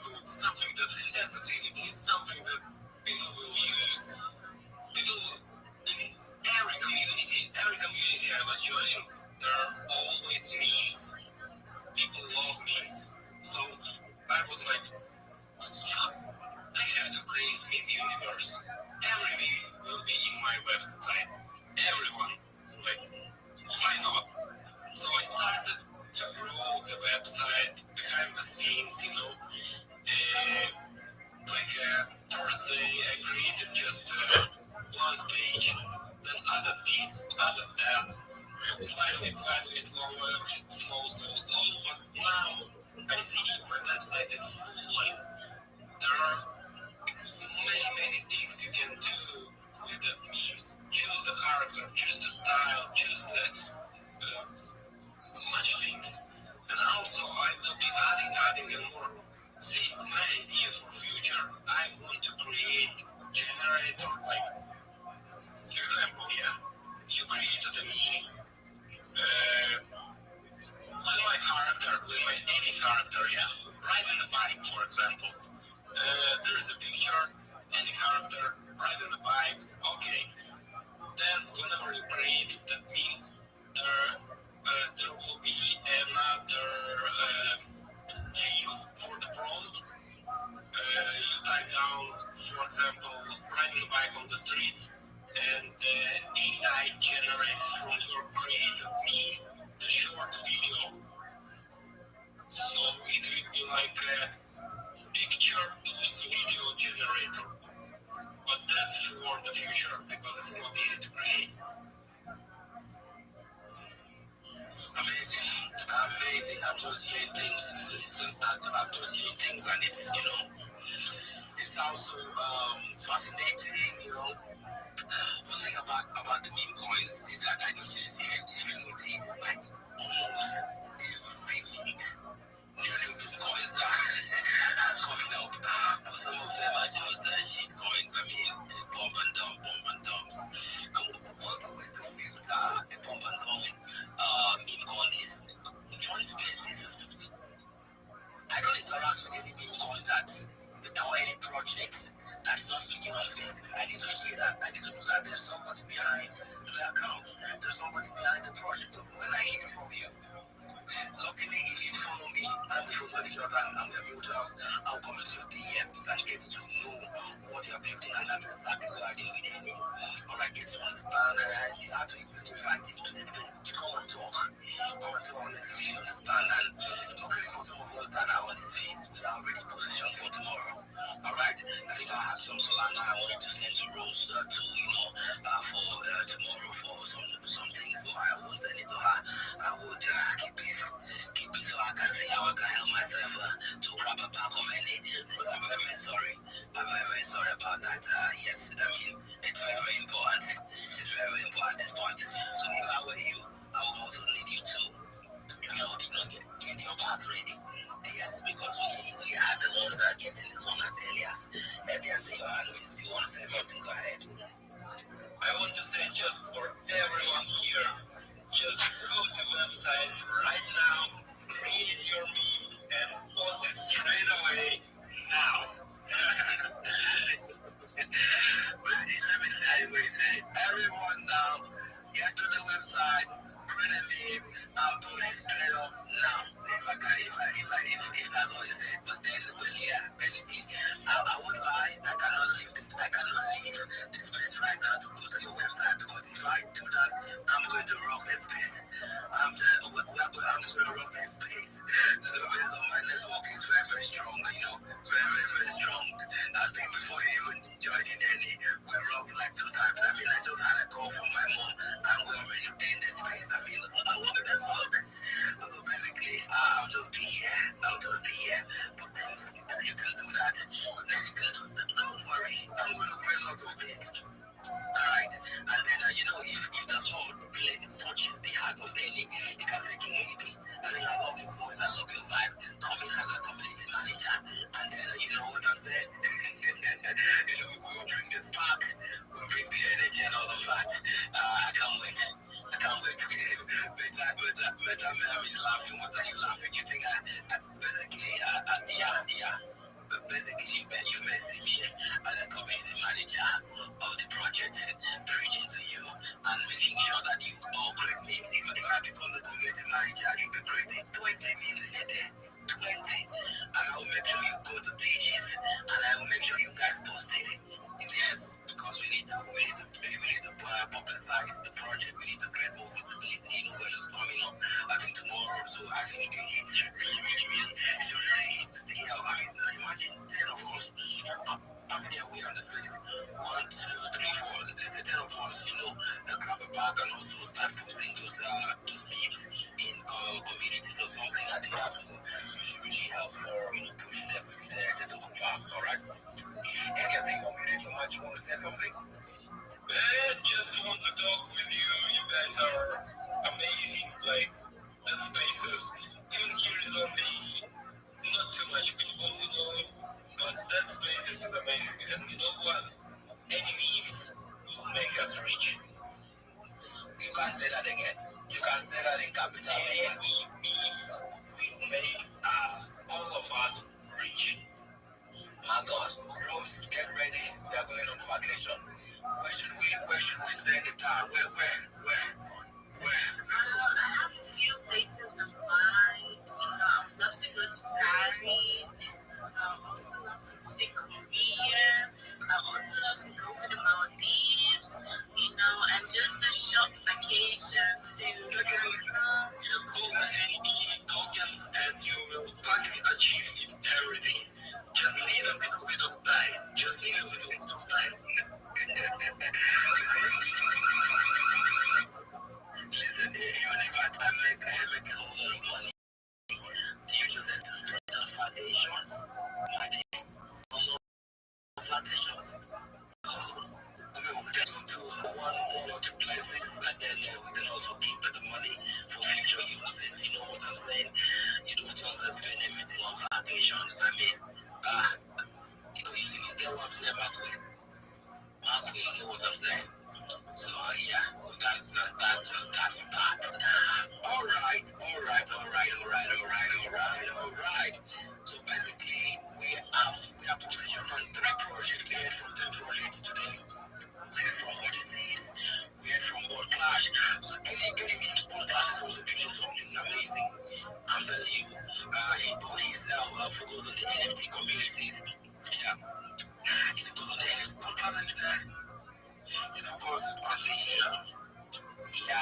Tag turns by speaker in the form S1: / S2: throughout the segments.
S1: put something that has utility, something that people will use. People, in every community I was joining, there are always memes. People love memes. So I was like, fuck, I have to create meme universe. Every meme will be in my website. Everyone. Like, why not? So I started to grow the website behind the scenes, first day I created just a blank page, then added this, added that, slightly slow, but now I see my website is full, like, there are many things you can do with the memes. Choose the character, choose the style, choose the much things. And also I will be adding and more. See, my idea for future, I want to create generator, like, for example, you created a meme with my character, with my any character, riding a bike, for example. There is a picture, any character, riding a bike, okay. Then whenever you create that meme, there will be another field for the prompt. You type down, for example, riding a bike on the streets, and the AI generates from your created meme the short video. So it will be like a picture plus video generator. But that's for the future because it's not easy to create. Amazing. I'm just seeing things. I'm just seeing things, and it sounds so fascinating. One thing about the meme coins is that I noticed if you notice, like, almost every week, new meme coins are coming up. Some of them are just shit coins. I mean, pump and dumps. And what always confused the pump and dump meme coin is choice basis. I don't interact with any meme coin or any projects that is not speaking of faces. I need to see that. I need to know that there's somebody behind the account. There's somebody behind the project. So when I hear from you, luckily if you follow me and we follow each other and we're mutuals, I'll come into your DMs and get to know what you're building, and that's exactly what I do with you. Or I get to understand and I see how to invite him to this place to come and talk. Come and talk and really understand, and luckily for some of us that are on this phase, we are already positioned for tomorrow. Alright, I think I have some Solana I wanted to send to Rose for tomorrow for some things, but I won't send it to her. I would keep it so I can see how I can help myself to grab a pack of any. Because I'm very, very sorry. I'm very, very sorry about that. Yes, I mean, it's very, very important. It's very, very important at this point. So if I were you, I would also need you to, get your pack ready. Yes, because we are the ones that are getting this one as Elias. Elias, if you want to say something, go ahead. I want to say just for everyone here, just go to the website right now, create your meme, and post it straight away now. Let me say, everyone now, get to the website, create a meme, and put it straight up now. If that's what you said, but then, basically, I won't lie, I cannot leave this place right now to go to your website, because if I do that, I'm going to rock this place. I'm going to rock this place. So based on my network is very, very strong, very, very, very strong. I think before you even joined in any, we rocked like 2 times. I mean, I just had a call from my mom, and we already in this space. I mean, I wanted to talk. So basically, I'll just be here. that you'll be creating 20 memes a day. 20. And I will make sure you go to pages and I will make sure you guys post it. Yes, because we need to publicize the project. We need to create more visibility. You know, we're just coming up. I think tomorrow, so I think it's really hit the hell. I mean, imagine 10 of us. How many are we on the space? 1, 2, 3, 4. Let's say 10 of us, you know, grab a bag and also start posting those memes in communities or something. I think that will really help for, you know, pushing them to the top class, alright? Anything on Radio Match, you want to say something? Man, just want to talk with you. You guys are amazing. Like, that spaces. Even here is only not too much people, you know, but that spaces is amazing. And you know what? Any memes will make us rich. You can say that again. You can say that in capital. Any memes will make us, all of us, rich. My God, Rose, get ready. We are going on vacation. Where should we spend the time? Where? I have a few places in mind. You know, I would love to go to Paris. I also love to visit Korea. I also love to go to the Maldives. You know, and just a short vacation to over any tokens, and you will finally achieve everything. Just need a little bit of time. Just need a little bit of time. Listen, even if I make a whole lot of money, you just have to spend on foundations. Foundations. We will get into one or two places, and then we can also keep the money for future uses. You know what I'm saying? You don't just spend everything on foundations. I mean, you get what I'm saying, my queen. You get what I'm saying? So yeah, so that's just that. Alright. So basically, we are positioned on 3 projects. We heard from 3 projects today. We heard from Odysseus. We heard from Board Clash. So getting into Board Clash is also doing something amazing. I'm telling you, he put himself focus on the NFT communities. Yeah. He focus on the NFT communities. He focus on the Yeah. I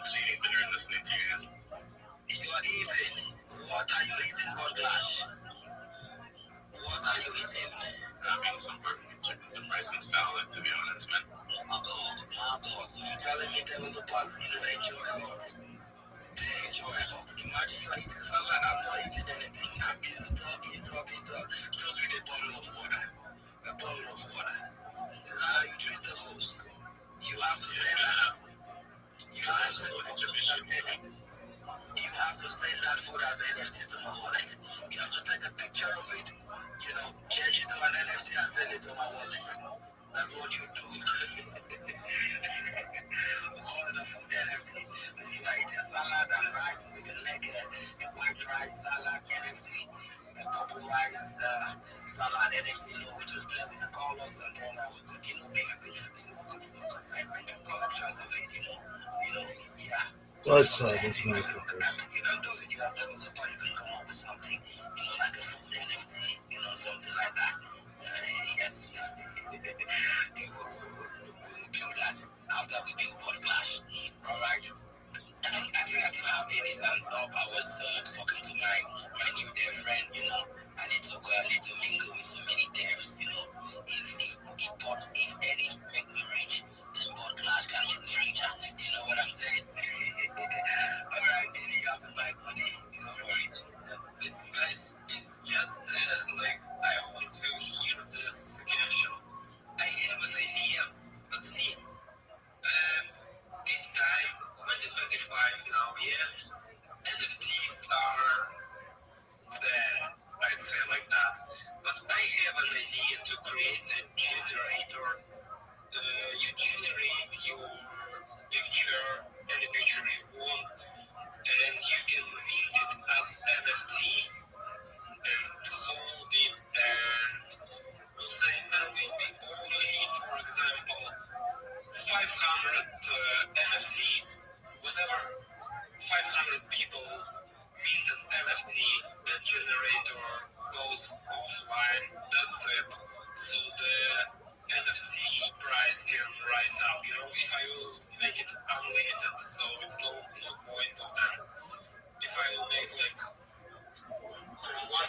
S1: believe they're listening to you. You are eating. What are you eating, God Clash? What are you eating? Having some barbecue chicken, some rice and salad, to be honest, man. My God. So you're telling me there was a part you enjoy a lot. Enjoy a lot. Imagine you are eating salad, I'm not eating anything. I'm busy talking. Just with a bottle of water. Now you drink the host. You have to say that. You have to send that food as NFTs to my wallet. You have to take a picture of it, you know, change it to an NFT and send it to my wallet. That's what you do. We call it a food NFT. If you are eating salad and rice, we can make a white rice salad NFT, a couple rice salad NFT. You know, we just play with the colors and then we could, you know, make a collection of it, you know, yeah. That's nice. You can do it. You have to look how you can come up with something, you know, like a food NFT, you know, something like that. Yes. We will build that after we build podcast. Alright. I think I have minutes and I was talking to my new dear friend, you know. I need to mingle with so many devs, you know. If any make me rich, then podcast can make me richer. You know what I'm saying? Alright,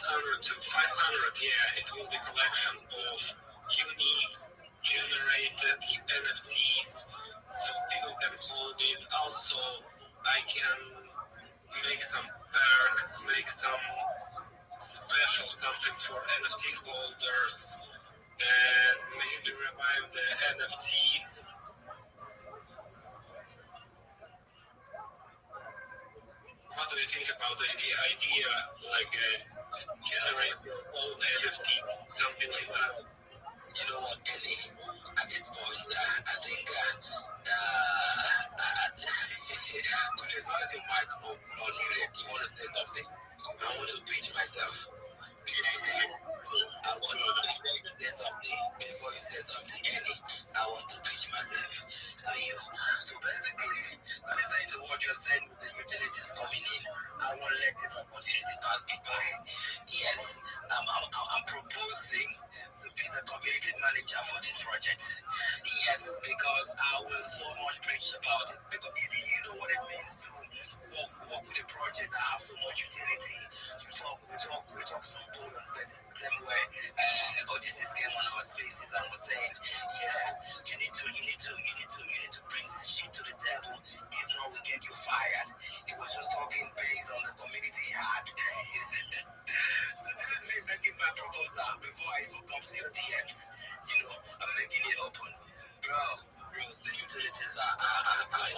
S1: 400 to 500, yeah, it will be collection of unique generated NFTs, so people can hold it. Also, I can make some perks, make some special something for NFT holders, and maybe revive the NFTs. What do you think about the idea, like generate your own NFT, something like that? You know what, Ellie? At this point, I think could you have your mic unmuted? You want to say something? I want to pitch myself. I want to say something before you say something, Ellie. I want to pitch myself to you. So basically, listening to what you're saying with the utilities coming in, I won't let this opportunity pass me by. Yes, I'm proposing to be the community manager for this project. Yes, because I will so much preach about it. Because if you know what it means to work with a project that have so much utility, we talk some bonus, the same way. This is game on our spaces, and we're saying, yeah, you need to bring this shit to the table. If not, we get you fired. He was just talking based on the community he had. So this is me making my proposal before I even come to your DMs. I'm making it open. Bro, the utilities are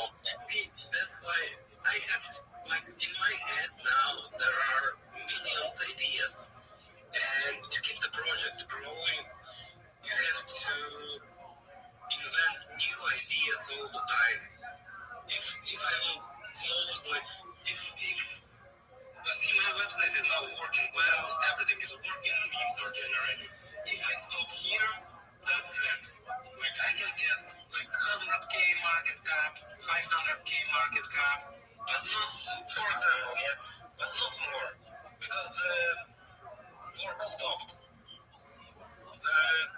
S1: up. That's why I have, like, in my head now, there are millions of ideas. And to keep the project growing, you have to invent new ideas all the time. If I will close, like, if I see my website is not working well, everything is working, memes are generated. If I stop here, that's it. Like, I can get like 100k market cap, 500k market cap, but not, for example, yeah, but not more, because the work stopped.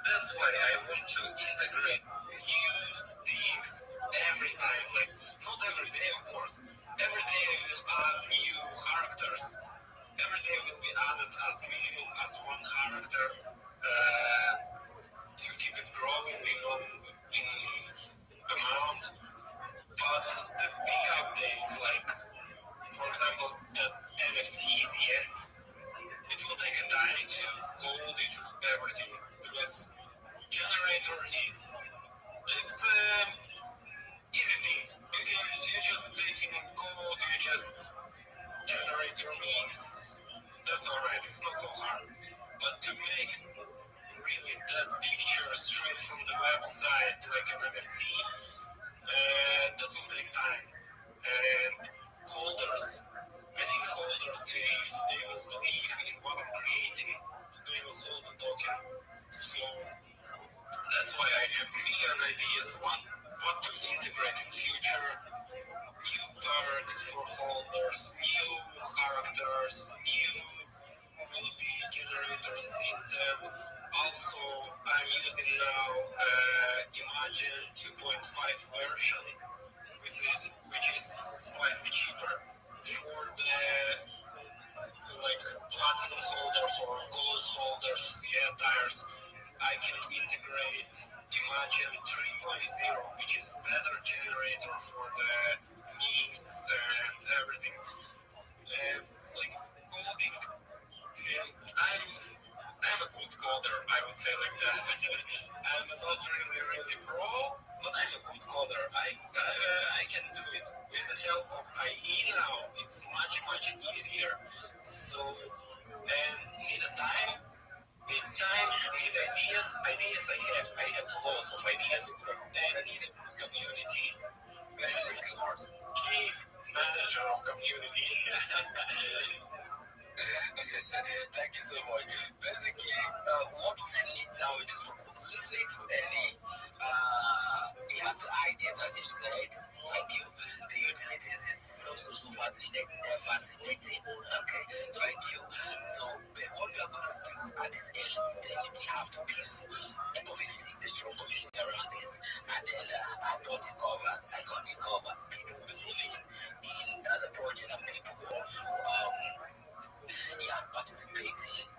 S1: That's why I want to integrate new things every time. Like, not every day, of course. Every day I will add new characters. Every day will be added as minimum as one character to keep it growing in amount. But the big updates, like, for example, the NFTs, yeah, it will take a time to code it, everything, because generator is, it's easy thing. You just take in code, you just generate your memes. That's alright, it's not so hard. But to make really that picture straight from the website, like an NFT, that will take time. And holders, I think holders, if they will believe in what I'm creating, they will hold the token. So that's why I have million ideas what to integrate in future, new perks for holders, new characters, new movie generator system. Also, I'm using now Imagine 2.5 version, which is slightly cheaper for the like platinum holders or gold holders, yeah, tires. I can integrate Imagine 3.0, which is better generator for the memes and everything. Like coding, I'm a good coder, I would say like that. I'm not really pro, but I'm a good coder. I can do it with the help of IE now. It's much easier. So, and need a time. Need ideas. I have lots of ideas, and need a good community. Very of course, chief manager of community. Thank you so much. Basically, what we need now is listening to any he has ideas, as you said. Thank you. The utilities is so fascinating. Okay, thank you. So, what we are going to do at this early stage, we have to build a community, a strong community around this. And then I got the cover. People believing in the project, and people also participating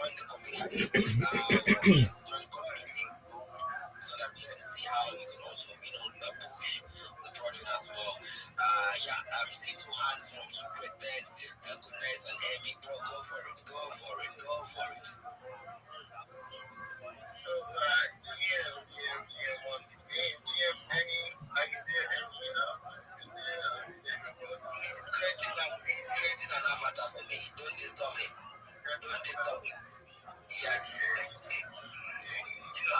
S1: join the community. Want us to join the community so that we can see how we can also, push the project as well. Yeah, I'm seeing two hands from two great men, Goodness and Amy. Bro, go for it, go for it, go for it. So, GM wants to GM any, I can see any, creating an avatar for me. Don't disturb me. Don't disturb me. Yes.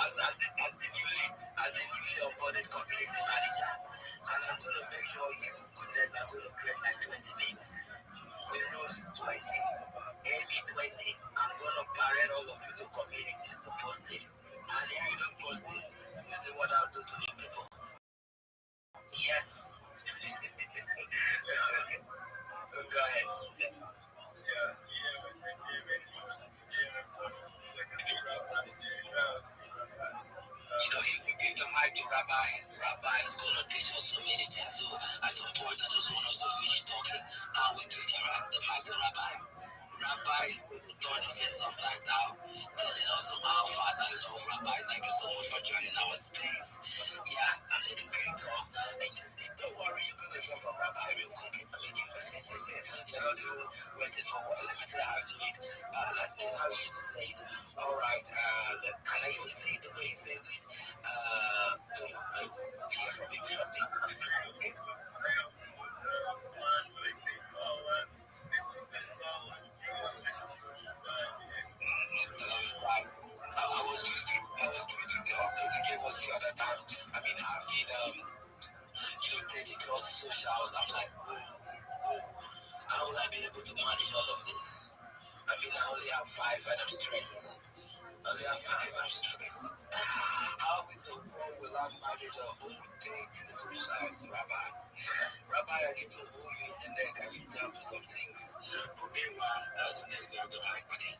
S1: As the newly onboarded community manager, and I'm going to make sure you, Goodness, are going to create like 20 names. Windows 20, Amy 20. I'm going to parade all of you to communities to post it. And if you don't post it, you see what I'll do to you people. Yes. Go ahead. You give the mic to Rabbi. Rabbi is going to teach us so many things. So at some point, I just want us to finish talking. And we give the mic to Rabbi. Rabbi is touching us sometimes now, telling us about fast and low. Rabbi, thank you so much for joining our space. Yeah, I'm in the vehicle. And you see, don't worry, you're going to hear from Rabbi real quick. You're not even waiting for what let me say how to read. Like this, how you used to say it. All right, can I even say it the way he says it? I will hear from him shortly. I was giving the update he gave us the other time. I mean, I've been, taking close socials. I'm like, how will I be able to manage all of this? I mean, I only have 5 and I'm stressed. I only have 5 and I'm stressed. How in the world will I manage a whole day to socials, Rabbi? Rabbi, I need to hold you in the neck and you tell me some things. But meanwhile, the next thing I'm the mic, buddy.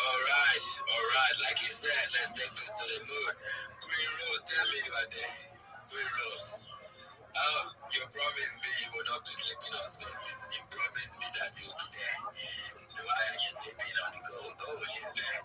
S1: All right. Like you said, let's take this to the mood. Green Rose, tell me you are there. Green Rose. You promised me you will not be sleeping on spaces. You promised me that you will be there. So why are you sleeping on the gold? Oh, she said.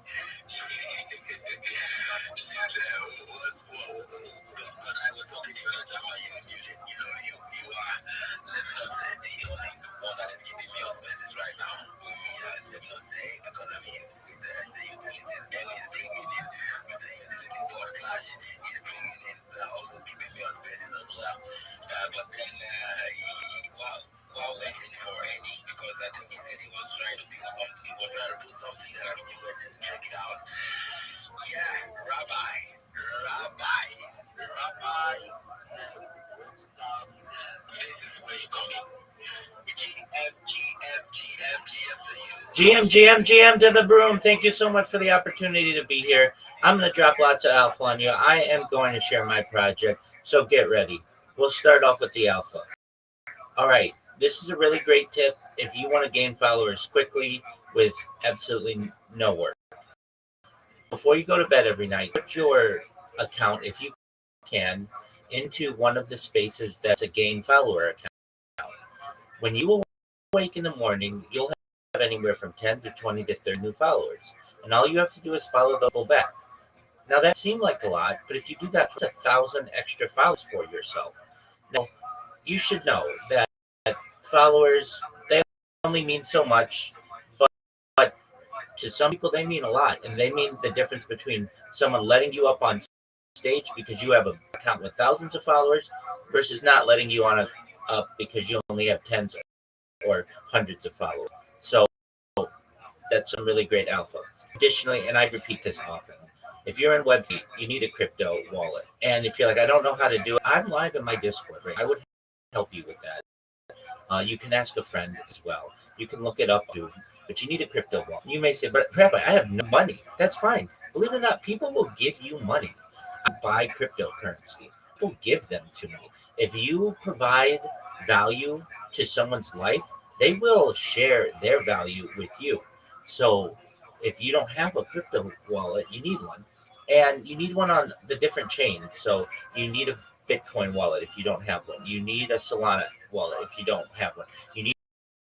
S1: But I was talking to you at the time and you are muted. You are, let me not say, the only one that is keeping me on spaces right now. Yeah, let me not say, because I mean, with the utilities Kenny is bringing in, with the utility board clash, he's bringing in, also keeping me on spaces as well. But then, while waiting for any, because I think he said he was trying to build something, he was trying to put something that I'm still waiting to check it out. Yeah, Rabbi. This is where you come in. GM to the broom. Thank you so much for the opportunity to be here. I'm going to drop lots of alpha on you. I am going to share my project, so get ready. We'll start off with the alpha. All right, this is a really great tip if you want to gain followers quickly with absolutely no work. Before you go to bed every night, put your account, if you can, into one of the spaces that's a gain follower account. When you awake in the morning, you'll have anywhere from 10 to 20 to 30 new followers. And all you have to do is follow the people back. Now, that seems like a lot, but if you do that for 1,000 extra followers for yourself, now you should know that followers, they only mean so much, but to some people, they mean a lot. And they mean the difference between someone letting you up on
S2: stage because you have an account with thousands of followers versus not letting you on a up because you only have tens or hundreds of followers. So that's some really great alpha. Additionally, and I repeat this often, if you're in Web3, you need a crypto wallet. And if you're like, I don't know how to do it, I'm live in my Discord, right? I would help you with that. You can ask a friend as well. You can look it up too, but you need a crypto wallet. You may say, but Rabbi, I have no money. That's fine. Believe it or not, people will give you money. I buy cryptocurrency. People give them to me. If you provide value to someone's life, they will share their value with you. So if you don't have a crypto wallet, you need one. And you need one on the different chains. So you need a Bitcoin wallet if you don't have one. You need a Solana wallet if you don't have one. You need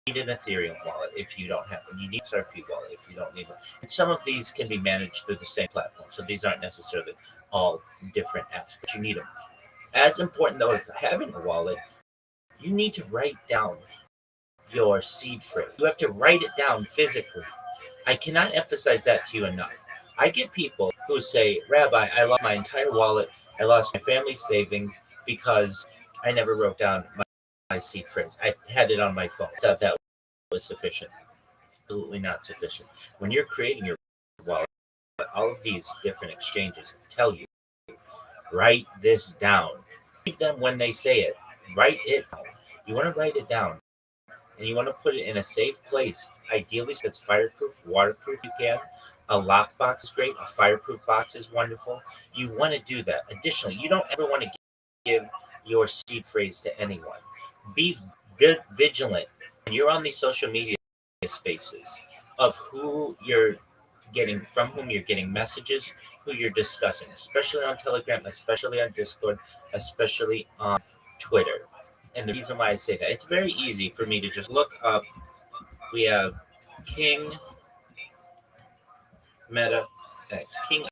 S2: an Ethereum wallet if you don't have one. You need XRP wallet if you don't need one. And some of these can be managed through the same platform. So these aren't necessarily all different apps, but you need them. As important though as having a wallet, you need to write down your seed phrase. You have to write it down physically. I cannot emphasize that to you enough. I get people who say, Rabbi, I lost my entire wallet. I lost my family's savings because I never wrote down my seed phrase. I had it on my phone. I thought that was sufficient. Absolutely not sufficient. When you're creating your wallet, all of these different exchanges tell you, write this down. Leave them when they say it. Write it down. You want to write it down and you want to put it in a safe place. Ideally, so it's fireproof, waterproof. You can. A lockbox is great. A fireproof box is wonderful. You want to do that. Additionally, you don't ever want to give your seed phrase to anyone. Be vigilant when you're on these social media spaces of who you're getting from whom you're getting messages, who you're discussing, especially on Telegram, especially on Discord, especially on Twitter. And the reason why I say that, it's very easy for me to just look up. We have King Meta X, King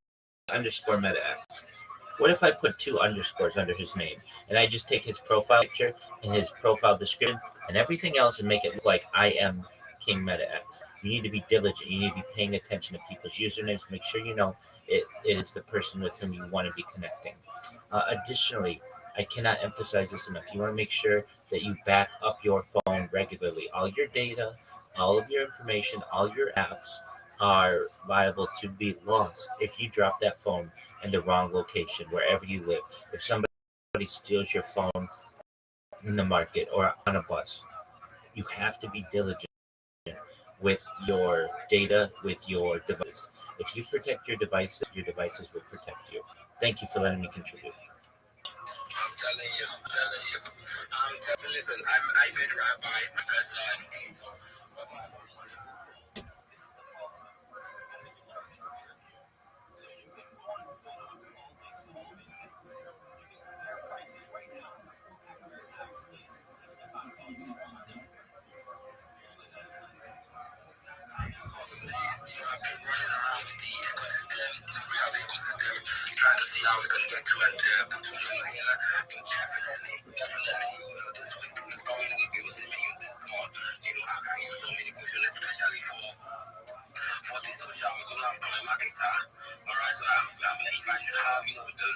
S2: underscore Meta X. What if I put two underscores under his name and I just take his profile picture and his profile description and everything else and make it look like I am King Meta X? You need to be diligent. You need to be paying attention to people's usernames. Make sure you know it is the person with whom you want to be connecting. Additionally, I cannot emphasize this enough. You want to make sure that you back up your phone regularly. All your data, all of your information, all your apps are liable to be lost if you drop that phone in the wrong location, wherever you live. If somebody steals your phone in the market or on a bus, you have to be diligent with your data, with your device. If you protect your devices will protect you. Thank you for letting me contribute.
S1: I'm telling you, I'm telling you. Listen, I met Rabbi my first time. I've been running around with the ecosystem, the real ecosystem, trying to see how we can get to and put something together. But definitely, this week, the coming week, it was in me in this call. Asking so many questions, especially for the socials. I'm a marketer. Alright, so I believe I should have, the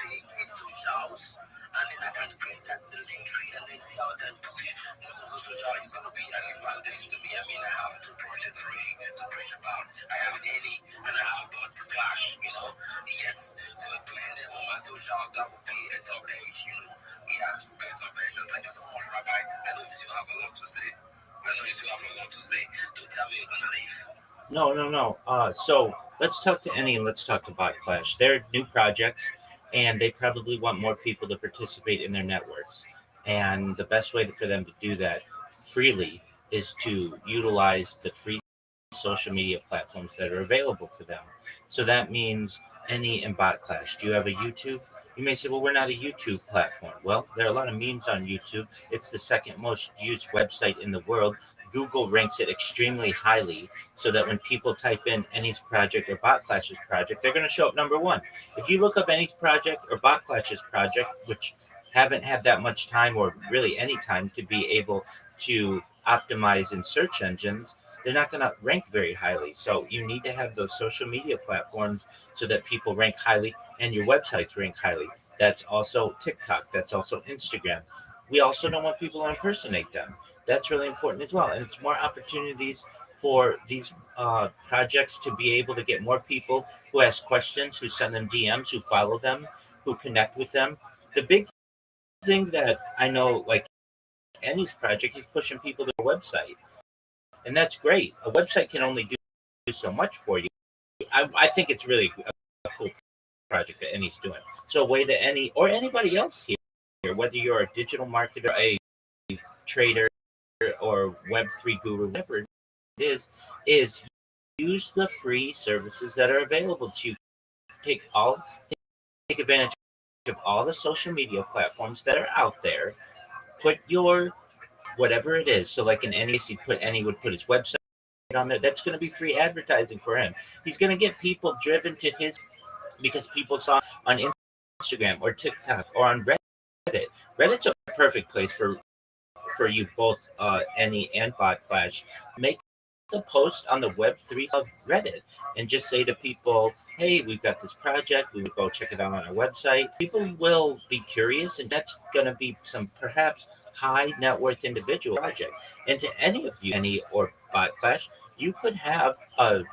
S1: big socials. And then I can create the link tree and then see how I can push. Most of the social is going to be an advantage to me. I have two projects already to preach about. I have any and I have got Clash, Yes, so putting them on my socials, that would be a top page. Yeah, a top page. So thank you so much, Rabbi. I know you still have a lot to say. So tell me your belief.
S2: No. So let's talk to Any and let's talk to Bot Clash. They're new projects, and they probably want more people to participate in their networks. And the best way for them to do that freely is to utilize the free social media platforms that are available to them. So that means Any and Bot Clash. Do you have a YouTube? You may say, well, we're not a YouTube platform. Well, there are a lot of memes on YouTube. It's the second most used website in the world. Google ranks it extremely highly so that when people type in Any's project or Bot Clash's project, they're going to show up number one. If you look up Any's project or Bot Clash's project, which haven't had that much time or really any time to be able to optimize in search engines, they're not going to rank very highly. So you need to have those social media platforms so that people rank highly and your websites rank highly. That's also TikTok. That's also Instagram. We also don't want people to impersonate them. That's really important as well. And it's more opportunities for these projects to be able to get more people who ask questions, who send them DMs, who follow them, who connect with them. The big thing that I know, like Annie's project, he's pushing people to a website, and that's great. A website can only do so much for you. I think it's really a cool project that Annie's doing. So a way that Annie or anybody else here, whether you're a digital marketer, a trader, or Web3 guru, whatever it is use the free services that are available to you. Take all take advantage of all the social media platforms that are out there. Put your whatever it is. So like in any case, Annie would put his website on there. That's going to be free advertising for him. He's going to get people driven to his because people saw on Instagram or TikTok or on Reddit. Reddit's a perfect place for you both, Annie and Bot Clash. Make a post on the Web3 of Reddit and just say to people, hey, we've got this project. We would go check it out on our website. People will be curious, and that's going to be some perhaps high net worth individual project. And to any of you, Annie or Bot Clash, you could have a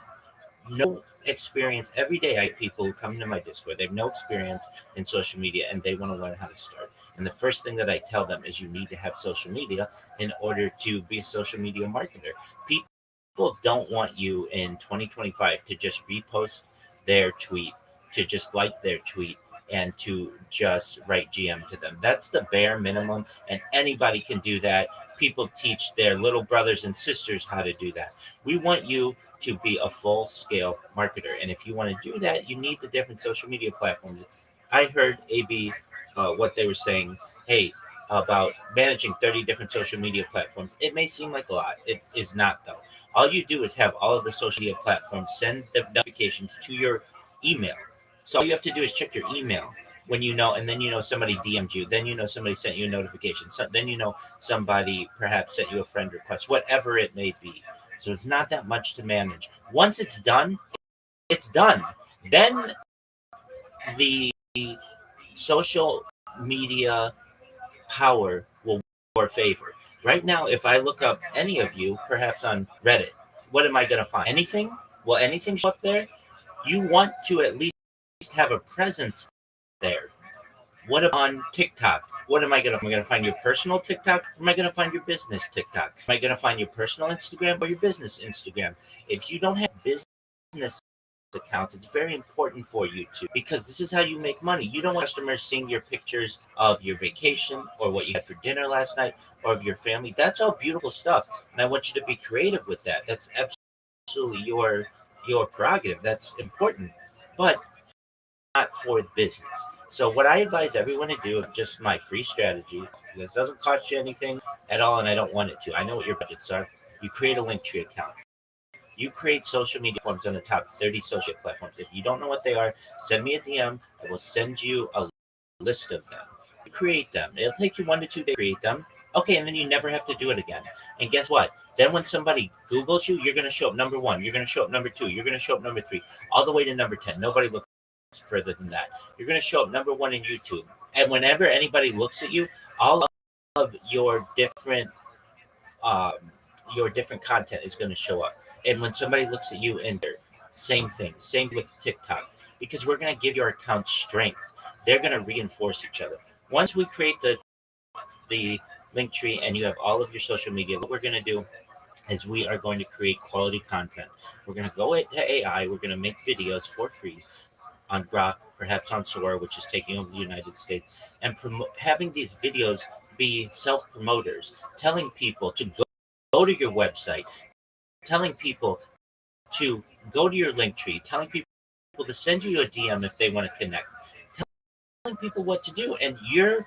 S2: no experience every day. I have people who come into my Discord, they have no experience in social media and they want to learn how to start. And the first thing that I tell them is you need to have social media in order to be a social media marketer. People don't want you in 2025 to just repost their tweet, to just like their tweet, and to just write GM to them. That's the bare minimum, and anybody can do that. People teach their little brothers and sisters how to do that. We want you to be a full scale marketer. And if you want to do that, you need the different social media platforms. I heard AB, what they were saying, hey, about managing 30 different social media platforms. It may seem like a lot. It is not, though. All you do is have all of the social media platforms send the notifications to your email. So all you have to do is check your email when you know, and then you know somebody DM'd you, then you know somebody sent you a notification, so then you know somebody perhaps sent you a friend request, whatever it may be. So it's not that much to manage. Once it's done, it's done. Then the social media power will more favor. Right now, if I look up any of you, perhaps on Reddit, what am I going to find? Anything? Will anything show up there? You want to at least have a presence there. What on TikTok? What am I going to? Am I going to find your personal TikTok? Or am I going to find your business TikTok? Am I going to find your personal Instagram or your business Instagram? If you don't have business accounts, it's very important for you to, because this is how you make money. You don't want customers seeing your pictures of your vacation or what you had for dinner last night or of your family. That's all beautiful stuff, and I want you to be creative with that. That's absolutely your prerogative. That's important, but not for business. So what I advise everyone to do, just my free strategy, this doesn't cost you anything at all, and I don't want it to. I know what your budgets are. You create a Linktree account. You create social media platforms on the top 30 social platforms. If you don't know what they are, send me a DM. I will send you a list of them. You create them. It'll take you 1 to 2 days to create them. Okay, and then you never have to do it again. And guess what? Then when somebody Googles you, you're going to show up number 1. You're going to show up number 2. You're going to show up number 3, all the way to number 10. Nobody looks further than that. You're going to show up number 1 in YouTube. And whenever anybody looks at you, all of um, your different content is going to show up. And when somebody looks at you in there, same thing. Same with TikTok. Because we're going to give your account strength. They're going to reinforce each other. Once we create the link tree and you have all of your social media, what we're going to do is we are going to create quality content. We're going to go to AI. We're going to make videos for free on Grok, perhaps on Sora, which is taking over the United States, and having these videos be self-promoters, telling people to go to your website, telling people to go to your link tree, telling people to send you a DM if they want to connect, telling people what to do. And your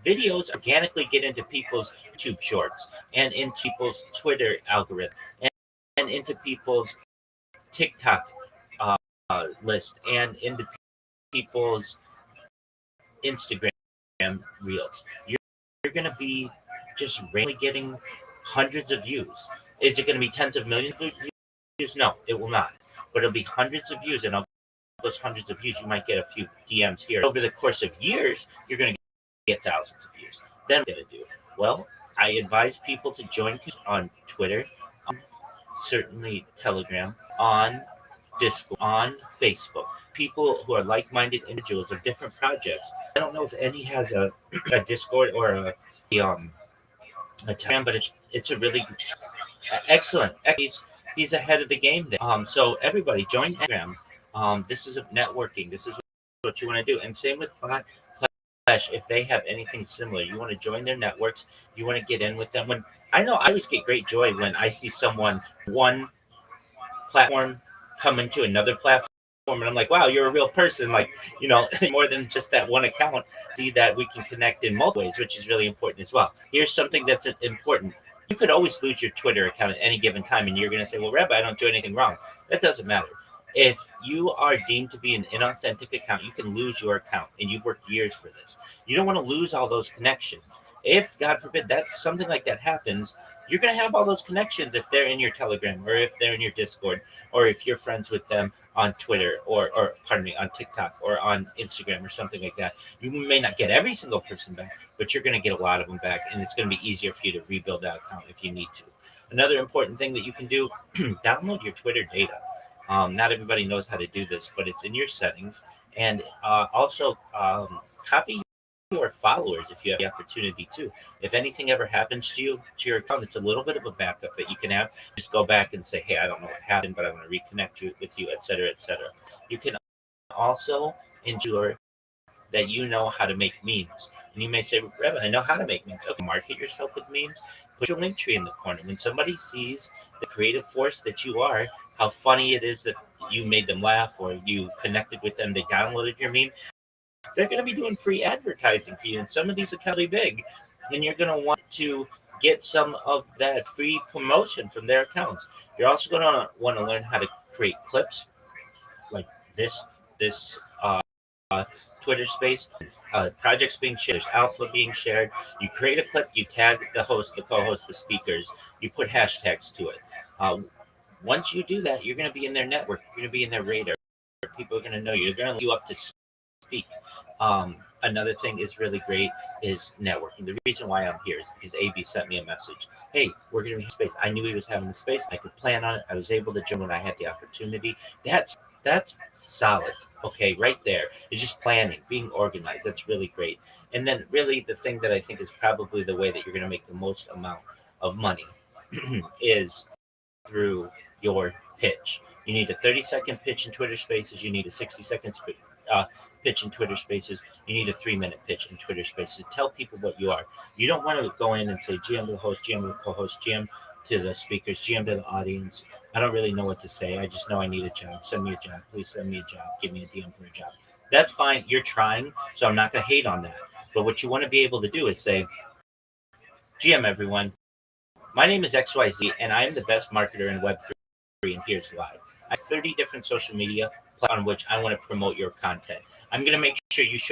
S2: videos organically get into people's YouTube shorts and into people's Twitter algorithm and into people's TikTok list and into people's Instagram reels. You're going to be just randomly getting hundreds of views. Is it going to be tens of millions of views? No, it will not. But it'll be hundreds of views, and I'll those hundreds of views, you might get a few DMs here. Over the course of years, you're going to get thousands of views. Then what are you going to do? Well, I advise people to join on Twitter, on certainly Telegram, on Discord, on Facebook. People who are like-minded individuals of different projects. I don't know if any has a Discord or a Telegram, but it's a really excellent. He's ahead of the game there. So everybody join Telegram. This is a networking. This is what you want to do. And same with Flash. If they have anything similar, you want to join their networks. You want to get in with them. When I know I always get great joy when I see someone one platform come into another platform. And I'm like, wow, you're a real person. Like, more than just that one account. See that we can connect in multiple ways, which is really important as well. Here's something that's important. You could always lose your Twitter account at any given time, and you're going to say, well, Rabbi, I don't do anything wrong. That doesn't matter. If you are deemed to be an inauthentic account, you can lose your account, and you've worked years for this. You don't want to lose all those connections. If, God forbid, something like that happens, you're going to have all those connections if they're in your Telegram or if they're in your Discord or if you're friends with them on Twitter or on TikTok or on Instagram or something like that. You may not get every single person back, but you're going to get a lot of them back, and it's going to be easier for you to rebuild that account if you need to. Another important thing that you can do, download your Twitter data. Not everybody knows how to do this, but it's in your settings. And also copy your followers if you have the opportunity to. If anything ever happens to your account, it's a little bit of a backup that you can have. Just go back and say, hey, I don't know what happened, but I want to reconnect with you, et cetera, et cetera. You can also ensure that you know how to make memes. And you may say, Rabbi, I know how to make memes. Okay, market yourself with memes. Put your link tree in the corner. When somebody sees the creative force that you are, how funny it is that you made them laugh or you connected with them, they downloaded your meme, they're going to be doing free advertising for you. And some of these are really big. And you're going to want to get some of that free promotion from their accounts. You're also going to want to learn how to create clips like this Twitter space, projects being shared, there's alpha being shared. You create a clip, you tag the host, the co-host, the speakers, you put hashtags to it. Once you do that, you're going to be in their network, you're going to be in their radar. People are going to know you. They're going to let you up to speak. Another thing is really great is networking. The reason why I'm here is because AB sent me a message. Hey, we're going to be in space. I knew he was having the space. I could plan on it. I was able to join when I had the opportunity. That's solid. Okay, right there. It's just planning, being organized. That's really great. And then really the thing that I think is probably the way that you're going to make the most amount of money is through your pitch. You need a 30-second pitch in Twitter Spaces. You need a 60-second pitch in Twitter Spaces. You need a 3-minute pitch in Twitter Spaces. Tell people what you are. You don't want to go in and say GM to the host, GM to the co-host, GM to the speakers, GM to the audience. I don't really know what to say. I just know I need a job. Send me a job. Please send me a job. Give me a DM for a job. That's fine. You're trying, so I'm not going to hate on that. But what you want to be able to do is say, GM everyone, my name is XYZ, and I am the best marketer in Web3, and here's why. I have 30 different social media on which I want to promote your content. I'm going to make sure you show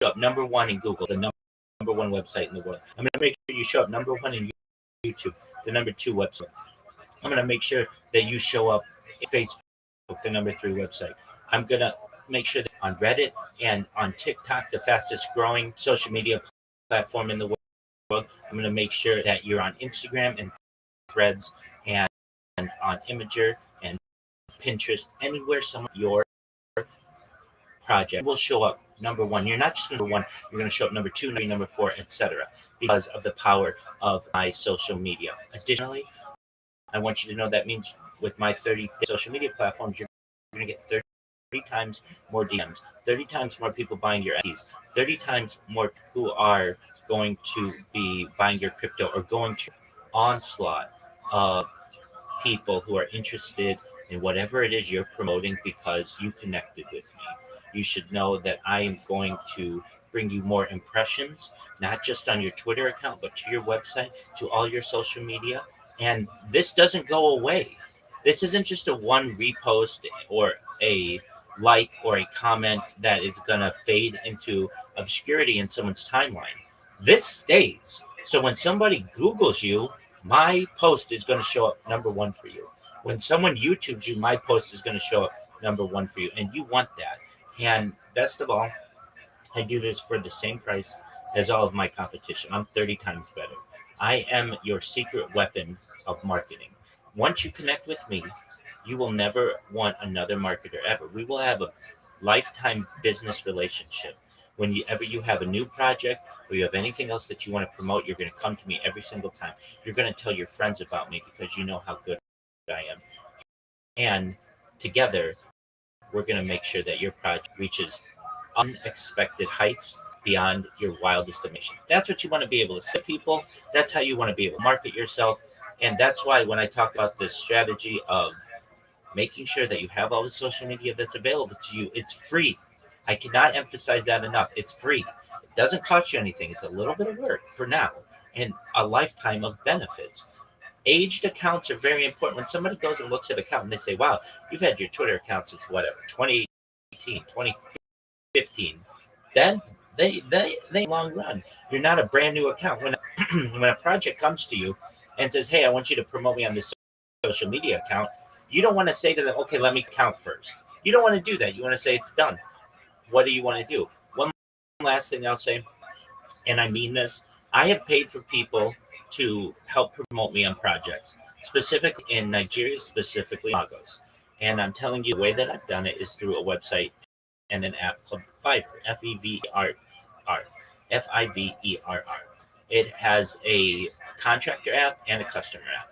S2: up number one in Google, the number one website in the world. I'm going to make sure you show up number one in YouTube, the number 2 website. I'm going to make sure that you show up in Facebook, the number 3 website. I'm going to make sure that on Reddit and on TikTok, the fastest growing social media platform in the world, I'm going to make sure that you're on Instagram and Threads and on Imager and Pinterest, anywhere your project will show up number one. You're not just number one, you're going to show up number 2, number 4, etc. because of the power of my social media. Additionally, I want you to know that means with my 30 social media platforms, you're going to get 30 times more DMs, 30 times more people buying your IDs, 30 times more who are going to be buying your crypto or going to onslaught of people who are interested in whatever it is you're promoting because you connected with me. You should know that I am going to bring you more impressions, not just on your Twitter account, but to your website, to all your social media. And this doesn't go away. This isn't just a one repost or a like or a comment that is going to fade into obscurity in someone's timeline. This stays. So when somebody Googles you, my post is going to show up number 1 for you. When someone YouTubes you, my post is going to show up number one for you, and you want that. And best of all, I do this for the same price as all of my competition. I'm 30 times better. I am your secret weapon of marketing. Once you connect with me, you will never want another marketer ever. We will have a lifetime business relationship. Whenever you have a new project or you have anything else that you want to promote, you're going to come to me every single time. You're going to tell your friends about me because you know how good I am. And together, we're going to make sure that your project reaches unexpected heights beyond your wildest imagination. That's what you want to be able to say to people. That's how you want to be able to market yourself. And that's why when I talk about this strategy of making sure that you have all the social media that's available to you, it's free. I cannot emphasize that enough. It's free. It doesn't cost you anything. It's a little bit of work for now and a lifetime of benefits. Aged accounts are very important. When somebody goes and looks at an account and they say, wow, you've had your Twitter account since whatever, 2018, 2015, then they long run. You're not a brand new account. When a project comes to you and says, hey, I want you to promote me on this social media account, you don't want to say to them, okay, let me count first. You don't want to do that. You want to say it's done. What do you want to do? One last thing I'll say, and I mean this, I have paid for people to help promote me on projects, specifically in Nigeria, specifically Lagos. And I'm telling you, the way that I've done it is through a website and an app called Fiverr, F-E-V-R-R, Fiverr. It has a contractor app and a customer app.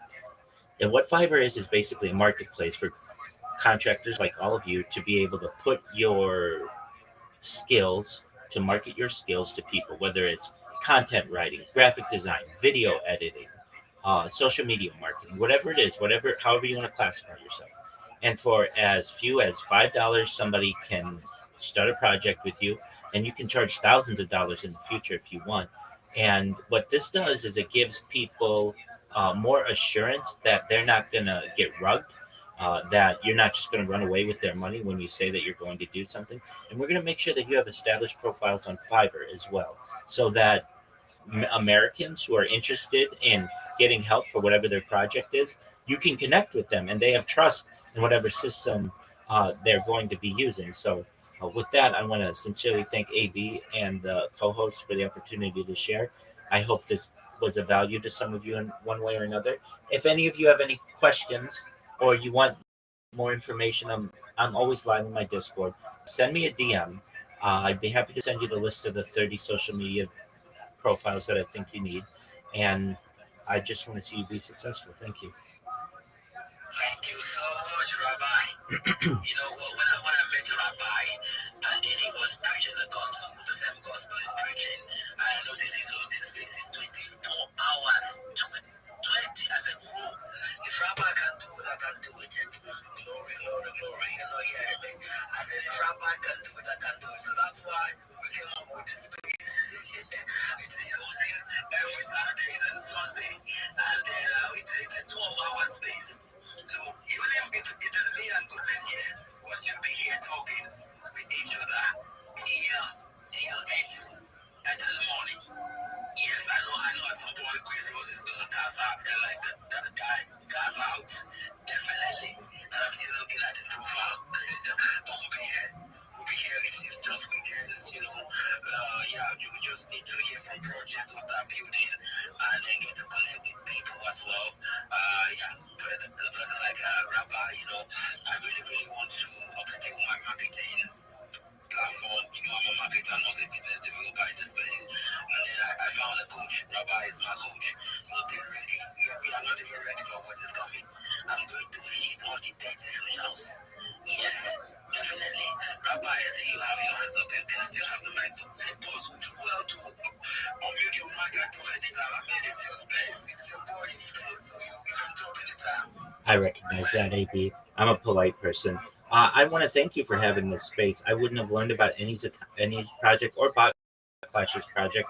S2: And what Fiverr is basically a marketplace for contractors like all of you to be able to put your skills, to market your skills to people, whether it's content writing, graphic design, video editing, social media marketing, whatever it is, however you want to classify yourself. And for as few as $5, somebody can start a project with you, and you can charge thousands of dollars in the future if you want. And what this does is it gives people more assurance that they're not going to get rugged, that you're not just going to run away with their money when you say that you're going to do something. And we're going to make sure that you have established profiles on Fiverr as well, so that Americans who are interested in getting help for whatever their project is, you can connect with them and they have trust in whatever system they're going to be using. So, with that, I want to sincerely thank AB and the co host for the opportunity to share. I hope this was of value to some of you in one way or another. If any of you have any questions or you want more information, I'm always live in my Discord. Send me a DM. I'd be happy to send you the list of the 30 social media profiles that I think you need. And I just want to see you be successful. Thank you.
S1: Thank you so much, Rabbi. When I met Rabbi, and then he was preaching the gospel, the same gospel is preaching, I noticed this space is 24 hours, 20 as a rule. If Rabbi can do it, I can do it. Glory, glory, glory. You know, yeah, me. I said, if Rabbi can do it, I can do it. So that's why we came up with this space. It's hosting every Saturday and Sunday. And then it's a 12-hour space. So even if it is me and Goodman here, we should be here talking with each other till 8 the morning. Yes, I know at some point Queen Rose is going to gas out. They're like, gas out. Definitely. And I'm still looking at his profile. But we'll be here. It's just weekends, you just need to hear from projects, what they're building, and then get to connect with people as well. But a person like Rabbi, I really, really want to upskill my marketing platform. I'm a marketer, not a business developer in the space. And then I found a coach. Rabbi is my coach. So get ready. We are not even ready for what is coming. I'm going to hit all the data socials. Yes, definitely. Rabbi, I see you have your hands up. You can still have the mic. Say pause. Do well to unmute your mic and talk anytime. I mean, it's your space. It's your boy's space. So you can talk anytime.
S2: I recognize that, AB. I'm a polite person. I want to thank you for having this space. I wouldn't have learned about any project or Backlash's project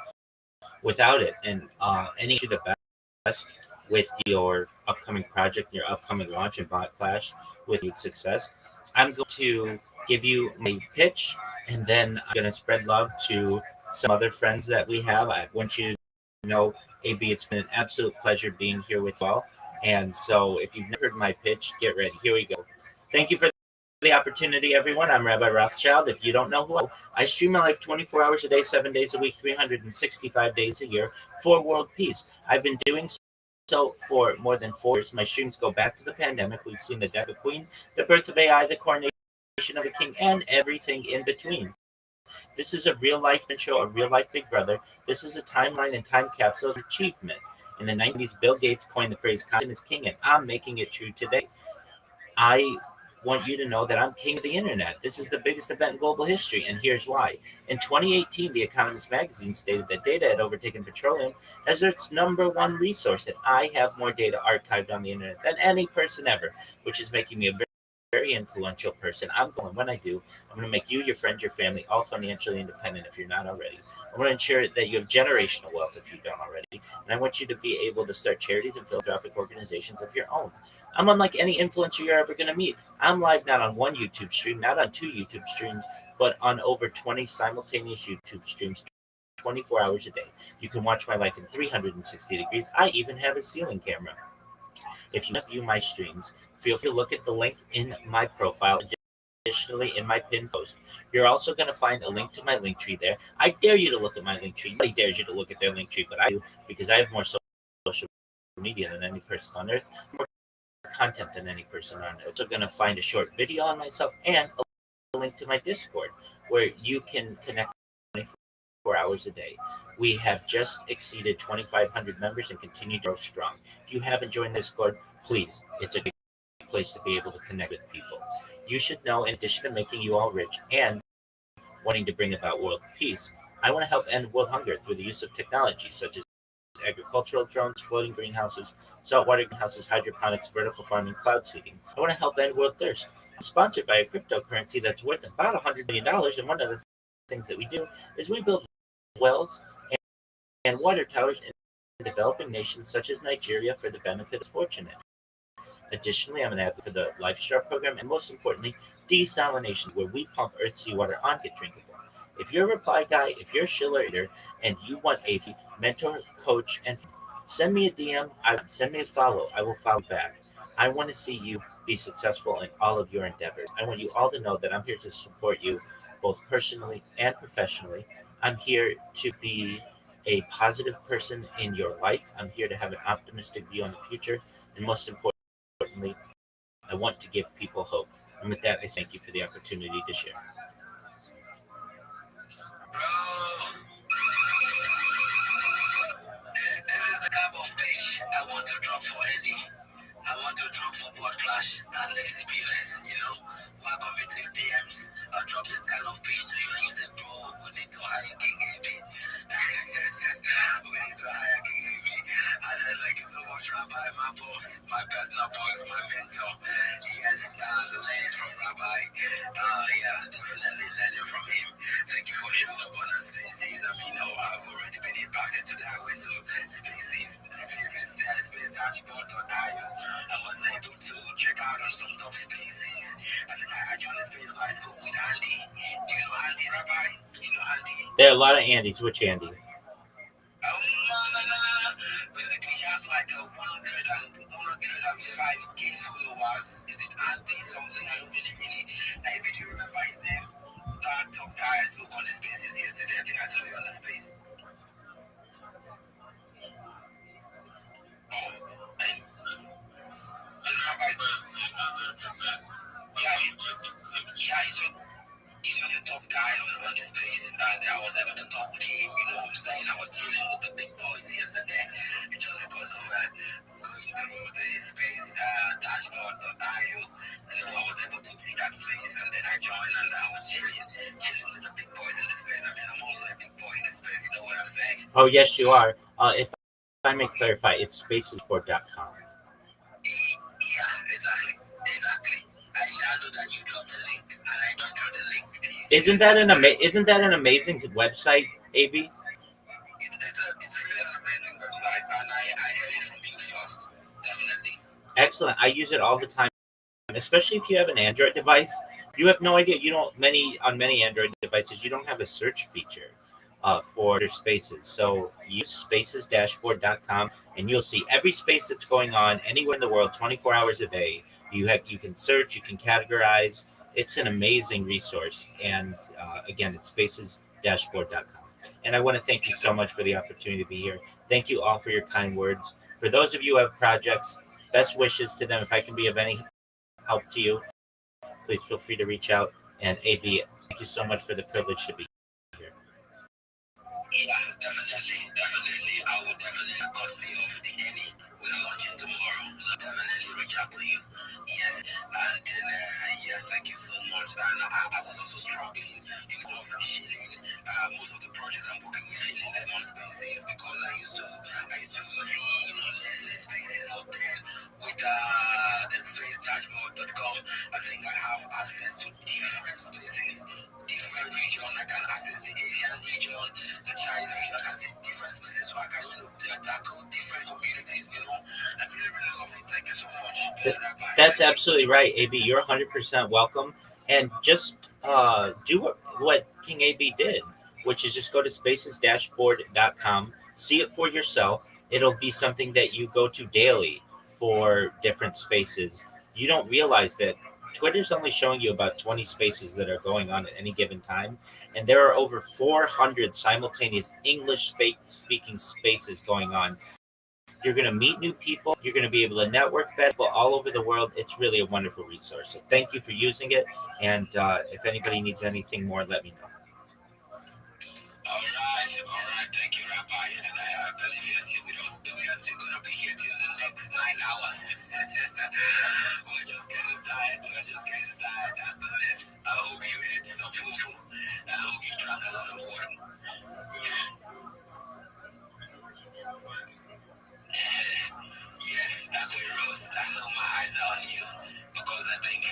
S2: without it. And any of the best with your upcoming project, your upcoming launch in Backlash with success. I'm going to give you my pitch, and then I'm going to spread love to some other friends that we have. I want you to know, AB, it's been an absolute pleasure being here with you all. And so if you've never heard my pitch, get ready. Here we go. Thank you for the opportunity, everyone. I'm Rabbi Rothschild. If you don't know who I stream my life 24 hours a day, 7 days a week, 365 days a year for world peace. I've been doing so for more than 4 years. My streams go back to the pandemic. We've seen the death of the Queen, the birth of AI, the coronation of a king, and everything in between. This is a real life show, a real life Big Brother. This is a timeline and time capsule of achievement. In the 90s, Bill Gates coined the phrase content is king, and I'm making it true today. I want you to know that I'm king of the internet. This is the biggest event in global history, and here's why. In 2018, The Economist magazine stated that data had overtaken petroleum as its number one resource, and I have more data archived on the internet than any person ever, which is making me a very influential person. I'm going, when I do, I'm going to make you, your friends, your family all financially independent if you're not already. I want to ensure that you have generational wealth if you don't already. And I want you to be able to start charities and philanthropic organizations of your own. I'm unlike any influencer you're ever going to meet. I'm live not on one YouTube stream, not on 2 YouTube streams, but on over 20 simultaneous YouTube streams 24 hours a day. You can watch my life in 360 degrees. I even have a ceiling camera. If you view my streams, feel free to look at the link in my profile. Additionally, in my pinned post, you're also going to find a link to my link tree there. I dare you to look at my link tree. Nobody dares you to look at their link tree, but I do because I have more social media than any person on earth, more content than any person on earth. Also going to find a short video on myself and a link to my Discord where you can connect 24 hours a day. We have just exceeded 2,500 members and continue to grow strong. If you haven't joined Discord, please, it's a great place to be able to connect with people. You should know, in addition to making you all rich and wanting to bring about world peace, I want to help end world hunger through the use of technology such as agricultural drones, floating greenhouses, saltwater greenhouses, hydroponics, vertical farming, cloud seeding. I want to help end world thirst. I'm sponsored by a cryptocurrency that's worth about $100 million, and one of the things that we do is we build wells and water towers in developing nations such as Nigeria for the benefit of the fortunate. Additionally, I'm an advocate for the Lifestyle program and, most importantly, desalination, where we pump Earth's seawater on get drinkable. If you're a reply guy, if you're a shiller and you want a mentor, coach, and send me a DM, send me a follow. I will follow back. I want to see you be successful in all of your endeavors. I want you all to know that I'm here to support you both personally and professionally. I'm here to be a positive person in your life. I'm here to have an optimistic view on the future. And most importantly, I want to give people hope. And with that, I thank you for the opportunity to share.
S1: This is the type of fish I want to drop for Eddie. I want to drop for Blood Clash and let's be honest, welcome into your DMs. I'll drop this kind of beat to you and you say, bro, we need to hire King AB. We need to hire King AB. I don't like you so much, Rabbi, my boss, my personal boss, my mentor. Yes, learn it from Rabbi. Yeah, definitely learn it from him. Thank you for showing up on the spaces. I mean, I've already been impacted today. I went to space dashboard.io. I was able to check out on some top spaces. I think I joined the space by school with Andy. Do you know Andy, Rabbi? Do you know Andy?
S2: There are a lot of Andys. Which Andy?
S1: Basically, he has like a 105k followers. Is it Andy something? I don't really. If you remember his name, top guy I spoke on the spaces yesterday. I think I saw you on the space. He's just a top guy on the space. I was able to talk with him, you know what I'm saying? I was chilling with the big boys yesterday. And just because of going through the space dashboard.io, I was able to see that space. And then I joined and I was chilling with the big boys in the space. I mean, I'm also a big boy in the space, you know what I'm saying?
S2: Oh, yes, you are. If I may clarify, it's spacesport.com.
S1: Yeah, exactly. I know that you dropped the link, and I don't drop the link.
S2: Isn't that an amazing website, AB?
S1: It's really an amazing website, and I heard it from you first, definitely.
S2: Excellent. I use it all the time, especially if you have an Android device. You have no idea. On many Android devices, you don't have a search feature for their spaces. So use spaces-dashboard.com, and you'll see every space that's going on anywhere in the world, 24 hours a day. You can search, you can categorize. It's an amazing resource. And again, it's spacesdashboard.com. And I want to thank you so much for the opportunity to be here. Thank you all for your kind words. For those of you who have projects, best wishes to them. If I can be of any help to you, please feel free to reach out. And AB, thank you so much for the privilege to be here.
S1: Yeah, definitely. I will definitely cut see off the any when I launch it tomorrow. So definitely reach out to you. Yes, and yeah, thank you so much. And I was also struggling, finishing most of the projects I'm working with, filling them on spaces because I used to see, less spaces out there with the space dashboard.com. I think I have access to different spaces, different region. I can access the Asian region, the Chinese region. I can see different spaces so I can, tackle different communities, I really love it. Thank you so much, Rabbi.
S2: That's absolutely right, AB. You're 100% welcome. And just do what King AB did, which is just go to spacesdashboard.com, see it for yourself. It'll be something that you go to daily for different spaces. You don't realize that Twitter's only showing you about 20 spaces that are going on at any given time. And there are over 400 simultaneous English speaking spaces going on. You're going to meet new people. You're going to be able to network better all over the world. It's really a wonderful resource. So thank you for using it. And if anybody needs anything more, let me know.
S1: All right. Thank you, Rabbi. And I believe we are still going to be here till the next 9 hours. We're just getting started. I hope you had some food. I hope you drank a lot of water. Yes, Dr. Rose, I know my eyes are on you because I think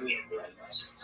S1: we have realized.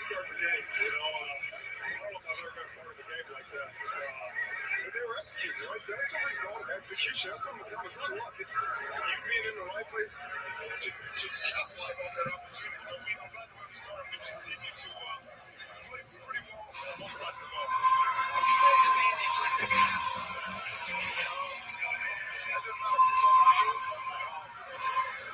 S1: start the game. I don't know if I've ever been part of a game like that. But they were executing, right? That's a result of execution. That's what I'm telling you. It's not luck. It's you being in the right place to capitalize on that opportunity. So I'm glad the way we started. We continue to play pretty well on both sides of the ball. We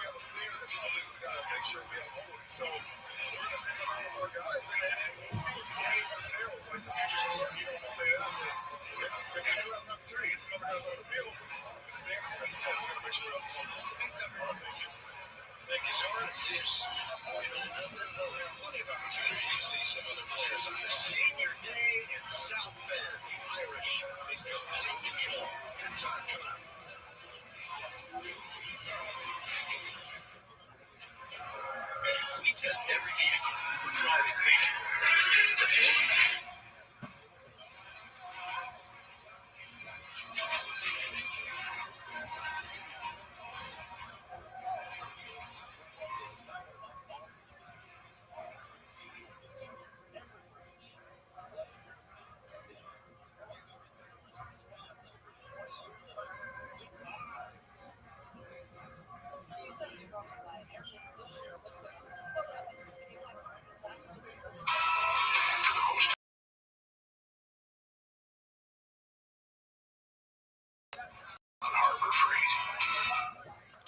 S1: have a standard of how we gotta make sure we have holding. So we're gonna come out with our guys and we'll see what the game entails. Like the future's uncertain, you don't want to say that. But if we do have an opportunity to get some other guys on the field, the standard's been set. We're gonna make sure we have holding. Thank you. Thank you, Zora. They'll have plenty of opportunities to see some other players on this senior day in South Bend. The Irish in complete control. Good time, come on. We test every vehicle for driving safety.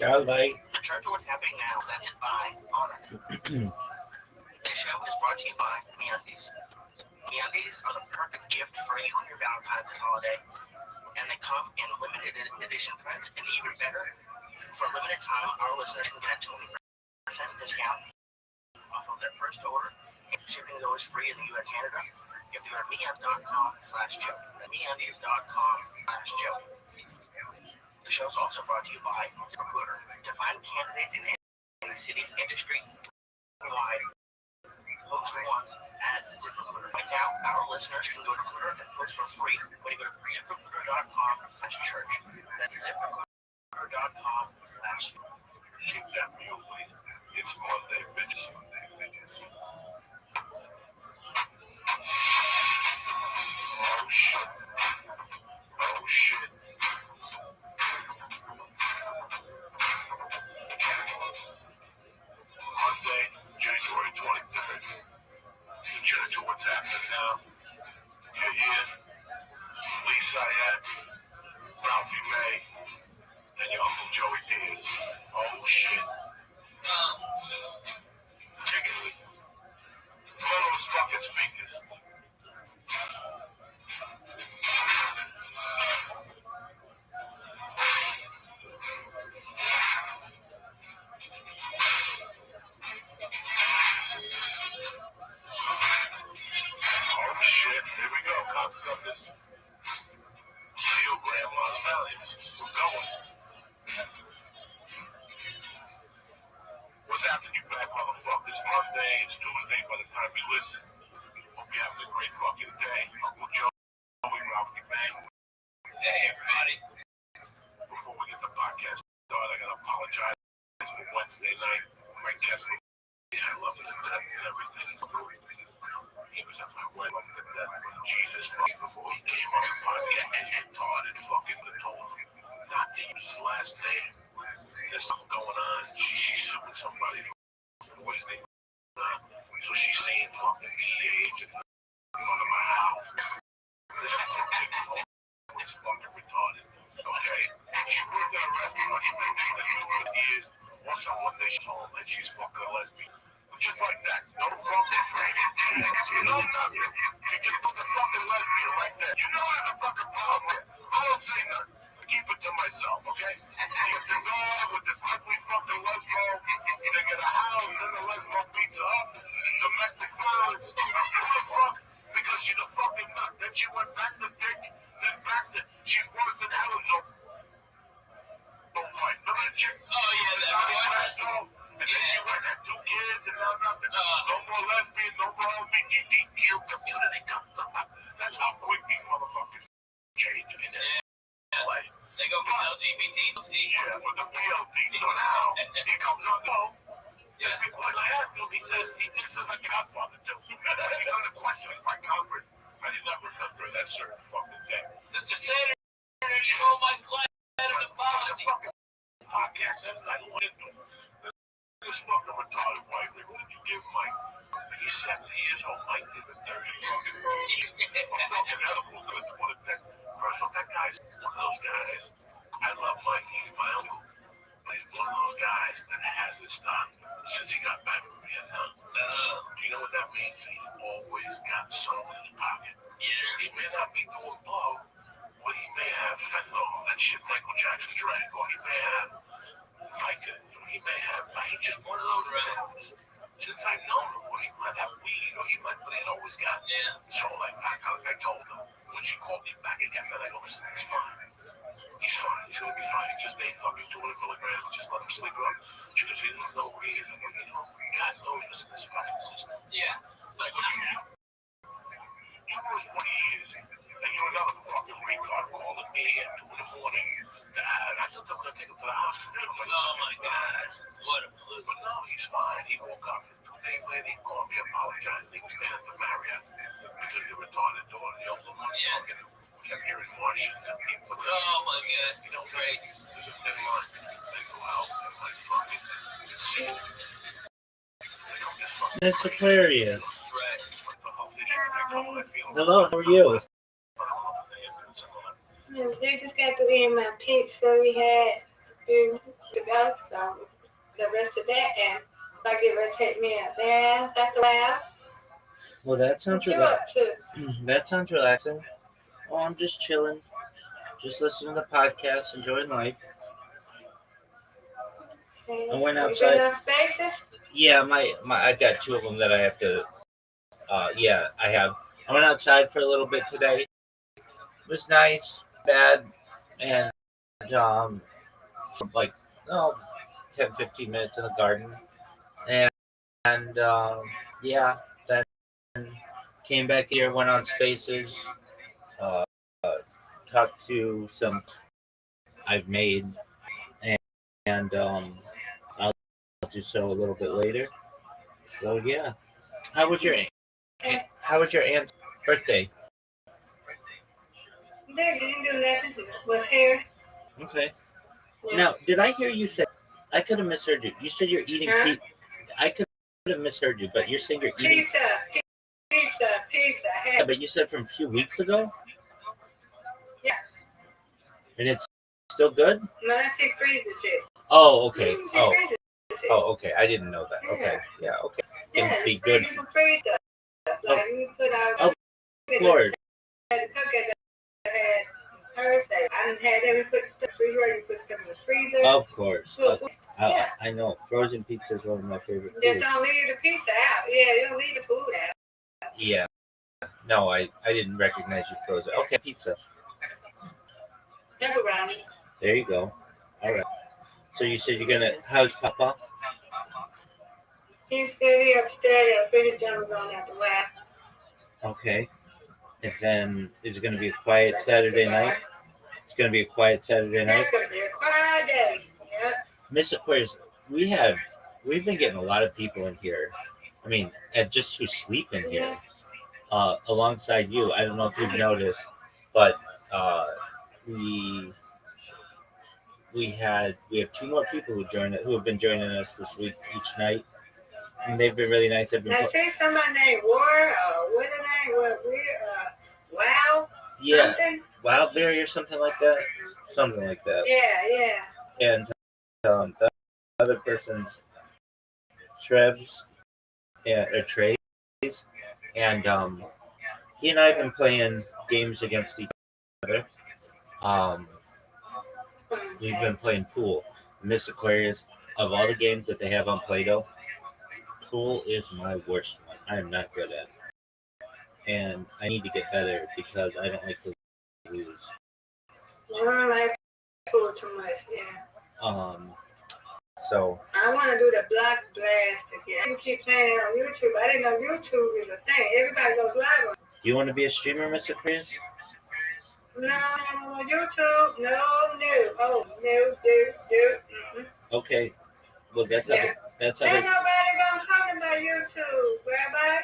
S2: Rabbi.
S1: The church of what's happening now is presented by Honor. This show is brought to you by MeUndies. MeUndies are the perfect gift for you and your Valentine's this holiday. And they come in limited edition prints, and even better, for a limited time, our listeners can get a 20% discount off of their first order. Shipping goes free in the U.S. and Canada. You have to go to MeUndies.com/Joe. MeUndies.com/Joe. The show is also brought to you by ZipRecruiter. To find candidates in any city, industry, wide, post once at ZipRecruiter. Right now, our listeners can go to Recruiter and post for free when you go to ZipRecruiter.com/church. That's ZipRecruiter.com/. Keep that meal, please. It's Monday, bitches. Oh shit. Oh shit. Monday, January 23rd. You judge what's happening now. You're here. Lee Syed, Ralphie May, and your Uncle Joey Diaz. Oh shit. Kick it. Put on those fucking speakers. Oh shit, here we go, cocksuckers. Seal grandma's values. We're going. What's happening, you bad motherfuckers? Monday, it's Tuesday by the time you listen. Hope you're having a great fucking day. Uncle Joey, Ralphie May. Hey, everybody. Before we get the podcast started, I gotta apologize for Wednesday night. My guest, I love him to death and everything. He was at my wedding, loved him to death. Jesus fucking before he came on the podcast and retarded fucking the told him not to use his last name. There's something going on. She's suing somebody for his name. So she's saying fucking DA agent in front of my house. It's fucking retarded. Okay? She worked at a restaurant. She been there for years. Or someone they told that she's fucking a lesbian. Just like that. No fucking training. No nothing. She just put the fucking lesbian right there. You know there's a fucking problem. I don't say nothing. I keep it to myself, okay? She gets a dog with this ugly fucking lesbo. They get a house, then the lesbo beats her up. Domestic violence. What the fuck? Because she's a fucking nut. Then she went back to dick. Then back to... She's worse than Helen's own. Remember the chick? Oh, yeah, that one. And then she went and had 2 kids and now nothing. No more lesbian, no more LGBTQ community. That's how quick these motherfuckers change in LA. They go from LGBT to C. Yeah, for the PLD. So now he comes on the phone. Yeah, people like I asked him, he says, this is like Godfather too. If you're gonna question my comfort, I did not remember that certain fucking day. Mr. Saturday, you know my glad of the policy. Podcast, and I wanted to. This fucking retarded white man, what did you give Mike? He's 70 years old. Mike did it 30 years ago. He's fucking edible. First off, that guy's one of those guys. I love Mike. He's my uncle. But he's one of those guys that hasn't stopped since he got back from Vietnam. Do you know what that means? He's always got something in his pocket. Yeah. He may not be doing blow, but he may have fentanyl, that shit Michael Jackson drank, or he may have Vicodin, or he may have, he's just one of those guys. Since I've known him, or he might have weed, or he might, but he's always got, so like, I told him, when she called me back again, I go, listen, he's fine. He's fine, he's gonna be fine. He just ate fucking 200 milligrams, just let him sleep it up. She goes, there's no reason, you know, God knows what's in this fucking system. Yeah. Like, you was 20 years, and you're another fucking retard calling me at 2 in the morning. Dad, I thought they were gonna take him to the hospital. Like, oh my God, what a blue. But no, he's fine. He woke up 2 days later. He called me, apologized. He was staying at the Marriott because the retarded daughter, the older one, kept hearing Martians and people. Oh my God, you know, crazy. There's a thin line between mental health and like fucking sick.
S2: That's Aquarius. Hello, how are you?
S3: We just got to eat my pizza. We had to go, so the rest of that, and I get ready to take me a bath after a while.
S2: Well, that sounds
S3: What you up to?
S2: That sounds relaxing. Oh, I'm just chilling, just listening to podcasts, enjoying life. I went outside.
S3: You been on Spaces?
S2: Yeah, my I've got 2 of them that I have to. Yeah, I have. I went outside for a little bit today. It was nice, bad, and like 10, 15 minutes in the garden, and yeah, then came back here, went on Spaces, uh, talked to some I've made, and I'll do so a little bit later. So yeah, how was your aunt's birthday?
S3: They didn't do nothing. Was here.
S2: Okay.
S3: Yeah.
S2: Now, did I hear you say? I could have misheard you. You said you're eating pizza. I could have misheard you, but you're saying you're eating
S3: pizza.
S2: Yeah, but you said from a few weeks ago.
S3: Yeah.
S2: And it's still good?
S3: No, she freezes it.
S2: Oh, okay.
S3: She freezes it.
S2: Oh, okay. I didn't know that. Okay. Yeah, okay.
S3: Yeah,
S2: Can be good.
S3: You can freeze it. Like we put out.
S2: Of course.
S3: Had to cook it. Thursday. I didn't have that. We put stuff in the refrigerator. You put stuff in the freezer.
S2: Of course.
S3: Yeah.
S2: I know. Frozen pizza is one of my favorite foods.
S3: Just don't leave the pizza out. Yeah, you don't leave the food out.
S2: Yeah. No, I didn't recognize you frozen. Okay, pizza.
S3: Pepperoni.
S2: There you go. All right. So you said you're gonna. How's Papa?
S3: He's gonna be upstairs. I'll finish jumping on at the web.
S2: Okay. And then is it gonna be a quiet Saturday night? It's gonna be a quiet Saturday night.
S3: It's gonna be a quiet day. Yeah.
S2: Miss Aquarius, we've been getting a lot of people in here. I mean, just who sleep in here, alongside you. I don't know if you've noticed, but we have 2 more people who have been joining us this week each night, and they've been really nice.
S3: Now, say somebody named War, what's the name? Wow?
S2: Yeah.
S3: Something?
S2: Wildberry or something like that. Something like that.
S3: Yeah.
S2: And the other person, Trevs, or Trace, and he and I have been playing games against each other. We've been playing pool. Miss Aquarius, of all the games that they have on Play-Doh, pool is my worst one. I am not good at it. And I need to get better because I don't like to lose.
S3: I don't like pool too much, yeah.
S2: So
S3: I want to do the block blast again. You keep playing it on YouTube. I didn't know YouTube is a thing. Everybody goes live on it.
S2: You want to be a streamer, Miss Aquarius?
S3: No, YouTube, no. Oh, no. Mm-hmm.
S2: Okay. Well, that's
S3: Ain't nobody gonna come to my YouTube, Rabbi.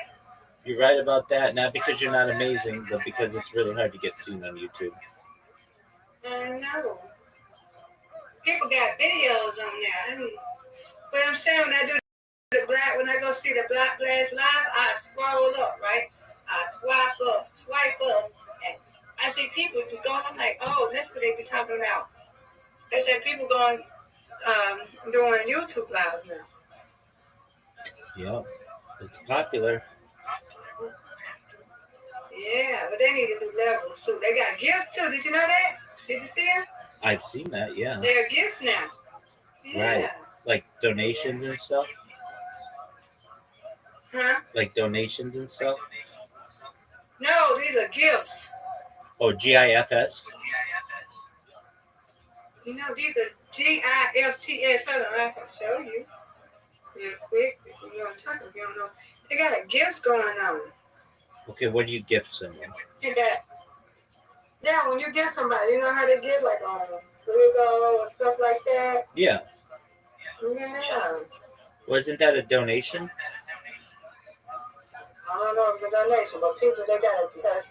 S2: You're right about that. Not because you're not amazing, but because it's really hard to get seen on YouTube.
S3: I know. People got videos on there. But I'm saying when I go see the Black Blast Live, I scroll up, right? I swipe up, and I see people just going. I'm like, oh, that's what they be talking about. They said people going doing YouTube lives now.
S2: Yeah, it's popular.
S3: Yeah, but they need to do levels too. They got gifts too. Did you know that? Did you see them?
S2: I've seen that. Yeah.
S3: They're gifts now. Yeah.
S2: Right. Like donations and stuff.
S3: Huh?
S2: Like donations and stuff.
S3: No, these are gifts.
S2: Oh, GIFS.
S3: No, these are GIFTS. Hold on, I can show you real quick. If you know what I'm talking about, you don't know. They got a gifts going on.
S2: Okay, what do you gift someone?
S3: They got, yeah, when you give somebody, you know how they give like Lego and stuff like that?
S2: Yeah.
S3: Yeah.
S2: Wasn't that a donation?
S3: I don't know if it's a donation, but people, they got it because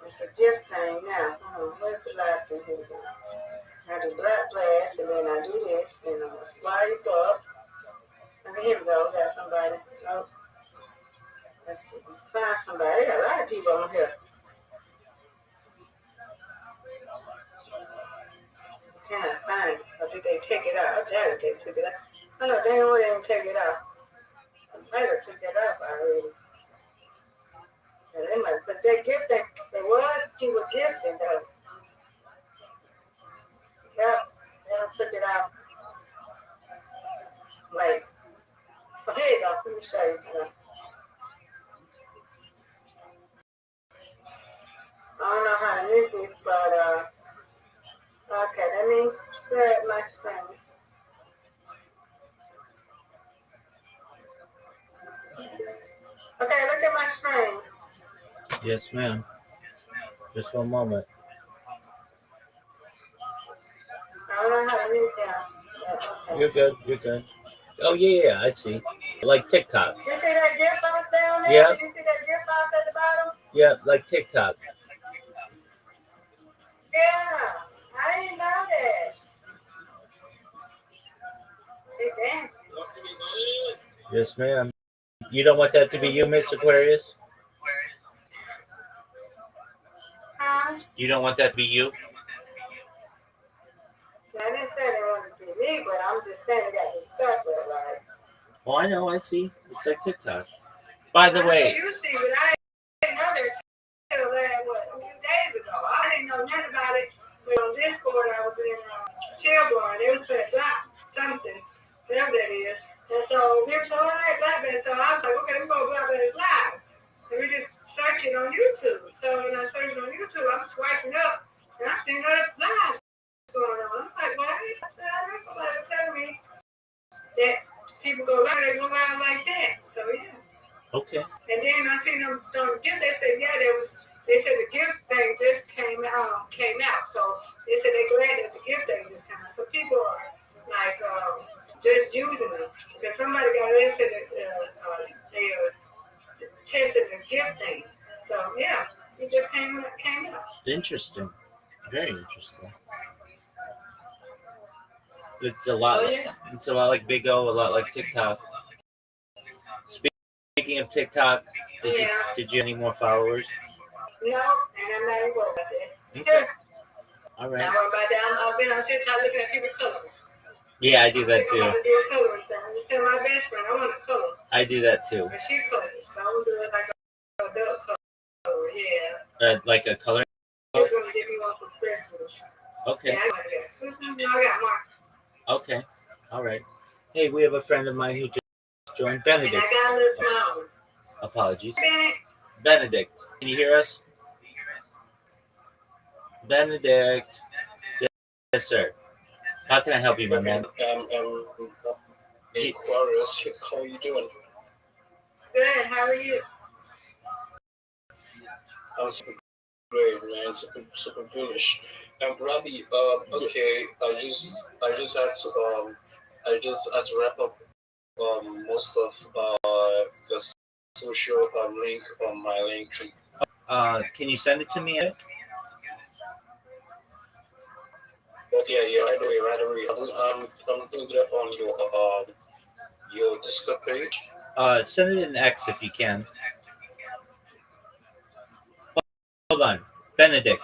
S3: it's a gift thing now. Where's the last thing here? I do Black Blast, and then I do this, and I'm going to swipe up. Okay, here we go. Got somebody. Oh, let's see. Find somebody. They got a lot of people on here. Can I find it? Or did they take it out? I doubt they took it out. I know they didn't take it out. They might have took it out already. And they might, because they gifted. He was gifted though. Yep, they took it out. Wait. Oh, here you go. Let me show you something. I don't know how to use this, but okay, let me spread my screen. Okay, look at my screen.
S2: Yes, ma'am. Just one moment.
S3: I don't know how to use that. Okay.
S2: You're good. You're good. Oh yeah, I see. Like TikTok.
S3: You see that gift box down there?
S2: Yeah.
S3: Did you see that gift box at the bottom?
S2: Yeah, like TikTok.
S3: Yeah, I didn't know that. They dancing.
S2: Yes, ma'am. You don't want that to be you, Miss Aquarius?
S3: Huh?
S2: You don't want that to be you?
S3: I didn't say they wanted to be me, but I'm just saying they got me stuck there, right?
S2: Oh, I know. I see. It's like TikTok. By the way.
S3: You see, but I didn't know that until a few days ago. I didn't know nothing about it. But on Discord, I was in Chairborne. They was playing Black something, whatever that is. And so we were so all right, Black Band. So I was like, okay, we're going to Black Band's live. And we just search it on YouTube. So when I searched on YouTube, I'm swiping up, and I'm seeing other lives going on. I'm like, well, I heard somebody tell me that people go live, they go live like that. So yeah.
S2: Okay.
S3: And then I seen them gift. They said, yeah, they said the gift thing just came out. So they said they're glad that the gift thing just came out. So people are like just using them because somebody got listed. They tested the gift thing. So yeah, it just came out.
S2: Interesting. Very interesting. It's a lot.
S3: Oh, yeah.
S2: It's a lot like Big O, a lot like TikTok. Speaking of TikTok, did you have any more followers?
S3: No, and I'm not even worried about that.
S2: Okay. All right.
S3: I'm worried about that. I've been on TikTok looking at people coloring.
S2: Yeah, I do that too.
S3: I'm about to do a coloring thing. I'm telling my best friend I want to color.
S2: I do that too.
S3: And she colors, so I'm gonna do it like a adult color. Yeah.
S2: Like a color.
S3: She's gonna give me one for Christmas.
S2: Okay.
S3: Yeah, I got that. No, I got more.
S2: Okay. All right. Hey, we have a friend of mine who just joined, Benedict.
S3: And I got a little smaller.
S2: Apologies.
S3: Bennett.
S2: Benedict, can you hear us? Benedict. Yes, sir. How can I help you, my man?
S4: Aquarius, how are you doing?
S3: Good, how are you?
S4: I was great, man. Super bullish. Rabbi, okay, I just had to wrap up most of the social link on my link tree.
S2: Can you send it to me?
S4: Okay, yeah, right away, right away. I'm putting it up on your Discord page.
S2: Send it in X if you can. Hold on, Benedict.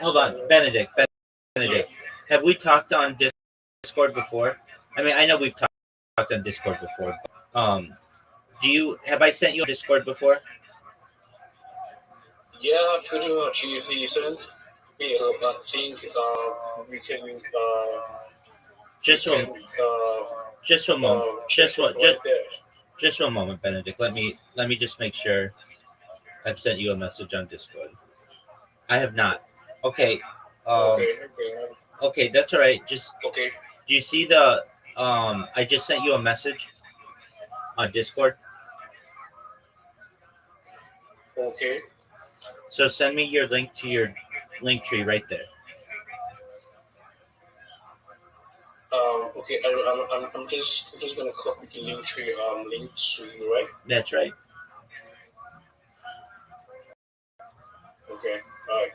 S2: Hold on, Benedict. Have we talked on Discord before? I mean, I know we've talked on Discord before. Do you have I sent you on Discord before?
S4: Yeah, pretty much. You sent me. I think we can
S2: Just
S4: we
S2: one,
S4: can
S2: just one moment.
S4: check it right there.
S2: Just one moment, Benedict. Let me just make sure I've sent you a message on Discord. I have not. Okay.
S4: Okay, okay,
S2: Okay, that's all right. Just
S4: okay,
S2: do you see the I just sent you a message on Discord.
S4: okay.
S2: So send me your link to your link tree right there.
S4: Okay. I'm just gonna copy the link tree link to you, right?
S2: That's right.
S4: Okay. All right.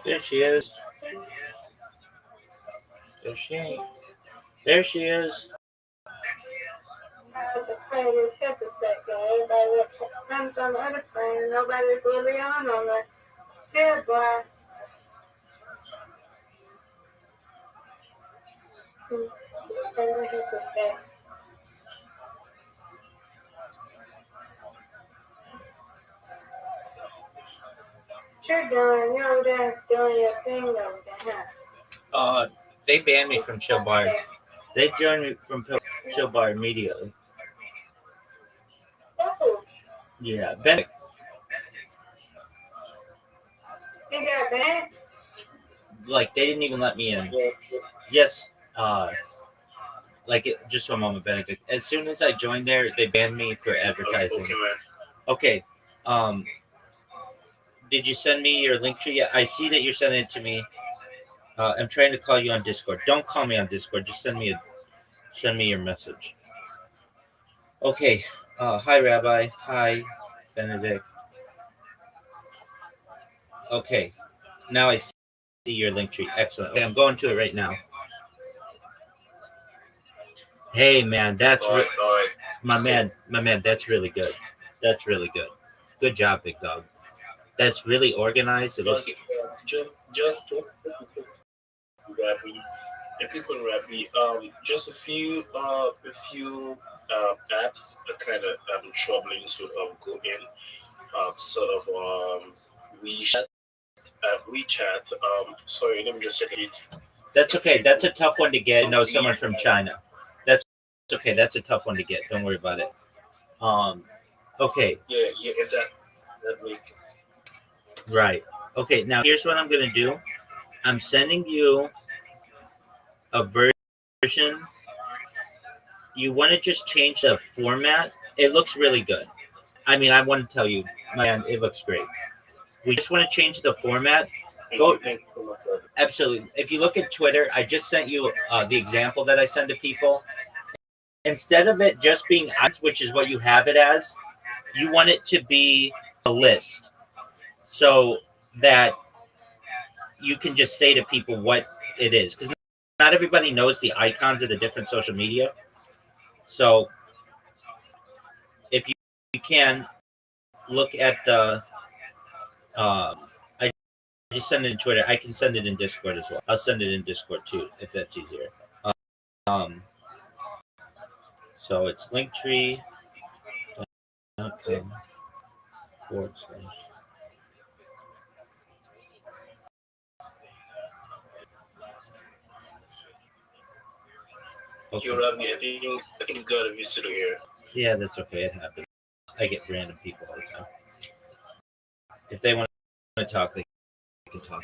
S2: There she is. There she ain't. There she is.
S3: The plane is hit the second. Everybody comes on the other plane. Nobody's really on the chair bar. And hit the second. You're doing, you're over there doing your thing over there, huh?
S2: They banned me from Chill Bar. They joined me from Chill Bar immediately.
S3: Oh,
S2: Yeah, Ben.
S3: you got banned?
S2: Like they didn't even let me in.
S4: Yeah.
S2: Yes. Just one moment, Benedict. As soon as I joined there, they banned me for advertising.
S4: Okay, man.
S2: Okay. Did you send me your link tree? Yeah, I see that you're sending it to me. I'm trying to call you on Discord. Don't call me on Discord. Just send me Send me your message. Okay. Hi, Rabbi. Hi, Benedict. Okay. Now I see your link tree. Excellent. Okay, I'm going to it right now. Hey, man, that's
S4: All right, all right.
S2: my man. That's really good. That's really good. Good job, big dog. That's really organized. It looks.
S4: Just Rabbi, and people in Rabbi, just a few apps are kind of troubling to go in, sort of WeChat, WeChat. Sorry, let me just check it.
S2: That's okay. That's a tough one to get. No, someone from China. That's okay. That's a tough one to get. Don't worry about it. Um. Okay.
S4: Yeah, yeah, is that link?
S2: Right. Okay. Now here's what I'm gonna do. I'm sending you a version. You want to just change the format. It looks really good. I mean, I want to tell you, man, it looks great. We just want to change the format. Go. Absolutely. If you look at Twitter, I just sent you the example that I send to people. Instead of it just being ads, which is what you have it as, you want it to be a list so that you can just say to people what it is. Because not everybody knows the icons of the different social media. So if you can look at the, I just send it in Twitter. I can send it in Discord as well. I'll send it in Discord too, if that's easier. Um, so it's linktree.com/. Okay.
S4: You Rabbi, I think God of visitor here.
S2: Yeah, that's okay. It happens. I get random people all the time. If they want to talk, they can talk.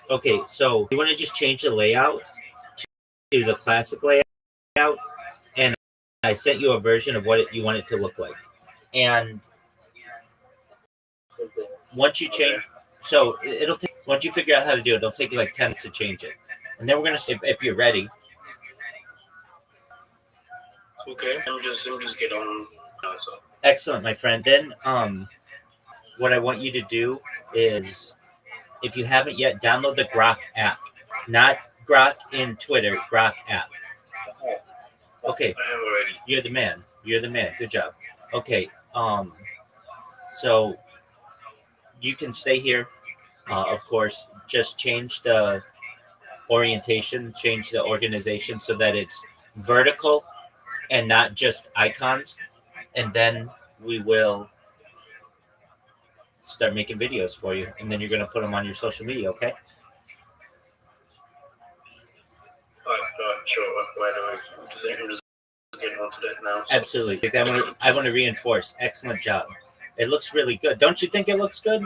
S2: Okay, so you want to just change the layout to the classic layout, and I sent you a version of what you want it to look like. And once you change, so it'll take, once you figure out how to do it, it'll take you like 10 minutes to change it. And then we're gonna see if you're ready.
S4: Okay, let me just get on. So.
S2: Excellent, my friend. Then what I want you to do is, if you haven't yet, download the Grok app. Not Grok in Twitter, Grok app. Okay.
S4: I am already.
S2: You're the man. You're the man. Good job. Okay. So you can stay here. Of course, just change the orientation, change the organization so that it's vertical and not just icons. And then we will start making videos for you. And then you're going to put them on your social media, okay?
S4: All right, sure. Why don't I'm just getting onto that now. So.
S2: Absolutely. I want to reinforce. Excellent job. It looks really good. Don't you think it looks good?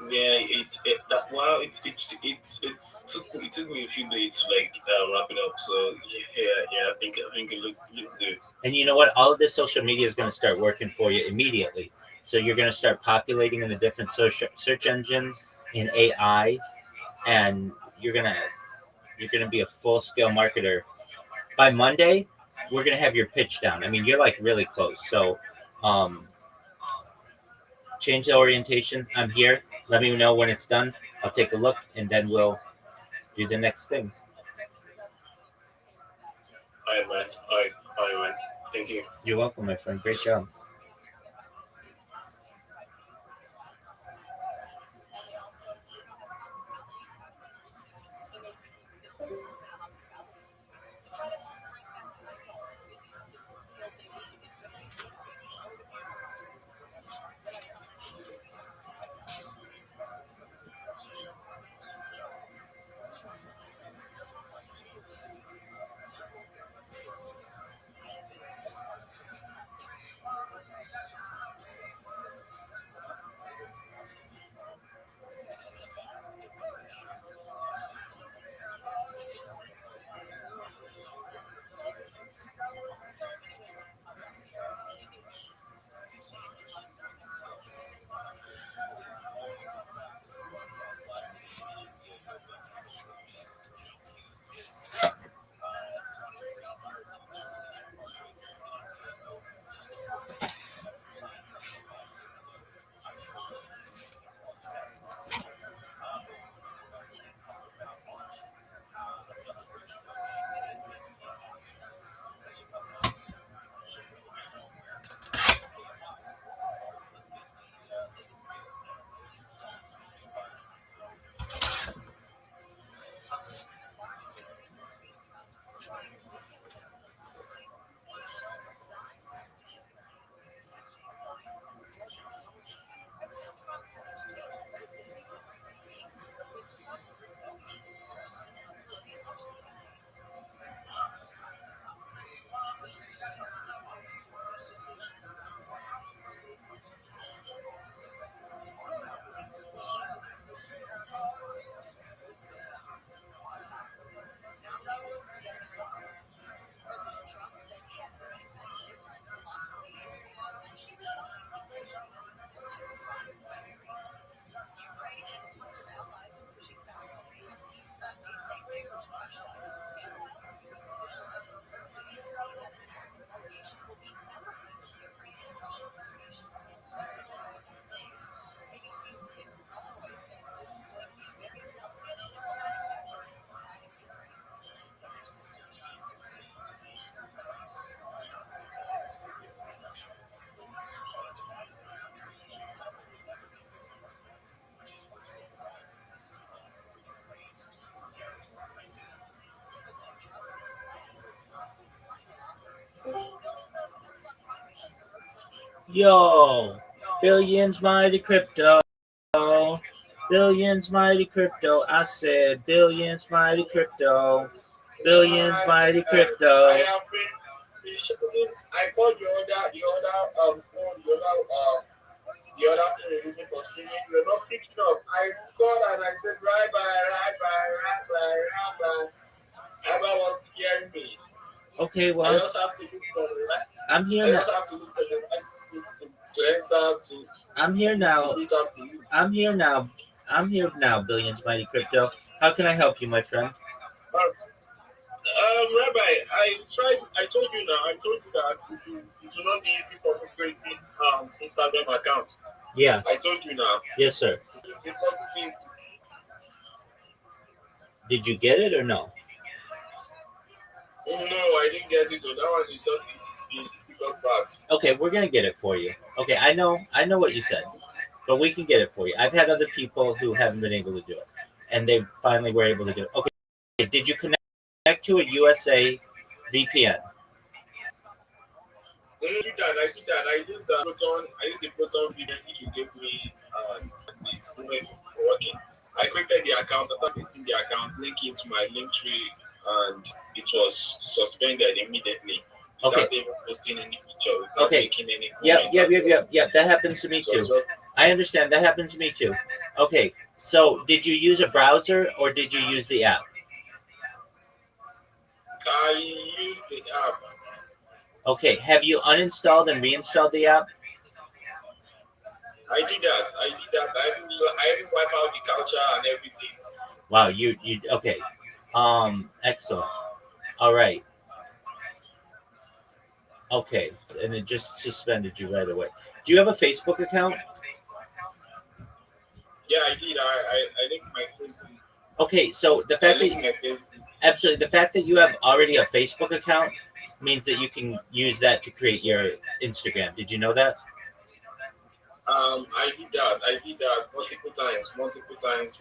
S4: Yeah, wow, it took me a few days to like wrap it up. So yeah, I think it looks good.
S2: And you know what? All of this social media is going to start working for you immediately. So you're going to start populating in the different search engines in AI, and you're gonna be a full scale marketer. By Monday, we're gonna have your pitch down. I mean, you're like really close. So, change the orientation. I'm here. Let me know when it's done. I'll take a look, and then we'll do the next thing.
S4: All right, man. All right, man. Thank you.
S2: You're welcome, my friend. Great job. Yo, billions mighty crypto. Billions mighty crypto. I said billions mighty crypto. Billions mighty crypto.
S4: I have been shipping. I called phone, the other phone you're using for streaming. You're not picking up. I called and I said, Rabbi was scaring me.
S2: Okay,
S4: I
S2: well,
S4: just have to look for the right.
S2: I'm
S4: I
S2: here now.
S4: just have to look for the right to enter to
S2: I'm here now.
S4: meet up for you.
S2: I'm here now. I'm here now, billions mighty crypto. How can I help you, my friend?
S4: Rabbi, I told you that it will not be easy for creating Instagram account.
S2: Yeah.
S4: I told you now.
S2: Yes, sir. Did you get it or no?
S4: No, I didn't get it. That one is just the difficult part.
S2: Okay, we're gonna get it for you. Okay, I know what you said, but we can get it for you. I've had other people who haven't been able to do it, and they finally were able to do it. Okay, did you connect to a USA VPN?
S4: I did that. I use a Proton video which you gave me. It's not working. I created the account. After creating the account, link it to my link tree, and it was suspended immediately. Without even posting any picture, without making any comments.
S2: Yep. That happens to me too. I understand. That happens to me too. Okay, so did you use a browser or did you use the app?
S4: I used the app.
S2: Okay, have you uninstalled and reinstalled the app?
S4: I did that. I even wipe out the culture and everything.
S2: Wow, you okay. Excellent. All right. Okay, and it just suspended you right away. Do you have a Facebook account?
S4: Yeah, I did. I linked my Facebook.
S2: Okay, so the fact that you have already a Facebook account means that you can use that to create your Instagram. Did you know that?
S4: I did that multiple times,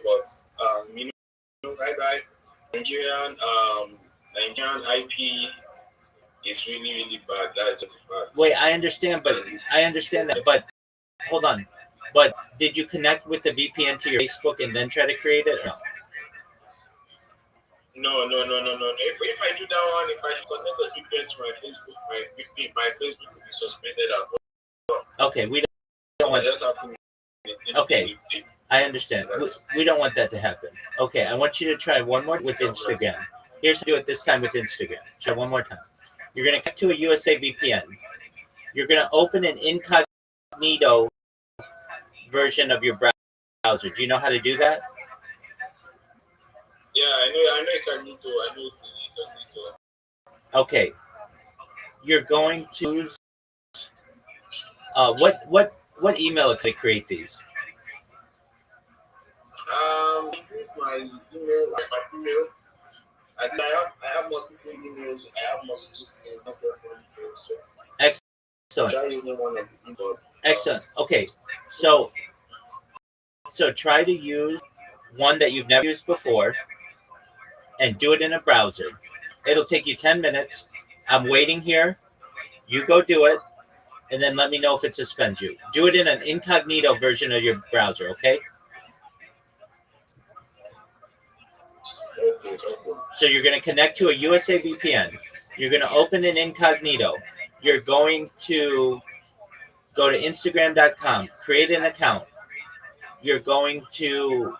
S4: but right, Nigerian IP is really bad. That's just a fact.
S2: Wait, I understand that, but hold on. But did you connect with the VPN to your Facebook and then try to create it? Or
S4: no? No. If I do that one, if I should connect the VPN to my Facebook will be suspended as well.
S2: Okay, we don't want. Okay, I understand. We don't want that to happen. Okay, I want you to try one more with Instagram. Here's to do it this time with Instagram. Try one more time. You're going to connect to a USA VPN. You're going to open an incognito version of your browser. Do you know how to do that?
S4: Yeah, I know incognito.
S2: Okay. You're going to what email can I create these?
S4: Use my email. I have multiple emails. So
S2: Excellent. Excellent. Okay. So try to use one that you've never used before and do it in a browser. It'll take you 10 minutes. I'm waiting here. You go do it, and then let me know if it suspends you. Do it in an incognito version of your browser, okay? So you're going to connect to a USA VPN. You're going to open an incognito. You're going to go to Instagram.com, create an account. You're going to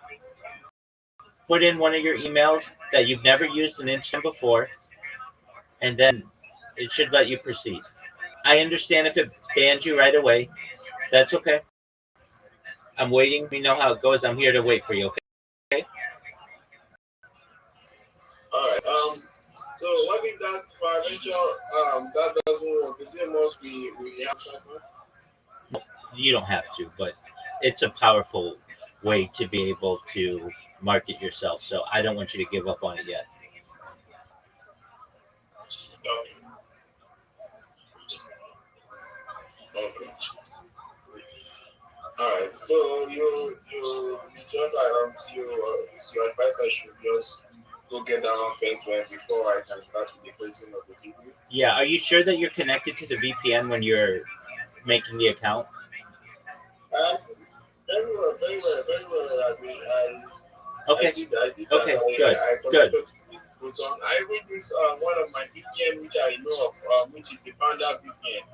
S2: put in one of your emails that you've never used in Instagram before, and then it should let you proceed. I understand if it bans you right away. That's okay. I'm waiting. We know how it goes. I'm here to wait for you, okay?
S4: All right. So what if that's financial? That doesn't work. Is it must be have stuff?
S2: You don't have to, but it's a powerful way to be able to market yourself. So I don't want you to give up on it yet.
S4: Okay. All right. So you just your advice I should just go get that one first before I can start with the creating of the video.
S2: Yeah. Are you sure that you're connected to the VPN when you're making the account?
S4: Very well, very well, very well.
S2: Okay.
S4: I did that.
S2: Okay. Good.
S4: I
S2: Good.
S4: connected boots on. I read this one of my VPN which I know of, which is the Panda VPN.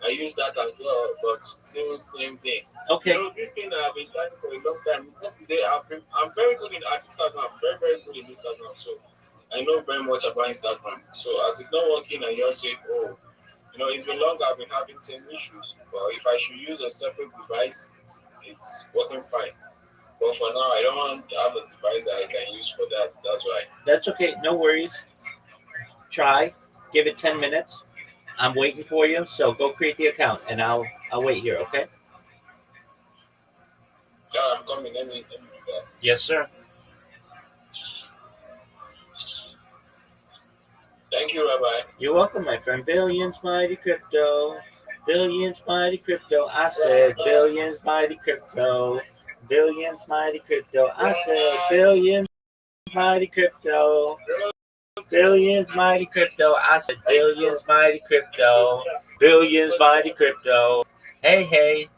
S4: I use that as well, but still same thing.
S2: Okay.
S4: You know, this thing I've been trying for a long time. Today I'm very good at Instagram, very very good in Instagram. So I know very much about Instagram. So as it's not working, I just say, oh, you know, it's been long I've been having same issues. But if I should use a separate device, it's working fine. But for now, I don't want to have a device that I can use for that. That's why.
S2: That's okay. No worries. Try. Give it 10 minutes. I'm waiting for you. So go create the account, and I'll wait here. Okay.
S4: Yeah, I'm coming. Let me do that.
S2: Yes, sir.
S4: Thank you, Rabbi.
S2: You're welcome, my friend. Billions mighty crypto. Billions mighty crypto. I said billions mighty crypto. Billions mighty crypto. I said billions mighty crypto. Billions mighty crypto. I said billions mighty crypto. Billions mighty crypto. Hey, hey.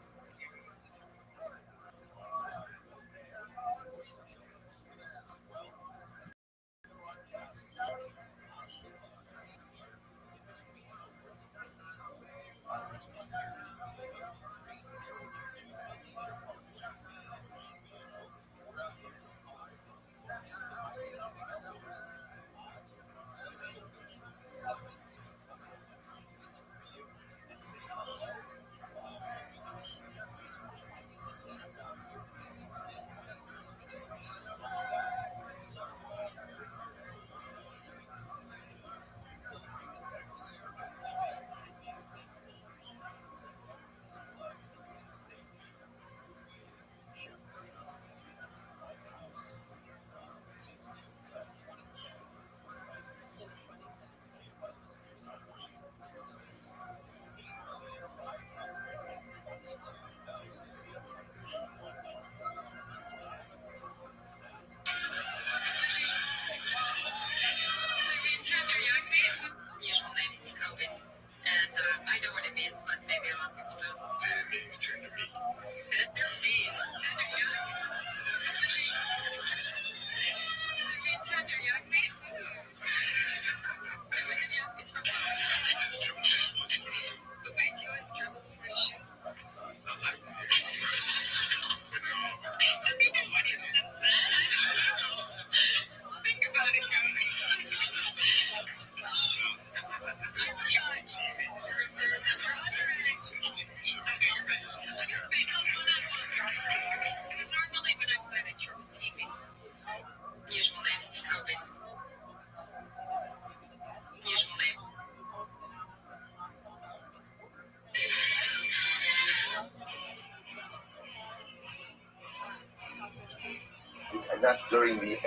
S1: And not during the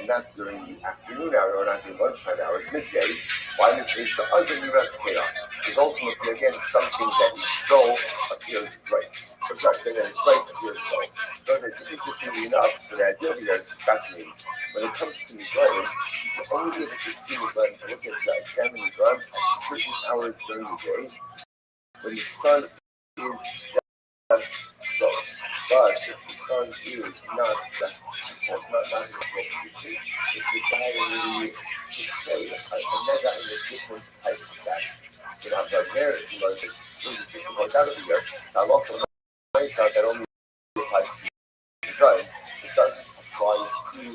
S1: afternoon hour or not during lunchtime hours, midday, while it is the other chaos. Because ultimately, again, something that is dull appears bright. I'm sorry, something that is bright appears dull. So it's interestingly enough, so the idea here is fascinating. When it comes to Mizrayim, you can only be able to see Mizrayim, to look at examine Mizrayim at certain hours during the day, when the sun is just so. But if the sun is not set, or not in the position, if the guy really say a mega in a different type of gas. You know, the there is like this is just like out of here. So I love to myself that only applies to the gun. It doesn't apply to the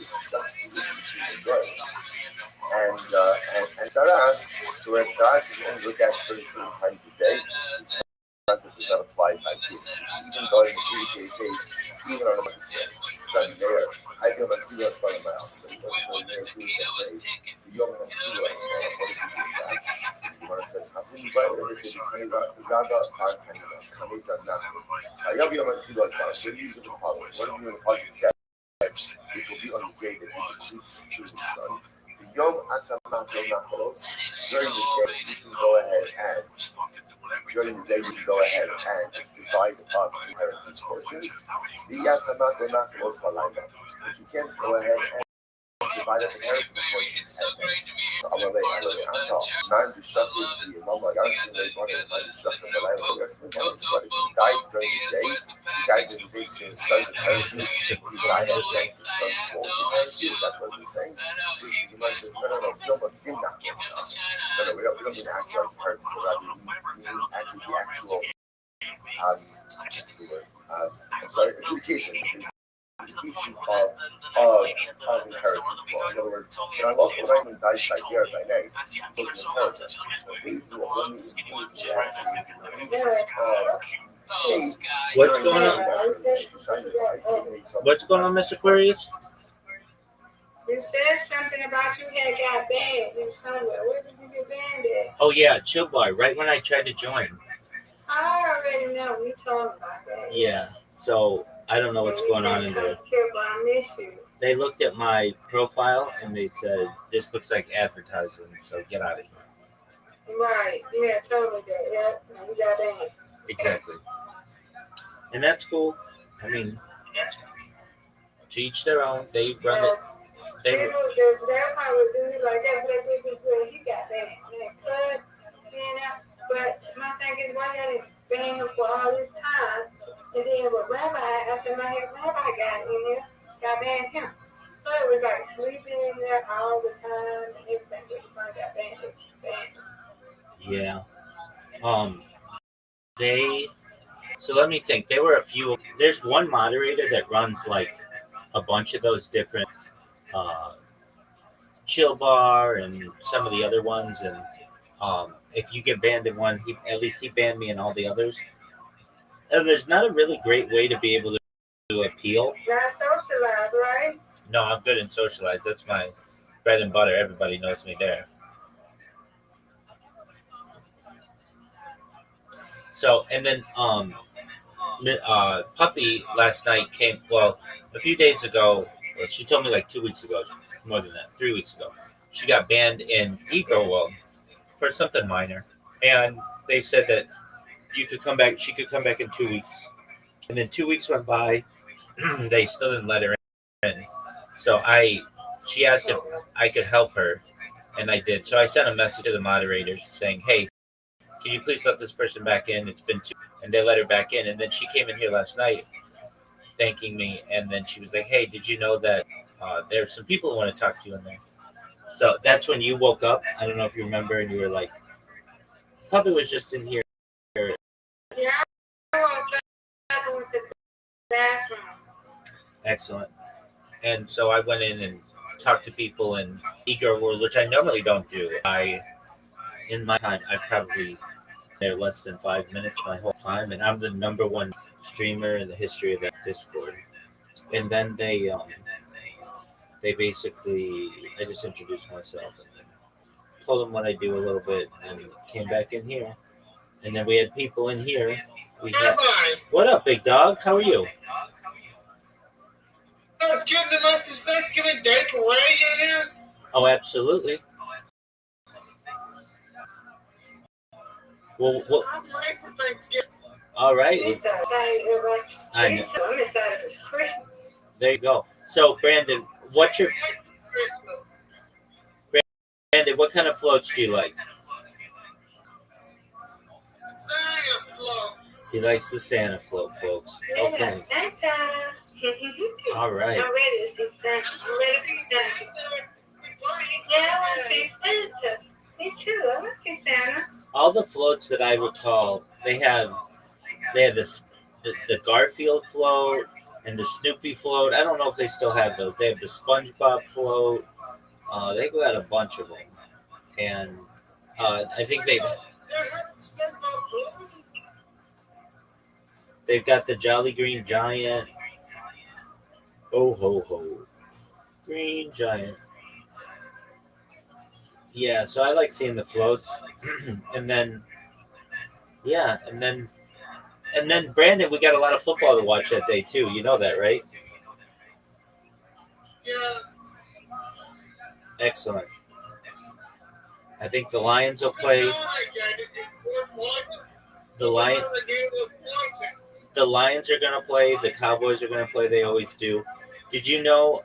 S1: gun. And Saras, so when Saras is only looked at 32 times a day, this concept is not applied like this. Even going to Jewish case, even on a Monday, done there. I feel like you have fun in my house. But you don't know Jewish days. You don't know what is he doing that? The Gemara says, how can you buy it? If you 20 Raga, Kamit Ragnathu. Ayav Yom Kilos Bar. So you use it in the following. What is it in the Pasuk says? It will be on the day that he shoots to the sun. Yom Atamat Yom Nachalos. During the day, you can go ahead and during the day, you can go ahead and divide up the inheritance portions. But you can't go ahead and divide divide up inheritance portions. عملية أنت ما عندي شغل والله عرسل يبغى ما عندي شغل ولا يبغى wrestling and it's like he died during the day. He died in the day so his son's inheritance. He died at night his son's wolves inheritance. That's what he's saying. First he might say no, but we didn't have this. No, we don't mean actual inheritance. We mean actually the actual what's the word? I'm sorry, adjudication. Adjudication of inheritance law. In other words, when I look when I'm died by year by night, it's inheritance. Basically, what means
S2: What's going on? What's going on, Miss Aquarius?
S3: You said something about you had got banned in somewhere. Where did you get banned at?
S2: Oh yeah, Chill Bar. Right when I tried to join.
S3: I already know. We told about that.
S2: Yeah. So I don't know what's going on in there.
S3: I miss you.
S2: They looked at my profile and they said this looks like advertising, so get out of here.
S3: Right. Yeah, totally did. Yeah. We got banned.
S2: Exactly. And that's cool. I mean, to each their own. They run it.
S3: They probably do you like that, but they do good. He got banned. But my thing is, why did they ban him for all this time? And then with Rabbi, I said, my Rabbi got in there, got banned him. So it was like sleeping in there all the time and everything. But he got banned.
S2: Yeah. So let me think. There were a few. There's one moderator that runs like a bunch of those different Chill Bar and some of the other ones. And if you get banned in one, at least he banned me in all the others. And there's not a really great way to be able to appeal.
S3: Not socialized, right?
S2: No, I'm good in socialized. That's my bread and butter. Everybody knows me there. So, and then Puppy last night came, well, a few days ago, she told me like 2 weeks ago, more than that, 3 weeks ago, she got banned in Eagle for something minor. And they said that she could come back in 2 weeks. And then 2 weeks went by, they still didn't let her in. So she asked if I could help her, and I did. So I sent a message to the moderators saying, hey, can you please let this person back in? It's been 2 weeks. And they let her back in. And then she came in here last night thanking me. And then she was like, hey, did you know that there's some people who want to talk to you in there? So that's when you woke up. I don't know if you remember. And you were like, Puppy was just in here.
S3: Yeah, I went to the bathroom.
S2: Excellent. And so I went in and talked to people in Eager World, which I normally don't do. In my time, I probably there less than 5 minutes my whole time, and I'm the number one streamer in the history of that Discord. And then they basically, I just introduced myself and told them what I do a little bit, and came back in here. And then we had people in here. What up, big dog? How are you?
S5: I was giving the most Thanksgiving Day parade in here.
S2: Oh, absolutely. Well,
S5: I'm ready for Thanksgiving.
S2: All right.
S3: I'm excited for Christmas.
S2: There you go. So, Brandon, what kind of floats do you like?
S5: Santa float.
S2: He likes the Santa float, folks. Okay.
S3: Yeah, Santa.
S2: All right.
S3: I'm ready to see Santa. I'm ready to see Santa. Yeah, I want to see Santa. Me too. I want to see Santa.
S2: All the floats that I recall, they have this the Garfield float and the Snoopy float. I don't know if they still have those. They have the SpongeBob float. They got a bunch of them, and I think they've got the Jolly Green Giant. Oh ho ho, Green Giant. Yeah, so I like seeing the floats, and then Brandon, we got a lot of football to watch that day too. You know that, right?
S5: Yeah.
S2: Excellent. I think the Lions will play. The Lions are going to play. The Cowboys are going to play. They always do. Did you know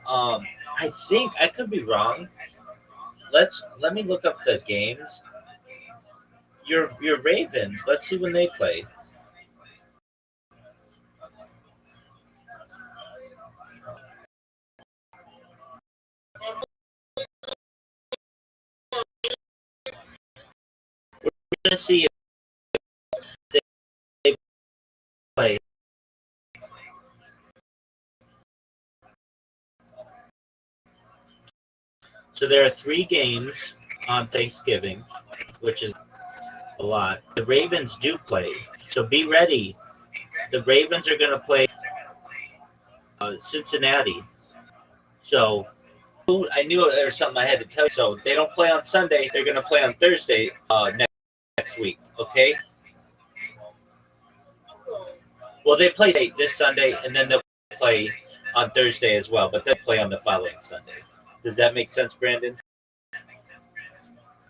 S2: I think I could be wrong. Let me look up the games. Your Ravens. Let's see when they play. We're gonna see if they play. So there are 3 games on Thanksgiving, which is a lot. The Ravens do play, so be ready. The Ravens are going to play Cincinnati. So I knew there was something I had to tell you. So they don't play on Sunday. They're going to play on Thursday next week. Okay. Well, they play this Sunday, and then they'll play on Thursday as well, but they'll play on the following Sunday. Does that make sense, Brandon?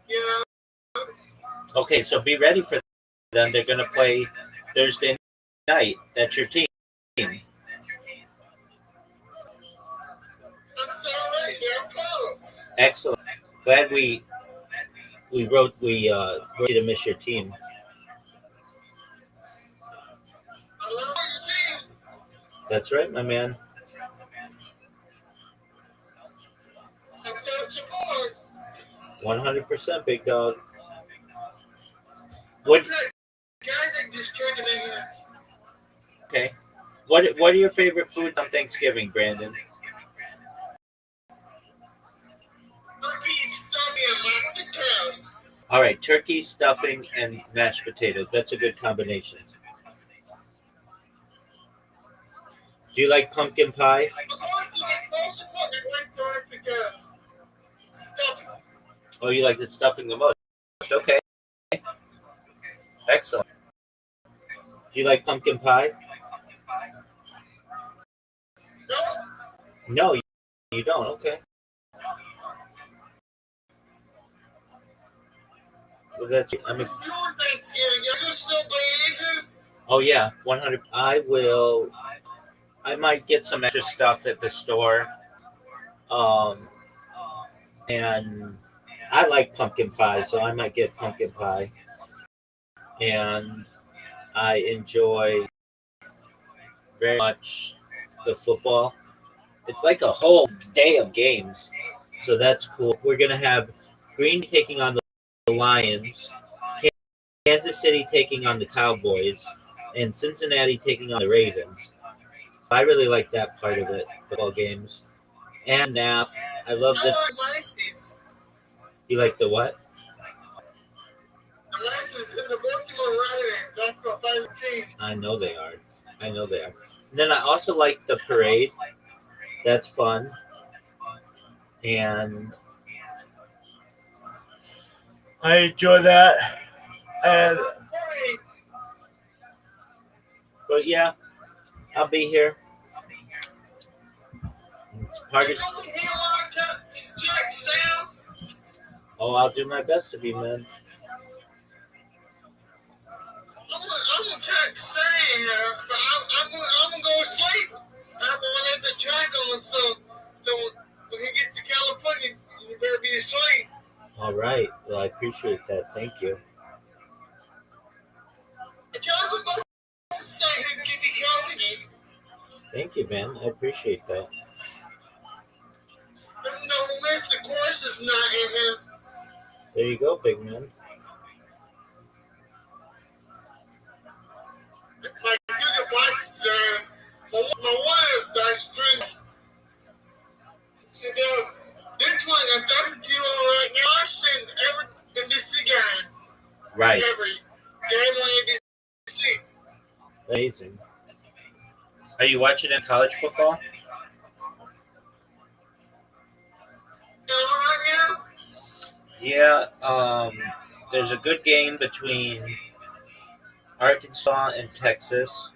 S5: Yeah.
S2: Okay, so be ready for them. They're going to play Thursday night. That's your team.
S5: I'm sorry. They're close.
S2: Excellent. Glad we wrote you to miss your team.
S5: I love your team.
S2: That's right, my man.
S5: I'm Coach Board.
S2: 100%, big dog. What?
S5: Guys are just checking in here.
S2: Okay. What are your favorite foods on Thanksgiving, Brandon?
S5: Turkey, stuffing, and mashed potatoes.
S2: All right, turkey, stuffing, and mashed potatoes. That's a good combination. Do you like pumpkin pie?
S5: Most important, I like potatoes. Stuffing.
S2: Oh, you like the stuffing the most? Okay. Excellent. Do you like pumpkin pie?
S5: No.
S2: No, you don't. Okay. Well, that's. I mean.
S5: Thanksgiving. You're so big.
S2: Oh yeah, 100. I might get some extra stuff at the store. And I like pumpkin pie, so I might get pumpkin pie. And I enjoy very much the football. It's like a whole day of games, so that's cool. We're gonna have Green taking on the Lions, Kansas City taking on the Cowboys, and Cincinnati taking on the Ravens. I really like that part of it, football games. And nap. I love the.
S5: License.
S2: You like the what?
S5: The license in the Baltimore Ravens. That's my favorite team.
S2: I know they are. And then I also like the parade. That's fun. And I enjoy that. And but yeah, I'll be here. Party. Oh, I'll do my best to be, man.
S5: I'm gonna text saying, but I'm gonna go to sleep. I'm gonna let the track on, so when he gets to California, you better be asleep.
S2: All right. Well, I appreciate that. Thank you.
S5: Stay here and keep you company.
S2: Thank you, man. I appreciate that.
S5: No, Mr. Course is not in here.
S2: There you go, big man.
S5: My new device, my wife that's streaming. She does. This one I'm talking to you right now. I stream every NBC game.
S2: Right.
S5: Every game on NBC.
S2: Amazing. Are you watching in college football?
S5: Right now?
S2: Yeah. There's a good game between Arkansas and Texas.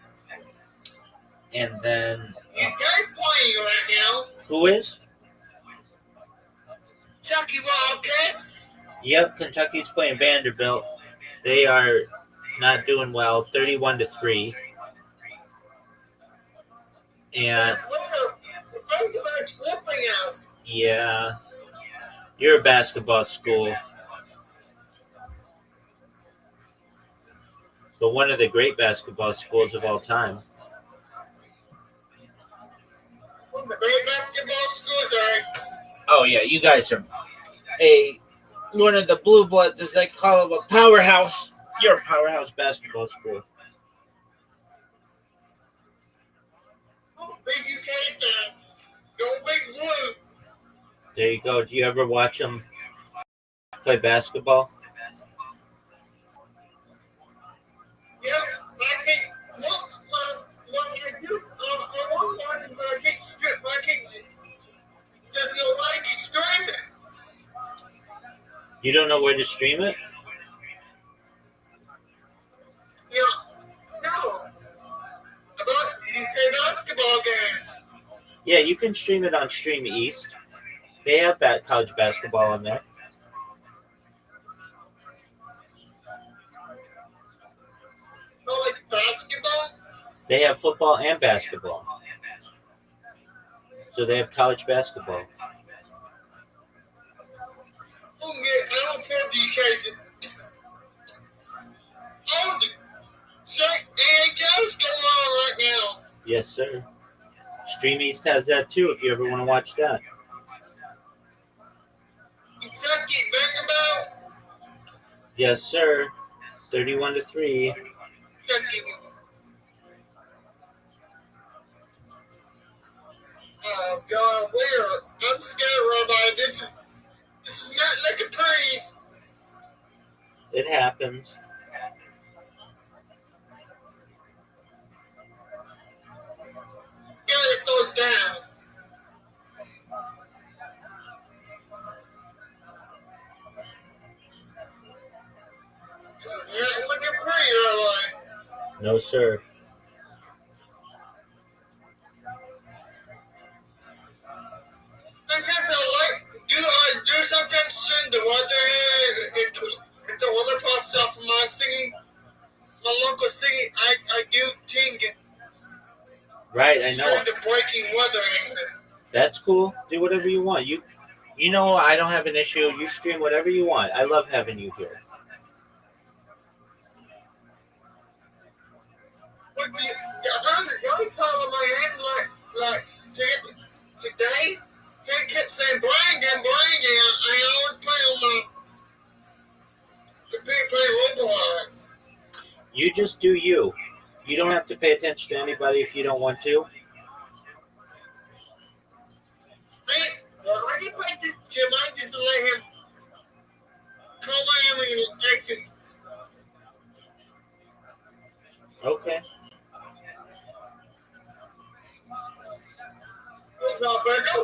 S2: And then
S5: You guys playing right now?
S2: who is?
S5: Kentucky Wildcats.
S2: Yep, Kentucky's playing Vanderbilt. They are not doing well, 31-3. And
S5: The Razorbacks whooping us.
S2: Yeah, you're a basketball school, but one of the great basketball schools of all time.
S5: Great basketball schools are.
S2: Oh yeah, you guys are a one of the blue bloods, as they call them, a powerhouse. You're a powerhouse basketball school.
S5: Big UK fans. Go Big Blue.
S2: There you go. Do you ever watch them play basketball?
S5: Yeah, I think. What I do, I want one, but I can't strip. I can't. There's no way I can stream it.
S2: You don't know where to stream it?
S5: Yeah, no. About UK basketball games.
S2: Yeah, you can stream it on Stream East. They have college basketball on there.
S5: Oh, like basketball?
S2: They have football and basketball. So they have college basketball.
S5: Oh, yeah, I don't care if you guys. Oh, the NHL's going on right now.
S2: Yes, sir. Stream East has that too if you ever want to watch that.
S5: Kentucky, Vanderbilt.
S2: Yes, sir. 31-3.
S5: Kentucky. Oh, God, where? I'm scared, Rabbi. This is not looking pretty.
S2: It happens.
S5: Gotta go down. Not looking pretty, Rabbi.
S2: No, sir.
S5: Sometimes I do sometimes turn the weather if the weather pops up from my local city, I do think it.
S2: Right, I know.
S5: The breaking weather.
S2: That's cool. Do whatever you want. You know I don't have an issue. You stream whatever you want. I love having you here.
S5: Would be I'm calling my hand like today. He kept saying Brian again. I always play on my play Roblox.
S2: You just do you. You don't have to pay attention to anybody if you don't want to.
S5: I can play to Jim. I just let him call my name and ask him.
S2: Okay.
S5: No, but go.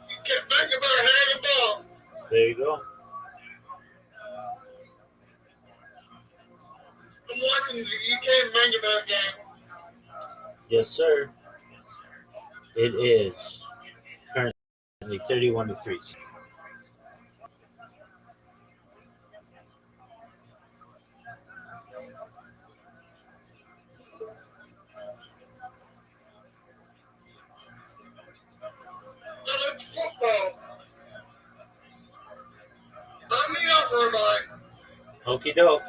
S5: You kept thinking about having the ball.
S2: There you go.
S5: I'm watching the UK Vanderbilt game.
S2: Yes, sir. It is currently 31-3.
S5: I like football. I'm the offer, Rabbi.
S2: Okie doke.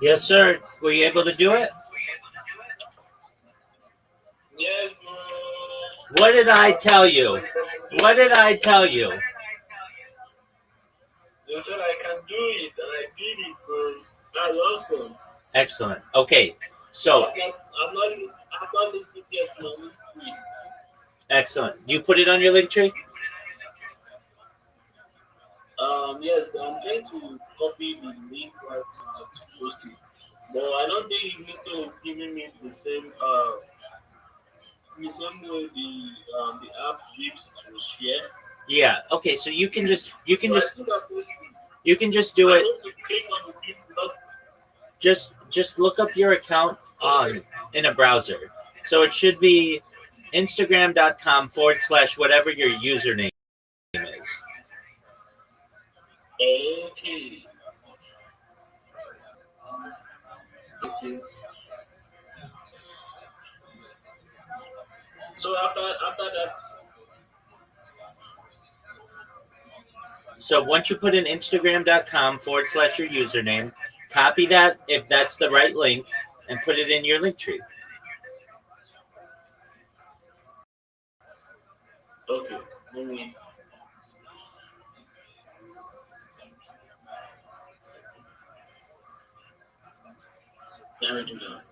S2: Yes, sir. Were you able to do it?
S4: Yes,
S2: What did I tell you? What did I tell you?
S4: they said I can do it, and I did it, bro. That's awesome.
S2: Excellent. Okay, so
S4: I'm not looking yet to my week.
S2: excellent. You put it on your link tree?
S4: Yes, I'm trying to copy the link right now to post it, but I don't think Ignition is giving me the same way the app gives to share.
S2: Yeah. Okay, so you can just
S4: So I think
S2: you can just do
S4: I
S2: it.
S4: hope you click on the link, not
S2: Just look up your account on in a browser. So it should be Instagram.com/ whatever your username is.
S4: okay. Okay. So after that,
S2: So once you put in Instagram.com/ your username, copy that if that's the right link and put it in your link tree.
S4: okay. Let me do that.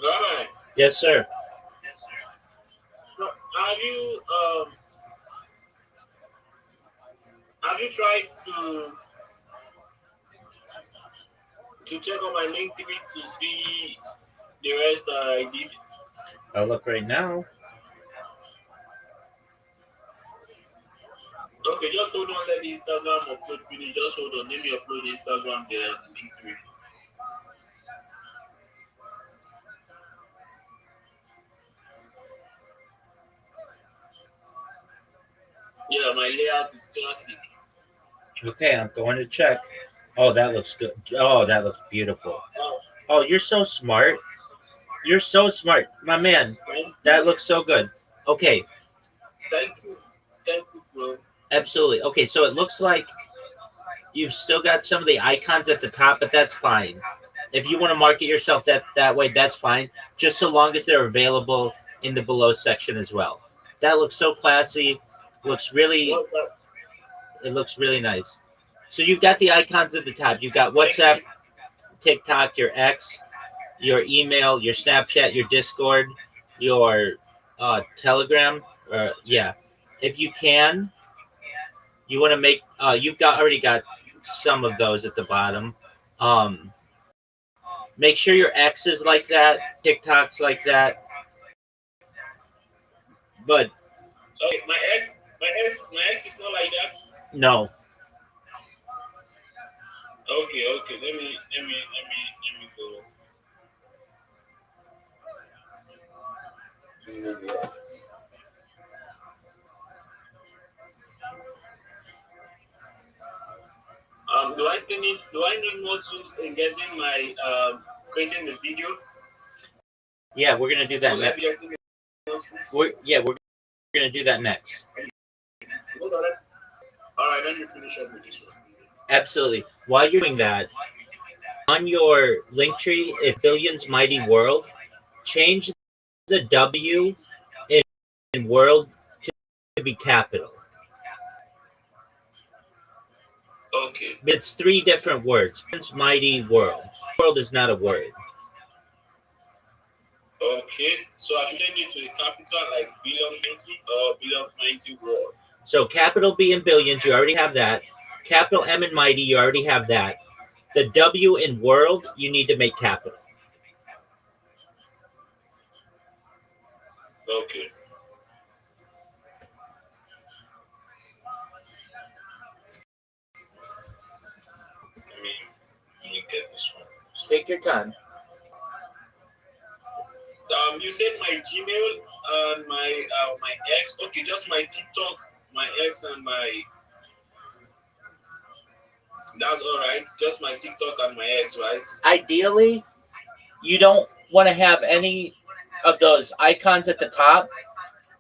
S4: Rabbi,
S2: Yes, sir.
S4: have you tried to check on my link tree to see the rest that I did?
S2: I'll look right now.
S4: Okay, just hold on. Let the Instagram upload finish. Just hold on. Let me upload the Instagram there. Link tree. Yeah, my layout is classic.
S2: Okay, I'm going to check. Oh, that looks good. Oh, that looks beautiful. Oh, you're so smart. You're so smart, my man. That looks so good. Okay,
S4: Thank you, bro.
S2: absolutely. Okay, so it looks like you've still got some of the icons at the top, but that's fine. If you want to market yourself that way, that's fine. Just so long as they're available in the below section as well. That looks so classy. Looks really, it looks really nice. So you've got the icons at the top. You've got WhatsApp, TikTok, your X, your email, your Snapchat, your Discord, your Telegram. Yeah, if you can, you want to make. You've got already got some of those at the bottom. Um, Make sure your X is like that, TikTok's like that. But
S4: Okay, my ex is not like that.
S2: no,
S4: Okay, let me go. Do I need more tools in getting my creating the video?
S2: yeah, we're gonna do that
S4: Will I
S2: next.
S4: be getting more tools?
S2: We're gonna do that next.
S4: Hold on. All right, let me finish up with this one.
S2: Absolutely. While you're doing that, on your link tree, if Billions Mighty World, change the W in world to be capital.
S4: Okay.
S2: It's three different words. Billions Mighty World. World is not a word.
S4: Okay. So I should change it to a capital like billion 90 or billion 90 world.
S2: So capital B in billions, you already have that. Capital M in mighty, you already have that. The W in world, you need to make capital.
S4: Okay. Let me get this one.
S2: Take your time.
S4: You said my Gmail and my X. Okay, just my TikTok, my X, and my. That's all right. Just my TikTok and my X, right?
S2: Ideally, you don't want to have any of those icons at the top.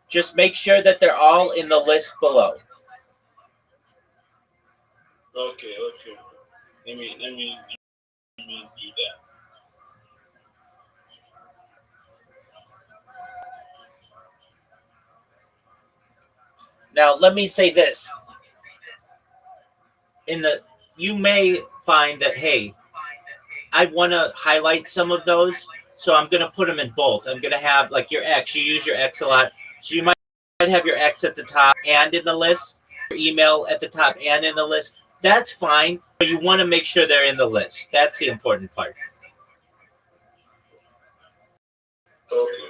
S2: Just make sure that they're all in the list below.
S4: Okay. Let me do that.
S2: Now, let me say this. You may find that, hey, I want to highlight some of those, so I'm going to put them in both. I'm going to have like your X. You use your X a lot, so you might have your X at the top and in the list, your email at the top and in the list. That's fine, but you want to make sure they're in the list. That's the important part.
S4: Okay.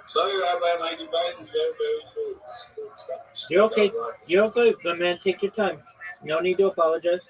S5: Sorry, Rabbi, my device is very, very low.
S2: You're okay. You're okay, but man, take your time. No need to apologize.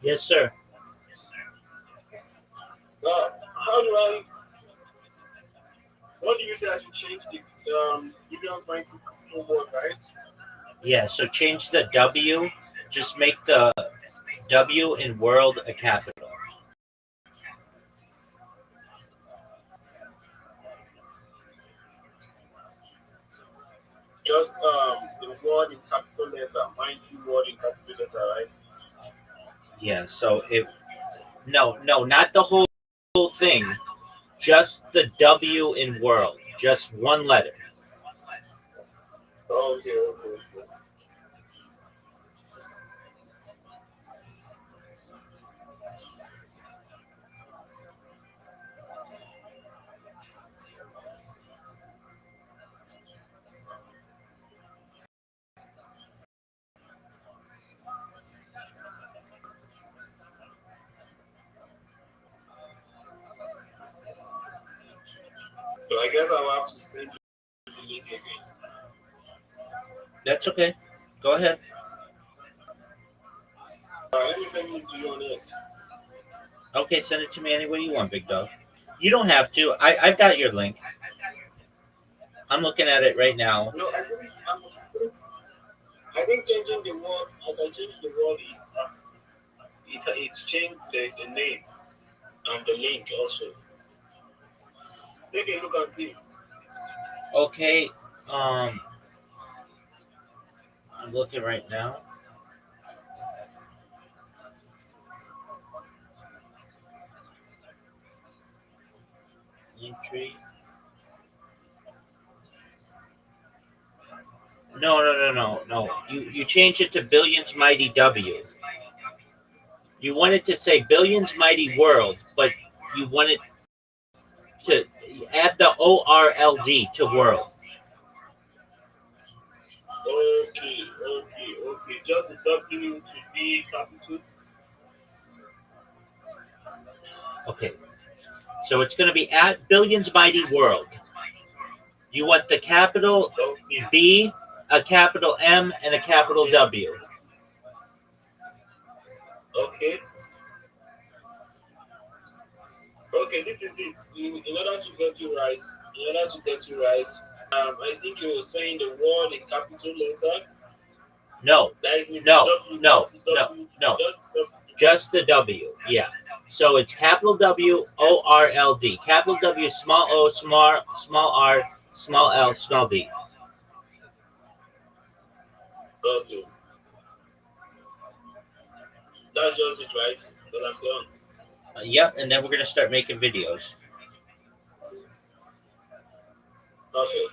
S2: Yes, sir.
S4: How do I? What do you say I should change the Union going to new word, right?
S2: Yeah, so change the W. Just make the W in world a capital.
S4: Just the word in capital letter, mighty word in capital letter, right?
S2: Yeah, so no, not the whole thing. Just the W in world. Just one letter.
S4: Okay, okay, okay. So I guess I'll have to send you the link again.
S2: That's okay. Go ahead.
S4: Let me send it to you on X.
S2: Okay, send it to me any way you want, big dog. You don't have to. I've got your link. I'm looking at it right now.
S4: No, I think changing the word as I change the word, it's changed the name and the link also. Take a look and see.
S2: Okay. I'm looking right now. Link tree. No. You change it to Billions Mighty W. You want it to say Billions Mighty World, but you want it to add the ORLD to world.
S4: Okay. Just the W to be capital.
S2: Okay. So it's going to be at Billions Mighty World. You want the capital B, a capital M, and a capital W.
S4: Okay. Okay, this is it. In order to get you right, I think you were saying the word in capital letter.
S2: No. Just the W. Yeah. So it's capital W O R L D. Capital W, small O, small R, small L, small D.
S4: Okay. That's just it, right? But I'm done.
S2: Yep, and then we're gonna start making videos.
S4: Okay.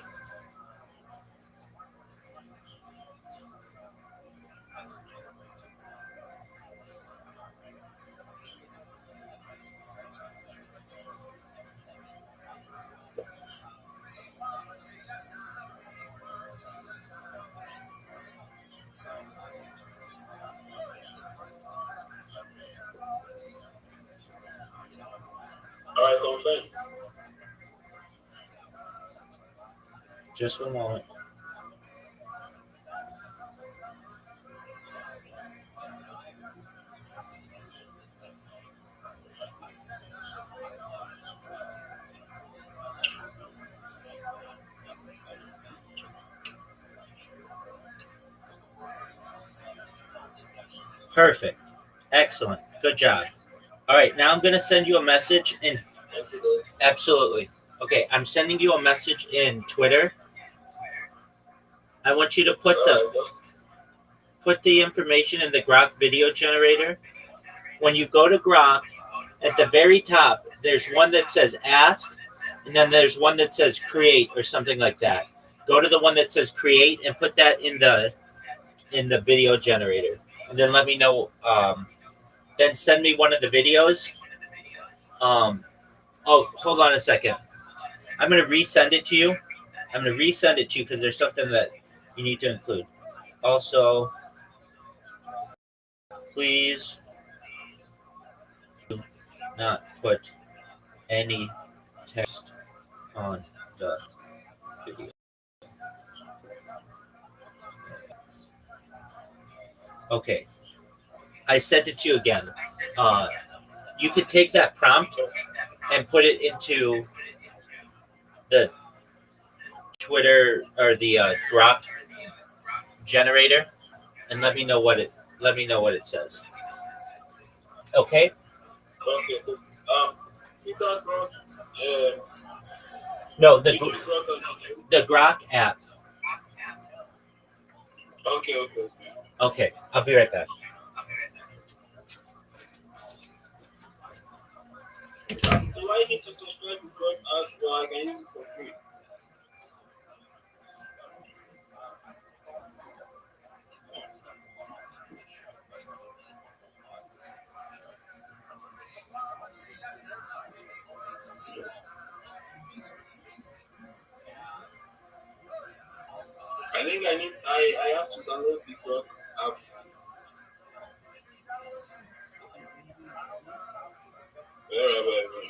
S4: All right, confirm.
S2: Just one moment. Perfect. Excellent. Good job. All right, now I'm going to send you a message in. Absolutely. Okay, I'm sending you a message in Twitter. I want you to put the information in the Grok video generator. When you go to Grok, at the very top, there's one that says ask, and then there's one that says create or something like that. Go to the one that says create and put that in the video generator, and then let me know. Then send me one of the videos. Oh, hold on a second. I'm gonna resend it to you. Because there's something that you need to include. Also, please do not put any text on the video. Okay. I sent it to you again. Uh, you could take that prompt and put it into the Twitter or the Grok generator, and let me know what it says. Okay?
S4: Okay. Twitter Grok.
S2: No,
S4: Which Grok are you?
S2: the Grok app.
S4: Okay, okay, okay.
S2: Okay, I'll be right back.
S4: Do I need to subscribe to Grok app or I can use it for free? I think I have to download the Grok app. Right.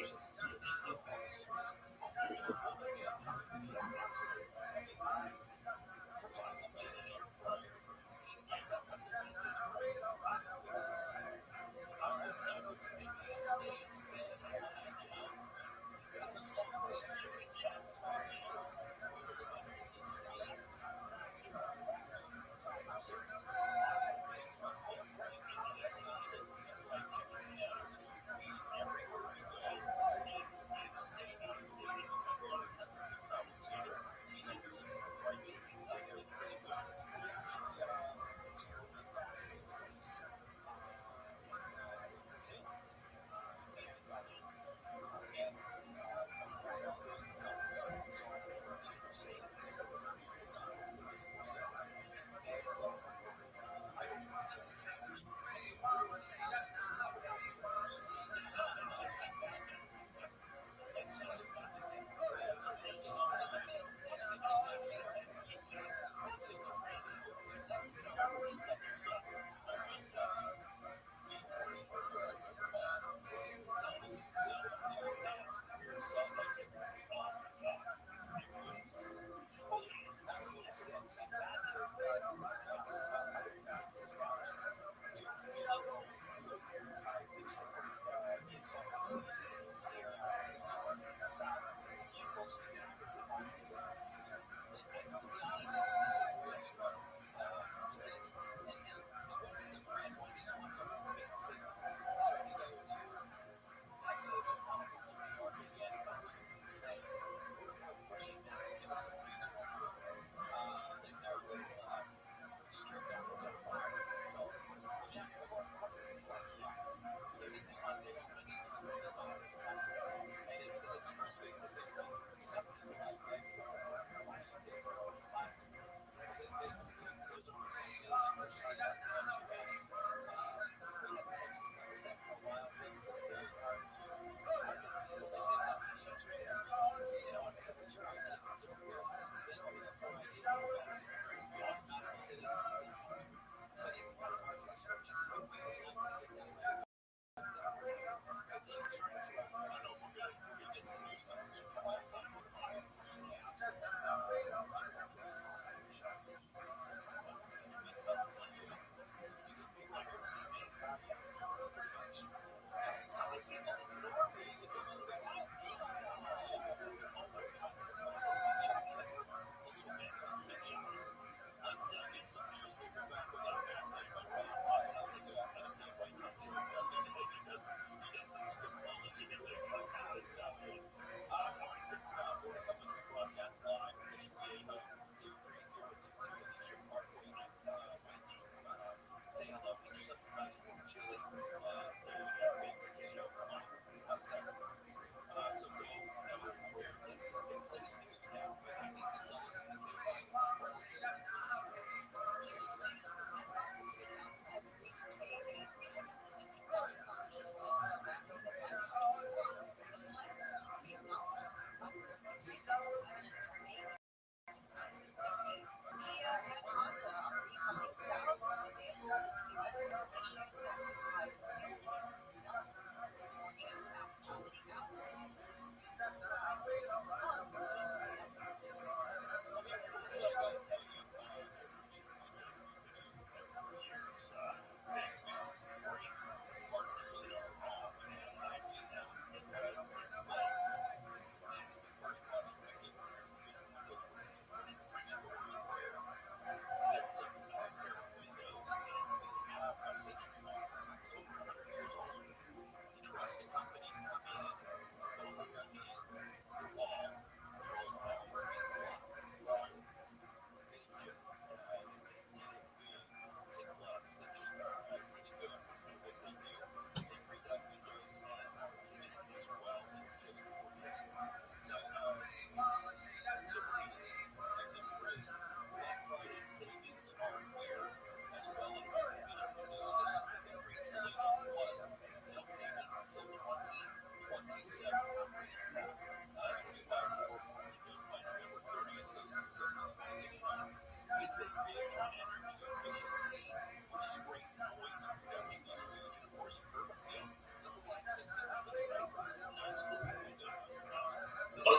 S4: What's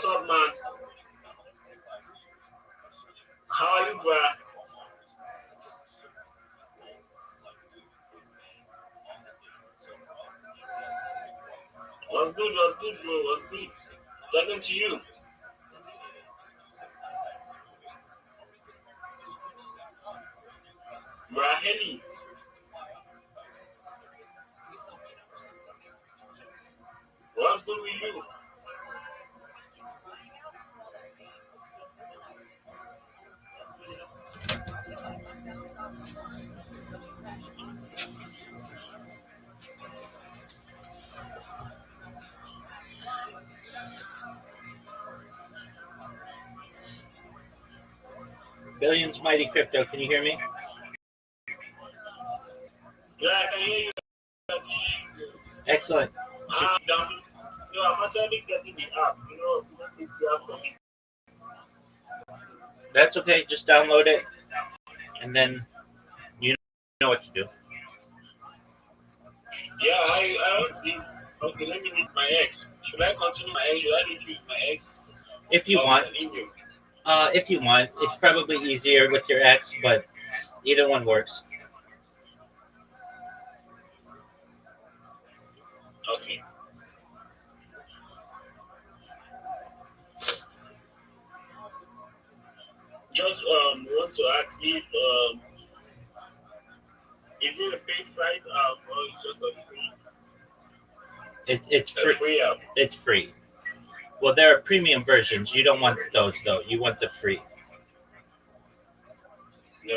S4: up, man? How are you, bro? What's good, bro? What's good? Talking to you. Raheli, what's good with you?
S2: Billions Mighty Crypto, can you hear me?
S4: Yeah, I can hear you.
S2: Excellent.
S4: Down. No, I'm actually getting the app. It's the app for me.
S2: That's okay. Just download it, and then you know what to do.
S4: Yeah, I don't see. Okay, let me meet my ex. Should I continue my ex? Should I need to use my ex?
S2: If you want, it's probably easier with your ex, but either one works.
S4: Okay. Just want to ask if is it a paid site or it's just a free?
S2: It's free.
S4: Free app.
S2: It's free. Well, there are premium versions. You don't want those though. You want the free.
S4: Yeah.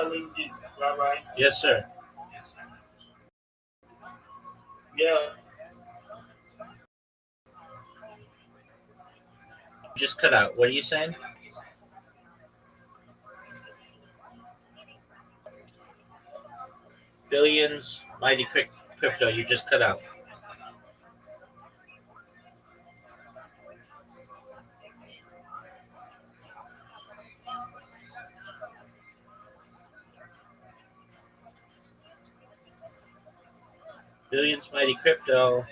S4: challenges, Rabbi.
S2: Yes, sir.
S4: Yeah,
S2: Just cut out. What are you saying? Billions, mighty crypto. You just cut out. Billions, mighty crypto.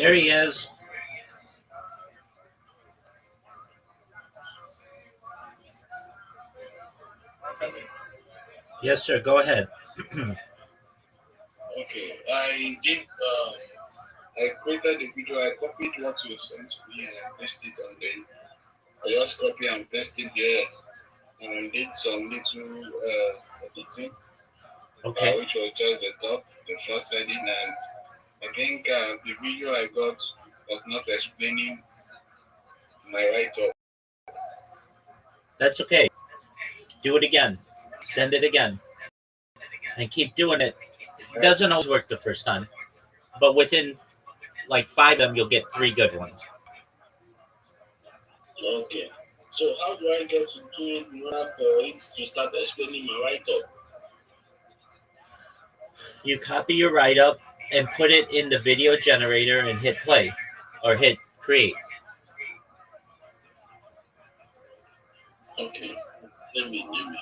S2: There he is. Yes, sir. Go ahead.
S4: Okay, I did. I created the video. I copied what you sent to me and I pasted it on there. I just copy and paste it there and did some little editing,
S2: Okay.
S4: which was just the top, the first heading, and I think the video I got was not explaining my write-up.
S2: That's okay. Do it again. Send it again. And keep doing it. It doesn't always work the first time. But within like 5 of them, you'll get 3 good ones.
S4: Okay. So how do I get to do it in order for it to start explaining my write-up?
S2: You copy your write-up and put it in the video generator and hit play or hit create.
S4: Okay. Let me try.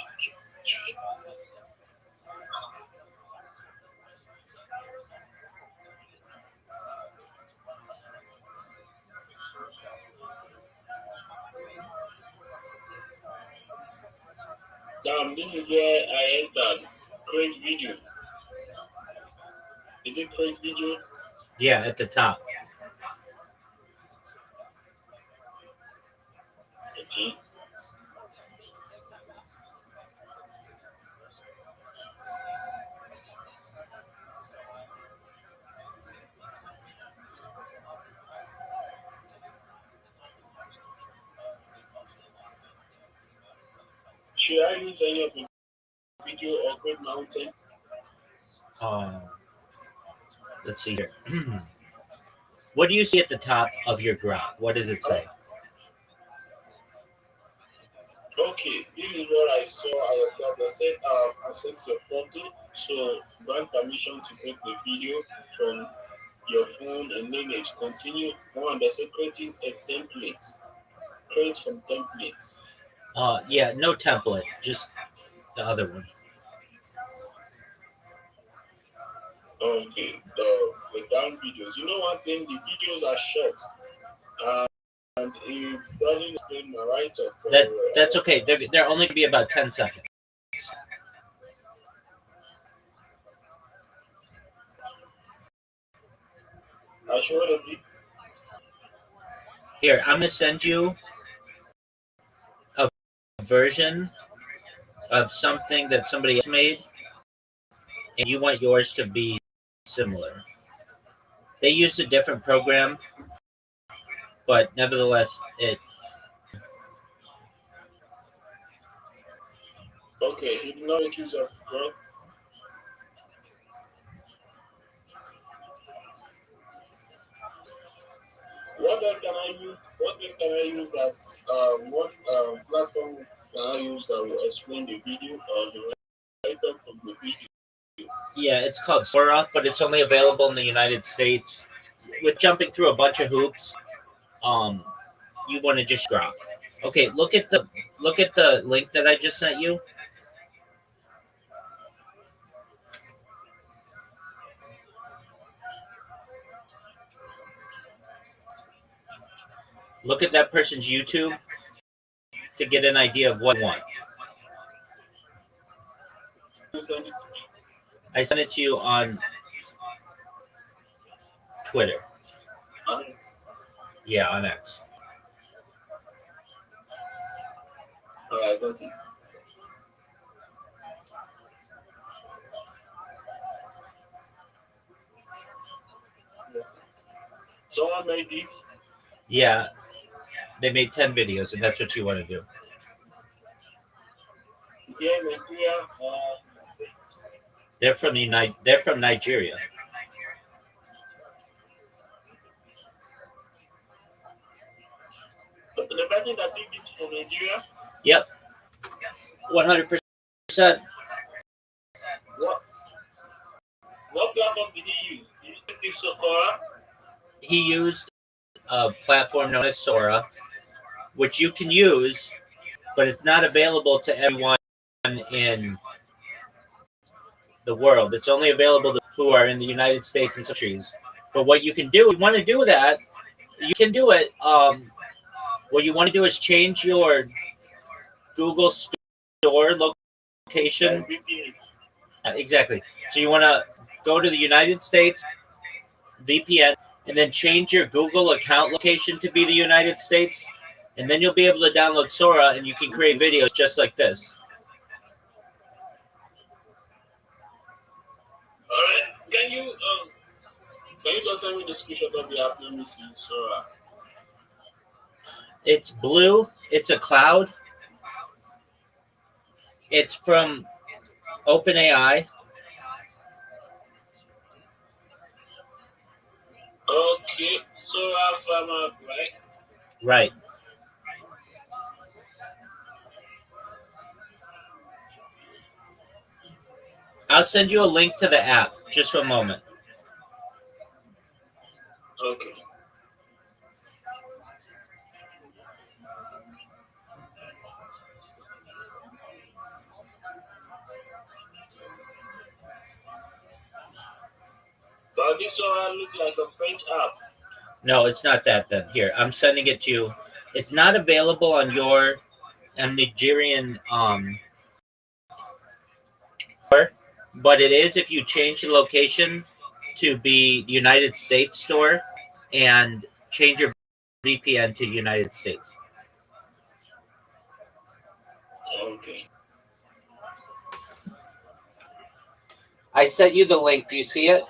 S4: This is where I entered create video. Is it create video?
S2: Yeah, at the top.
S4: Okay. Should I use any of the video or create my own thing?
S2: Let's see here. What do you see at the top of your graph? What does it say?
S4: Okay, this is what I saw at the top. They said access your photo, so grant permission to take the video from your phone and image. Continue on. They say creating a template. Create from template.
S2: Yeah, no template, just the other one.
S4: Okay, the down videos. You know one thing, the videos are short. And it doesn't explain my write-up.
S2: That's okay. They're only gonna be about 10 seconds.
S4: I showed a bit.
S2: Here, I'm gonna send you a version of something that somebody else made, and you want yours to be similar. They used a different program, but nevertheless, it.
S4: Okay, he did not make use of God. What else can I use? What else can I use that? What platform can I use that will explain the video or the write-up of the video?
S2: Yeah, it's called Sora, but it's only available in the United States. With jumping through a bunch of hoops, you want to just drop. Okay, look at the link that I just sent you. Look at that person's YouTube to get an idea of what you want. I sent it to you on Twitter. Yeah, on X.
S4: I got it. Someone made this?
S2: Yeah, they made 10 videos, and that's what you want to do.
S4: Yeah,
S2: They're from Nigeria.
S4: The person that did this from Nigeria?
S2: Yep. 100%.
S4: What platform did he use? Did he use Sora?
S2: He used a platform known as Sora, which you can use, but it's not available to everyone in the world. It's only available to who are in the United States and countries. But what you can do, if you want to do that, you can do it. What you want to do is change your Google Store location. Exactly. So you want to go to the United States, VPN, and then change your Google account location to be the United States, and then you'll be able to download Sora, and you can create videos just like this.
S4: All right. Can you just send me the screenshot of the app? Let me see. Sora.
S2: It's blue. It's a cloud. It's from OpenAI.
S4: Okay. Sora Farmer, right?
S2: Right. I'll send you a link to the app. Just for a moment.
S4: Okay. But this Sora look like a French app.
S2: No, it's not that then. Here, I'm sending it to you. It's not available on your Nigerian store, but it is if you change the location to be the United States store and change your VPN to United States.
S4: Okay.
S2: I sent you the link. Do you see it?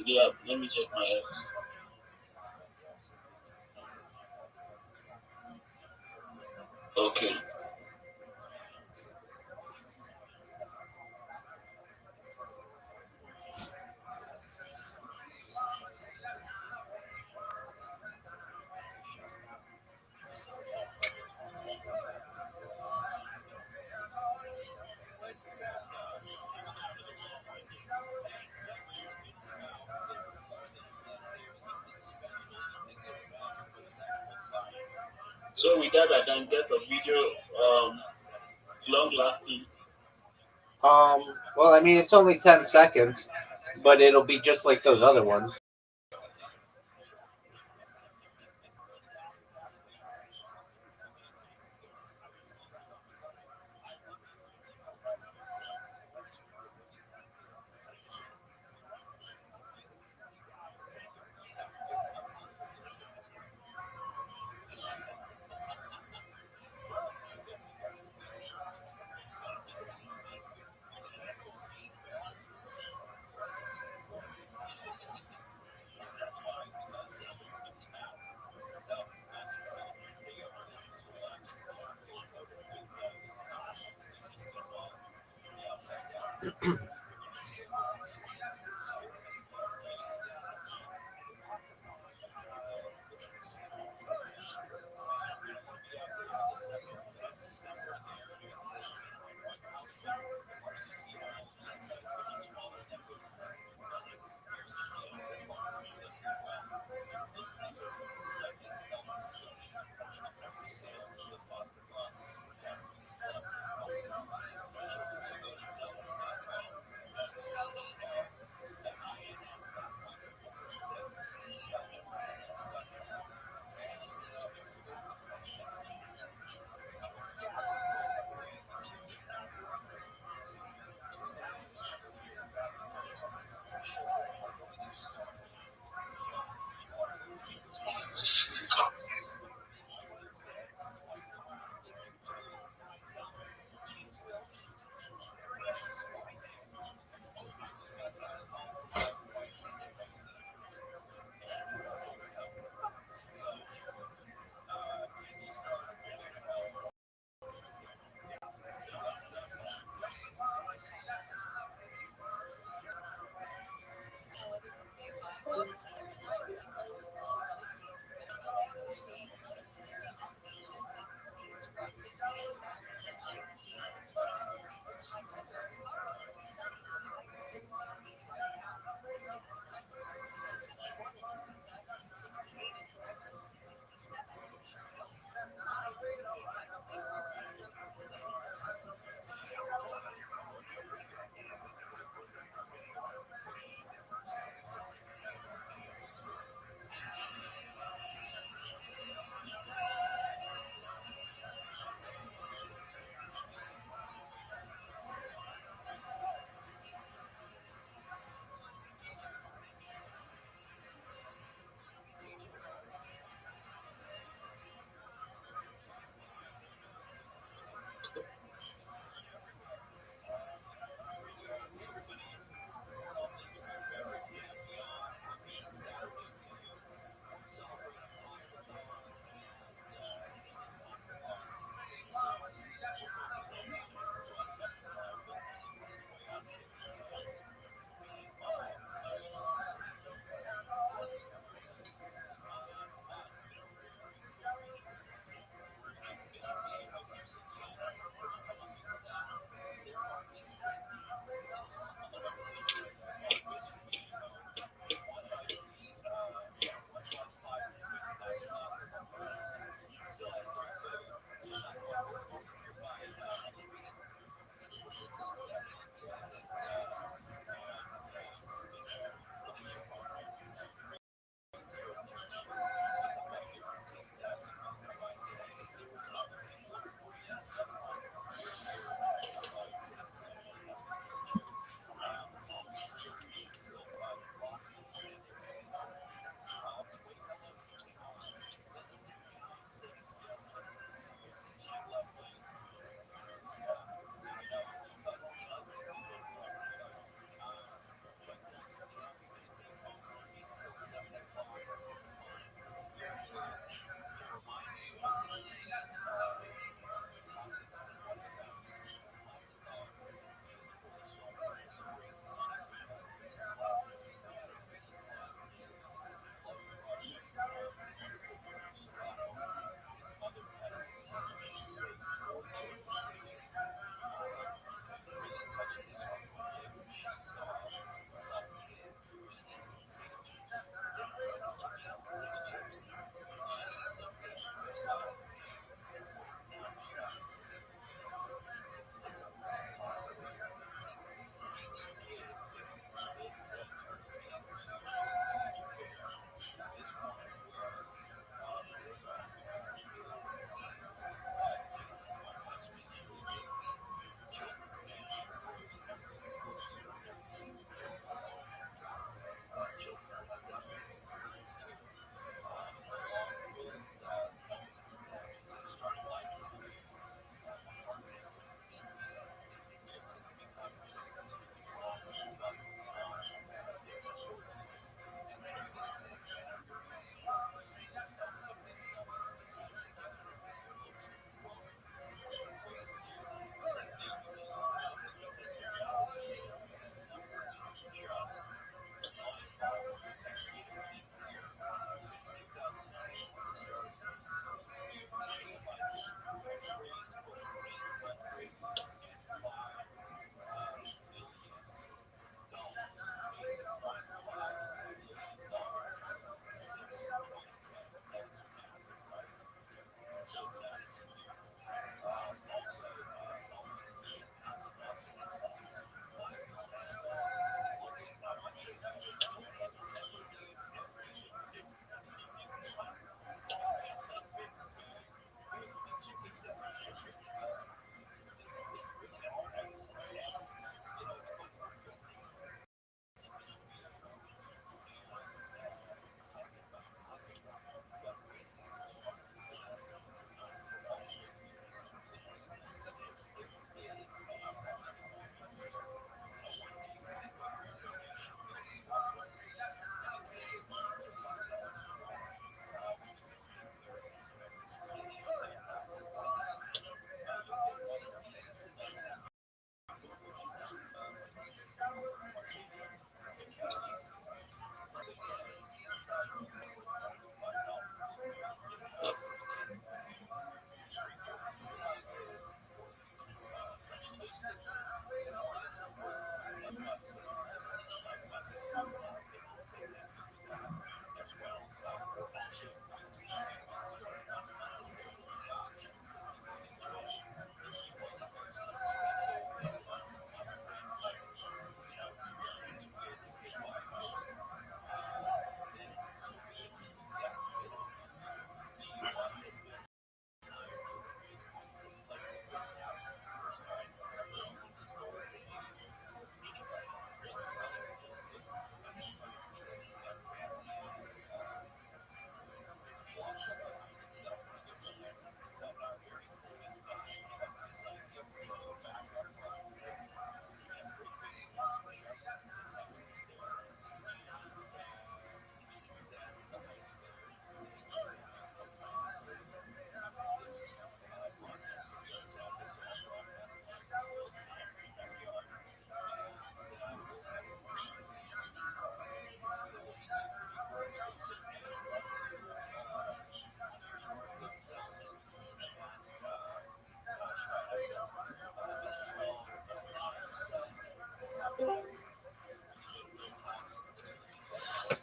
S4: Yeah. Let me check my X. Okay. So with that, I can get a video long lasting.
S2: Well, I mean, it's only 10 seconds, but it'll be just like those other ones.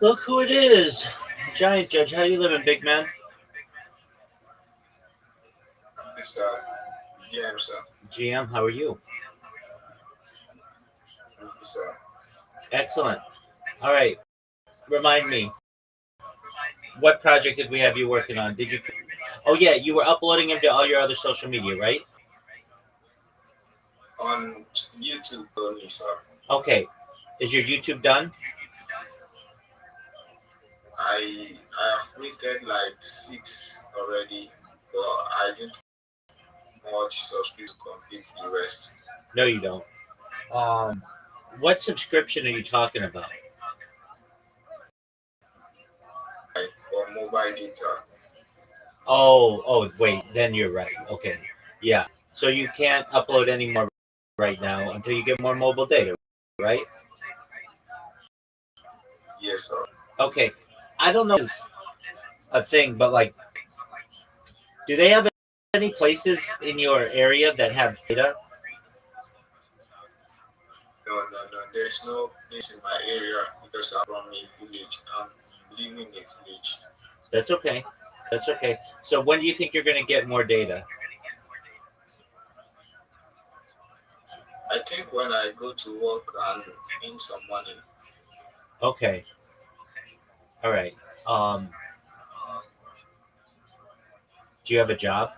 S2: Look who it is. Giant Judge, how you living, big man?
S5: It's yeah, sir.
S2: GM, how are you?
S5: It's
S2: Excellent. All right. Remind me, what project did we have you working on? Did you? Oh yeah, you were uploading him to all your other social media, right?
S5: on YouTube only, sir.
S2: Okay. Is your YouTube done?
S5: I have created like 6 already, but I didn't much subscribe to complete the rest.
S2: No, you don't. Um, what subscription are you talking about?
S5: Like for mobile data.
S2: Oh, wait. Then you're right. Okay. Yeah. So you can't upload any more right now until you get more mobile data, right?
S5: Yes, sir.
S2: Okay. I don't know if it's a thing, but like, do they have any places in your area that have data?
S5: No. There's no place in my area because I'm from a village. I'm living in a village.
S2: That's okay. That's okay. So when do you think you're going to get more data?
S5: I think when I go to work and earn some money.
S2: Okay. All right. Do you have a job?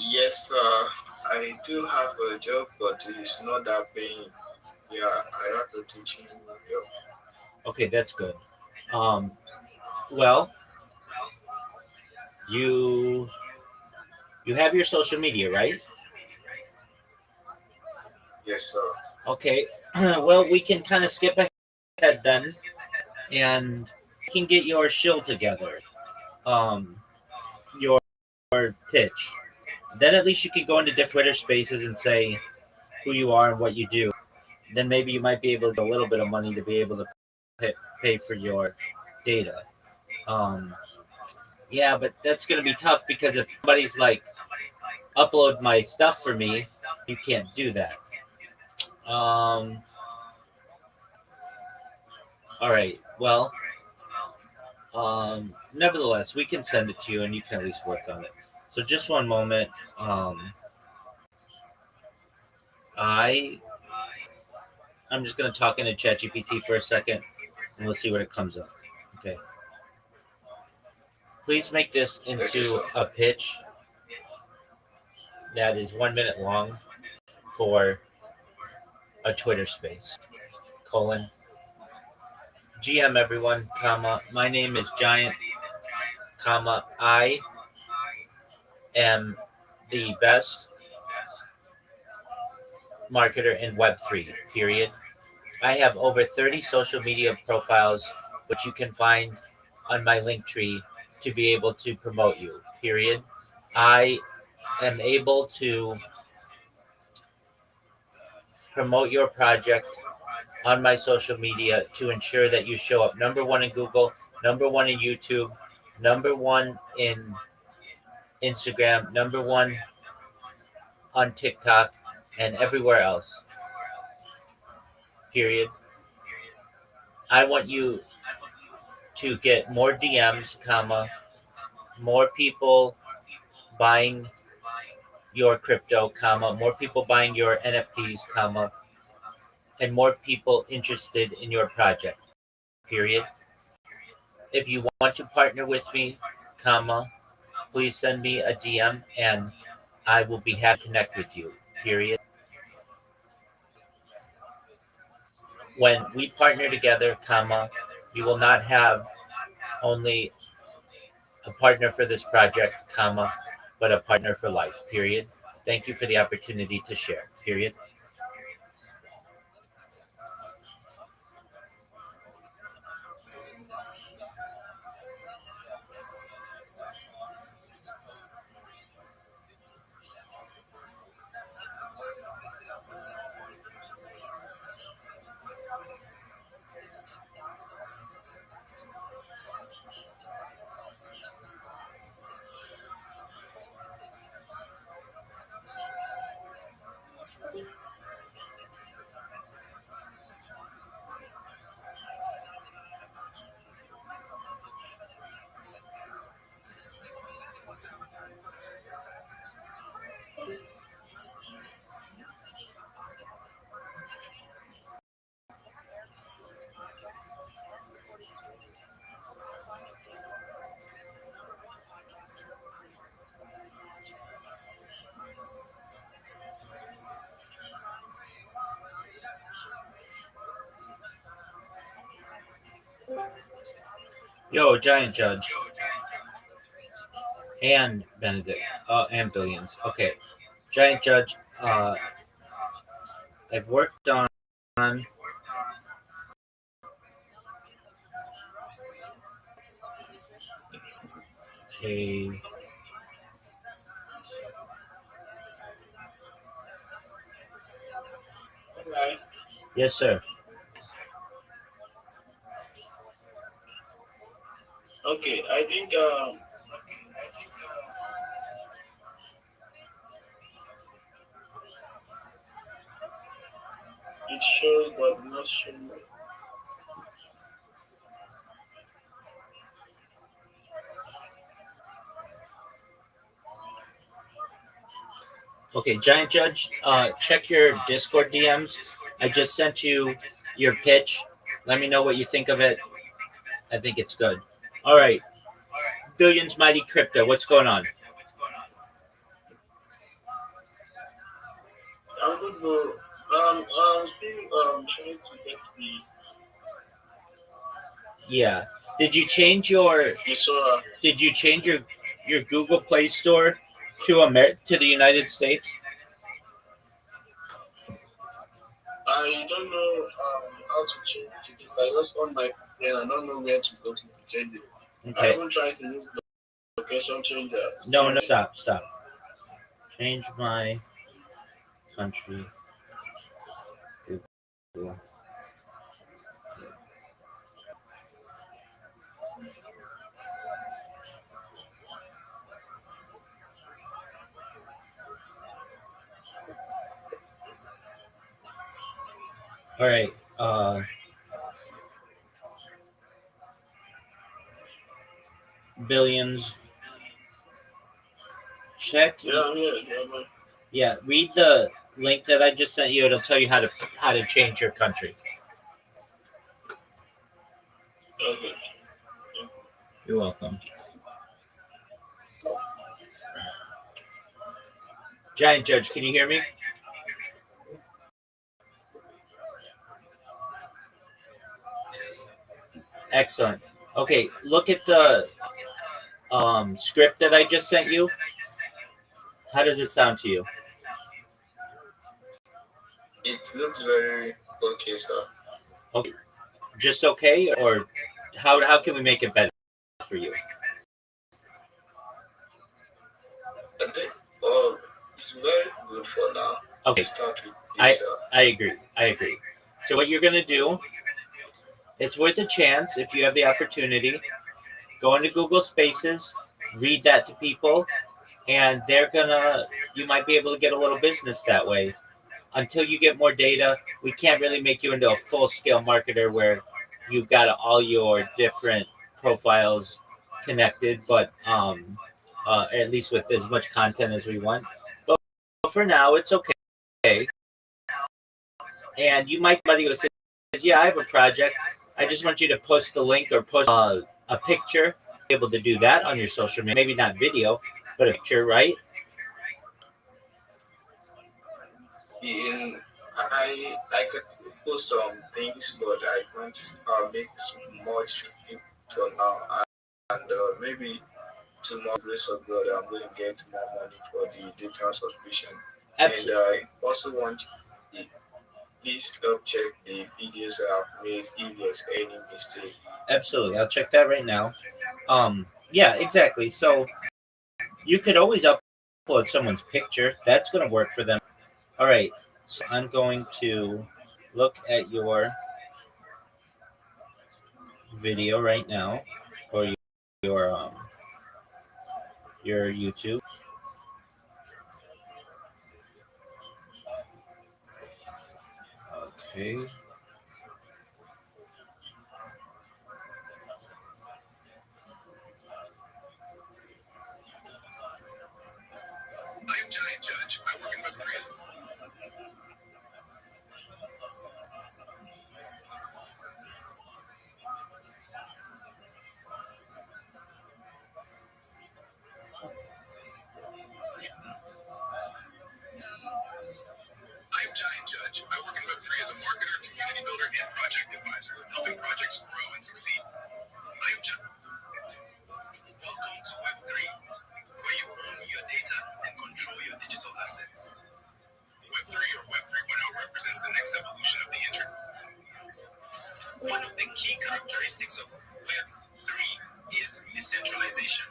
S5: Yes, I do have a job, but it's not that paying. Yeah, I have to teach him.
S2: Okay, that's good. Um, well, you you have your social media, right?
S5: Yes, sir.
S2: Okay. Well, we can kind of skip ahead then, and we can get your shill together. Um, your pitch. Then at least you can go into different Twitter spaces and say who you are and what you do. Then maybe you might be able to get a little bit of money to be able to pay for your data. Um, yeah, but that's going to be tough because if somebody's like, upload my stuff for me, you can't do that. All right. Well, nevertheless, we can send it to you and you can at least work on it. So just one moment. I I'm just gonna talk into ChatGPT for a second and let's see what it comes up. Okay. Please make this into a pitch that is 1 minute long for a Twitter space. Colon. GM everyone, comma. My name is Giant, comma. I am the best marketer in Web3, period. I have over 30 social media profiles, which you can find on my link tree to be able to promote you, period. I am able to promote your project on my social media to ensure that you show up number one in Google, number one in YouTube, number one in Instagram, number one on TikTok, and everywhere else, period. I want you to get more DMs, comma, more people buying your crypto, comma, more people buying your NFTs, comma, and more people interested in your project, period. If you want to partner with me, comma, please send me a DM and I will be happy to connect with you, period. When we partner together, comma, you will not have only a partner for this project, comma, but a partner for life, period. Thank you for the opportunity to share, period. Yo, Giant Judge and Benedict, and Billions. Okay, Giant Judge. I've worked on a.
S4: Alright.
S2: Yes, sir.
S4: Okay, I think it shows but not showing.
S2: Okay, Giant Judge. Check your Discord DMs. I just sent you your pitch. Let me know what you think of it. I think it's good. All right, Billions Mighty Crypto. What's going on?
S4: I'm good, bro. I'm still trying to get
S2: Yeah. Did you change your
S4: the Sora.
S2: Did you change your Google Play Store to the United States?
S4: I don't know how to change this. I just on my phone. I don't know where to go to change it. I
S2: Okay.
S4: even tried to use the location changer.
S2: No, stop. Change my country. Google. All right. Billions. Check.
S4: Yeah.
S2: Yeah. Read the link that I just sent you. It'll tell you how to change your country.
S4: Okay.
S2: You're welcome. Giant Judge, can you hear me? Excellent. Okay, look at the script that I just sent you. How does it sound to you?
S4: It looks very okay, sir.
S2: Okay, just okay, or how can we make it better for you?
S4: I think oh, it's very good for now.
S2: Okay,
S4: Start with this,
S2: I agree. So what you're gonna do? It's worth a chance if you have the opportunity. Go into Google Spaces, read that to people, and you might be able to get a little business that way. Until you get more data, we can't really make you into a full scale marketer where you've got all your different profiles connected, but at least with as much content as we want. But for now, it's okay. And you might somebody who says, "Yeah, I have a project. I just want you to post the link or post a picture." Be able to do that on your social media, maybe not video, but a picture, right?
S4: In I could post some things, but I can't make much for now. And maybe tomorrow, grace of God, I'm going to get more money for the data subscription.
S2: Absolutely.
S4: And I also want the please help check the videos I've made if there's any mistake.
S2: Absolutely. I'll check that right now. Yeah, exactly. So you could always upload someone's picture. That's going to work for them. All right. So I'm going to look at your video right now, or your your YouTube. Okay.
S1: I'm Giant Judge. I work in Web3. I'm Giant Judge. I work in Web3 as a marketer, One of the key characteristics of Web3 is decentralization.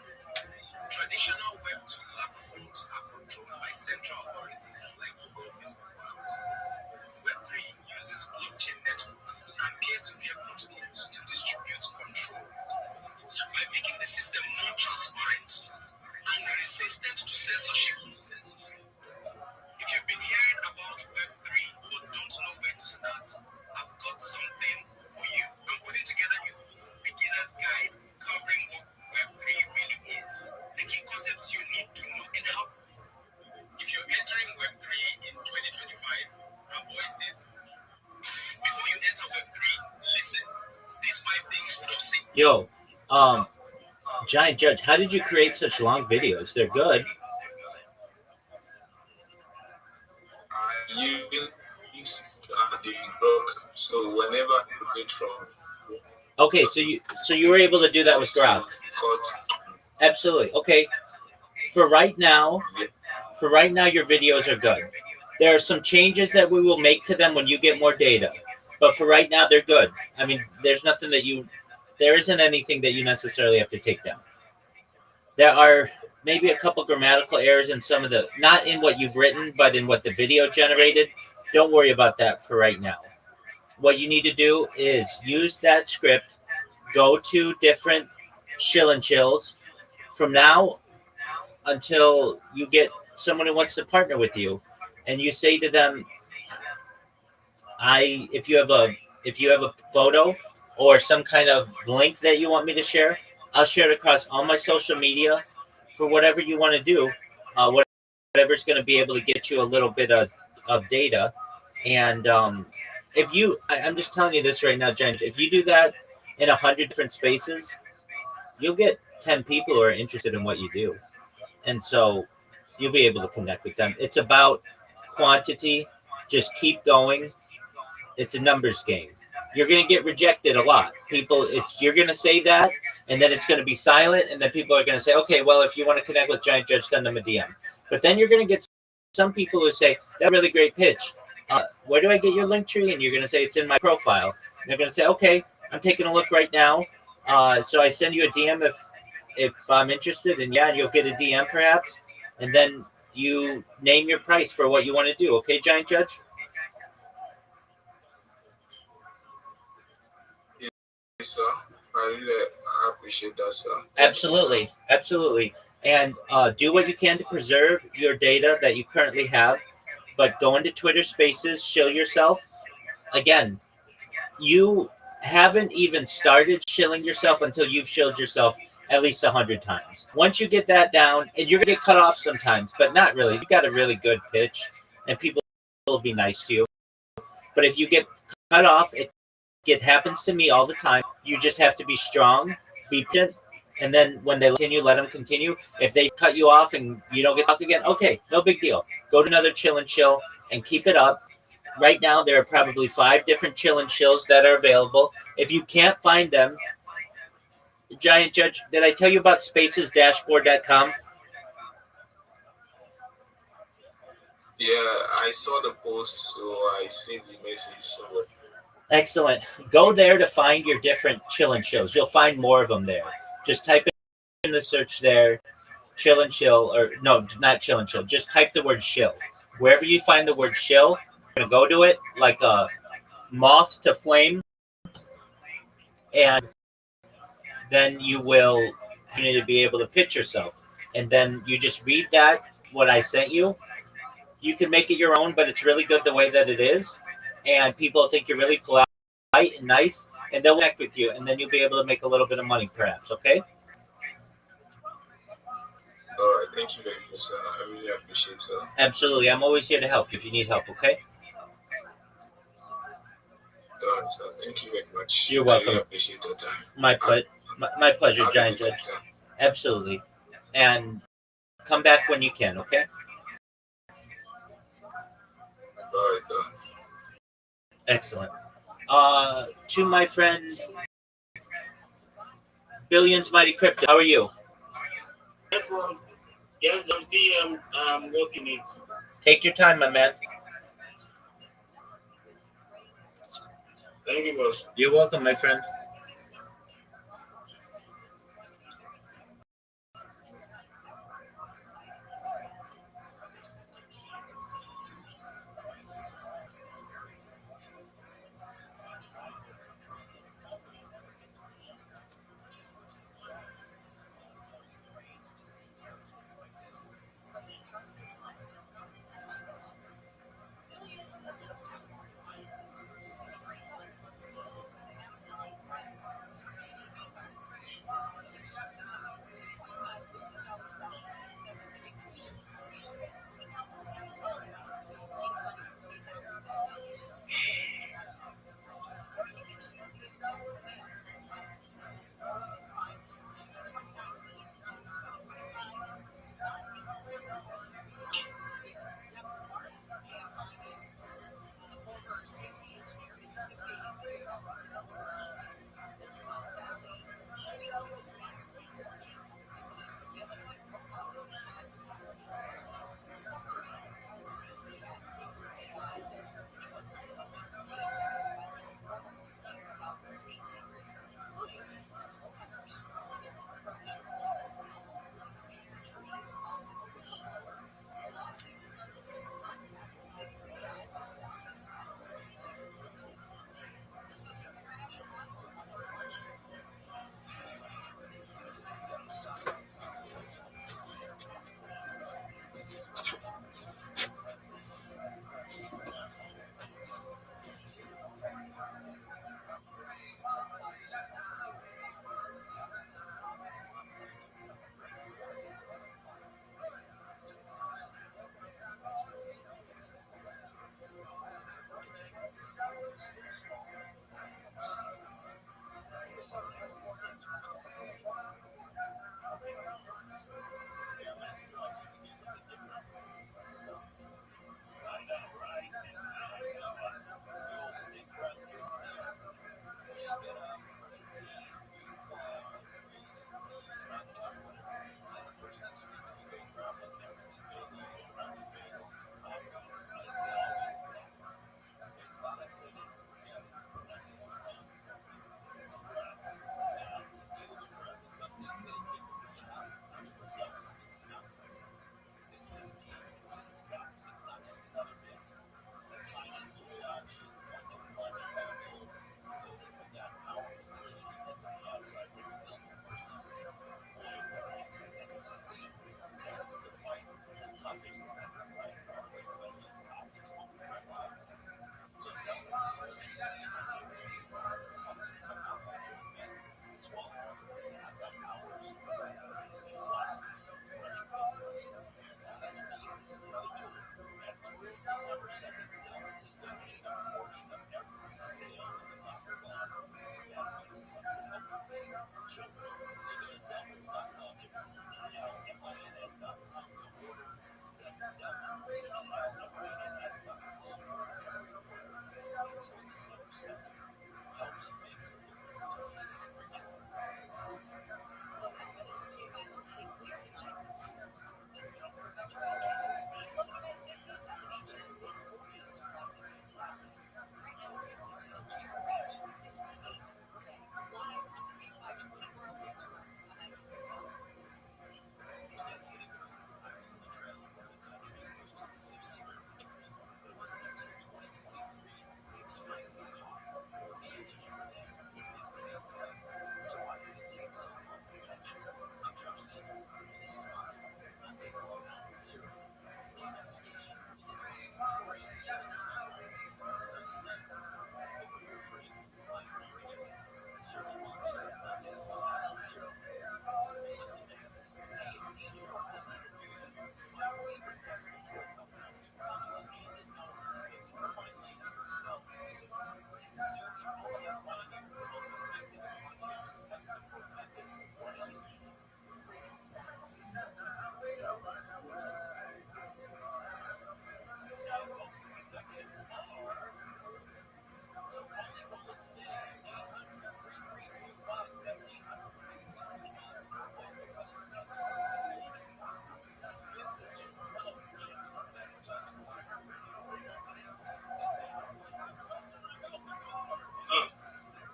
S1: Traditional Web2 platforms are controlled by central authorities like Google, Facebook, and Amazon. Web3 uses blockchain networks and peer-to-peer protocols to distribute control by making the system more transparent and resistant to censorship. If you've been hearing about Web3 but don't know where to start, I've got something for you. I'm putting together a full beginner's guide covering what Web3 really is, the key concepts you need to know, and how. If you're entering Web3 in 2025, avoid this. Before you enter Web3, listen. These 5 things would have seen.
S2: Yo, Giant Judge, how did you create such long videos? They're good.
S4: You use the Grok, so whenever you read from.
S2: Okay, so you were able to do that with Grok. Absolutely. Okay. For right now, your videos are good. There are some changes that we will make to them when you get more data, but for right now, they're good. I mean, there isn't anything that you necessarily have to take down. There are maybe a couple grammatical errors in some of the, not in what you've written, but in what the video generated. Don't worry about that for right now. What you need to do is use that script, go to different chill and chills from now until you get someone who wants to partner with you, and you say to them, if you have a photo or some kind of link that you want me to share, I'll share it across all my social media for whatever you want to do, whatever's going to be able to get you a little bit of data. And I'm just telling you this right now, Jen, if you do that in 100 different spaces, you'll get 10 people who are interested in what you do. And so you'll be able to connect with them. It's about quantity. Just keep going. It's a numbers game. You're going to get rejected a lot. You're going to say that, and then it's going to be silent, and then people are going to say, okay, well, if you want to connect with Giant Judge, send them a DM. But then you're going to get some people who say, that's a really great pitch. Where do I get your link tree? And you're going to say, it's in my profile. And they're going to say, okay, I'm taking a look right now. So I send you a DM if I'm interested, and you'll get a DM perhaps. And then you name your price for what you want to do. Okay, Giant Judge?
S4: Sir, I appreciate that, sir.
S2: Absolutely. And do what you can to preserve your data that you currently have, but go into Twitter Spaces, shill yourself. Again, you haven't even started shilling yourself until you've shilled yourself at least 100 times. Once you get that down, and you're going to get cut off sometimes, but not really. You got a really good pitch, and people will be nice to you. But if you get cut off, it happens to me all the time. You just have to be strong, be patient, and then when they continue, let them continue. If they cut you off and you don't get talked again, okay, no big deal. Go to another chill and chill and keep it up. Right now, there are probably 5 different chill and chills that are available. If you can't find them, Giant Judge, did I tell you about spacesdashboard.com?
S4: Yeah, I saw the post, so I saved the message. So.
S2: Excellent. Go there to find your different chill and chills. You'll find more of them there. Just type in the search there, chill and chill, or no, not chill and chill. Just type the word shill. Wherever you find the word shill, you're going to go to it like a moth to flame, and then you will need to be able to pitch yourself. And then you just read that, what I sent you. You can make it your own, but it's really good the way that it is. And people think you're really polite and nice, and they'll connect with you, and then you'll be able to make a little bit of money, perhaps. Okay?
S4: All right, thank you very much, sir. I really appreciate it.
S2: Absolutely, I'm always here to help if you need help. Okay?
S4: All right, sir. Thank you very much.
S2: You're welcome.
S4: I really appreciate your time.
S2: My pleasure, Giant Judge. Absolutely, and come back when you can. Okay?
S4: All right, sir.
S2: Excellent. To my friend Billions Mighty Crypto, how are you?
S6: Yes, I'm working it.
S2: Take your time, my man.
S4: Thank you, boss.
S2: You're welcome, my friend.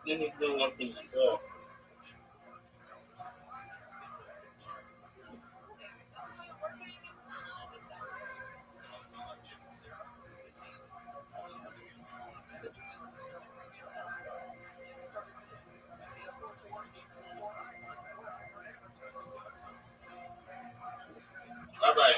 S4: Then you know what is before. Rabbi,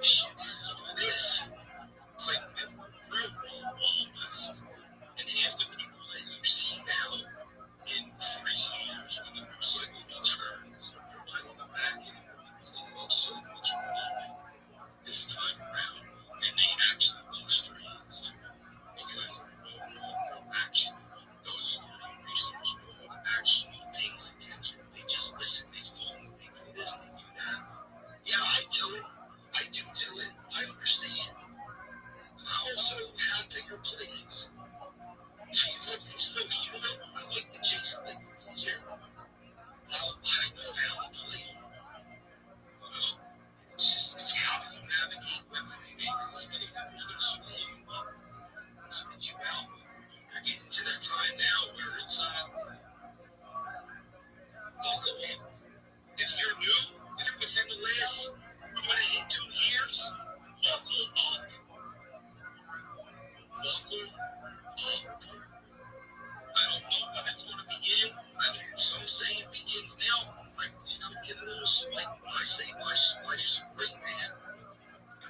S1: shit is what it is. It's like real honest. And half the people that you see now in 3 years when the news cycle returns, they're not even back anymore because they lost so much money this time around. And they actually lost their hands too because no one actually does their own research. No one actually pays attention. They just listen, they phone, they do this, they do that. Yeah, I do it. I do it. I understand. I also have bigger plays. So you look and still, you know, I like the Jason Liggins here. Now, I know how to play. It's just, it's how you navigate with it. Because this motherfucker's going to swallow you up and spit you out. You're getting to that time now where it's, buckle up. If you're new, if you're within the last, I'm going to hit 2 years, buckle up. Buckle up. I don't know when it's going to begin. Some say it begins now. Like, you could get a little spike when I say by spring, man.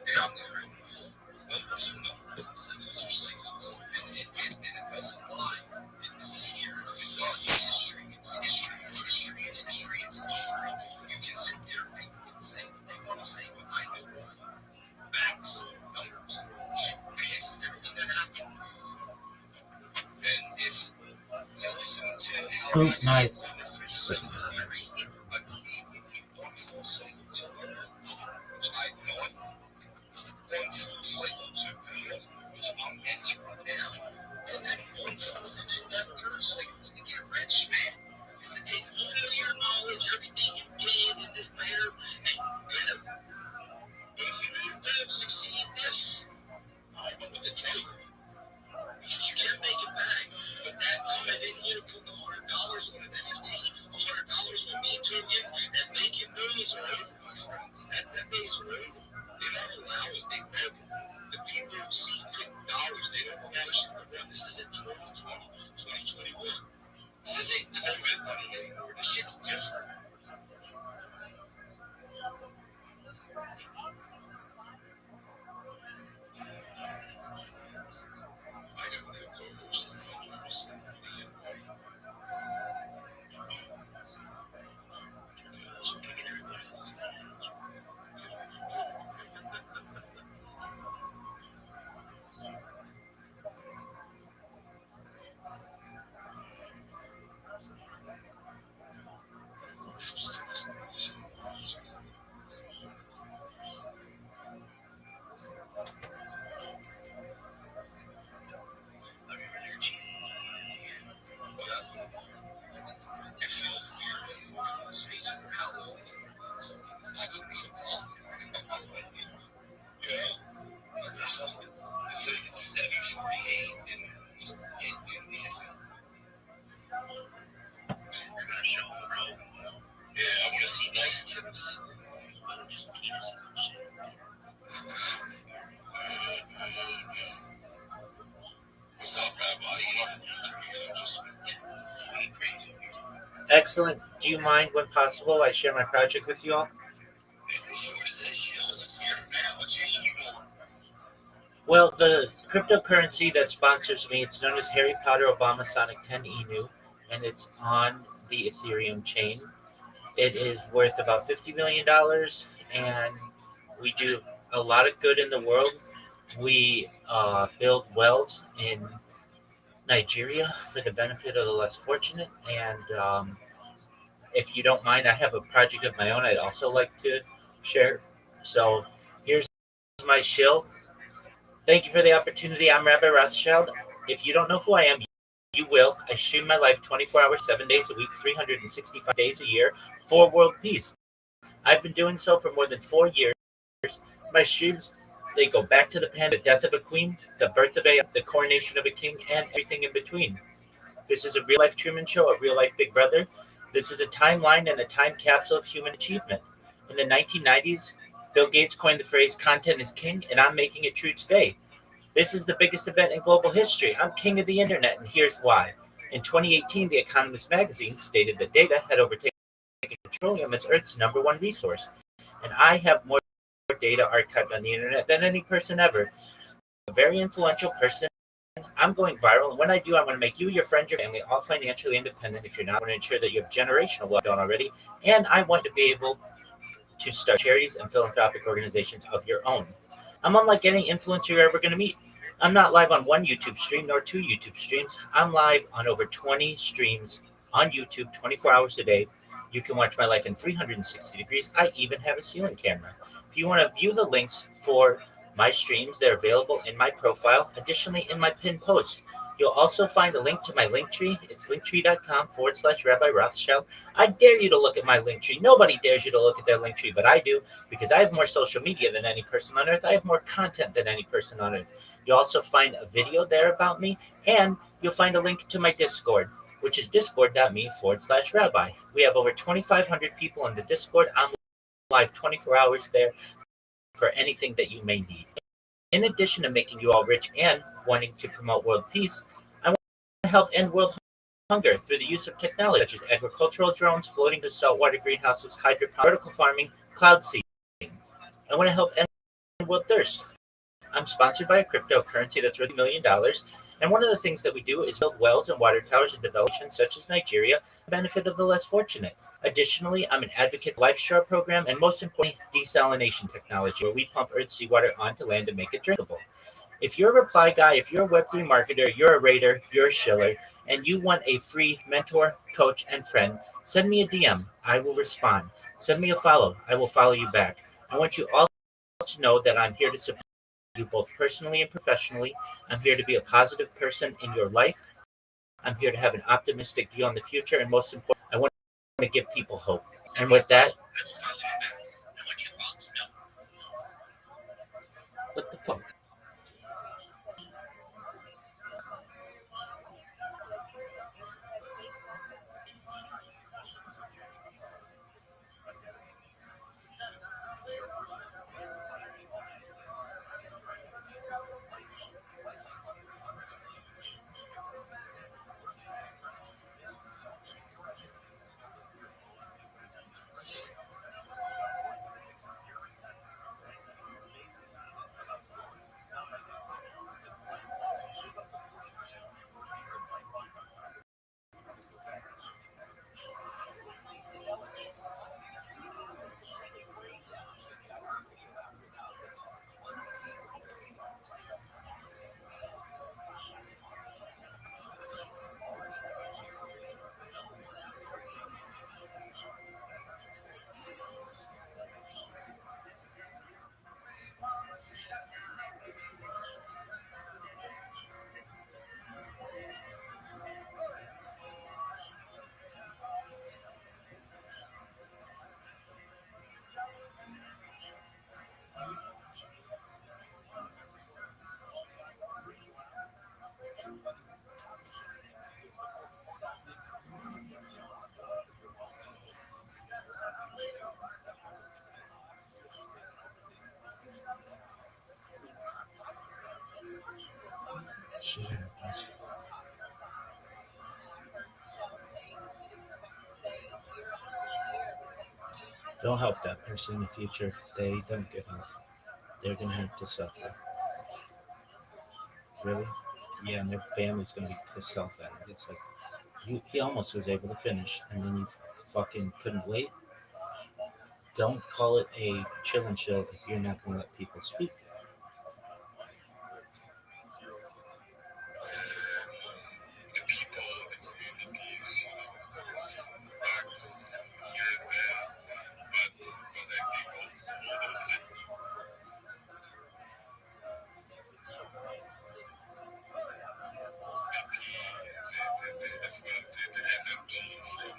S1: Yeah, I'm there. Numbers are numbers. Cycles are cycles. And it doesn't lie. This is here. It's been done. It's history. It's history. It's history. It's history. It's history. You can sit there and people can say what they want to say, but I know facts, numbers, shit, past everything that happened. And if you listen to how
S2: Oh, my.
S1: succeed this, I don't know what to tell you. You can't make it back. But that coming in here putting $100 on an NFT, $100 on meme tokens, and making millions are over, my friends. That days are over. They don't allow it. They read the people who see quick dollars. They don't allow shit to run. This isn't 2020, 2021. This isn't COVID money anymore. This shit's different.
S2: Excellent. Do you mind, when possible, I share my project with you all? Well, the cryptocurrency that sponsors me, it's known as Harry Potter Obama Sonic 10 Inu, and it's on the Ethereum chain. It is worth about $50 million, and we do a lot of good in the world. We build wells in Nigeria for the benefit of the less fortunate, and if you don't mind, I have a project of my own I'd also like to share. So here's my shill. Thank you for the opportunity. I'm Rabbi Rothschild. If you don't know who I am, you will. I stream my life 24 hours, 7 days a week, 365 days a year for world peace. I've been doing so for more than 4 years. My streams, they go back to the death of a queen, the birth of the coronation of a king, and everything in between. This is a real-life Truman Show, a real-life Big Brother. This is a timeline and a time capsule of human achievement. In the 1990s, Bill Gates coined the phrase "content is king," and I'm making it true today. This is the biggest event in global history. I'm king of the internet, and here's why. In 2018, The Economist magazine stated that data had overtaken petroleum as Earth's #1 resource, and I have more data archived on the internet than any person ever. A very influential person. I'm going viral, and when I do, I want to make you, your friends, your family all financially independent. If you're not, I want to ensure that you have generational wealth done already, and I want to be able to start charities and philanthropic organizations of your own. I'm unlike any influencer you're ever going to meet. I'm not live on one YouTube stream nor two YouTube streams. I'm live on over 20 streams on YouTube 24 hours a day. You can watch my life in 360 degrees. I even have a ceiling camera. If you want to view the links for my streams, they're available in my profile. Additionally, in my pinned post, you'll also find a link to my link tree. It's linktree.com/Rabbi Rothschild. I dare you to look at my link tree. Nobody dares you to look at their link tree, but I do because I have more social media than any person on earth. I have more content than any person on earth. You'll also find a video there about me, and you'll find a link to my Discord, which is discord.me/Rabbi. We have over 2,500 people in the Discord. I'm live 24 hours there for anything that you may need. In addition to making you all rich and wanting to promote world peace, I want to help end world hunger through the use of technology such as agricultural drones, floating to saltwater greenhouses, hydroponics, vertical farming, cloud seeding. I want to help end world thirst. I'm sponsored by a cryptocurrency that's worth $1 million. And one of the things that we do is build wells and water towers in development such as Nigeria, the benefit of the less fortunate. Additionally, I'm an advocate for Life Straw program and most importantly, desalination technology, where we pump earth seawater onto land to make it drinkable. If you're a reply guy, if you're a Web3 marketer, you're a raider, you're a shiller, and you want a free mentor, coach, and friend, send me a DM. I will respond. Send me a follow. I will follow you back. I want you all to know that I'm here to support you both personally and professionally. I'm here to be a positive person in your life. I'm here to have an optimistic view on the future, and most important, I want to give people hope. And with that, what the fuck? Don't help that person in the future. They don't get help. They're gonna have to suffer. Really? Yeah, and their family's gonna be pissed off at him. It's like he almost was able to finish, and then you fucking couldn't wait. Don't call it a chill and chill if you're not gonna let people speak.
S1: The people, the communities, of course, rights here and there. But I think all those as well the energy from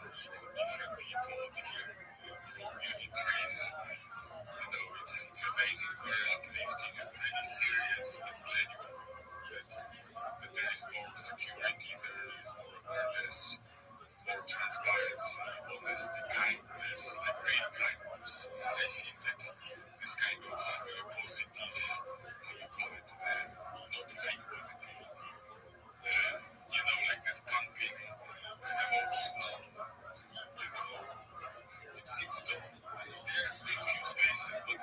S1: different people, different communities. It's amazing, very uplifting and really serious and genuine. That there is more security, there is more awareness, more transparency, honesty, kindness, like real kindness. I think that this kind of positive, how you call it, not fake positivity, like this pumping, emotional, it's done. There are still few spaces, but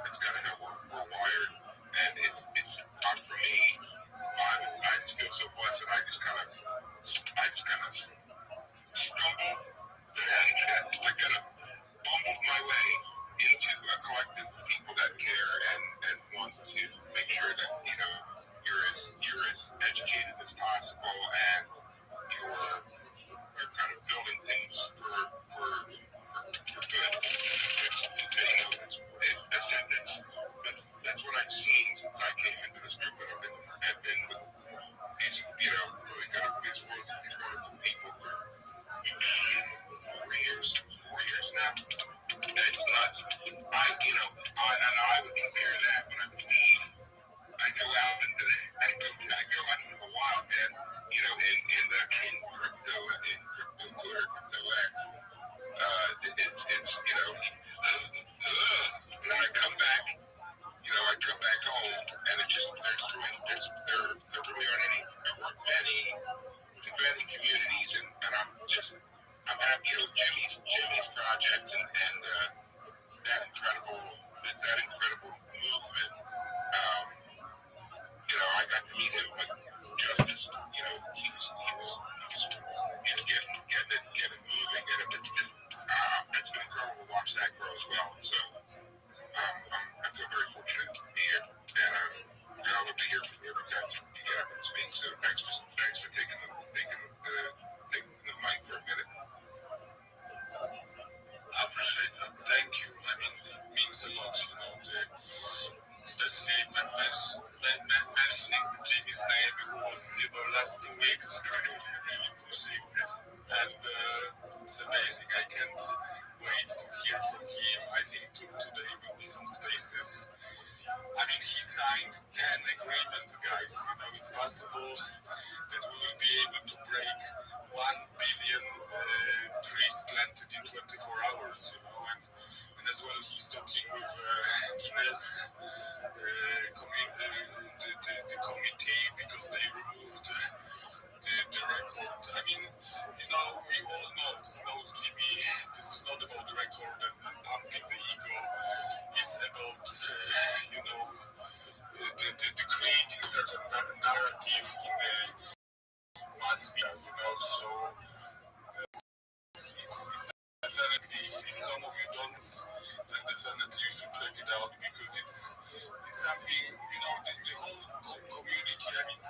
S1: It's kind of how we're wired, and it's not for me. I just feel so blessed that I just kind of stumbled. I kind of bumbled my way into a collective of people that care and want to make sure that you're as educated as possible, and you're kind of building things for good. That's what I've seen since I came into this movement. I've been with these, really kind of these wonderful people for 4 years now. And it's nuts. I would compare that when I'm lead. I go out into the wild, man. In crypto, Twitter, crypto X. It's and then I come back. I come back home, and it just there really aren't any embedded communities, and I'm happy with Jimmy's projects and that incredible movement. I got to meet him with Justice. He was getting moving, and it's been incredible to watch that grow as well. So I feel very fortunate to be here, and I love to hear from you every time you get up and speak. So thanks for taking the mic for a minute. I appreciate that. Thank you. I mean, it means a lot, especially mentioning Jimmy's name. It was, last 2 weeks, really pushing, and it's amazing. I can't wait to hear from him. I think today will be some spaces. I mean, he signed 10 agreements, guys. It's possible that we will be able to break 1 billion trees planted in 24 hours, and as well he's talking with Guinness, the committee, because they removed the record. I mean, we all knows Jimmy, this is not about the record and pumping the ego. It's about, the creating certain narrative in mass media, so it's definitely, if some of you don't, then definitely you should check it out, because it's something, the whole community, I mean,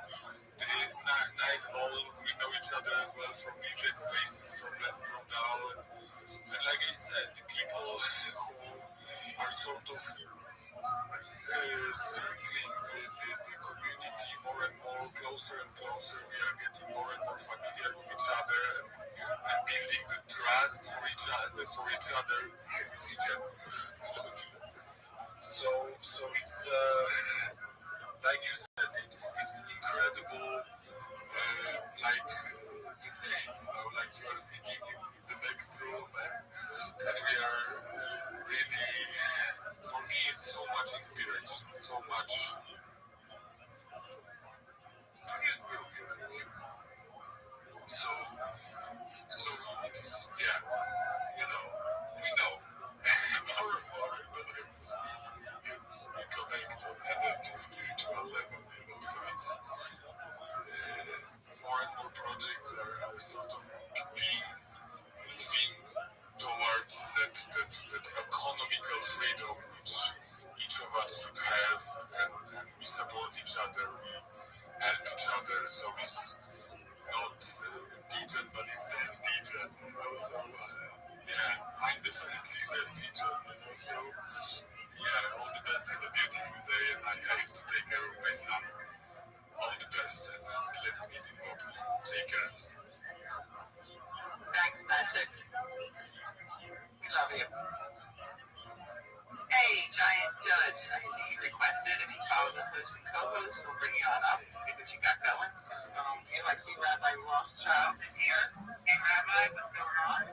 S1: the night all, we know each other as well from DJ spaces, from Let's Grow Down, and like I said, the people who are sort of circling the community more and more, closer and closer. We are getting more and more familiar with each other and building the trust for each other. So it's like you said, it's incredible. The same, like you are sitting in the next room, and we are really, for me, so much inspiration, so much. So it's, we know more and more, but I have to speak, we connect on energy, spiritual level, so it's more and more projects are sort of moving towards that economical freedom which each of us should have, and we support each other, we help each other, so it's not Dijon, but it's Zen Dijon, so I'm definitely Zen Dijon, so all the best, have a beautiful day, and I have to take care of my son. All the best, and let's meet in Bob. Take care.
S7: Thanks, Magic. We love you. Hey, Giant Judge, I see you requested. If you follow the host and co-host, we'll bring you on up and see what you got going. So what's going on with you? I see Rabbi Rothschild is here. Hey, Rabbi, what's going on?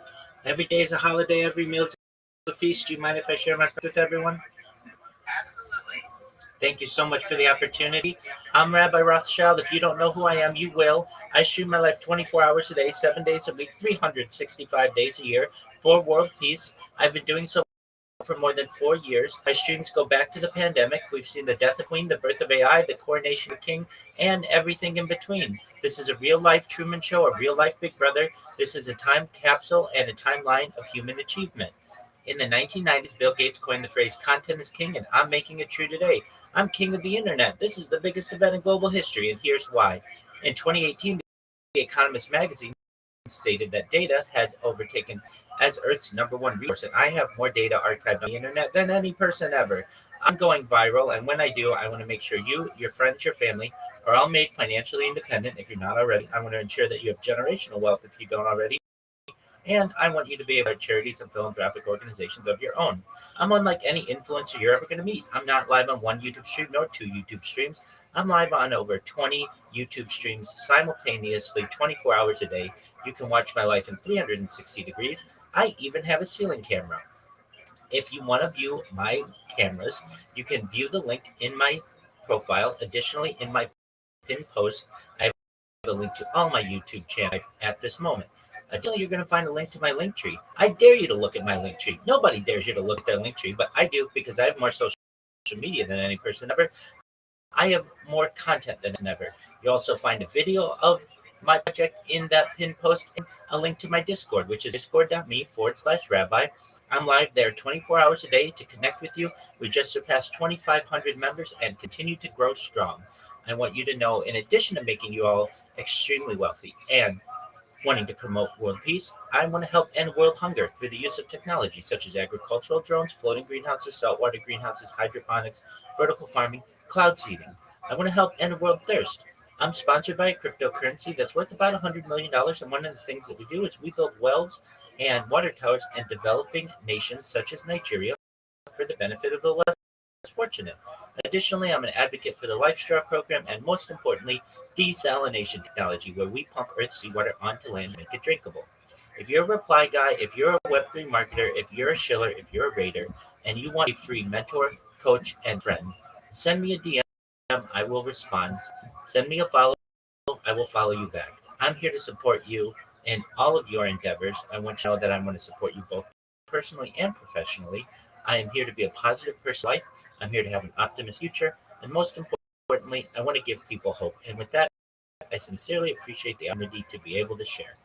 S2: Every day is a holiday. Every meal is a feast. Do you mind if I share my with everyone?
S7: Absolutely.
S2: Thank you so much for the opportunity. I'm Rabbi Rothschild. If you don't know who I am, you will. I stream my life 24 hours a day, 7 days a week, 365 days a year for world peace. I've been doing so for more than 4 years. My streams go back to the pandemic. We've seen the death of Queen, the birth of AI, the coronation of King, and everything in between. This is a real life Truman Show, a real life Big Brother. This is a time capsule and a timeline of human achievement. In the 1990s, Bill Gates coined the phrase content is king, and I'm making it true today. I'm king of the internet. This is the biggest event in global history, and here's why. In 2018, The Economist magazine stated that data had overtaken as Earth's number one resource, and I have more data archived on the internet than any person ever. I'm going viral, and when I do, I want to make sure you, your friends, your family are all made financially independent if you're not already. I want to ensure that you have generational wealth if you don't already. And I want you to be able to charities and philanthropic organizations of your own. I'm unlike any influencer you're ever going to meet. I'm not live on one YouTube stream nor two YouTube streams. I'm live on over 20 YouTube streams simultaneously, 24 hours a day. You can watch my life in 360 degrees. I even have a ceiling camera. If you want to view my cameras, you can view the link in my profile. Additionally, in my pinned post, I have a link to all my YouTube channels at this moment. Additionally, you're going to find a link to my link tree. I dare you to look at my link tree. Nobody dares you to look at their link tree, but I do because I have more social media than any person ever. I have more content than ever. You also find a video of my project in that pinned post and a link to my Discord, which is discord.me/Rabbi. I'm live there 24 hours a day to connect with you. We just surpassed 2,500 members and continue to grow strong. I want you to know, in addition to making you all extremely wealthy and wanting to promote world peace, I want to help end world hunger through the use of technology such as agricultural drones, floating greenhouses, saltwater greenhouses, hydroponics, vertical farming, cloud seeding. I want to help end world thirst. I'm sponsored by a cryptocurrency that's worth about $100 million. And one of the things that we do is we build wells and water towers in developing nations such as Nigeria for the benefit of the less fortunate. Additionally, I'm an advocate for the Life Straw program and, most importantly, desalination technology, where we pump Earth's seawater onto land and make it drinkable. If you're a reply guy, if you're a Web3 marketer, if you're a shiller, if you're a raider, and you want a free mentor, coach, and friend, send me a DM. I will respond. Send me a follow. I will follow you back. I'm here to support you in all of your endeavors. I want you to know that I'm going to support you both personally and professionally. I am here to be a positive person in life. I'm here to have an optimistic future. And most importantly, I want to give people hope. And with that, I sincerely appreciate the opportunity to be able to share.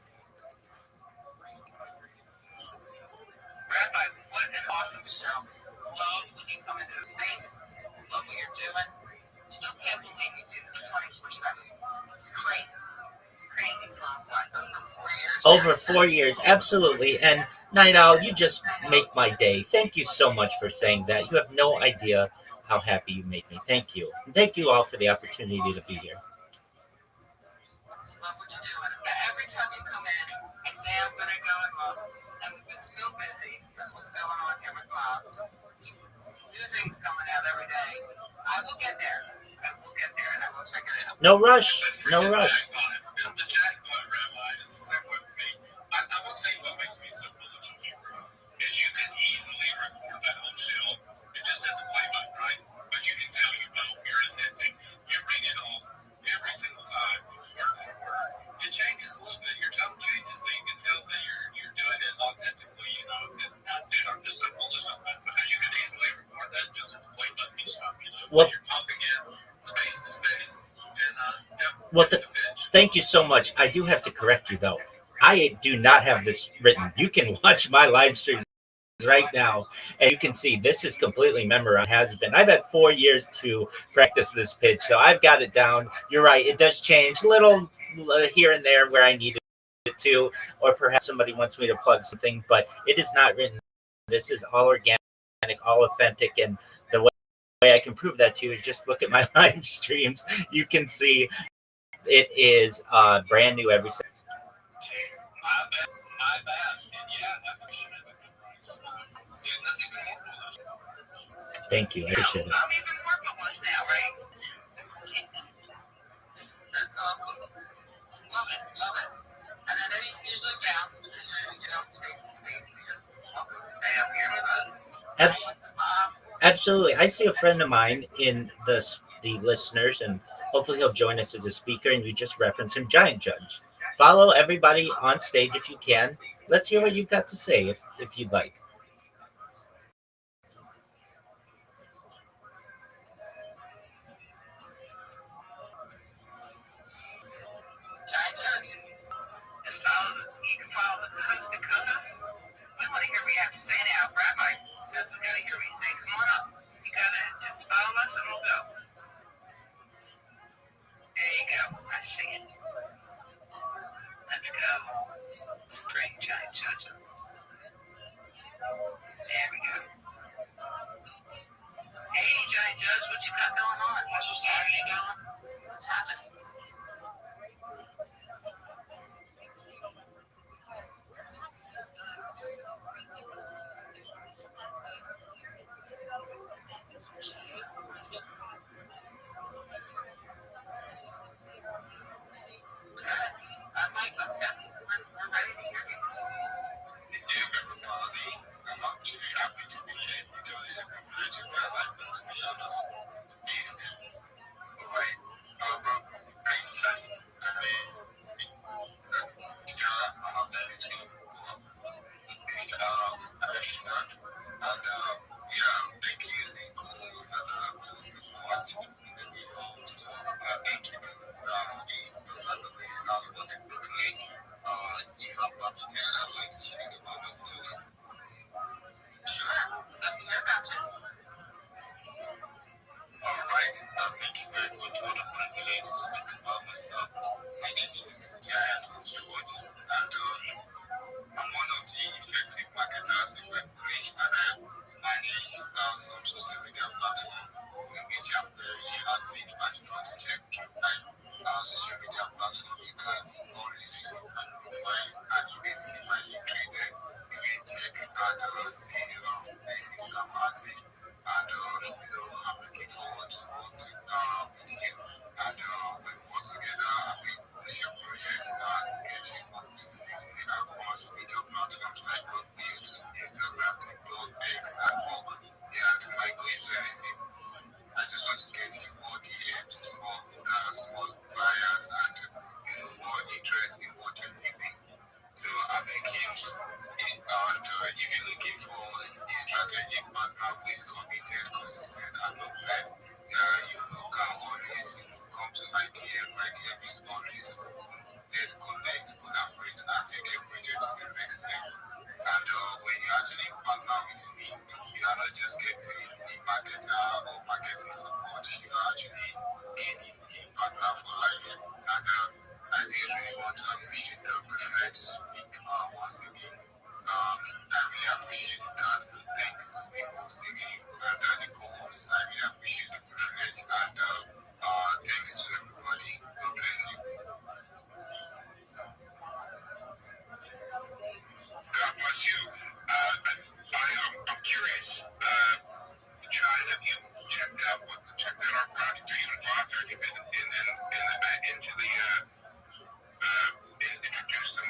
S7: Rabbi, what an awesome show. Love when you come into the space. Love what you're doing. Still can't believe you do this 24/7. It's crazy. Crazy for what, over 4 years?
S2: Over 4 years, absolutely. And Night Owl, you just make my day. Thank you so much for saying that. You have no idea how happy you make me. Thank you. And thank you all for the opportunity to be here.
S7: Love what you're doing. Every time you come in, I say I'm going to go and look. And we've been so busy. That's what's going on here with Bob. Just new things coming out every day. I will get there. I will get there, and I will check it out.
S2: No rush. No rush.
S1: It's the jackpot, Rabbi. It's the same way for me. I will tell you what makes me so bullish on you, is you can easily record that whole show and just hit the play button, right? But you can tell you know you're intending. You bring it on every single time, word for word. It changes a little bit. Your tone changes, so you can tell that you're doing it authentically, you know. And dude, I'm just so bullish on that because you can easily record that and just hit the play button each time, you know.
S2: Well,
S1: you're pumping in space to space. And,
S2: well, thank you so much. I do have to correct you, though. I do not have this written. You can watch my live stream right now, and you can see this is completely memorized. Has been. I've had 4 years to practice this pitch, so I've got it down. You're right. It does change little here and there where I need it to, or perhaps somebody wants me to plug something, but it is not written. This is all organic, all authentic, and the way I can prove that to you is just look at my live streams. You can see it is brand new every second.
S1: My bad. And yeah, I should have it memorized. Dude, that's even more cool.
S2: Thank you. I appreciate it.
S7: I'm even more bullish now, right? That's awesome. Love it. And then it usually bounce because you're space to space, but you're welcome to stay up here with us.
S2: Absolutely. I see a friend of mine in the listeners, and hopefully he'll join us as a speaker, and you just reference him, Giant Judge. Follow everybody on stage if you can. Let's hear what you've got to say if you'd like.
S1: it's very simple. I just want to get you more DMs, more owners, more buyers, and more interest in what you're building. So I'm looking on if you're looking for a strategic partner who is committed, consistent, and long term, you can always come to my DM. My DM is always open. Let's connect, collaborate, and take your project to the next level. And when you actually partner with me, you are not just getting a marketer or marketing support, you are actually gaining a partner for life. And I really want to appreciate the privilege to speak once again. I really appreciate that. Thanks to the host again and the co-host. I really appreciate the privilege and thanks to everybody. God bless you. God bless you. I'm curious. John, have you checked out our project? Are you involved? Or have you been into the introduce them?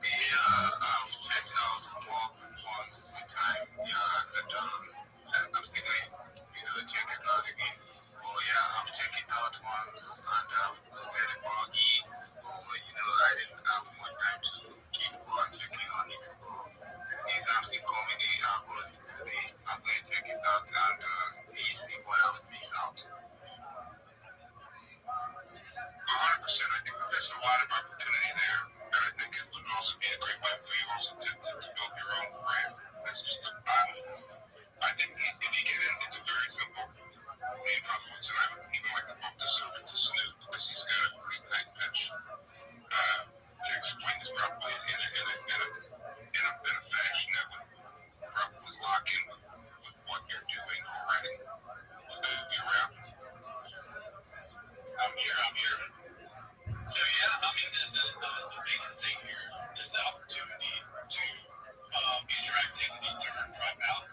S1: Yeah, I've checked out more once in time. Yeah, and I'm still going, check it out again. Oh yeah, I've checked it out once and I've posted about it. Oh, I didn't have more time to keep on checking on it. Since I'm still coming in August today, I'm going to check it out and see what I've missed out. 100%. I think that there's a lot of opportunity there. And I think it would also be a great way for you also to build your own brand. That's just I think if you get in, it's a very simple. Me and Father Woods and I would even like to bump this over to Snoop because he's got a pretty tight pitch to explain this properly in a fashion that would probably lock in with what you're doing already. You around? I'm here. So yeah, I mean, the biggest thing here is the opportunity to use your activity to earn dry out.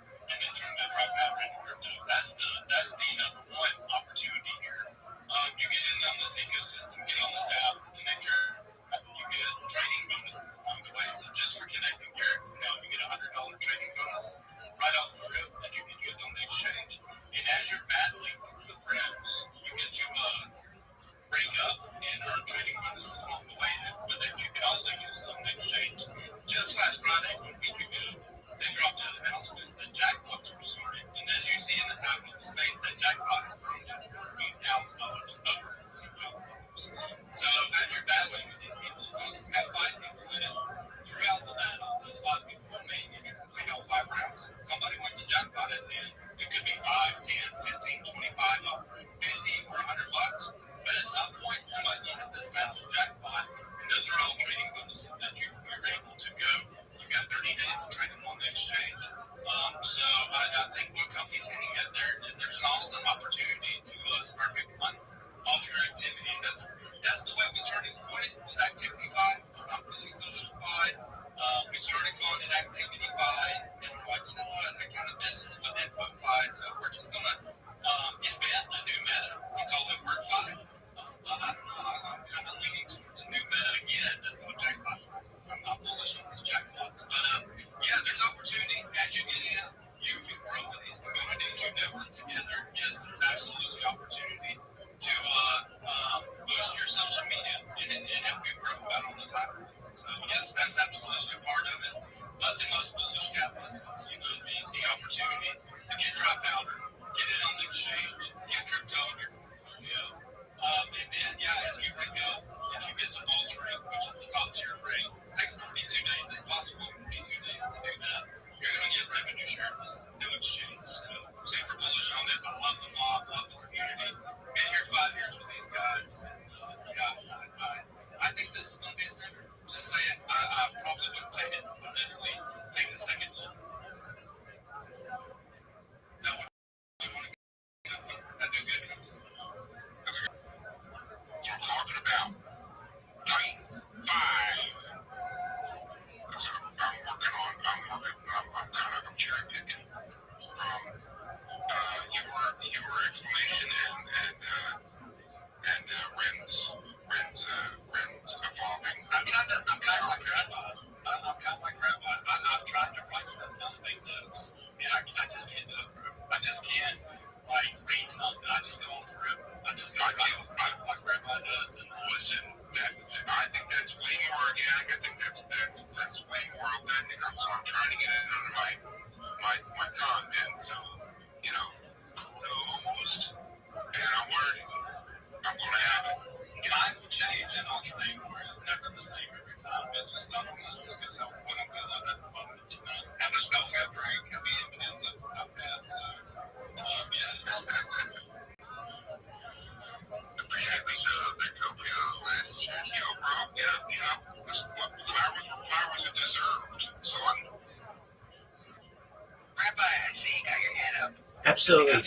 S2: Absolutely.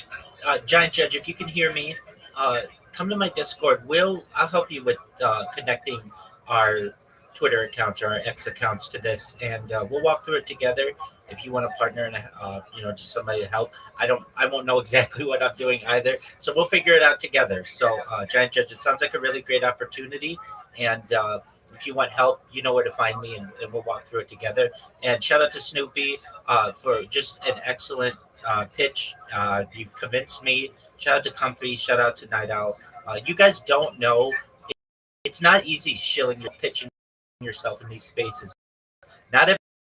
S2: Giant Judge, if you can hear me, come to my Discord. I'll help you with connecting our Twitter accounts or our X accounts to this, and we'll walk through it together. If you want to partner and just somebody to help, I won't know exactly what I'm doing either, so we'll figure it out together. So, Giant Judge, it sounds like a really great opportunity, and if you want help, you know where to find me, and we'll walk through it together. And shout out to Snoopy for just an excellent pitch. You've convinced me. Shout out to Comfy. Shout out to Night Owl. You guys don't know. It's not easy shilling your pitching yourself in these spaces. Not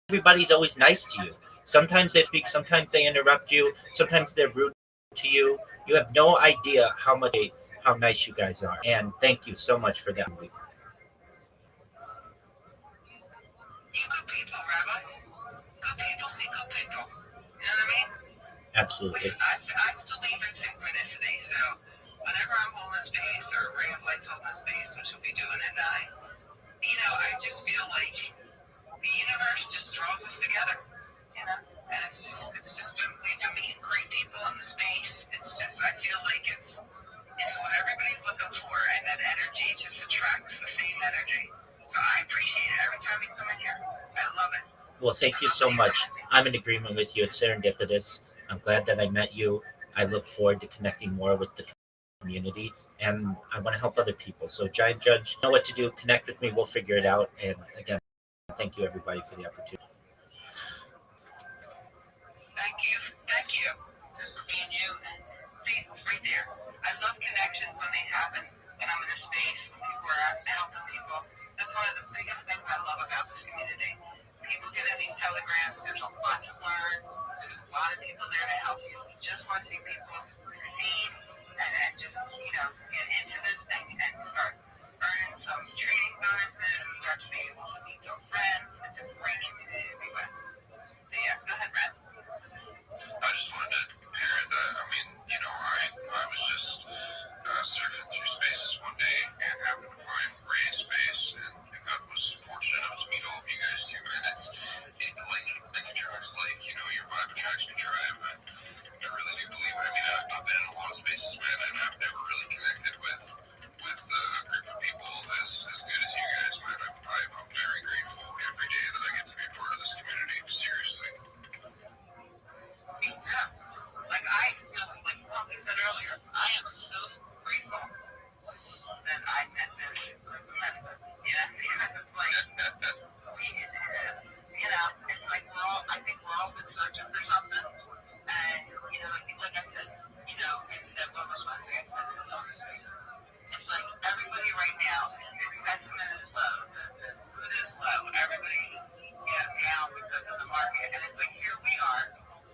S2: everybody's always nice to you. Sometimes they speak. Sometimes they interrupt you. Sometimes they're rude to you. You have no idea how nice you guys are. And thank you so much for that.
S7: You good people, Rabbi. Good people see good people. You know what I mean?
S2: Absolutely.
S7: I believe in synchronicity, so whenever I'm holding space or Ray of Light's holding space, which we'll be doing at 9, I just feel like the universe just draws us together, and it's just been, we've been meeting great people in the space. It's just, I feel like it's what everybody's looking for, and that energy just attracts the same energy. So I appreciate it every time you come in here. I love it.
S2: Well, thank you so much. I'm in agreement with you. It's serendipitous. I'm glad that I met you. I look forward to connecting more with the community, and I want to help other people. So, Giant Judge, you know what to do. Connect with me. We'll figure it out. And again, thank you, everybody, for the opportunity.
S7: Thank you, just for being you. See, right there. I love connections when they happen, and I'm in a space where people are helping people. That's one of the biggest things I love about this community. People get in these telegrams. There's a lot to learn. There's a lot of people there to help you. We just want to see people succeed and just, get into this thing and start earning some training bonuses, start to be able to meet some friends. It's a great community to be with. So yeah, go ahead, Brad.
S1: I just wanted to compare that. I was just surfing through spaces one day and happened to find Ray's space, and God was fortunate enough to meet all of you guys too. And it's like attracts your vibe attracts your tribe, and I really do believe it. I've been in a lot of spaces, man, and I've never really connected with a group of people as good as you guys, man. I'm very grateful every day that I get to be a part of this community. Seriously.
S7: Me too. Like I feel like Pumpy said earlier, I am so grateful that I met this group of misfits. Because it's like it's like I think we're all been searching for something. And like I said, in that one was Wednesday, I said it on the space. It's like everybody right now, the sentiment is low, the mood is low, everybody's down because of the market. And it's like here we are,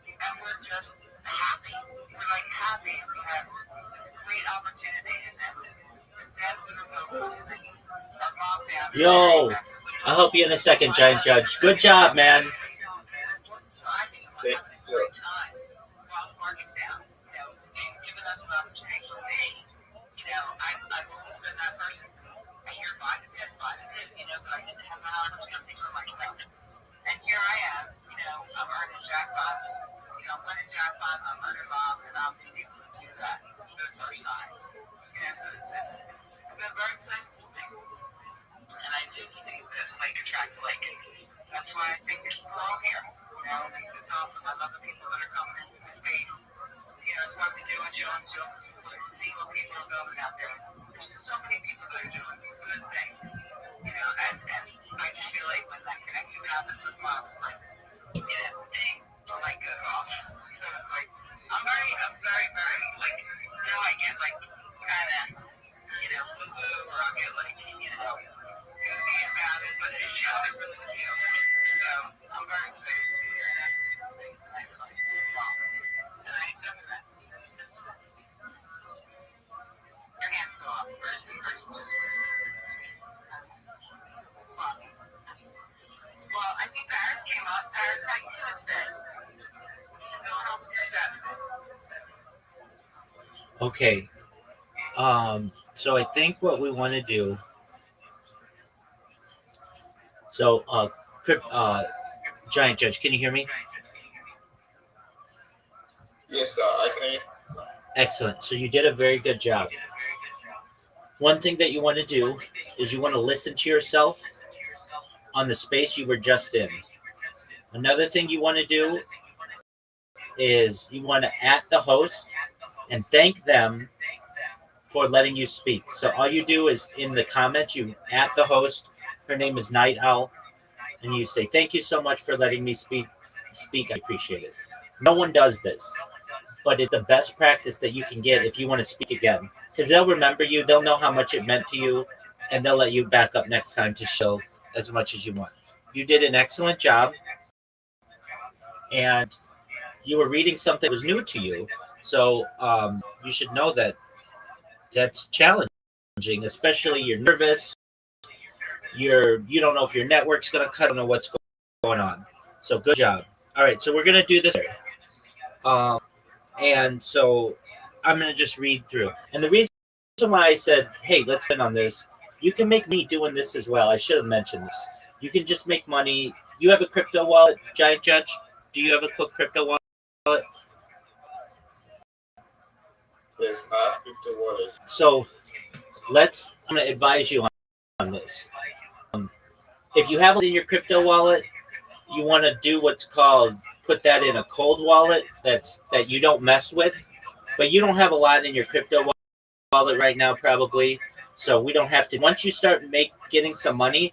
S7: and we're just happy. We're like happy. We have this great opportunity, and the devs that are building this thing are mom family.
S2: Yo, I'll help you in a second, Giant Judge. Good job, man.
S7: So I mean, we're having a great time while the market's down. And giving us an opportunity for me. I've always been that person. I hear 5 to 10, 5 to 10, but I didn't have that opportunity for myself. And here I am, I'm earning jackpots. I'm winning jackpots, I'm earning mom, and I'm being able to do that for the first time. So it's been very exciting for me. And I do think that like attracts like. That's why I think we're all here. It's awesome. I love the people that are coming into the space. It's what we do with Joe and Joe because we want to see what people are building out there. There's so many people that are doing good things. And I just feel like when that connection happens with mom, it's like, thing will like go off. So it's like, I'm very, very, like, I get like kind of, woo-woo, or I'll get like, goofy about it, but it's really, really feel. So I'm very excited to be here and that's the space tonight. Like, wow. And I ain't done that. Your hand's still up, or is it just well, I see Paris came up. Paris, how you doing today? What's been going on with your Saturday?
S2: Okay. So I think what we want to do. So, Giant Judge, can you hear me?
S4: Yes, sir. I can.
S2: Excellent. So you did a very good job. One thing that you want to do is you want to listen to yourself on the space you were just in. Another thing you want to do is you want to at the host and thank them for letting you speak. So all you do is in the comments, you at the host. Her name is Night Owl, and you say, "Thank you so much for letting me speak. Speak, I appreciate it." No one does this, but it's the best practice that you can get if you want to speak again, because they'll remember you. They'll know how much it meant to you, and they'll let you back up next time to show as much as you want. You did an excellent job, and you were reading something that was new to you. So you should know that that's challenging, especially you're nervous. You don't know if your network's going to cut. Don't know what's going on. So good job. All right, so we're going to do this. Um, and so I'm going to just read through. And the reason why I said, hey, let's spend on this, you can make money doing this as well. I should have mentioned this. You can just make money. You have a crypto wallet, Giant Judge? Do you have a crypto wallet?
S4: Yes, I have crypto wallet.
S2: So I'm going to advise you on this. If you have it in your crypto wallet, you want to do what's called put that in a cold wallet that you don't mess with. But you don't have a lot in your crypto wallet right now, probably. So we don't have to. Once you start getting some money,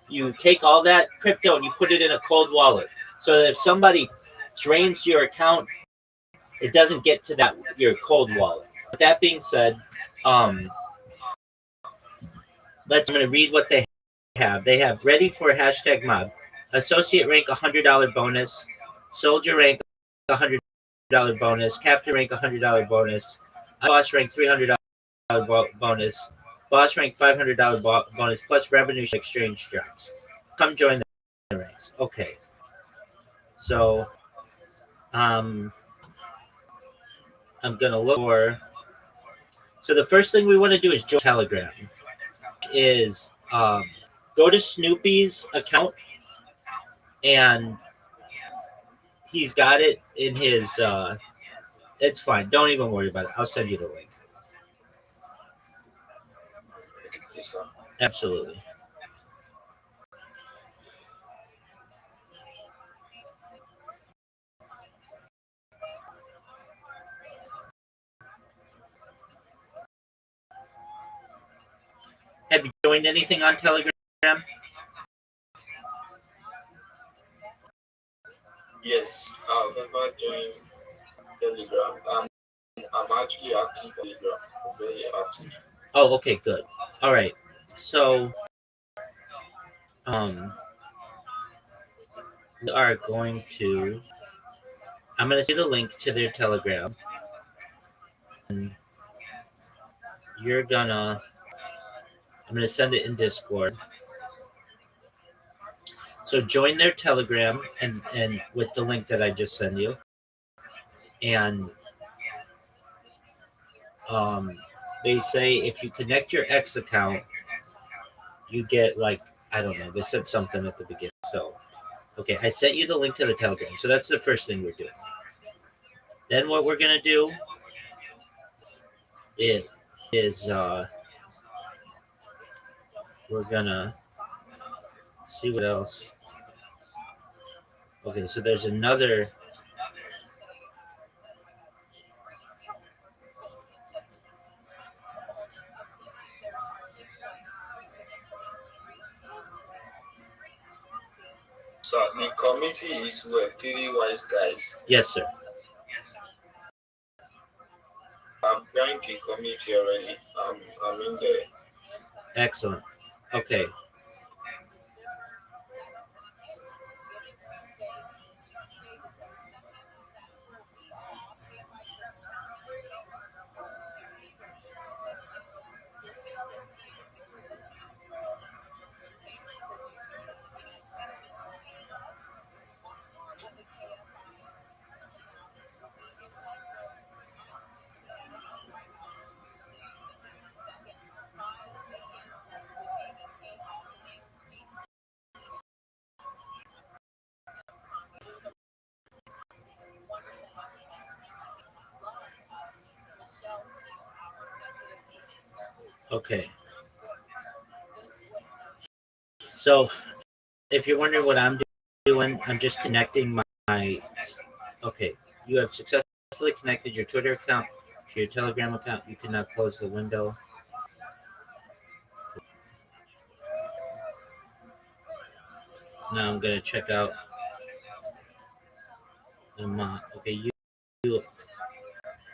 S2: you take all that crypto and you put it in a cold wallet. So that if somebody drains your account, it doesn't get to your cold wallet. But that being said, I'm going to read what they have. They have ready for hashtag mob, associate rank $100 bonus, soldier rank $100 bonus, captain rank $100 bonus, boss rank $300 bonus, boss rank $500 bonus, plus revenue exchange drops. Come join the ranks. Okay. So, I'm gonna look for. So the first thing we want to do is join Telegram. Is go to Snoopy's account, and he's got it in his. It's fine. Don't even worry about it. I'll send you the link. Absolutely. Have you joined anything on Telegram?
S4: Yes, I've never joined Telegram. I'm actually active on Telegram. I'm very active.
S2: Oh, okay, good. All right. So, we are going to. I'm going to see the link to their Telegram, and you're gonna. I'm going to send it in Discord. So join their Telegram and with the link that I just sent you, and they say if you connect your X account, you get I don't know. They said something at the beginning. So okay, I sent you the link to the Telegram. So that's the first thing we're doing. Then what we're gonna do is we're gonna see what else. Okay, so there's another.
S4: So the committee is what, three wise guys.
S2: Yes, sir.
S4: I'm joined the committee already. I'm in there.
S2: Excellent. Okay. Okay. So if you're wondering what I'm doing, I'm just connecting my okay. You have successfully connected your Twitter account to your Telegram account. You can now close the window. Now I'm gonna check out the mod. Okay, you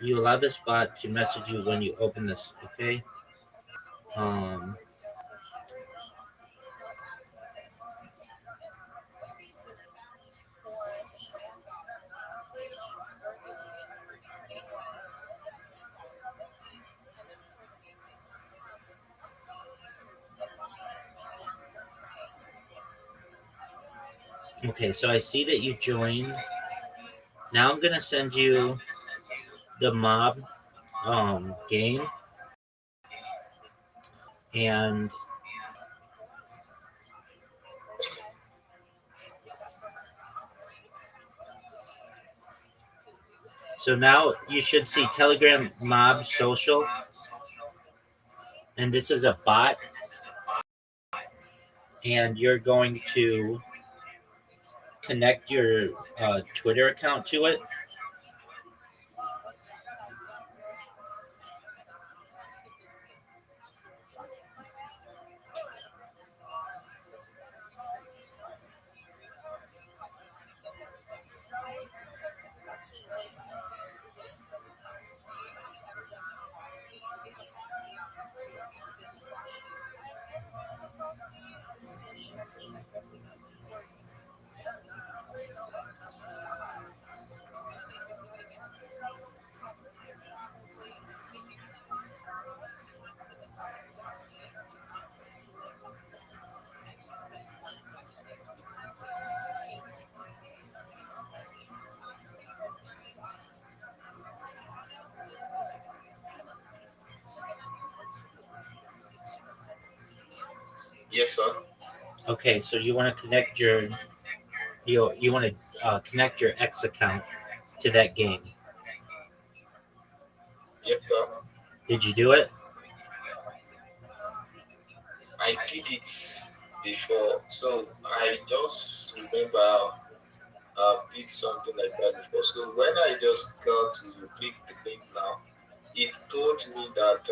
S2: you allow this bot to message you when you open this. Okay. Um. Okay, so I see that you joined. Now I'm gonna send you the mob game, and so now you should see Telegram mob social, and this is a bot, and you're going to connect your Twitter account to it.
S4: Yes, sir.
S2: Okay, so you want to connect you want to connect your X account to that game.
S4: Yep, sir.
S2: Did you do it?
S4: I did it before, so I just remember did something like that before. So when I just got to click the link now, it told me that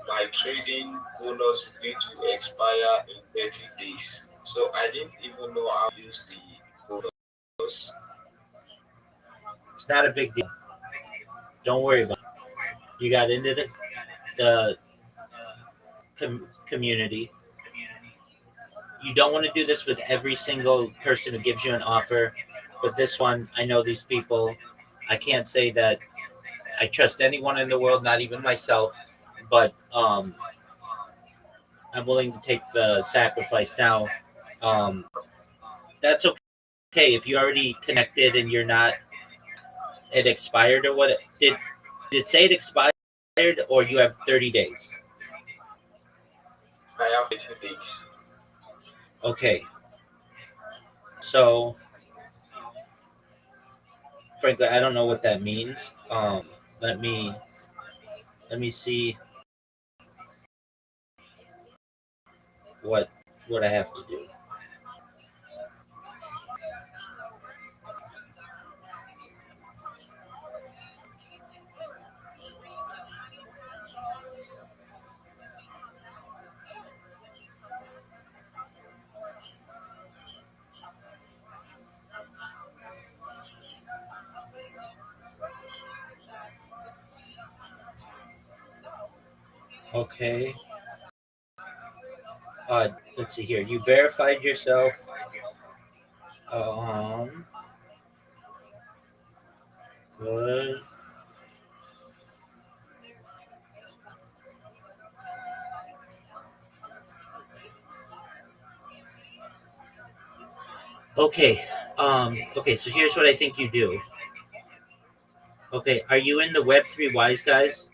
S4: my trading bonus is going to expire in 30 days. So I didn't even know how to use the bonus.
S2: It's not a big deal. Don't worry about it. You got into the community. You don't want to do this with every single person who gives you an offer, but this one, I know these people. I can't say that I trust anyone in the world, not even myself, but I'm willing to take the sacrifice. Now, that's okay if you already connected and you're not. It expired or what? Did it say it expired or you have 30 days?
S4: I have 30 days.
S2: Okay. So, frankly, I don't know what that means. Let me see what I have to do. Okay. Let's see here. You verified yourself. Good. Okay. Okay. So here's what I think you do. Okay. Are you in the Web3 Wise guys?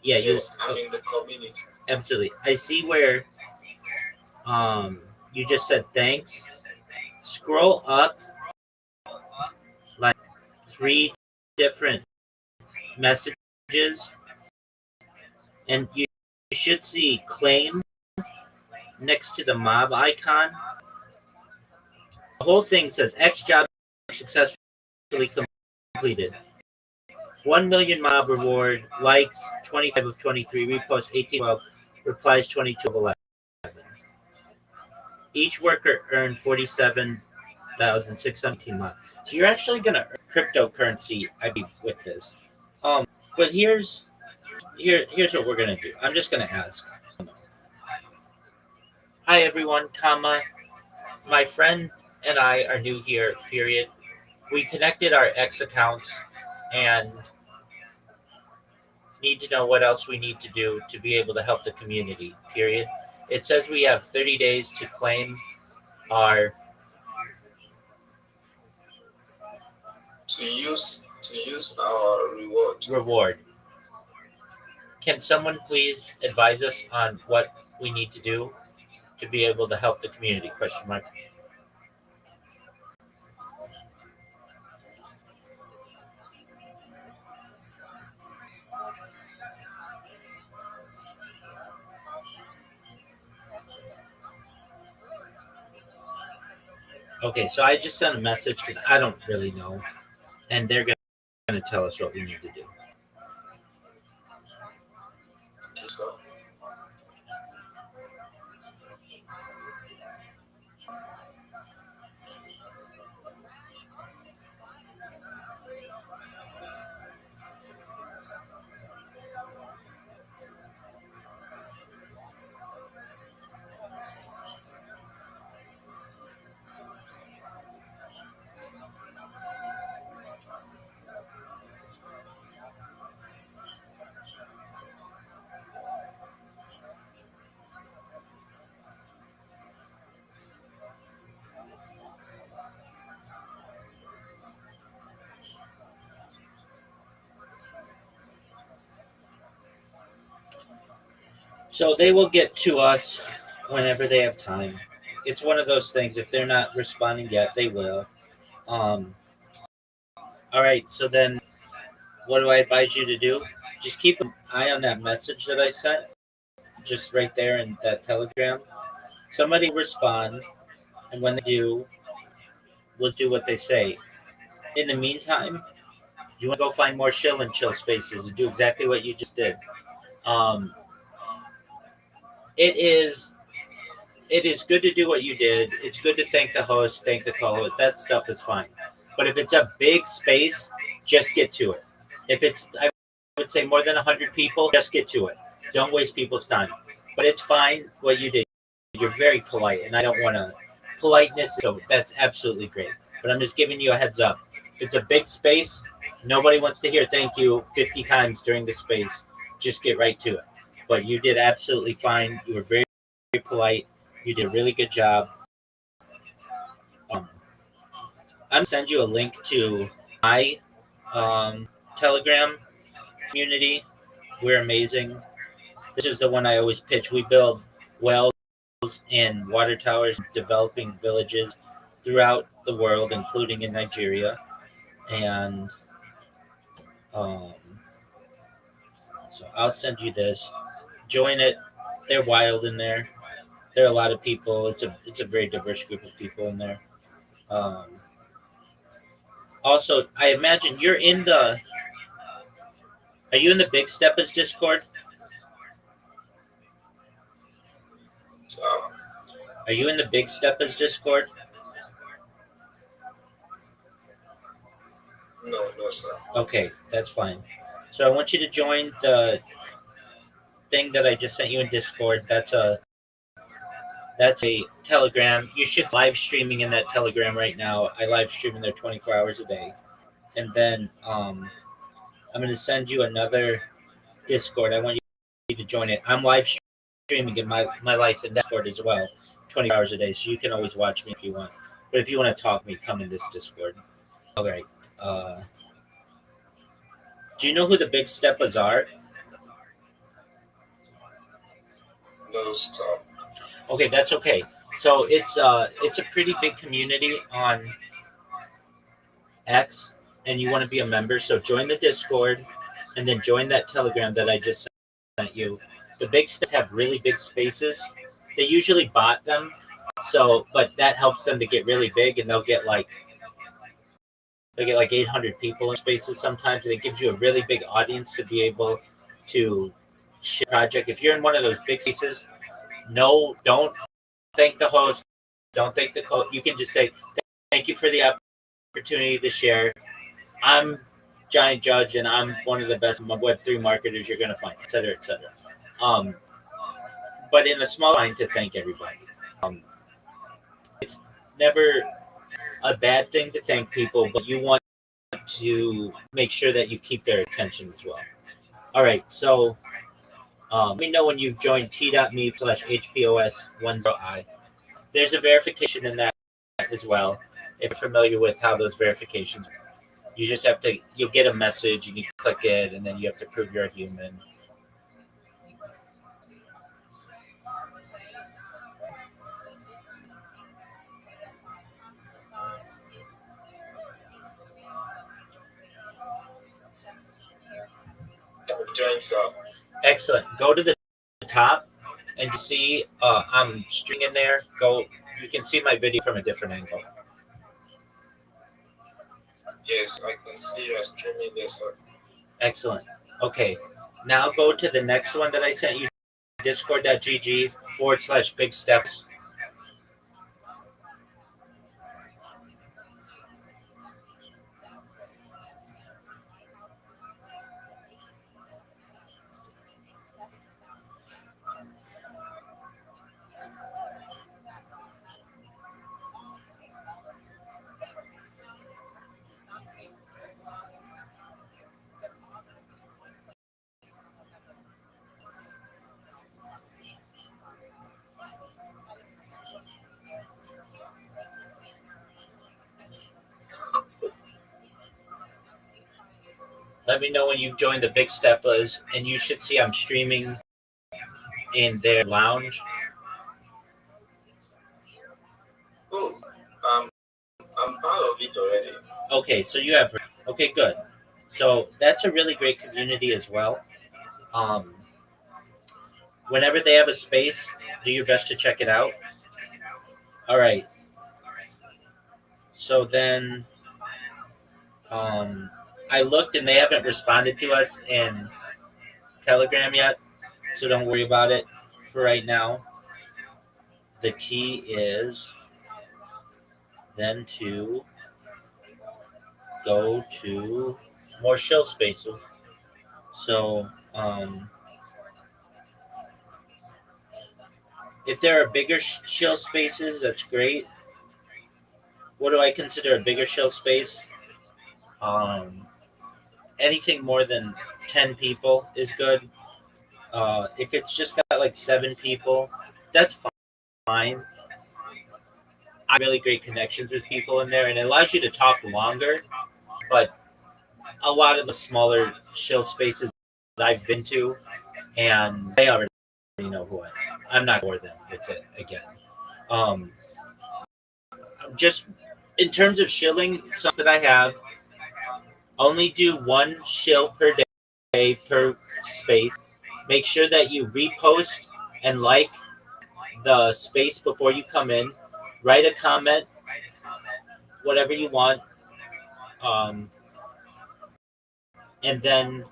S2: Yeah.
S4: Yes, I'm in the community.
S2: Absolutely. I see where you just said thanks. Scroll up like 3 different messages And you should see claim next to the mob icon. The whole thing says X job successfully completed. 1 million mob reward, likes 25 of 23, reposts 18 of 12, replies 22 of 11. Each worker earned 47,617 mob. So you're actually going to earn cryptocurrency, I believe, with this. But here's what we're going to do. I'm just going to ask. Hi everyone, my friend and I are new here, period. We connected our X accounts and need to know what else we need to do to be able to help the community, period. It says we have 30 days to claim our
S4: to use our
S2: reward. Can someone please advise us on what we need to do to be able to help the community? Question mark. Okay, so I just sent a message because I don't really know, and they're going to tell us what we need to do. So they will get to us whenever they have time. It's one of those things. If they're not responding yet, they will. All right. So then, what do I advise you to do? Just keep an eye on that message that I sent, just right there in that Telegram. Somebody will respond, and when they do, we'll do what they say. In the meantime, you want to go find more chill and chill spaces and do exactly what you just did. Um, it is good to do what you did. It's good to thank the host, thank the co-host. That stuff is fine. But if it's a big space, just get to it. If it's, I would say, more than 100 people, just get to it. Don't waste people's time. But it's fine what you did. You're very polite, and I don't want to. Politeness, so that's absolutely great. But I'm just giving you a heads up. If it's a big space, nobody wants to hear thank you 50 times during the space. Just get right to it. But you did absolutely fine. You were very, very polite. You did a really good job. I'm going to send you a link to my Telegram community. We're amazing. This is the one I always pitch. We build wells and water towers, developing villages throughout the world, including in Nigeria. And so I'll send you this. Join it. They're wild in there. There are a lot of people. It's a very diverse group of people in there. Also, I imagine you're in the. Are you in the Big Steppers Discord? Are you in the Big Steppers Discord?
S4: No, sir.
S2: Okay, that's fine. So I want you to join the thing that I just sent you in Discord. That's a Telegram. You should live streaming in that Telegram right now. I live stream in there 24 hours a day. And then I'm going to send you another Discord. I want you to join it. I'm live streaming in my life in Discord as well, 20 hours a day. So you can always watch me if you want. But if you want to talk to me, come in this Discord. All right. Do you know who the Big Steppers are?
S4: No, stop.
S2: Okay, that's okay. So it's a pretty big community on X, and you want to be a member. So join the Discord, and then join that Telegram that I just you. The big steps have really big spaces. They usually bought them, so but that helps them to get really big, and they get like 800 people in spaces sometimes, and it gives you a really big audience to be able to share a project. If you're in one of those big spaces, no, don't thank the host, don't thank the coach. You can just say thank you for the opportunity to share. I'm Giant Judge, and I'm one of the best Web3 marketers you're going to find, et cetera, et cetera. But in a small line to thank everybody. It's never a bad thing to thank people, but you want to make sure that you keep their attention as well. All right, so let me know when you've joined t.me/HPOS10i. There's a verification in that as well. If you're familiar with how those verifications work. You just have to, you'll get a message, you need to click it, and then you have to prove you're a human. Excellent. Go to the top and you see I'm streaming in there. You can see my video from a different angle.
S5: Yes, I can see you streaming this.
S2: Excellent. Okay. Now go to the next one that I sent you, discord.gg/big steps. Let me know when you've joined the Big Steppers, and you should see I'm streaming in their lounge.
S5: Oh, I'm part of it already.
S2: Okay, so you have. Okay, good. So that's a really great community as well. Whenever they have a space, do your best to check it out. All right. So then, I looked and they haven't responded to us in Telegram yet, so don't worry about it for right now. The key is then to go to more shell spaces. So if there are bigger shell spaces, that's great. What do I consider a bigger shell space? Anything more than 10 people is good. If it's just got like 7 people, that's fine. I have really great connections with people in there, and it allows you to talk longer. But a lot of the smaller shell spaces I've been to, and they already know who I am. I'm not going to bore them with it again. Just in terms of shilling, some that I have, only do 1 shill per day per space. Make sure that you repost and like the space before you come in. Write a comment, whatever you want. And then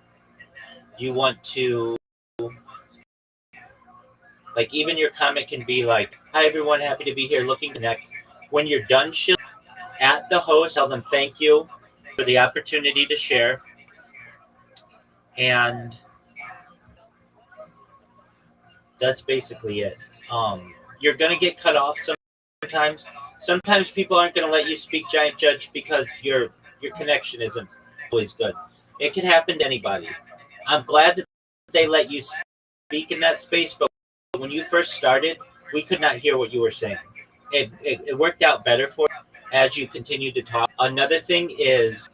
S2: you want to, like, even your comment can be like, hi everyone, happy to be here, looking to connect. When you're done shilling, at the host, tell them thank you for the opportunity to share. And that's basically it. You're going to get cut off sometimes. Sometimes people aren't going to let you speak, Giant Judge, because your connection isn't always good. It can happen to anybody. I'm glad that they let you speak in that space, but when you first started, we could not hear what you were saying. It worked out better for you as you continued to talk. Another thing is,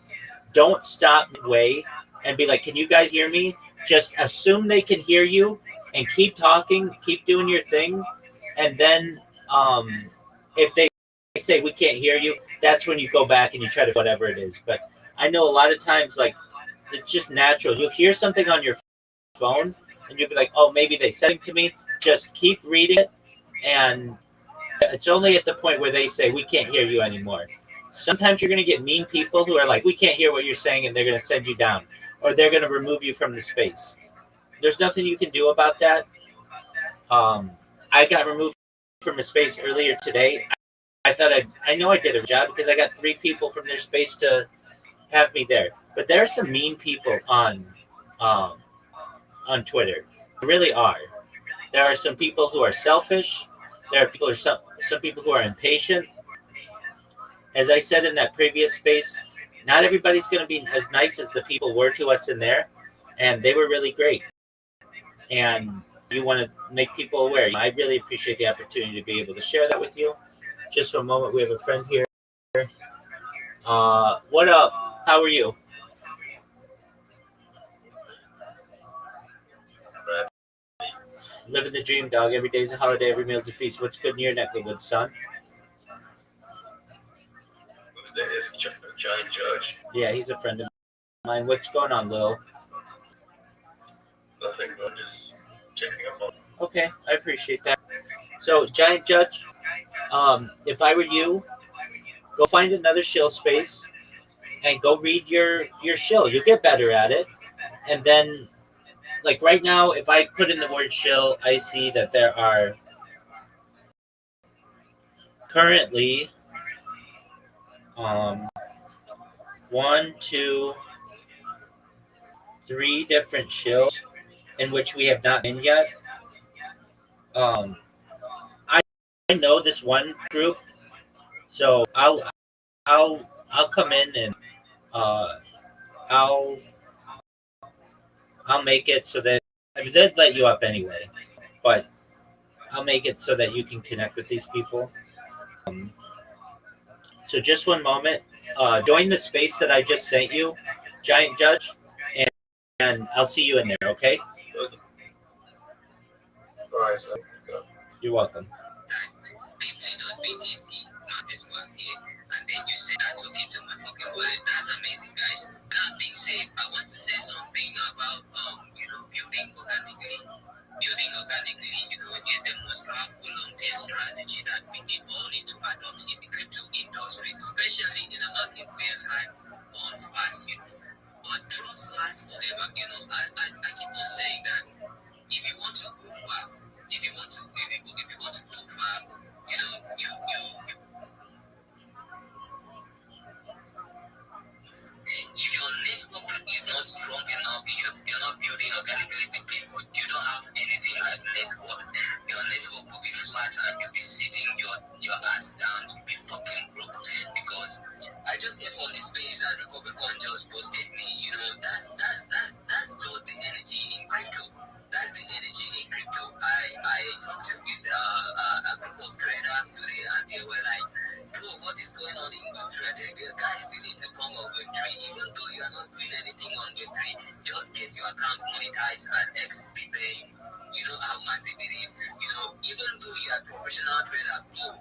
S2: don't stop midway and be like, can you guys hear me? Just assume they can hear you and keep talking, keep doing your thing. And then if they say we can't hear you, that's when you go back and you try to whatever it is. But I know a lot of times, like, it's just natural. You'll hear something on your phone and you'll be like, oh, maybe they said it to me. Just keep reading it, and it's only at the point where they say we can't hear you anymore. Sometimes you're going to get mean people who are like, we can't hear what you're saying, and they're going to send you down, or they're going to remove you from the space. There's nothing you can do about that. I got removed from a space earlier today. I thought I know I did a job because I got 3 people from their space to have me there. But there are some mean people um, on Twitter. There really are. There are some people who are selfish. There are some people who are impatient. As I said in that previous space, not everybody's going to be as nice as the people were to us in there, and they were really great. And you want to make people aware. I really appreciate the opportunity to be able to share that with you. Just for a moment, we have a friend here. What up? How are you? Living the dream, dog. Every day's a holiday, every meal's a feast. What's good in your neck of the woods, son?
S1: Who's that? It's Giant Judge.
S2: Yeah, he's a friend of mine. What's going on, Lil?
S1: Nothing, but just checking up on.
S2: Okay, I appreciate that. So, Giant Judge, if I were you, go find another shill space and go read your shill. You'll get better at it. And then, like right now, if I put in the word shill, I see that there are currently 1, 2, 3 different shills in which we have not been yet. I know this one group, so I'll come in and I'll make it so that they'd let you up anyway, but I'll make it so that you can connect with these people. So just one moment. Join the space that I just sent you, Giant Judge, and I'll see you in there. Okay?
S1: All right, so
S2: You're welcome.
S7: And then you say that talking to my fucking word. That's amazing, guys. That being said, I want to say something about building organically. Building organically, is the most powerful long-term strategy that we all need to adopt in the crypto industry, especially in a market where high funds fast, but trust lasts forever. I keep on saying that if you want to go far, if you want to go far, if your network is not strong enough, you're not building organically with people, you don't have anything like networks, your network will be flat and you'll be sitting your ass down, you'll be fucking broke. Because I just came on this space and Recovery Coin just posted me, that's just the energy in crypto. That's the energy in crypto. I talked with a group of traders today and they were like, bro, what is going on in Web3? Guys, you need to come up Web3. Even though you are not doing anything on Web3, just get your account monetized and X will be paying. You know how massive it is. Even though you are a professional trader, bro,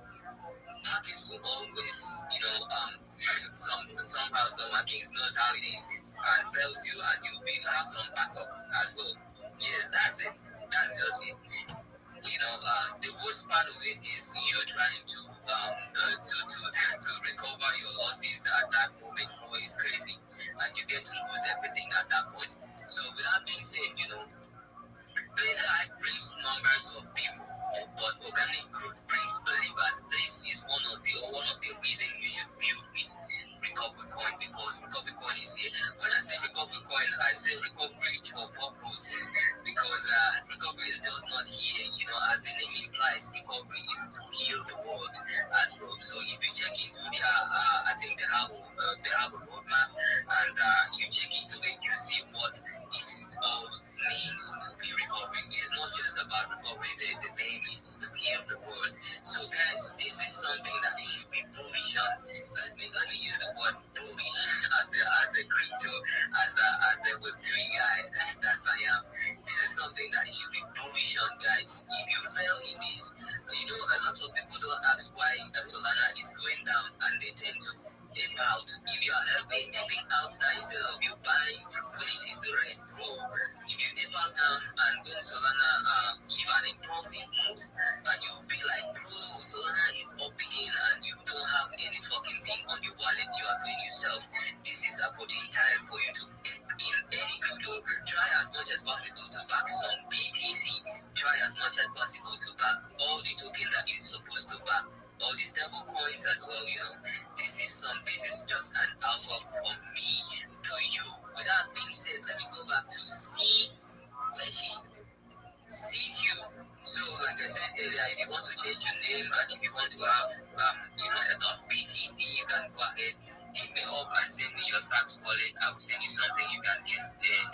S7: market will always, somehow some markets knows how it is and tells you and you will have some backup as well. Yes, that's it. That's just it. The worst part of it is you trying to recover your losses at that moment. Oh, it's crazy, and you get to lose everything at that point. So with that being said, playing high brings numbers of people, but organic growth brings believers. This is one of the reasons you should build with Recovery Coin, because Recovery Coin is here. When I say Recovery Coin, I say recovery for purpose, because recovery is just not here. As the name implies, recovery is to heal the world as well. So if you check into their, I think they have a roadmap, and you check into it, you see what it's all means to be recovering. It's not just about recovery. The name is to heal the world. So guys, this is something that you should be bullish on. Let me use the word bullish as a crypto, as a Web3 guy that I am. This is something that you should be bullish on, guys. If you fail in this, a lot of people don't ask why the Solana is going down, and they tend to ape out. If you are helping out, that instead of you buying when it is red, bro, if you ape
S1: back down, and when Solana give an impulsive move, and you'll be like, bro, Solana is up again, and you don't have any fucking thing on your wallet. You are doing yourself. This is approaching time for you to in any crypto. Try as much as possible to back some BTC. Try as much as possible to back all the tokens that you're supposed to back. All the stable coins as well, This is just an alpha from me to you. With that being said, let me go back to CQ. So, like I said earlier, if you want to change your name and if you want to have, a .btc, you can go ahead, hit me up and send me your stacks wallet. I will send you something. You can get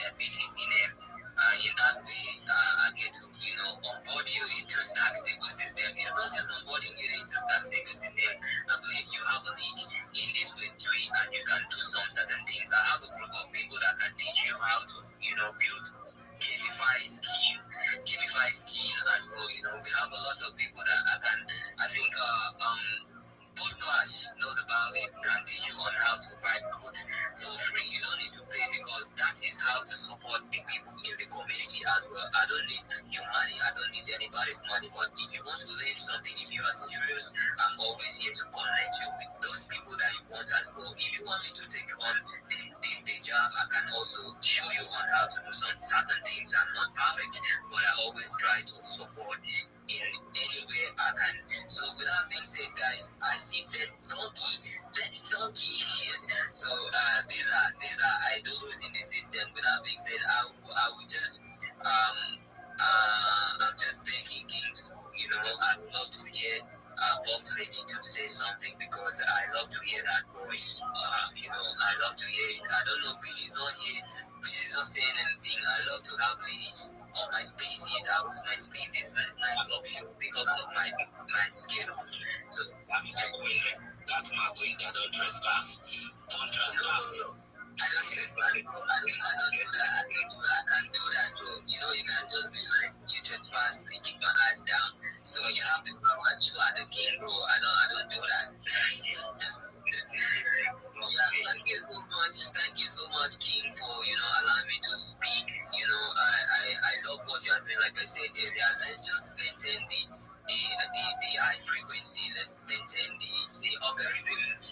S1: a BTC name. In that way, I get to, onboard you into Stacks ecosystem. It's not just onboarding you into Stacks ecosystem. I believe you have a niche in this Web3 and you can do some certain things. I have a group of people that can teach you how to, build gamify scheme as well. We have a lot of people that I think, Boot Clash knows about it, can teach you on how to write code for free. You don't need to pay because that is how to support the people in the community as well. I don't need your money, I don't need anybody's money, but if you want to learn something, if you are serious, I'm always here to connect you with those people that you want as well. If you want me to take on the job, I can also show you on how to do some certain things. I'm not perfect, but I always try to support in any way I can. So with that being said, guys, I see that donkey. So these are idols in the system. With that being said, I will just I'm just begging King to, I'd love to hear Boss Lady to say something because I love to hear that voice. I love to hear it. I don't know, Billy's not here. Billy's not saying anything. I love to have ladies on my spaces. I was my spaces at 9 o'clock show because of my schedule. So that's my queen. I don't trespass. Don't trespass. I don't trespass. I don't do that. I can't do that, bro. You can't just be like, you trespass and keep your eyes down. So you have the power. You are the king, bro. I don't do that. Thank you so much, King, for allowing me to speak. I love what you are doing. Like I said earlier, let's just maintain the high frequency. Let's maintain the algorithm.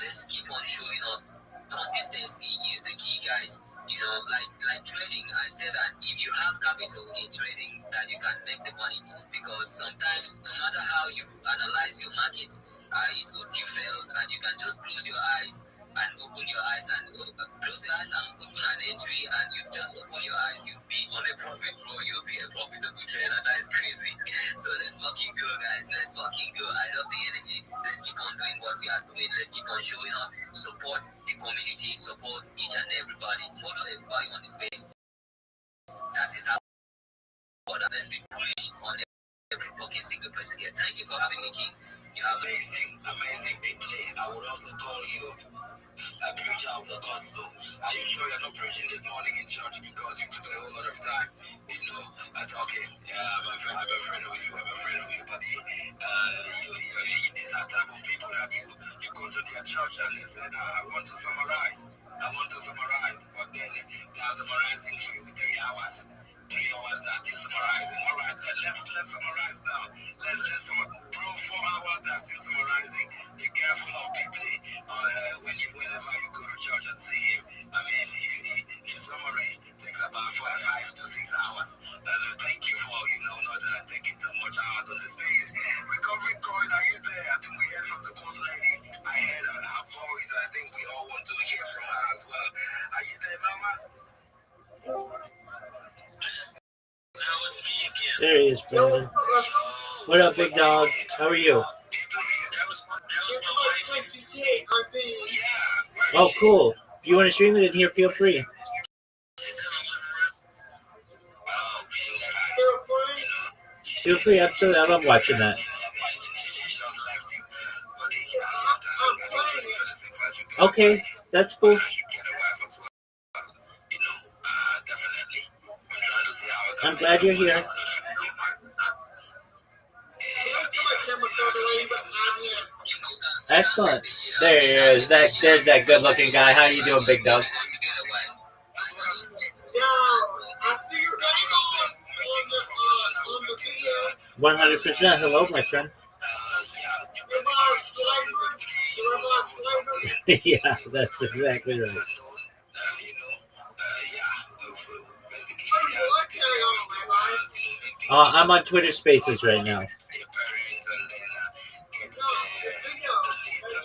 S1: Let's keep on showing up. Consistency is the key, guys. Like trading, I said that if you have capital in trading, that you can make the money. Because sometimes, no matter how you analyze your market, it will still fail, and you can just close your eyes and open your eyes and close your eyes and open an entry, and you just open your eyes, you'll be on a profit, bro. You'll be a profitable trader. That is crazy. So let's fucking go, guys. Let's fucking go. I love the energy. Let's keep on doing what we are doing. Let's keep on showing up. Support the community. Support each and everybody. Follow everybody on the space. That is how. Let's be bullish on every fucking single person here. Thank you for having me, King. You are amazing, big J. I would also call you a preacher of the gospel. Are you sure you're not preaching this morning in church because you took a whole lot of time? That's okay. Yeah, I'm afraid of you. But these are type of people that you go to their church and they said, I want to summarize. But then they are summarizing for you 3 hours. 3 hours that is summarizing. All right, let's summarize now. Let's summarize. Bro, 4 hours that's still summarizing. Be careful of people whenever you go to church and see him. I mean, his summary takes about 5 to 6 hours. Thank you for, not taking too much hours on the space. Recovery coin, are you there? I think we heard from the boss lady. I heard her voice. I think we all want to hear from her as well. Are you there, Mama?
S2: There he is, brother. What up, big dog? How are you? Oh, cool. If you want to stream it in here, feel free. Feel free, absolutely. I love watching that. Okay, that's cool. I'm glad you're here. Excellent. There he is. There's that good-looking guy. How you doing, big dog?
S5: Yo, I see you guys.
S2: 100%. Hello, my friend. Yeah, that's exactly right. I'm on Twitter Spaces right now.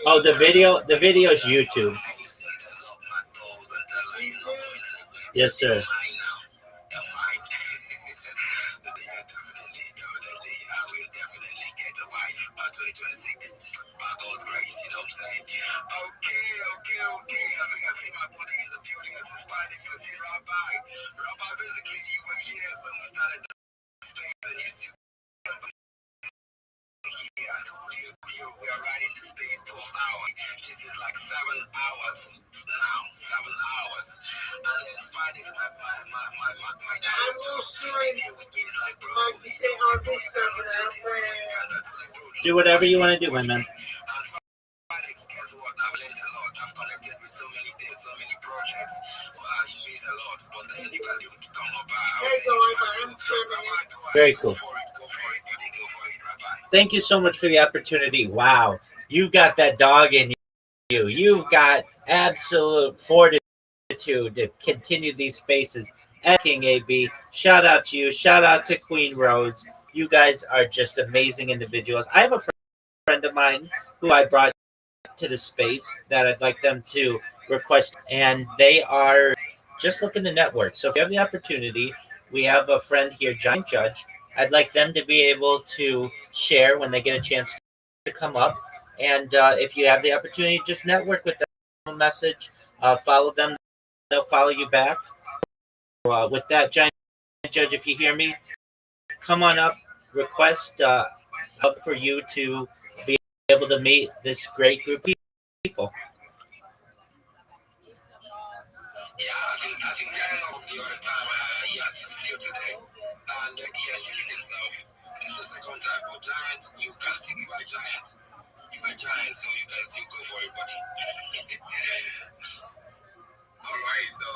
S2: Oh, the video is YouTube. Yes, sir.
S1: Rabbi, basically, you were here when we started and you still here. I told you we are riding the space 12 hours. This is like 7 hours now, 7 hours. And then Spidey, my here with me, like, bro,
S2: Do whatever you want to do, my man.
S1: guess what? I've learned a lot. I've connected with so many things, so many projects. You mean a lot. But then you guys need to come up.
S2: Very cool.
S1: Go for it, Rabbi.
S2: Thank you so much for the opportunity. Wow, you've got that dog in you. You've got absolute fortitude to continue these spaces. King AB, shout out to you. Shout out to Queen Rose. You guys are just amazing individuals. I have a friend of mine who I brought to the space that I'd like them to request, and they are just looking to network. So if you have the opportunity, we have a friend here, Giant Judge. I'd like them to be able to share when they get a chance to come up. And if you have the opportunity, just network with them, a message, follow them, they'll follow you back. With that, Giant Judge, if you hear me, come on up, request up for you to be able to meet this great group of people.
S1: Yeah, I think Daniel the other time he had to steal today. And he has shooting himself. This is the second time. But Giant, you can still give a Giant. You are Giant, so you can still go for it, buddy. All right, so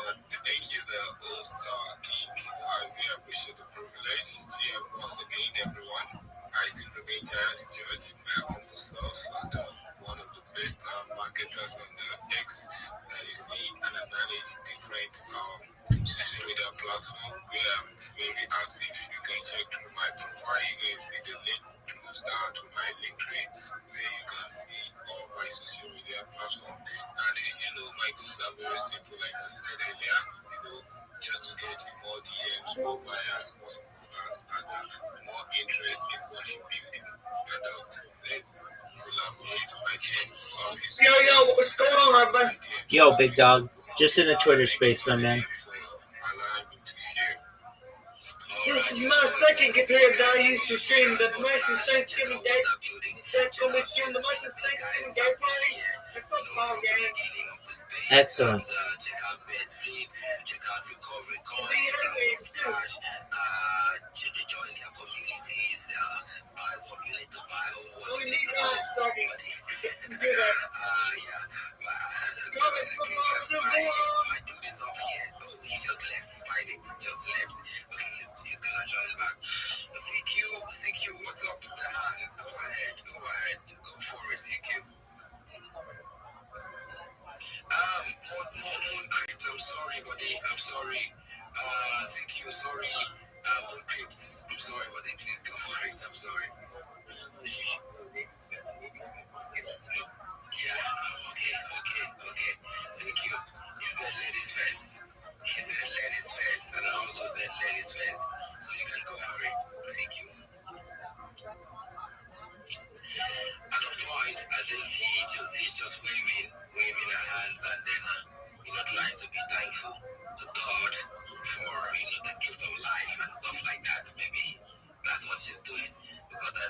S1: thank you, the host, King. I really appreciate the privilege. Yeah, once again, everyone. I still remain Giant Stewart, my humble self, and one of the best marketers on the X that you see, and I manage different social media platform where I'm very active. You can check through my profile, you can see the link to my link tree where you can see all my social media platforms. And my goals are very simple, like I said earlier, just to get in more DMs, more buyers, more supporters, and more interest in what you're building. And let's collaborate. I can
S5: Yo, what's going on, Rabbi?
S2: Yo, big dog. Just in the Twitter space, my man.
S5: This is my second comparative that I used to stream. The Merchant Thanksgiving Day. That's going to be streaming the Merchant Thanksgiving Day party and football game.
S2: Excellent.
S1: Check out Bedfleet, check out Recovery Coin,
S5: Be
S1: check out
S5: games too.
S1: join their communities, buy what you need to buy or what
S5: We
S1: you
S5: need
S1: need to
S5: that,
S1: do.
S5: so we can do that. It's coming from our civil.
S1: My dude is up here. Oh, he just left. Spidey just left. Okay, he's gonna join back. CQ, what's up to town? Go ahead, go for it, CQ. Moon Crypt, I'm sorry, buddy. I'm sorry. CQ, sorry. Moon Crypt, I'm sorry, buddy. Please go for it. I'm sorry. Yeah, okay. CQ, he said ladies first. And I also said ladies first. So you can go for it. CQ. At a point, I think he's just waving her hands and then, trying to be thankful to God for, the gift of life and stuff like that. Maybe that's what she's doing. Because I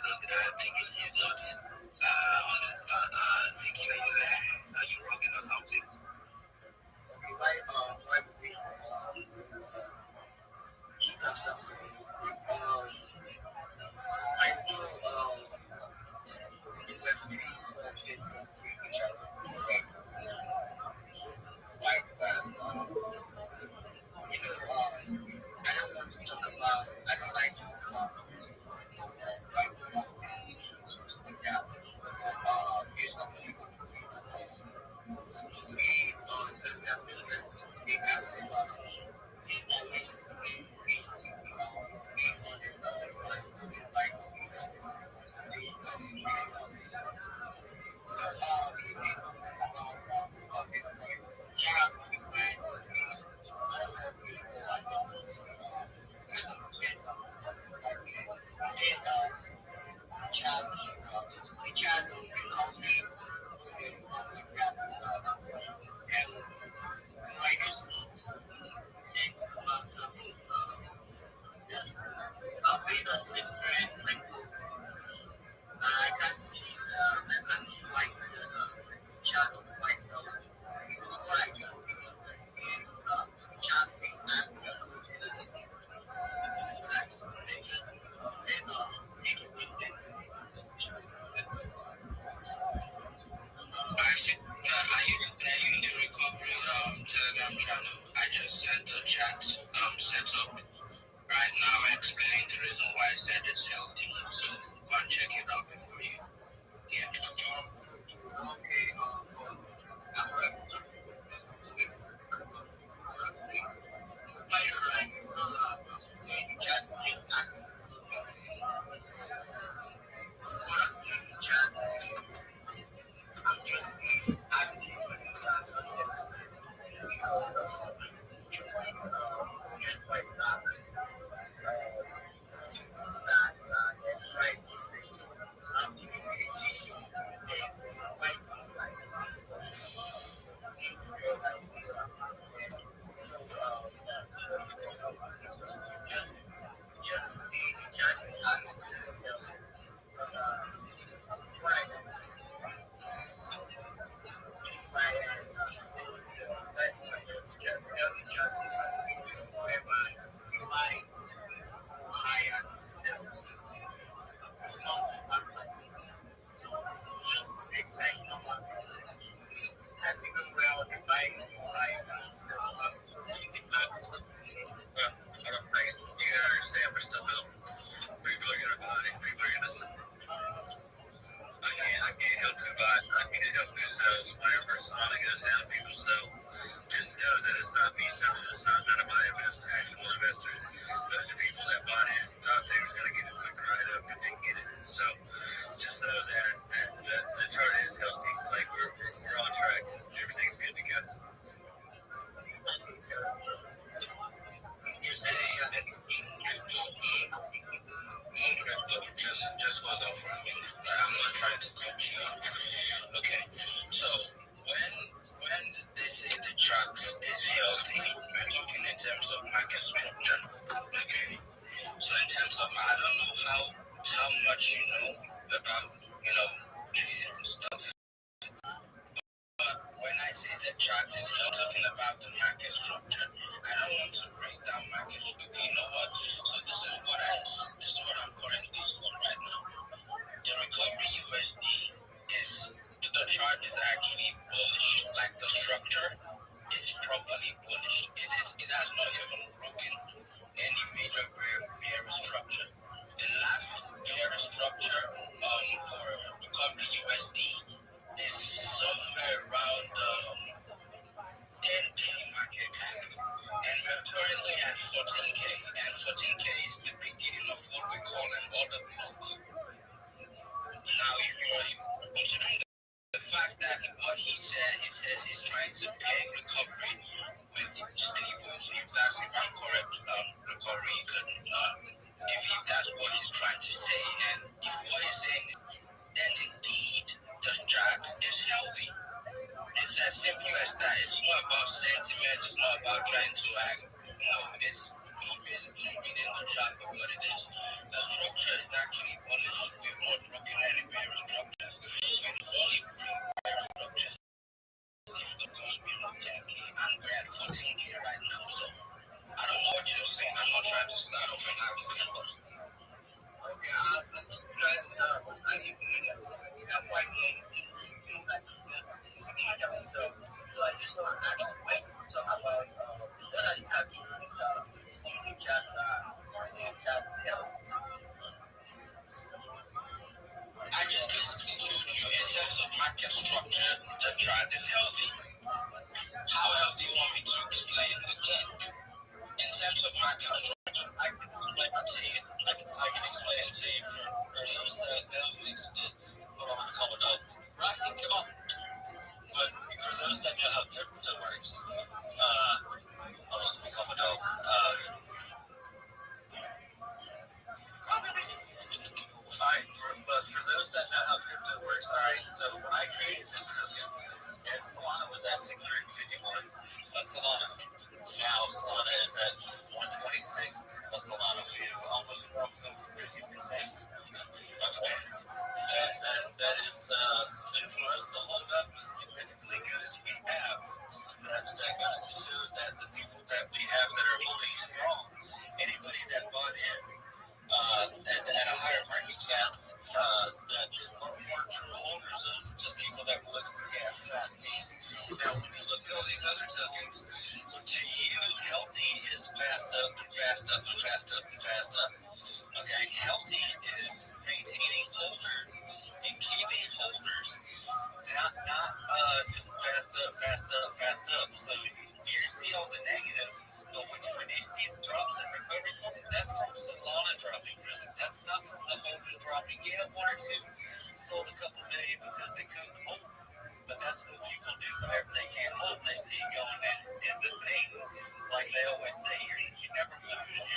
S1: like they always say, you never lose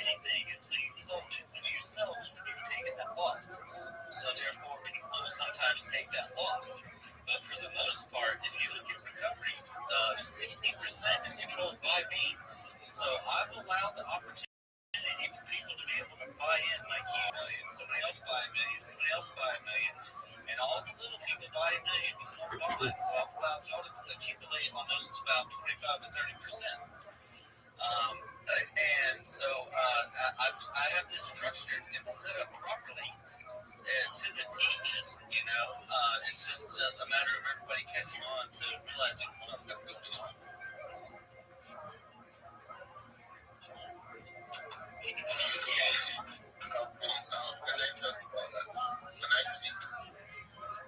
S1: anything until you sold it. When you sell it, you've taken that loss. So therefore, people sometimes take that loss. But for the most part, if you look at recovery, 60% is controlled by me. So I've allowed the opportunity for people to be able to buy in like you million, somebody else buy a million, somebody else buy a million, and all the little people buy a million before buying. So I've allowed y'all to accumulate almost about 25 to 30%. And so I have this structured and set up properly to the team. It's just a matter of everybody catching on to realizing what I've got going on. Can I talk about that? Can I speak?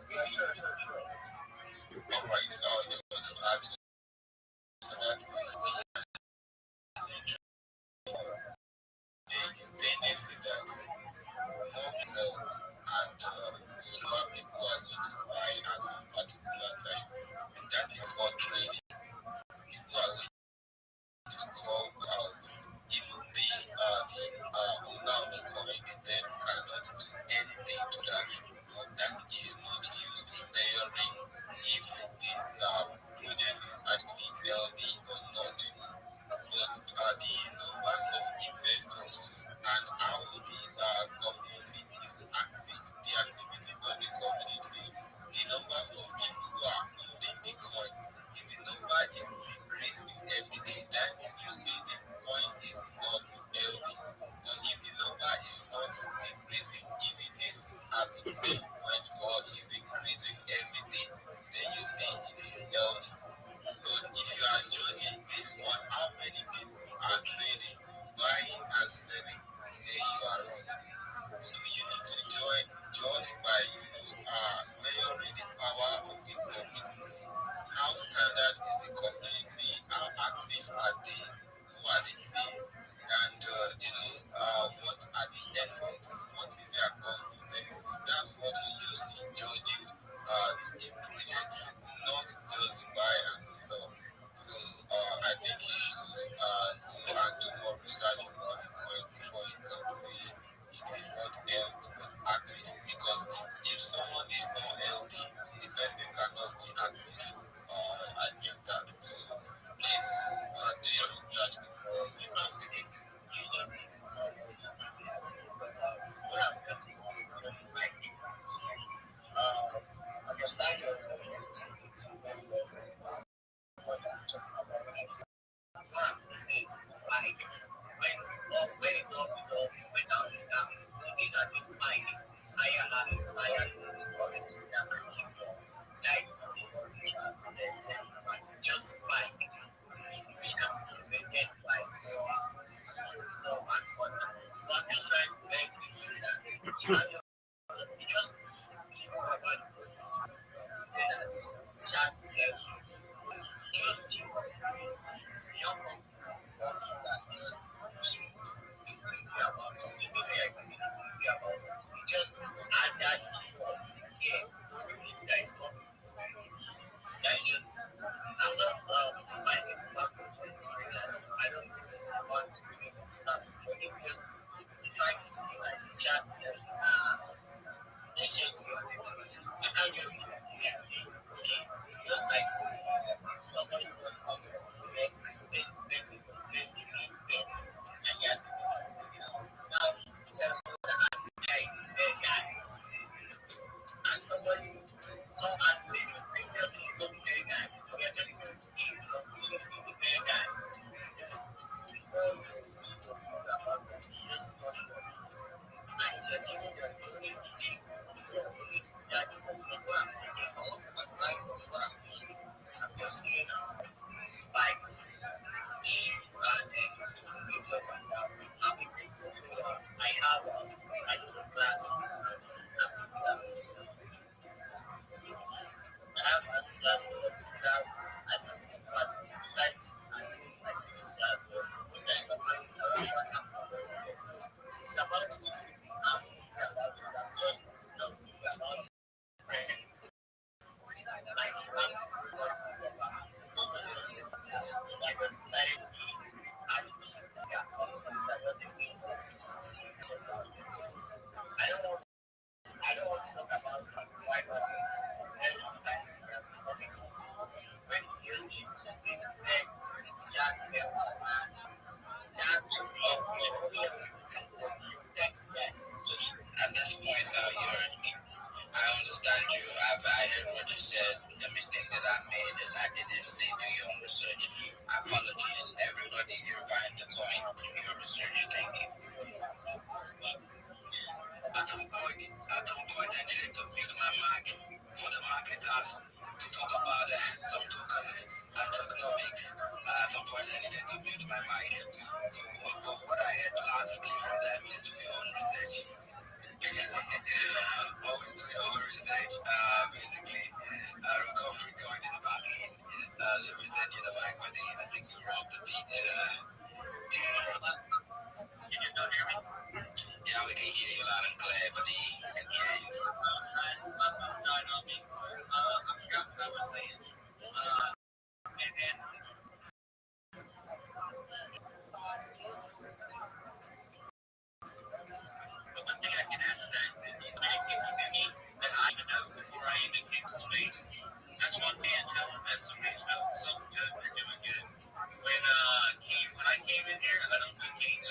S1: Yeah, sure. All right. Just to add to that, the tendency that more so and more people are going to buy at a particular time. That is called trading. People are going to call out even the owner of the coin, then cannot do anything to that. That is not used in measuring if the project is actually healthy or not. But the numbers of investors and how the community is active, the activities of the community, the numbers of people who are holding the coin, if the number is increasing every day, then you see the coin is not healthy. But if the number is not decreasing, if it is at the same point or is increasing every day, then you see it is healthy. But if you are judging based on how many people are trading, buying and selling, then you are wrong. So you need to judge by measuring the power of the community. How standard is the community? How active are they? Who are the team? And what are the efforts? What is their consistency? That's what you use in judging a project, not just buy and sell. So I think you should go and do more research on the coin before you can say it is not healthy but active. Because if someone is not healthy, the person cannot be active. I get that. So please do your research before you proceed. At this point, I understand you. I heard what you said. The mistake that I made is I didn't say do your own research. Apologies, everybody. You're behind the coin. Do your research. Thank you. At some point, I needed to mute my mic for the marketers to talk about some tokens and tokenomics. At some point, I needed to mute my mic. So, what I heard last week from them is do your own research. Always do your own research. Basically, recovery coin is back in. Let me send you the mic, buddy. I think you robbed the beat. You can hear me? Yeah, we can hear you loud and clear, buddy. I can hear you. No, I know me. I forgot what I was saying. And one thing I can add to that, many people do need that I even know before I even get space. That's one thing I tell them that somebody's doing something good, they're doing good. When I came in here, I don't know King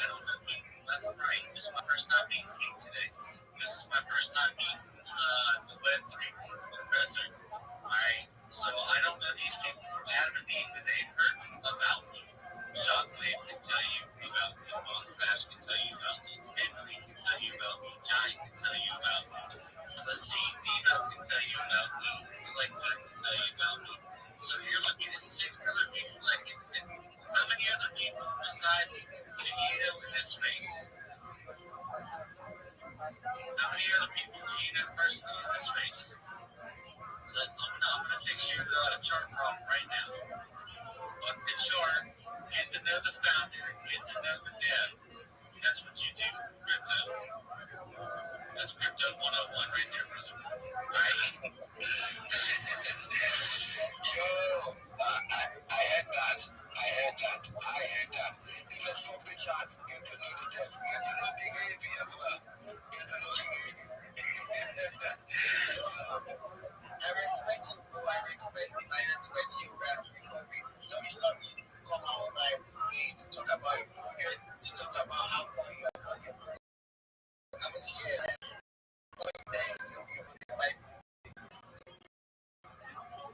S1: left or right. This is my first time meeting King today. This is my first time meeting the Web3 professor. Alright? So I don't know these people from Adam and Eve, but they've heard about me. Shockwave can tell you about me. Bonfast can tell you about me. Henry can tell you about me. Johnny can tell you about me. Let's see, Vito can tell you about me. Like what can tell you about me. So you're looking at 6 other people that can. How many other people besides Vito in this space? How many other people do you know personally in this space? I'm going to fix your chart problem right now. Look the chart, get to know the founder, get to know the dev. That's what you do, crypto. That's crypto 101 right there, brother. Right? Yo, I had that. It's a fucking chart. Get to know the dev. Get to know the AV as well. Get to know the AV. I respect you, Rabbi, because you don't need to come outside the stage to talk about it. You talk about how far you are coming from. I'm here. What you saying? Like,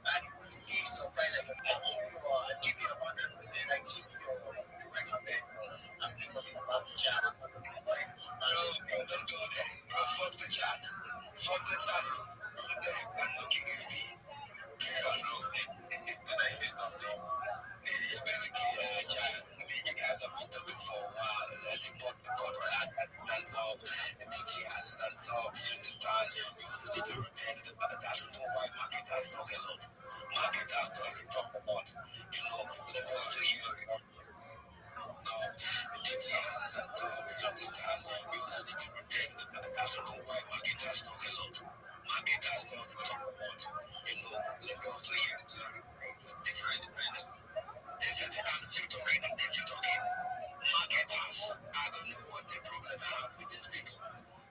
S1: I still so far I give you 100%. I give you respect. I'm talking about the job. I'm talking about it. Don't do that. Fuck the chat. Fuck the chat. I'm looking at me. I don't know. When I say something, basically, you guys have been talking for a while. Let's import the contract and unsolved. The DP has it unsolved. You understand? You also need to repent. But that's know why market has talking a lot. Market has talking talk a lot. You know, let me also you. The DP has it unsolved. You understand? You also need to repent. But that's know why market has talking a lot. Market has talking talk a lot. You know, let me also you. This is independent. This is the answer talking. This is talking. Marketers. I don't know what the problem I have with these people.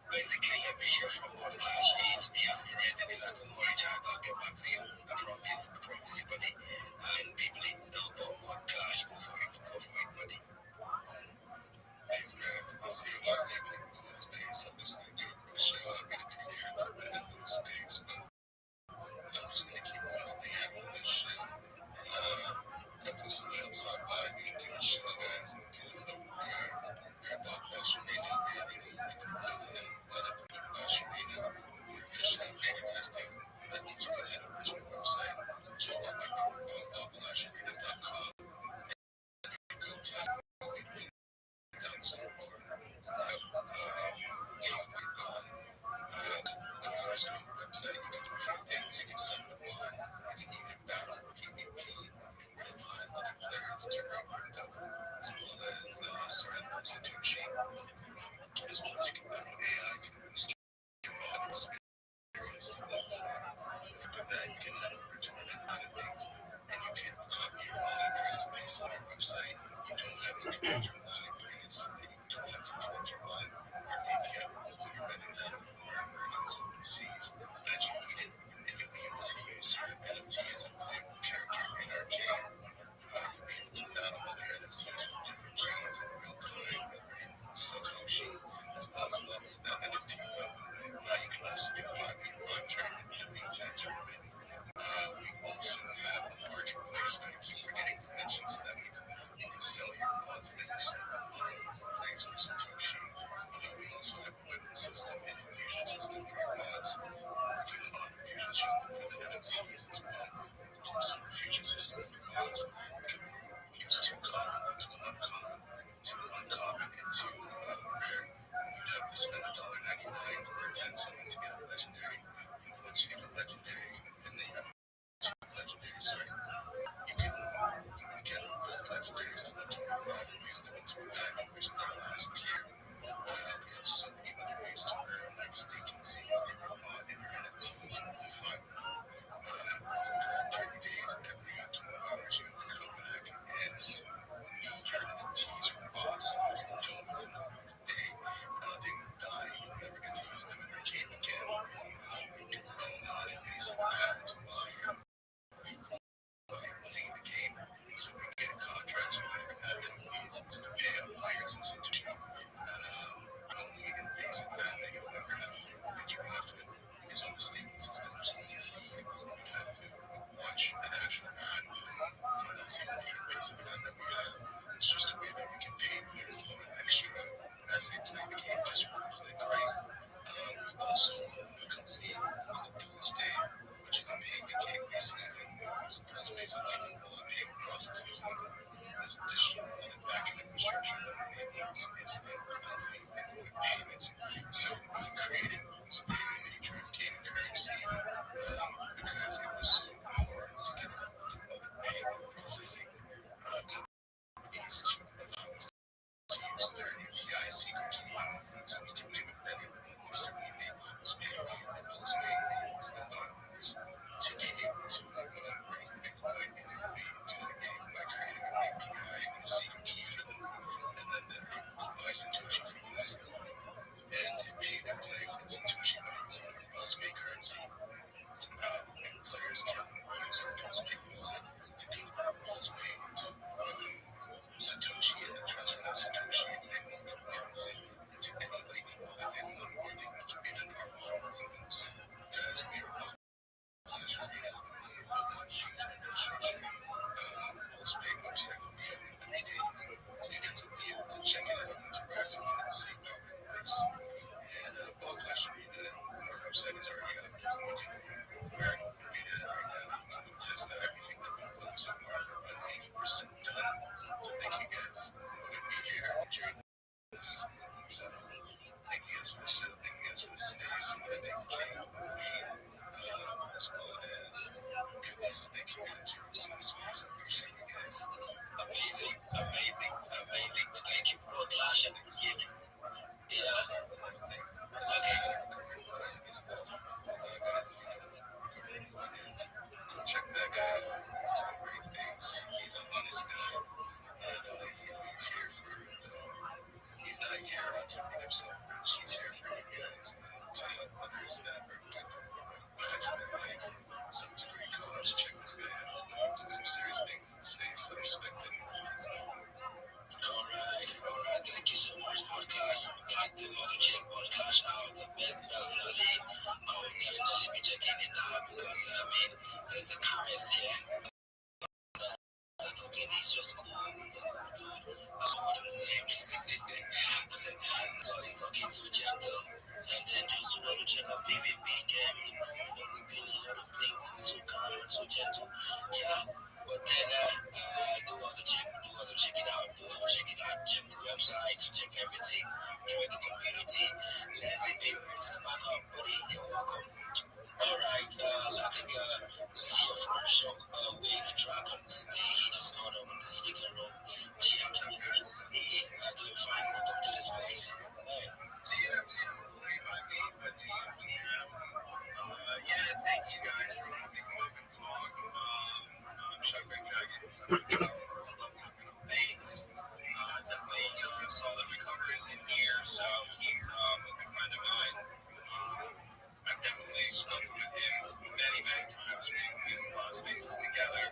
S1: Basically, let me hear from what Clash is. He has been raising his hand. Don't worry, Charles. I'll get back to you. I promise you, buddy. And people don't know what Clash go for it, buddy. Thanks, guys. I'll see a lot of people in this space. I'm just going to do a position. I'm going to be here for a minute in this space, but I'm just going to keep listening at all this shit. Got this lips. I'm not going to do this shit, guys. You're about Clash Radio. Officially beta testing. That needs to be at the original website. Just like clashradio.com. Go test it. Sounds cool. When you first come to the website, you can do a few things. You can set the line. You can even battle PvP in real time. Other players to reward them, as well as certain institution. As well as you can battle AI. You can boost your mod experience to that. After that, you can return and other things. And you can copy your own address space on our website. You don't have to connect your line. You don't have to connect your line. Our API will put your better data for our earnings overseas. As you look in, and you'll be able to use your NFT as a playable character in our game. You'll be able to battle other NFTs Amazing, amazing. Thank you for Clash at the beginning. Yeah. Okay. Check that guy out. He's doing great things. He's a honest guy. And he's here for, he's not here to be himself. He's here for you guys and others that are with like some degree college. Check this guy out. Doing some serious things in the space. So respect it. All right. Thank you so much, podcast. Like the other check podcast out, the best personally. I will definitely be checking it out because I mean, there's the currency. He's just cool. He's a cool dude. What I'm saying. So he's looking so gentle. And then just to want to check out BBB game, we do a lot of things. He's so calm and so gentle. Yeah. But then do want to check it out. Check the website, check everything. Join the community. Let's see people. This is my buddy. You're welcome. All right, I think let's hear from Shock Wave Track on the stage. Just got on the speaker room. GM Track, doing fine. Welcome to the space. GM, yeah, thank you guys for letting me come up and talk. I'm Shock Wave Dragons. Bass. Definitely saw that Recover is in here, so he's a good friend of mine. I've definitely spoken with him many times. We've been in a lot of spaces together.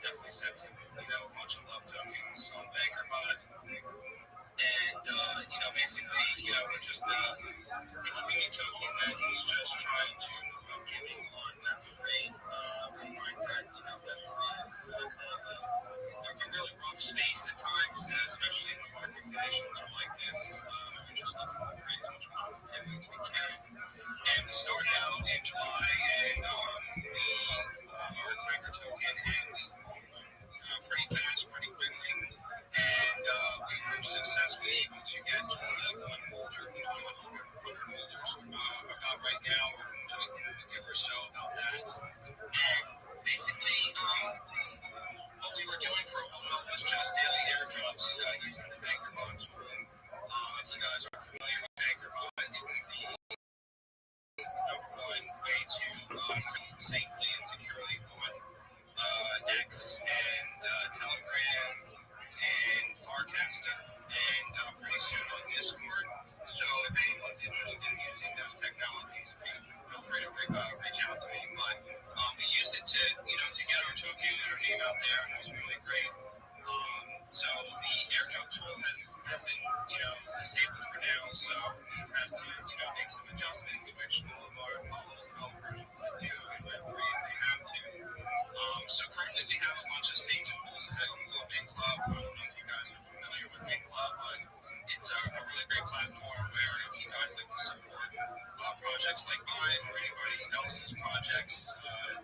S1: Definitely sent him, a bunch of love tokens on Bankerbot. And, basically, we're just a community token that he's just trying to giving on that free. We find that, that free is kind of a really rough space at times, especially when market conditions are like this. We're just looking to create as much positivity as we can. And we started out in July, and we are a cracker token, and we pretty fast, pretty quickly, and we were successfully able to get 21 holders. About right now, we're just going to give or so about that. And basically, what we were doing for a while was just daily airdrops using the Bankerbot tool. If you guys are familiar with Bankerbot, it's the number one way to safely and securely on X and Telegram and Farcaster and pretty soon on Discord. So if anyone's interested in using those technologies, please feel free to reach out to me. But we used it to get our token and our name out there, and it was really great. So the airdrop tool has been disabled for now, so we've had to make some adjustments, which all of our developers do and let free if they have to. So currently we have a bunch of staging pools available on Big Club. I don't know if you guys are familiar with Big Club, but it's a really great platform where if you guys like to support projects like mine or anybody else's projects,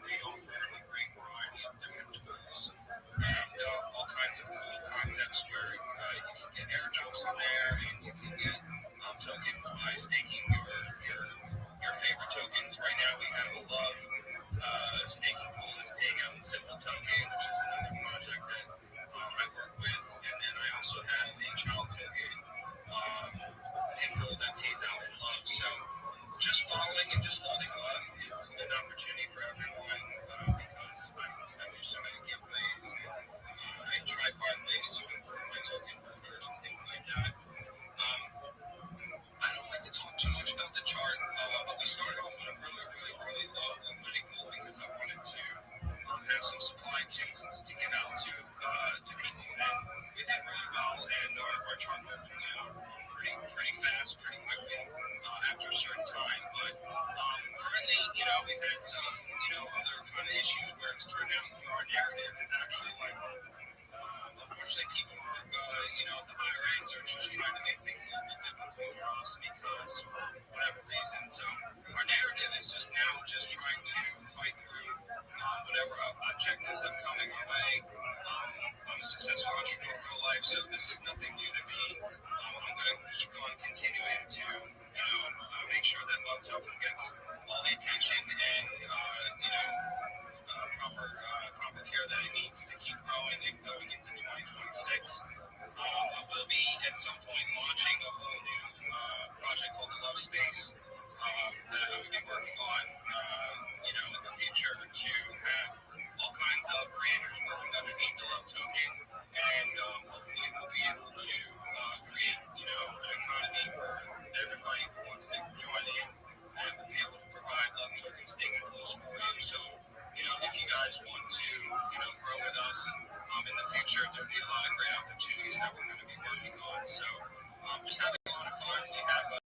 S1: they offer a great variety of different tools and all kinds of cool concepts where you can get airdrops on there and you can get tokens by staking your favorite tokens. Right now we have a love staking pool that's paying out in Simple Token, which is another project that I work with, and then I also have a child token pool that pays out in love. So just following and just holding love is an opportunity for everyone because I do so many giveaways and I try to find ways to improve my token holders and things like that. I don't like to talk too much about the chart, but we started off on a really low liquidity pool because I wanted to have some supply to get out to people, and we did really well, and our chart moved pretty fast, pretty quickly after a certain time. But currently, we've had some other kind of issues where it's turned out our narrative is actually like. Unfortunately, people at the higher ends are just trying to make things a little bit difficult for us because for whatever reason. So our narrative is just now trying to fight through whatever objectives that come in our way. I'm a successful entrepreneur in real life, so this is nothing new to me. I'm going to keep on continuing to make sure that Love Token gets all the attention and proper care that it needs to keep growing and going into 2026. that we're going to be working on. So just having a lot of fun. We have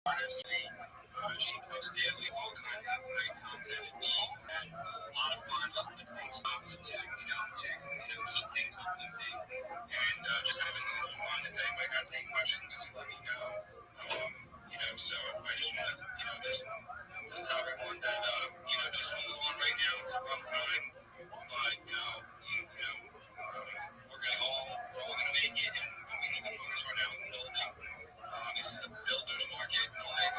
S1: artist. She posts daily all kinds of great content and memes and a lot of fun uplifting stuff to keep things uplifting and just having a little fun. If anybody has any questions, just let me know. So I just want to just tell everyone that just hold on right now. It's a rough time, but we're all gonna make it, and we need to focus right now on building. This is a builder's market. Don't let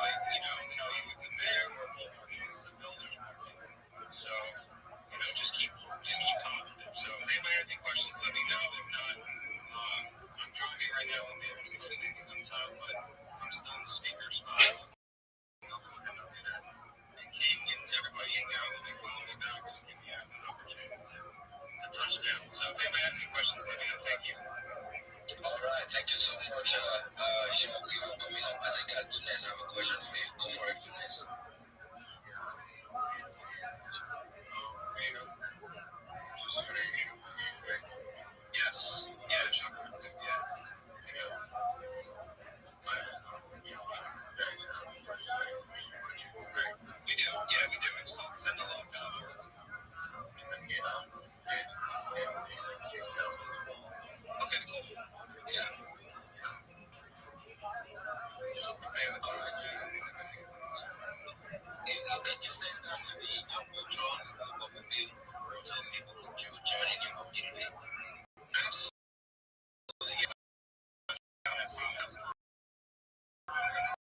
S1: tell you it's a bear or a bull market. This is a builder's market. So just keep positive. So if anybody has any questions, let me know. If not, I'm driving right now. I'll be able to post anything on top, but I'm still in the speaker spot. And King and everybody in there will be following me back. Just give me an opportunity to touch down. So if anybody has any questions, let me know. Thank you. All right, thank you so much. Shimoku, for coming up. I think Goodness, I have a question for you. Go for it, Goodness. Yes. Yeah, sure. Yeah. We do. Yeah, we do. It's called sendalove.org. Okay, cool. Yeah. All right. You said that to me, I'm drawn from what we feel. Tell people who you join in your community. Absolutely.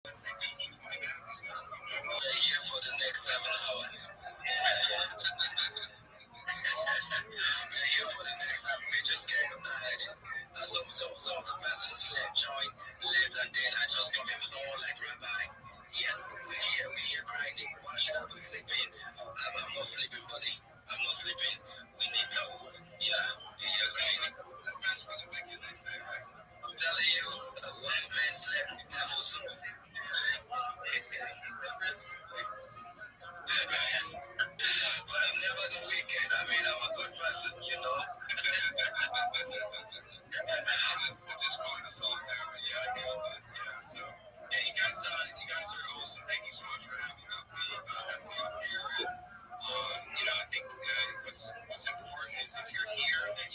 S1: Let's say 15, 20 minutes. We're here for the next 7 hours. We're here for the next 7. We're just getting on the head. So the message left join, left and then I just come in. So like Rabbi. Yes, we're here grinding. Why should I be sleeping? I'm not sleeping, buddy. I'm not sleeping. We need to. Yeah, we're here grinding. Best for the wicked next day, right? I'm telling you, the white man slept, the devil slept. But I'm never the wicked. I mean, I'm a good person, I'm just calling a song there, but yeah, I get it. Yeah, so yeah, you guys are awesome. Thank you so much for having me up here. And I think what's important is if you're here and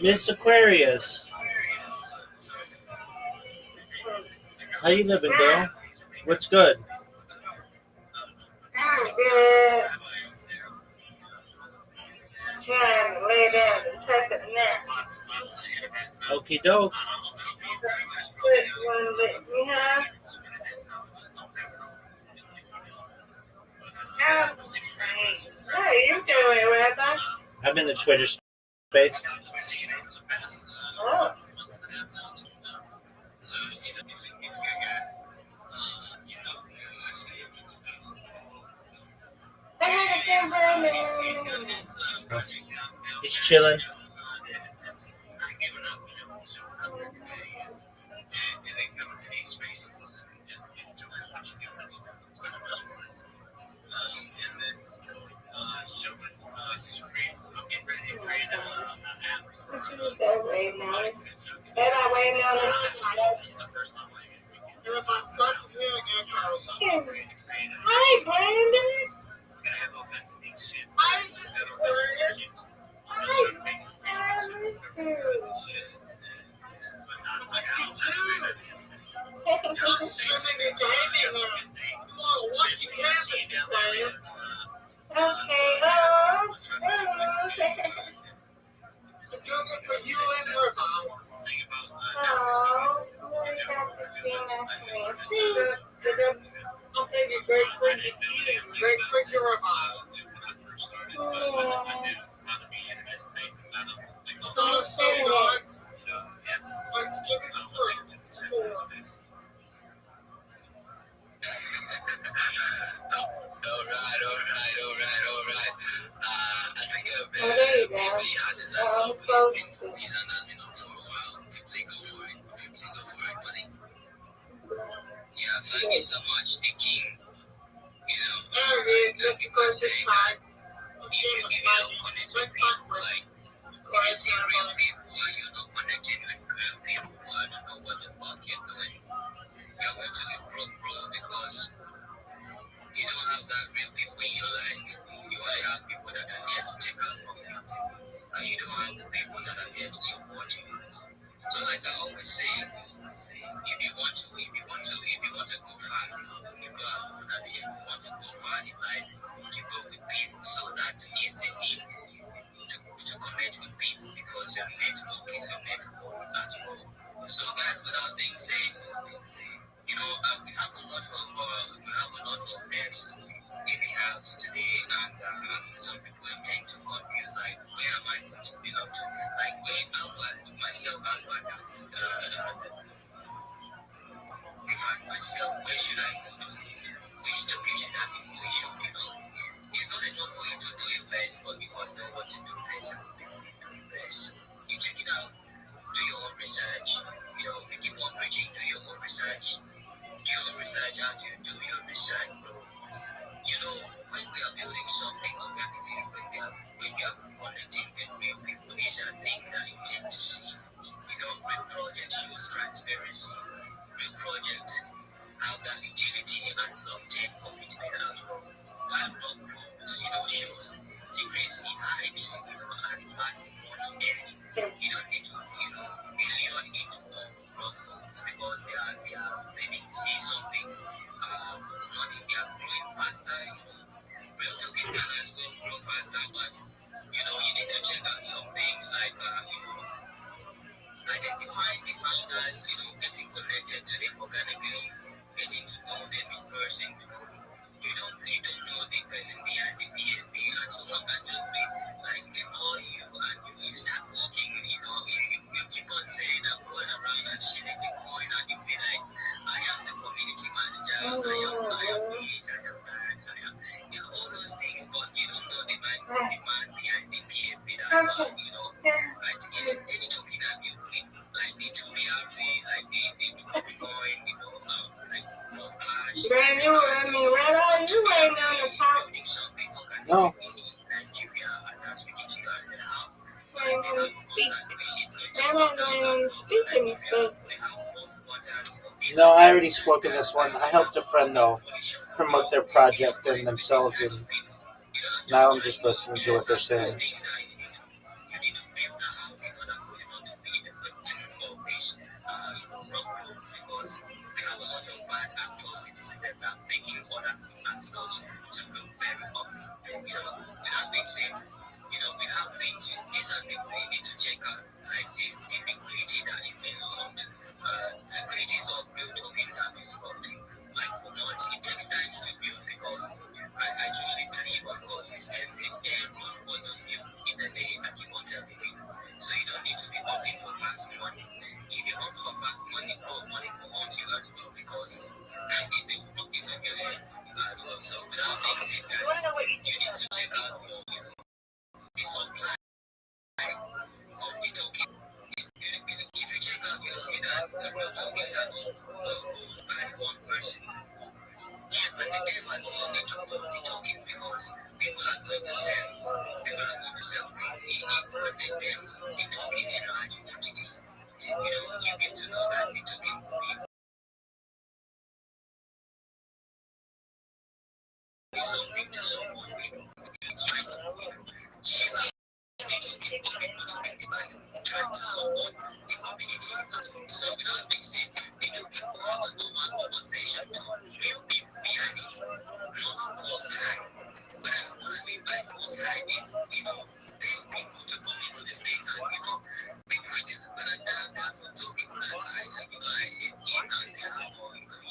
S2: Miss Aquarius, how you living, girl? What's good?
S3: I'm good. Trying to lay down and take a nap.
S2: Okie doke.
S3: Quick one let me have. How are you doing, Rabbi?
S2: I'm in the Twitter space.
S3: Oh.
S2: He's chilling.
S3: What you look that way now? That I waiting on us. Hi, Brandon. Hi, Mr. Aquarius. Hi, Alice. I see too. You're streaming and gaming here. So watch your camera, Mr. Aquarius. Okay. Oh. It's good for you and her, Bob. Oh, we got to see my friends. Okay, you're great friend to eat and great friend to her, Bob. Yeah. Also, let's give it a break. Alright. I think there you go. Close. Yeah, thank you so much, the king. You know, there it is. Let's go to five. If you don't connect with people, like, if you see real people and you're not connecting with real people, I don't know what the fuck you're doing. You're going to be broke, bro, because you don't have that real people in your life. You only have people that are there to take out from you. And you don't have the people that are there to support you. So like I always say, if you want to go fast, you go out. And if you want to go far in life, you go with people. So that is the need to connect with people, because your network is your network as well. So guys, without being said, you know, we have a lot of events in the house today, and some people tend to confuse, like, where am I going to belong to? Like, where am I myself as well? Define myself, where should I go to? Which topic should I be pushing? You know, it's not enough for you to do it first, but you must know what to do first. You check it out, do your own research. You know, if you want preaching, do your own research. Do your own research. How do you do your research? You know, when we are building something organically, when we are connecting with real people, these are things that you tend to see. You know, real projects shows transparency. Real projects have that utility and long-term commitment as well. While long programs, you know, shows secrecy, hypes, you know, and passing on energy. You don't need to, you know, million into long goals, because they are maybe you see something, money, they are growing faster, you know. Real talking can as well grow faster, but, you know, you need to check out some things like, you know, identifying the founders, you know, getting connected to them organically, getting to know them in person. You don't know the person behind the PNP, and someone can just be like employ you, and you start working. You know, if you keep on saying I'm going around and shilling the coin, and you be like, I am the community manager, I am this, I am that, you know, all those things, but you don't know the man behind the PNP. That, you know, like any token that you need, like the 2 reality, like the Bitcoin, you know, like Rothschild. Brand new, I mean, right on, you ain't on the top.
S2: No. No, I already spoke in this one. I helped a friend, though, promote their project and themselves, and now I'm just listening to what they're saying.
S1: So without being said, guys, you need to check out for the supply of the token. If you check out, you'll see that the real tokens are not owned by one person. Yeah, but the devil has all the token because people are going to sell. People are going to sell the token in a large quantity. You get to know that the token is something to support people. It's trying to shield the token for people to think about it, trying to support the community. So without being said, the token will have a normal conversation to real people behind it, not cause high. What I mean by cause high is, pay people to come into the space and, because that's what token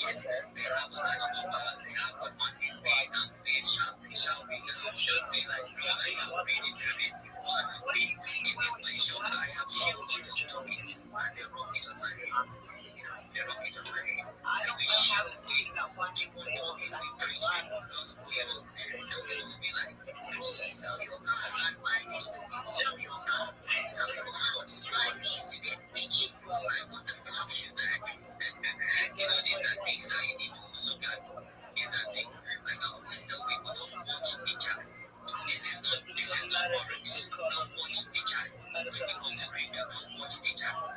S1: yes, they have a large number, they have a massive space and they shouting, just be like, like I've been into this before and I've been in this nation, I have shielded of tokens and they rock it on my head. They rock it on my head. And we shield with keep on talking, we preach the gospel, tokens will be like, bro, sell your car and buy this token, sell your car, sell your house, buy this, you get rich. Like, what the fuck is that? These are things that you need to look at. These are things like I always tell people, don't watch the child. This is not orange. Don't watch the child. When you come to crypto, don't watch the child.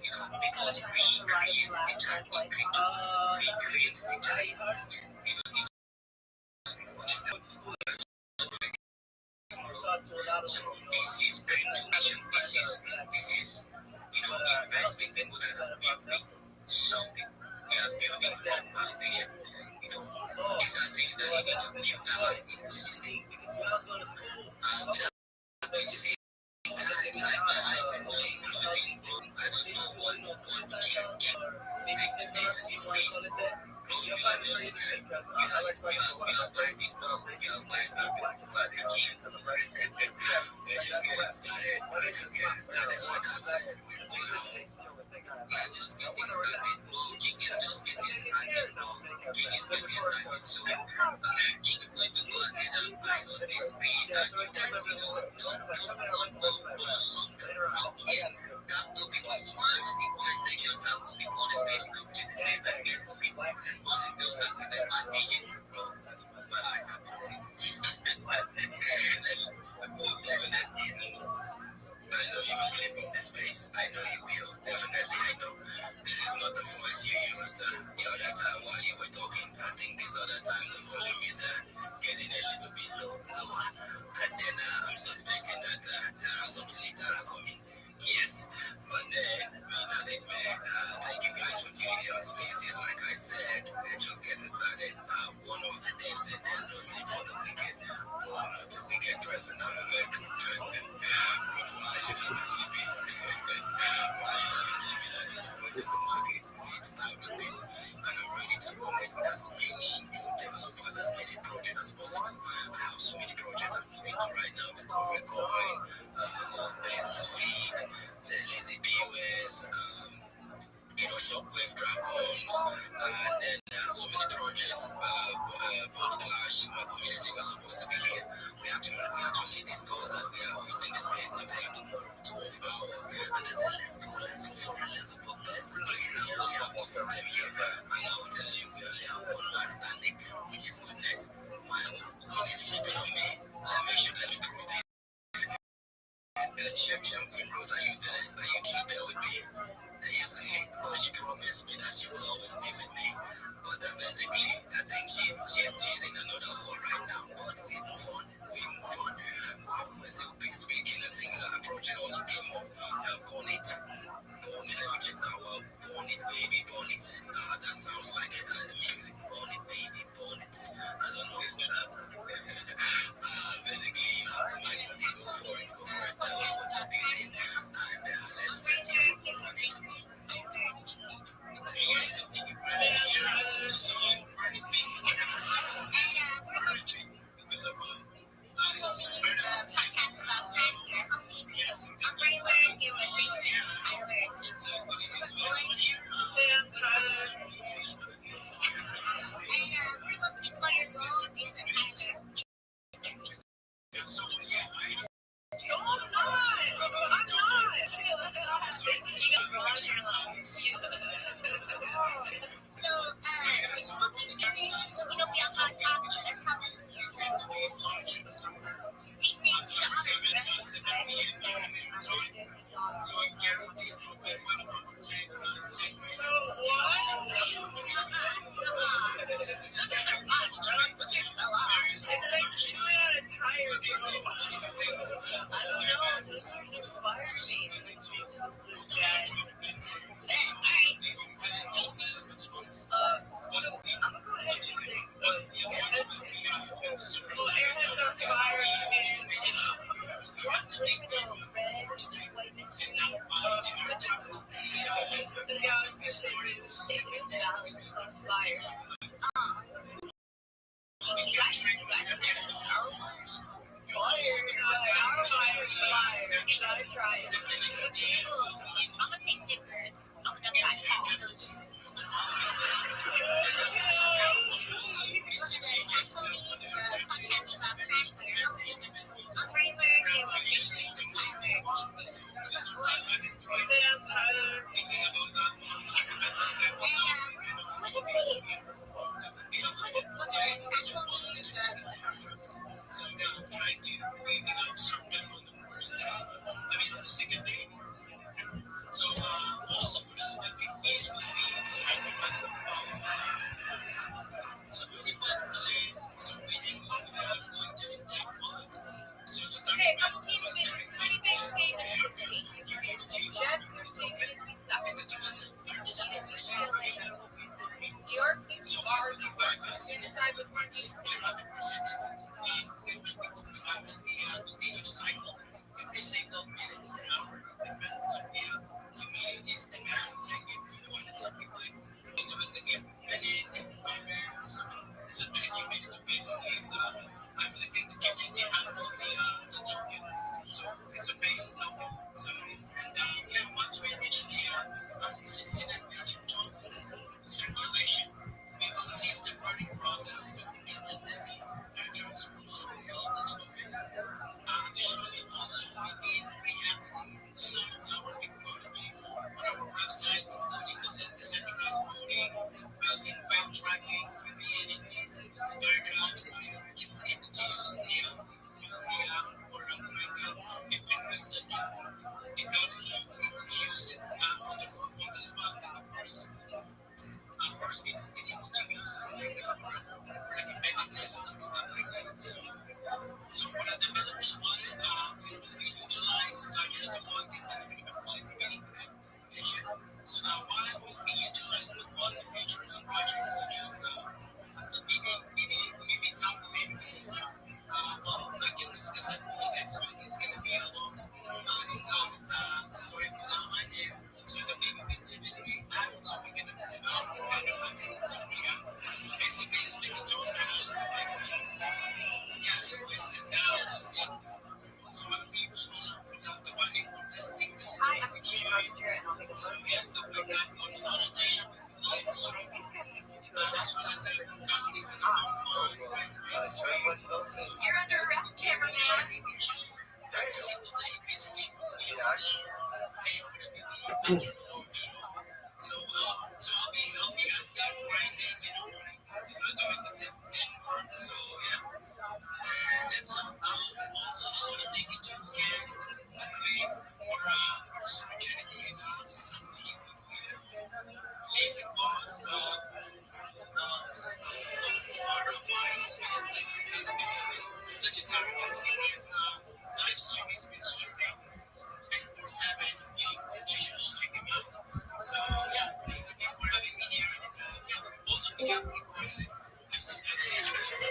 S1: Because we create the child in crypto. We create the child. So this is crypto. This is investing people that have built something. They are building one foundation. These are things that you need to keep that in the system. And like my eyes is just closing. I don't know what can take the day to this space. Bro, you are just you are vibing now. You are vibing but the key. We're just getting started. We're just getting started. Like I said, just getting started. King is just getting started. King is getting started. So King is going to go ahead and buy on this page and you guys, don't go rock in. Tap on people, smash the comment section, tap on people on the space, to the space that's getting more people on the build back to them and vision. My eyes are closing. I know you will sleep in this space. I know you will. Definitely, I know. This is not the voice you used the other time while you were talking. I think this other time the volume is getting a little bit lower. And then I'm suspecting that there are some sleep that are coming. Yes, but that's it, man. Thank you guys for tuning out spaces. Like I said, we're just getting started. One of the devs said there's no sleep for the wicked. Though I'm not a wicked person, I'm a very good person. But why should I be sleeping? Why should I be sleeping? I just going to the market. It's time to build, and I'm ready to connect with as many developers and many projects as possible. I have so many projects I'm looking to right now. The Coffee Coin, Best Feed, the Lazy POS, Shockwave Dragons, and then so many projects. About Clash, my community was supposed to be here. We actually discussed that we are hosting this space today and tomorrow, 12 hours. And they said, let's go for a little bit. Basically, we only have two of them here. And I will tell you, we only have one man standing, which is goodness. My one is sleeping on me. Let me prove this. GM Queen Rose, are you there? Are you there with me? You see, she promised me that she will always be with me. But basically, I think she's in another war right now. But we move on. While we were still speaking, I think a project also came up. Born it. Let me check out. Born it, baby, born it. That sounds like the music. Born it, baby, born it. I don't know. Basically, you have the mind when you go for it. Tell us what you're building. And let's hear from you on it.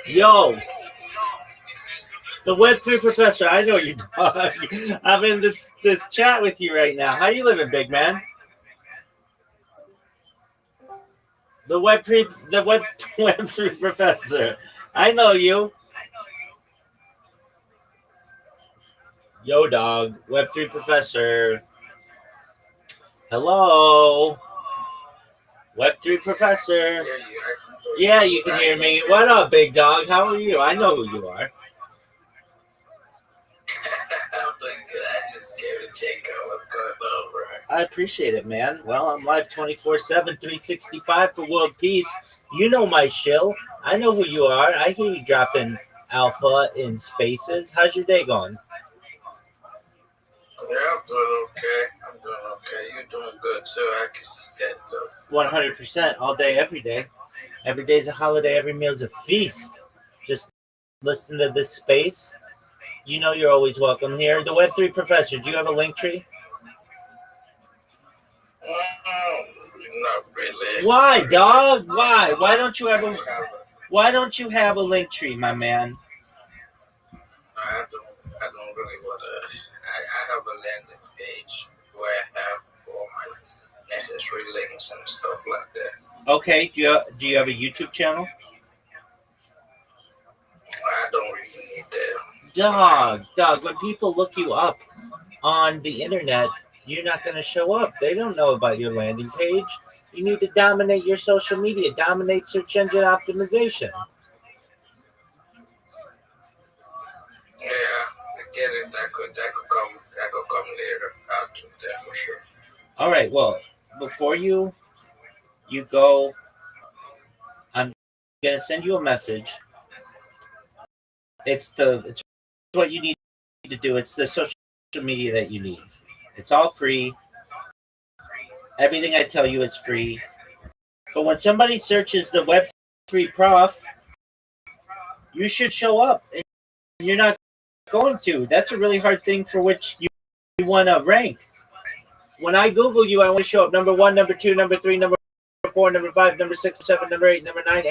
S2: Yo, the Web3 professor. I know you, dog. I'm in this chat with you right now. How you living, big man? The Web3 professor. I know you. Yo, dog. Web3 professor. Hello. Web3 professor. Yeah, you can hear me. What up, big dog? How are you? I know who you are.
S1: I'm doing good. I just gave a check out what's going on, bro.
S2: I appreciate it, man. Well, I'm live 24/7, 365 for world peace. You know my shill. I know who you are. I hear you dropping alpha in spaces. How's your day going?
S1: Yeah, I'm doing okay. You're doing good too. I can see that too.
S2: 100%. All day, every day. Every day's a holiday. Every meal's a feast. Just listen to this space. You know you're always welcome here. The Web3 professor. Do you have a link tree?
S1: Not really.
S2: Why, dog? Why? Why don't you ever? Why don't you have a link tree, my man?
S1: I don't really want to. I have a landing page where I have all my necessary links and stuff like that.
S2: Okay, do you have a YouTube channel?
S1: I don't really need that.
S2: Dog. When people look you up on the internet, you're not going to show up. They don't know about your landing page. You need to dominate your social media, dominate search engine optimization.
S1: Yeah, I get it. That could come later. I'll do that for sure.
S2: All right. Well, before you go, I'm gonna send you a message. It's what you need to do. It's the social media that you need. It's all free. Everything I tell you is free. But when somebody searches the Web3 prof, you should show up. And you're not going to. That's a really hard thing for which you want to rank. When I Google you, I want to show up number 1, number 2, number 3, number 4, number 5, number 6, 7, number 8, number 9,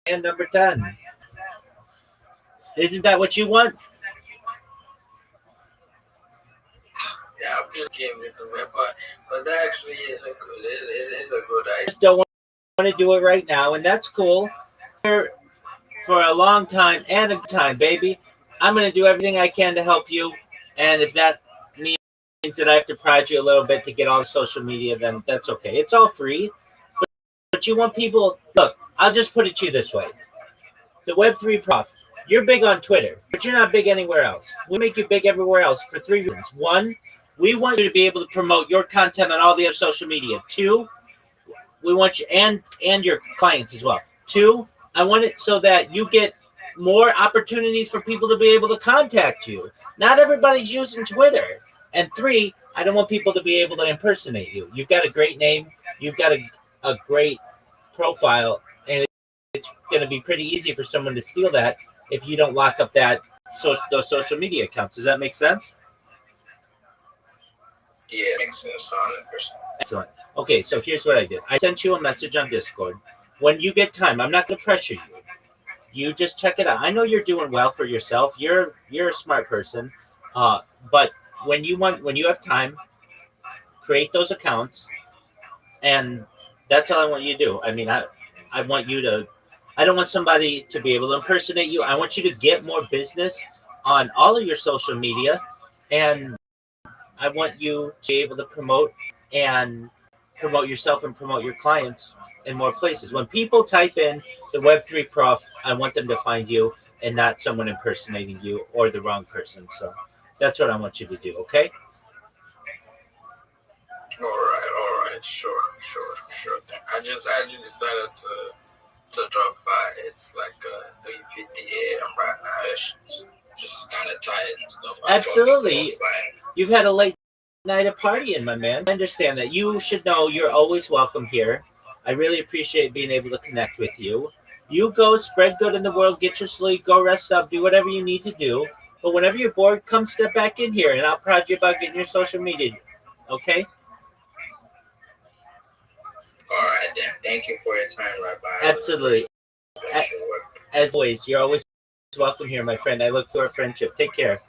S2: and number 10. Isn't that what you want?
S1: Yeah, I'm just giving it the way, but that actually is a good. It's a good idea.
S2: Just don't want to do it right now, and that's cool. For a long time and a good time, baby. I'm going to do everything I can to help you, and if that means that I have to prod you a little bit to get on social media, then that's okay. It's all free, but you want people. Look, I'll just put it to you this way: the Web3 prof. You're big on Twitter, but you're not big anywhere else. We make you big everywhere else for 3 reasons. 1, we want you to be able to promote your content on all the other social media. 2, we want you and your clients as well. 2, I want it so that you get more opportunities for people to be able to contact you. Not everybody's using Twitter. And 3, I don't want people to be able to impersonate you. You've got a great name. You've got a great profile, and it's going to be pretty easy for someone to steal that if you don't lock up those social media accounts. Does that make sense?
S1: Yeah, it makes sense, 100%.
S2: Excellent. Okay, so here's what I did. I sent you a message on Discord. When you get time, I'm not going to pressure you. You just check it out. I know you're doing well for yourself. You're a smart person, but when you have time, create those accounts, and that's all I want you to do. I mean, I want you to. I don't want somebody to be able to impersonate you. I want you to get more business on all of your social media, and I want you to be able to promote yourself and promote your clients in more places. When people type in the Web3 prof, I want them to find you and not someone impersonating you or the wrong person. So that's what I want you to do, okay?
S1: All right, sure thing. I just decided to drop by. It's like 3:50 a.m. right now. Just kind of tired and stuff.
S2: Absolutely. You've had a late night of partying, my man. I understand that. You should know you're always welcome here. I really appreciate being able to connect with you. You go spread good in the world, get your sleep, go rest up, do whatever you need to do. But whenever you're bored, come step back in here and I'll prod you about getting your social media. Okay?
S1: All right, then. Thank you for your time, Rabbi.
S2: Absolutely. As always, you're always welcome here, my friend. I look for a friendship. Take care.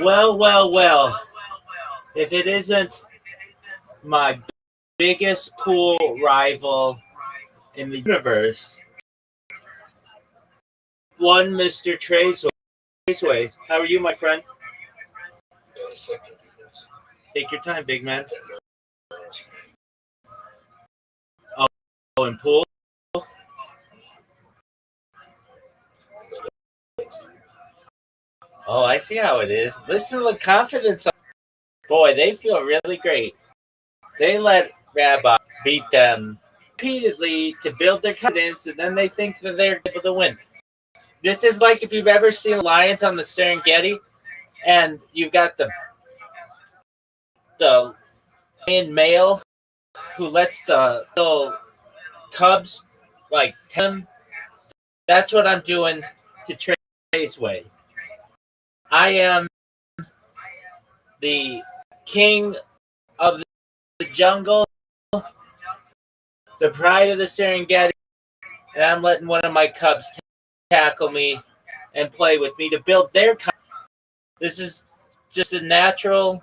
S2: Well, well, well. If it isn't my biggest cool rival in the universe, one Mr. Traceway. How are you, my friend? Take your time, big man. Oh, and pool. Oh, I see how it is. Listen to the confidence. Boy, they feel really great. They let Rabbi beat them repeatedly to build their confidence, and then they think that they're able to win. This is like if you've ever seen lions on the Serengeti, and you've got the lion male who lets the little cubs like him. That's what I'm doing to Traceway. I am the king of the jungle, the pride of the Serengeti, and I'm letting one of my cubs tackle me and play with me to build their confidence. This is just a natural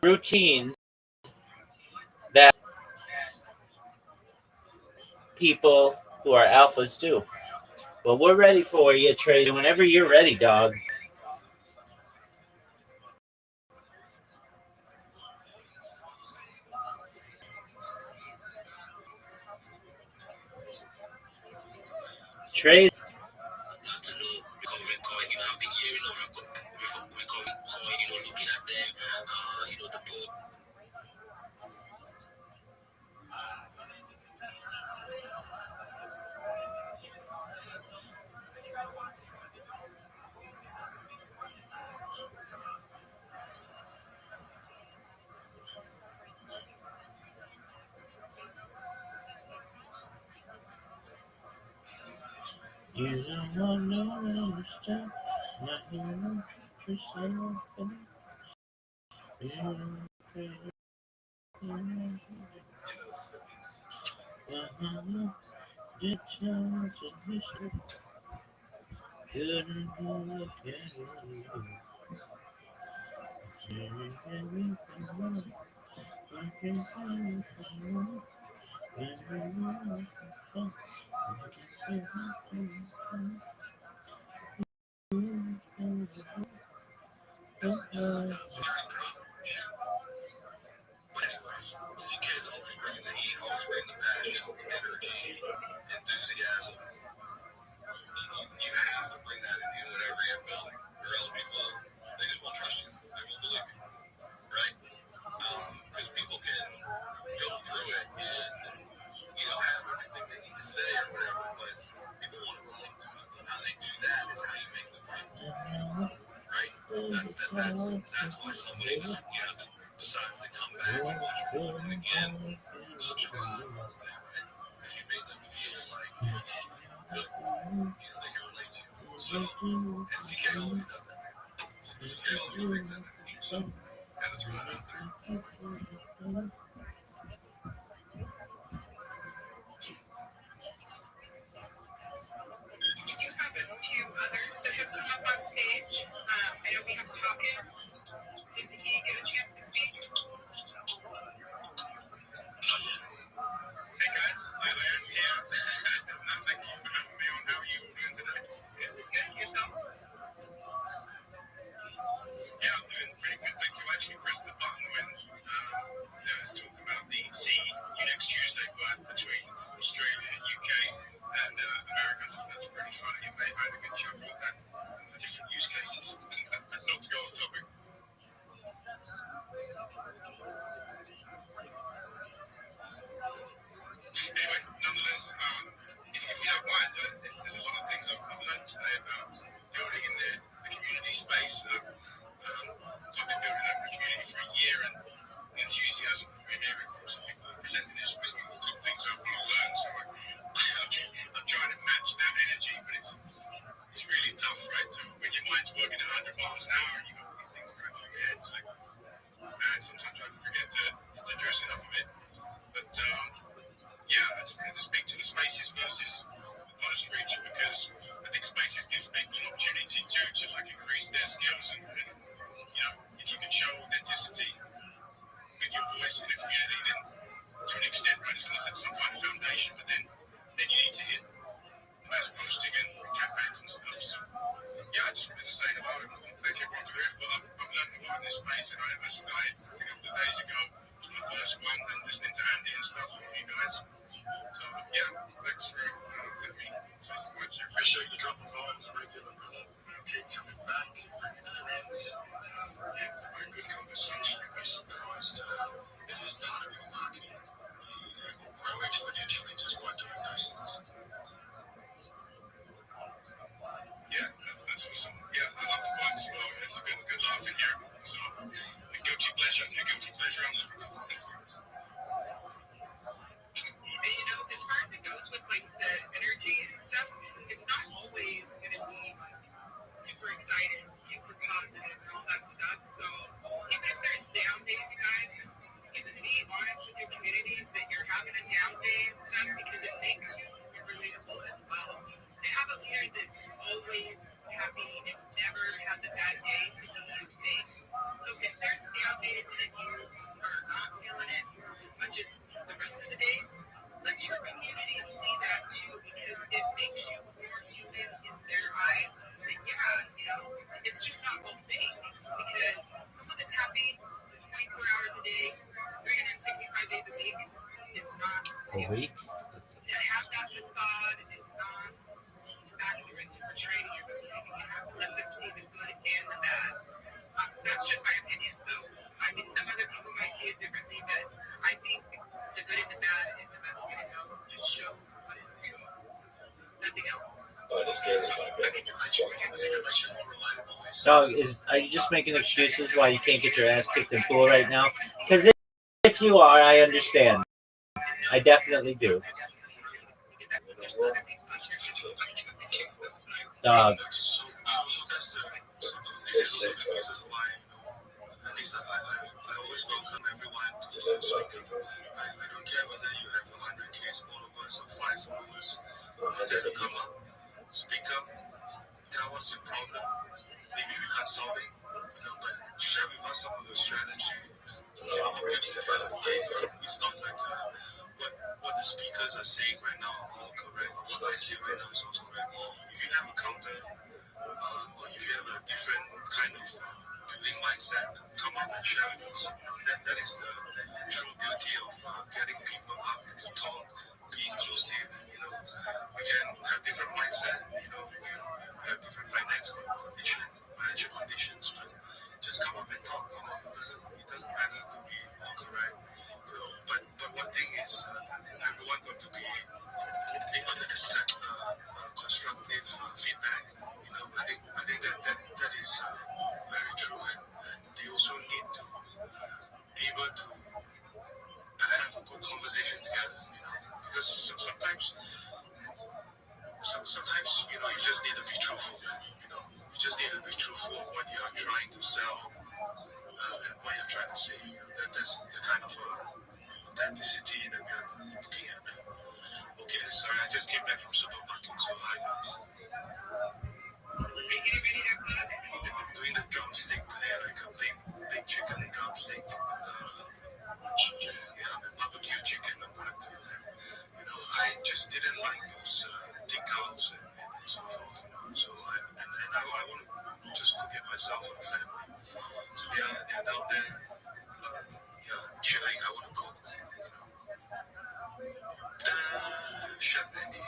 S2: routine that people who are alphas do. Well, we're ready for you, Trey. Whenever you're ready, dog. Trey. You don't understand.
S1: CK is always bringing the heat, always bringing the passion, energy, enthusiasm. You have to bring that in whatever you're building, or else people, they just won't trust you. They won't believe you, right? Because people can go through it and, have everything they need to say or whatever, but people want to relate to it. How they do that is how you make them feel, right? That's why somebody decides to come back and watch your content again, subscribe, all of that, right? Because you made them feel like good, they can relate to you. So, and CK always does that, man. CK always brings that energy, so had to throw that out there. Did you have a few others that have come up on stage? I know we have Talkin. Did he get a chance to speak? Hey guys, hi there. Yeah, it's not like you for having me on. How are you doing today? Good. Yourself? Yeah, I'm doing pretty good. Thank you. I actually pressed the button when there was talk about the next Tuesday fight between Australia and UK and America. So that's pretty funny. And they had a good chat about that and the different use cases. Not to go off topic. Anyway, nonetheless, if you don't mind, there's a lot of things I've learned today about building in the community space. I've been building up the community for a year, and the enthusiasm in every group of people that presented this with me will come things I've learned. So I'm trying to match that energy, but it's really tough, right? So when your mind's working at 100 miles an hour, and you've got these things going through your head, it's like, sometimes I forget to dress it up a bit. But yeah, I just wanted to speak to the spaces versus honest preacher, because I think spaces gives people an opportunity to like increase their skills and if you can show authenticity with your voice in the community, then to an extent, right, it's going to set some kind of foundation, but then you need to hit
S2: Dog, are you just making excuses why you can't get your ass kicked in pool right now? Because if you are, I understand. I definitely do. Dog.
S1: This is also the reason why, at least I always welcome everyone to speak up. I don't care whether you have 100K followers or 5 followers. If you dare to come up, speak up, tell us your problem. Maybe we can't solve it, but share with us some of your strategy. We can all get together. It's not like what the speakers are saying right now are all correct. What I say right now is all correct. If you have a counter, or if you have a different kind of building mindset, come up and share with us. That is the true beauty of getting people up to talk, be inclusive. We can have different mindset. We have different financial conditions, but just come up and talk. It doesn't matter to be all correct. But one thing is, everyone got to be able to accept constructive feedback. I think that is very true, and they also need to be able to have a good conversation together. Because sometimes you just need to be truthful, man. You just need to be truthful of what you are trying to sell, and what you're trying to say. That's the kind of authenticity that we are looking at, man. Okay, sorry, I just came back from supermarket, so hi guys. I'm doing the drumstick today, like a big chicken drumstick. Yeah, the barbecue chicken. I'm gonna do that. I just didn't like those takeouts and so forth. So I want to just cook it myself for the family. So they're down there, chilling. I want to cook. Chef Andy,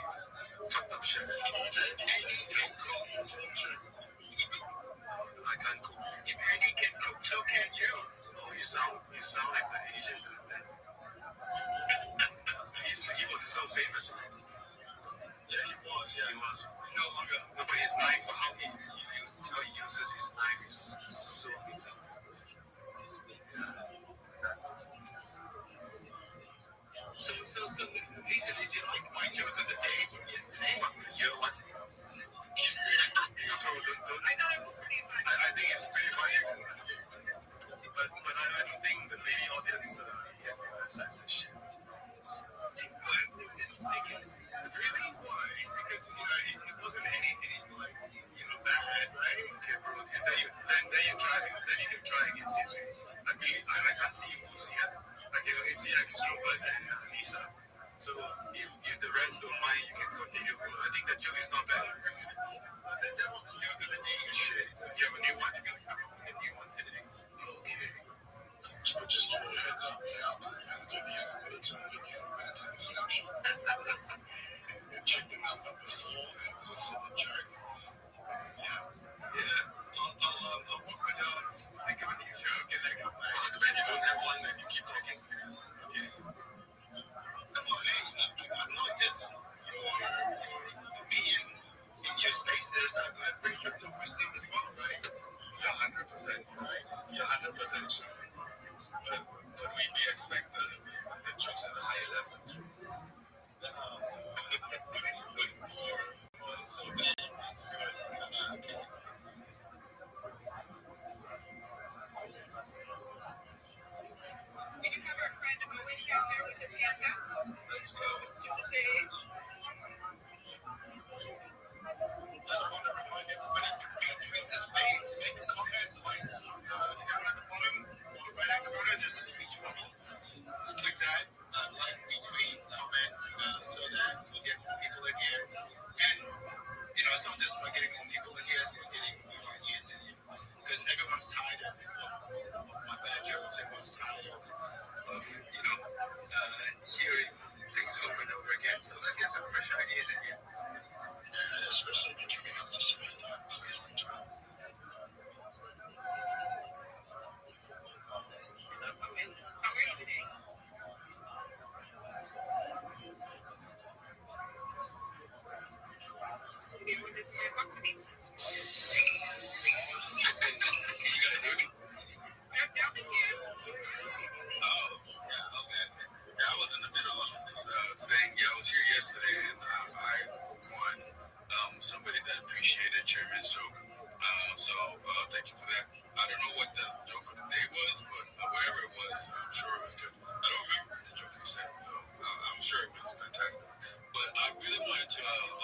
S1: fucked up chef. I can't cook. If Andy can cook, so can you. Oh, you sound like the Asian man. He was so famous. Yeah, he was. Yeah, he was. No longer. No, but his knife, how he uses his knife is so amazing. So Lisa, did you like my joke of the day from yesterday? What? I know it was pretty funny. I think it's pretty funny. But I don't think the lady audience can accept this shit. Really? Why? Because it wasn't anything like bad, right? Okay, bro. Okay, then you try. Then you can try again. I mean, I can't see who's here. I can only see extrovert and Lisa. So if the rest don't mind, you can continue. I think that joke is not bad. That was the joke of the day. Shit. You have a new one. You can come up with a new one today. Okay. So just a heads up, I'm going to do the end of the time again. I'm going to take a snapshot and check them out before and after the joke. Yeah. I'll put my dog. Think of a new joke and then come back. When you don't have one, then you keep talking. Okay. I'm not just me in your spaces. I bring you to wisdom as well, right? You're 100% right. You're 100% sure. But we expect the jokes at a higher level. It's not just for getting more people in here, we're getting more ideas in here. Because everyone's tired of my bad jokes, everyone's tired of hearing things over and over again. So let's get some fresh ideas in here. Especially if you're coming up to speed, please return.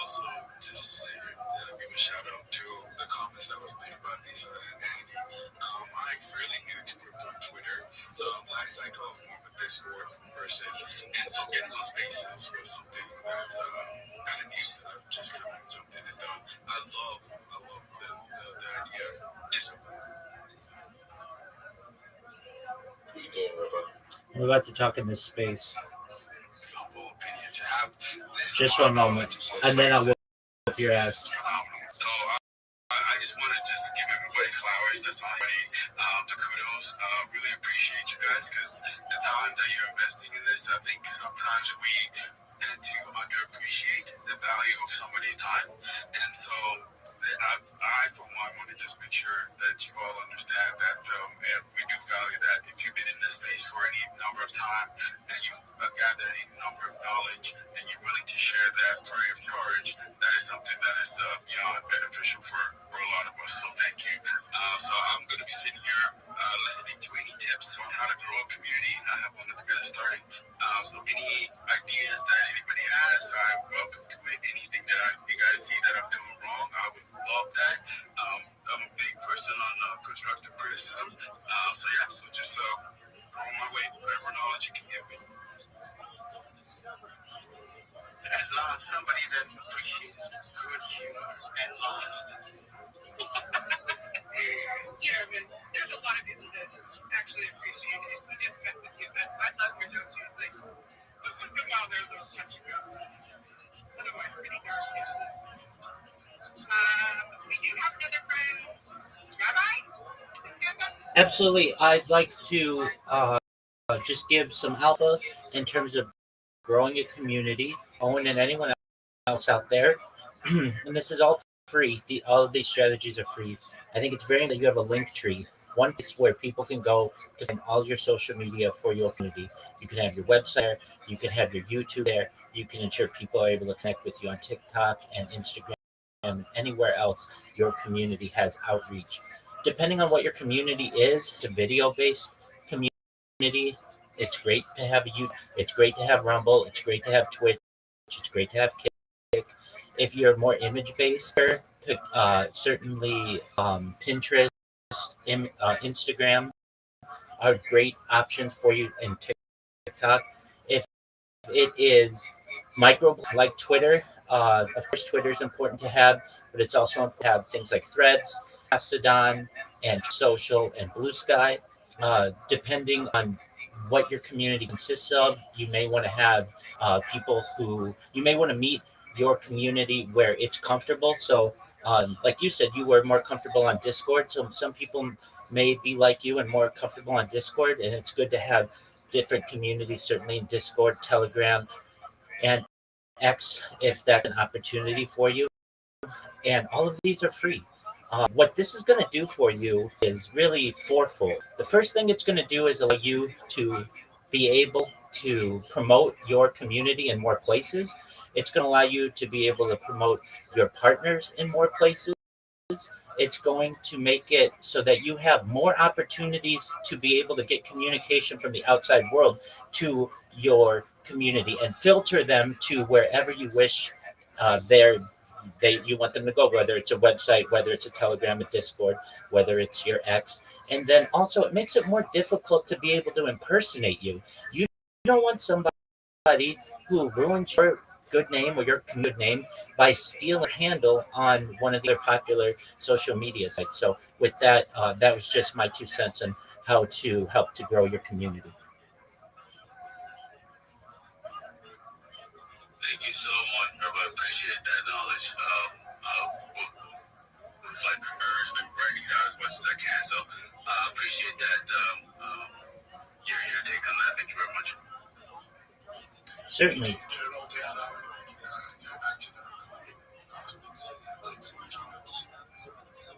S1: also just give a shout out to the comments that was made by Lisa and Andy. I'm fairly new to Twitter. Last cycle I was more of a Discord person, and so getting those spaces was something that's kind of neat that I've just kind of jumped in and done. I love the idea of discipline.
S2: We're about to talk in this space.
S1: Humble opinion to have this
S2: Just for a moment, and then I'll whoop your ass.
S1: So I just want to just give everybody flowers. That's all I need. The kudos. Really appreciate you guys because the time that you're investing in this, I think sometimes we tend to underappreciate the value of somebody's time. And so I for one, want to just make sure that you all understand that we do value that. If you've been in this space for any number of time and you've gathered any number of knowledge and you're willing to share that free of charge, that is something that is beyond beneficial for a lot of us. So thank you. So I'm going to be sitting here listening to any tips on how to grow a community. I have one that's going to start. So any ideas that anybody has, I'm welcome to it. Anything that you guys see that I'm doing wrong, I would love that. I'm a big person on constructive criticism. So just throw my way whatever knowledge you can give me. As somebody that appreciates good humor and honesty. Chairman, there's a lot of people that actually appreciate it. We just mess with you. I love your jokes usually. But when you come out there, they'll touch you up. Otherwise, pretty dark. We do have another friend, Rabbi.
S2: Absolutely. I'd like to just give some alpha in terms of growing a community. Owen and anyone else out there, and this is all free. All of these strategies are free. I think it's very important that you have a link tree, one place where people can go to find all your social media for your community. You can have your website, you can have your YouTube there, you can ensure people are able to connect with you on TikTok and Instagram and anywhere else your community has outreach. Depending on what your community is, it's a video-based community. It's great to have it's great to have Rumble, it's great to have Twitch, it's great to have Kick. If you're more image-based, certainly Pinterest, Instagram are great options for you, and TikTok. If it is micro like Twitter, of course Twitter is important to have, but it's also important to have things like Threads, Mastodon, and Social and Blue Sky. Depending on what your community consists of, you may want to have people who you may want to meet your community where it's comfortable. So, like you said, you were more comfortable on Discord. So some people may be like you and more comfortable on Discord, and it's good to have different communities, certainly in Discord, Telegram, and X, if that's an opportunity for you. And all of these are free. What this is going to do for you is really fourfold. The first thing it's going to do is allow you to be able to promote your community in more places. It's going to allow you to be able to promote your partners in more places. It's going to make it so that you have more opportunities to be able to get communication from the outside world to your community and filter them to wherever you wish you want them to go, whether it's a website, whether it's a Telegram, a Discord, whether it's your X. And then also it makes it more difficult to be able to impersonate you. You don't want somebody who ruins your good name or your good name by stealing a handle on one of their popular social media sites. So with that, that was just my 2 cents on how to help to grow your community.
S1: Thank you so much, Rabbi. I appreciate that knowledge. Like nerds and writing down as much as I can. So I appreciate that. Your take on that. Thank you very much.
S2: Certainly.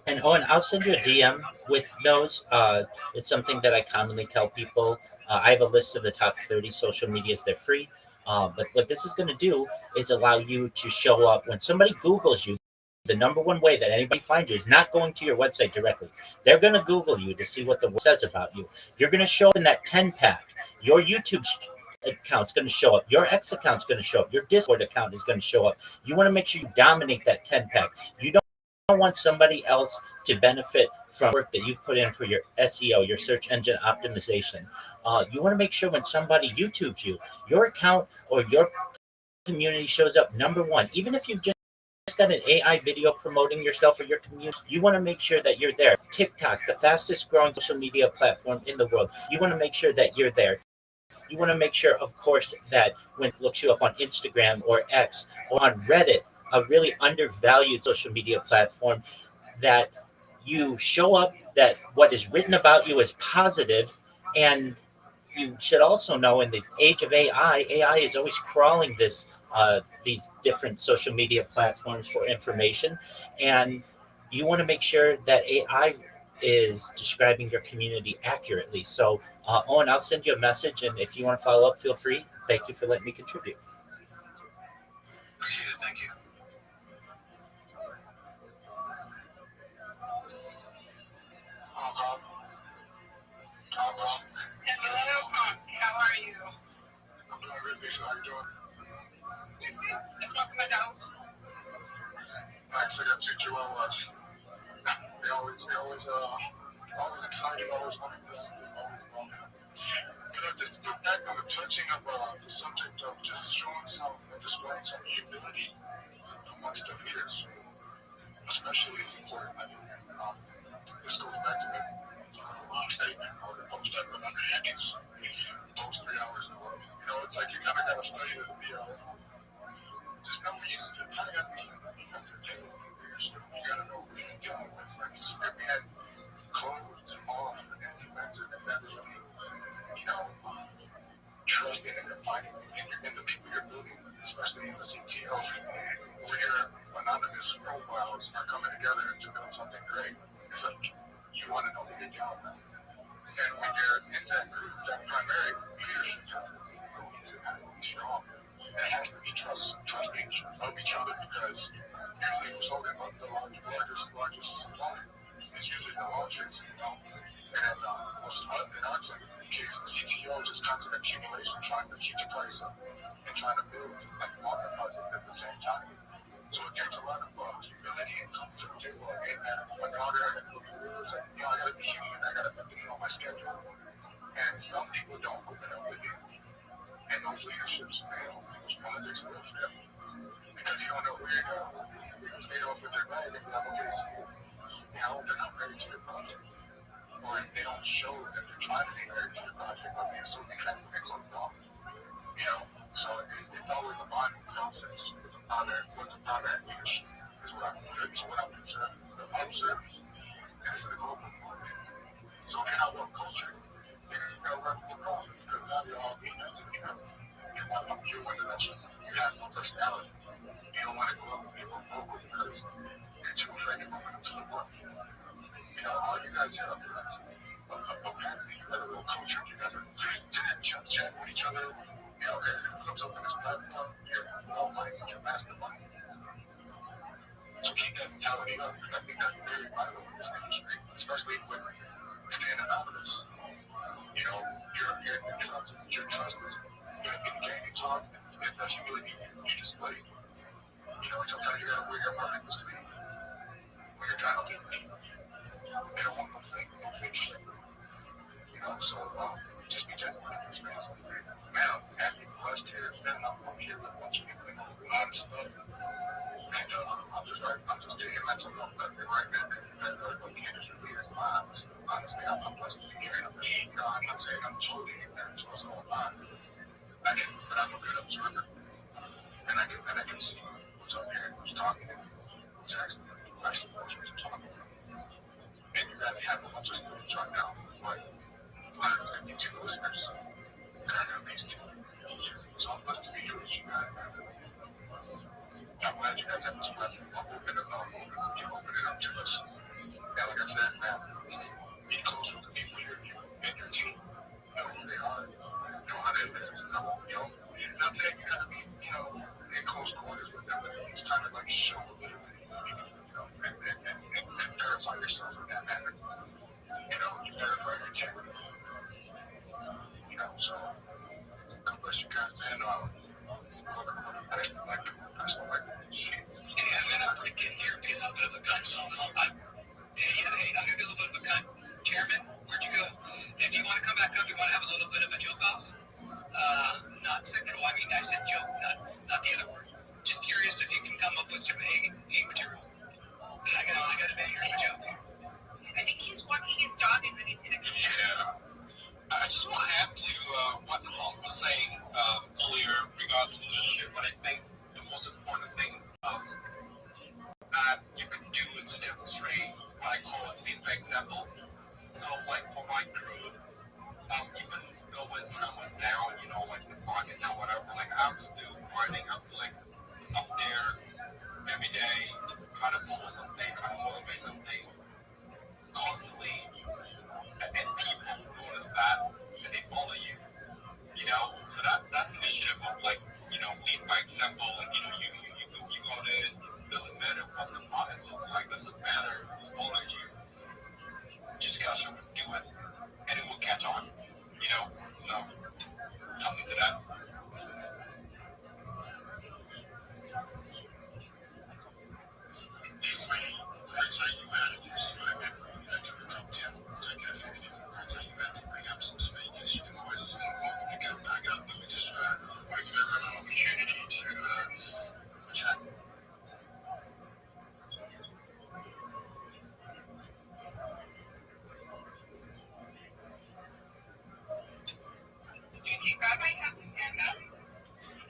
S2: And Owen, I'll send you a DM with those. It's something that I commonly tell people. I have a list of the top 30 social medias. They're free. But what this is going to do is allow you to show up when somebody Googles you. The number one way that anybody finds you is not going to your website directly. They're going to Google you to see what the word says about you. You're going to show up in that 10 pack. Your YouTube account's going to show up. Your X account's going to show up. Your Discord account is going to show up. You want to make sure you dominate that 10 pack. You don't want somebody else to benefit from work that you've put in for your SEO, your search engine optimization. You want to make sure when somebody YouTubes you, your account or your community shows up number one, even if you've just got an AI video promoting yourself or your community. You want to make sure that you're there. TikTok, the fastest growing social media platform in the world. You want to make sure that you're there. You want to make sure, of course, that when it looks you up on Instagram or X or on Reddit, a really undervalued social media platform, that you show up, that what is written about you is positive. And you should also know, in the age of AI is always crawling these different social media platforms for information, and you want to make sure that AI is describing your community accurately. So, Owen, I'll send you a message, and if you want to follow up, feel free. Thank you for letting me contribute.
S1: Appreciate it. Thank you.
S7: Hello, how are you?
S1: I'm doing really good. How you doing?
S7: Just walking my dog.
S1: Nice. I got two chihuahuas. Always excited, always wanting to. Just to put back on the touching of the subject of just showing some and displaying some humility amongst the leaders, especially is important. This goes back to the statement or the post that went under Yankees, those 3 hours in a row. It's like you kind of got to study this deal. Just know when you kind of got to be you got to know what you're dealing with. Like, if we had closed off and defensive and that trusting and confiding in the people you're building, especially in the CTO, where your anonymous profiles are coming together to build something great. It's like you want to know what you're doing with. And when you're in that group, that primary leadership has to be strong. And it has to be trusting of each other, because usually who's holding up the largest supplier is usually the launchers, And in our case, the CTO is just constant accumulation, trying to keep the price up and trying to build and market budget at the same time. So it takes a lot of humility and coming to the table. Hey, man, I'm an order, I got to look at rules, and I got to be human, I got to put it on my schedule. And some people don't open up with it. And those leaderships, those projects work for them. Because you don't know where you're going. Because they don't fit their bag, they're not going to get they're not ready to the project. Or they don't show that they're trying to be ready to the project, but they're so defensive and closed off. So it's always a bonding process. How that leadership is what I'm observing. And it's a global movement. So in our culture, you got to run with the wrong. Because now you're all being because you're one-dimensional. You have no personality. You don't want to go up and be more vocal because you're too afraid to move into the work. All you guys have is a pattern. You got a little culture. You got to chat with each other. Everything comes up in this platform. You're all money, you're master money. So keep that mentality up. I think that's very vital in this industry, especially when we stand anonymous. Your trust is going to be gained and talk, and that humility you display. Sometimes you got to wear your mind to speak when you're trying to be me. They don't want no fake shit. So just be gentle in this space. Man, I'm happy, blessed here, and I'm here with a bunch of people that know a lot of stuff. And I'm just taking mental note of it right now. The industry leaders' lives. Honestly, I'm blessed to be here. I'm not saying I'm totally ignorant to what's going on. But I'm a good observer. And I can see who's up here and who's talking and who's actually knows what you're talking about. And you got to have a bunch of students right now. But 152 listeners. Currently, at least 2. So I'm blessed to be here with you guys. I'm glad you guys have this platform. I'm open it up. You open it up to us. And like I said, man, be close with the people and your team. Know who they are. Know how they live. Not saying you gotta be, in close quarters with them, but it's kind of like show a little bit, and verify yourself in that manner. You verify your integrity. So God bless you.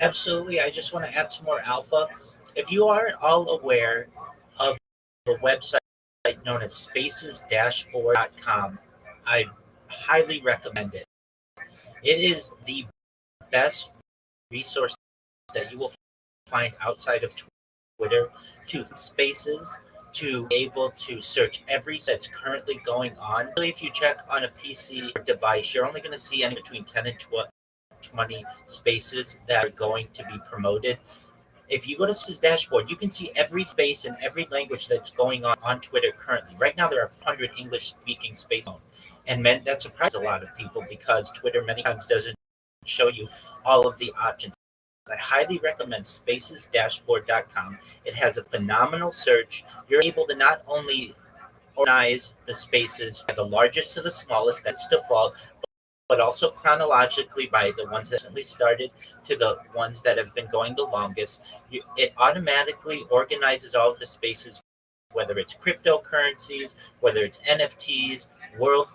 S2: Absolutely. I just want to add some more alpha. If you are all aware of a website known as spacesdashboard.com, I highly recommend it. It is the best resource that you will find outside of Twitter to spaces, to be able to search every that's currently going on. Really, if you check on a PC device, you're only going to see any between 10 and 20 spaces that are going to be promoted. If you go to his dashboard, you can see every space in every language that's going on Twitter currently. Right now, there are 400 English speaking spaces, and that surprises a lot of people because Twitter many times doesn't show you all of the options. I highly recommend spacesdashboard.com. It has a phenomenal search. You're able to not only organize the spaces by the largest to the smallest, that's default, but also chronologically by the ones that recently started to the ones that have been going the longest. It automatically organizes all of the spaces, whether it's cryptocurrencies, whether it's NFTs, world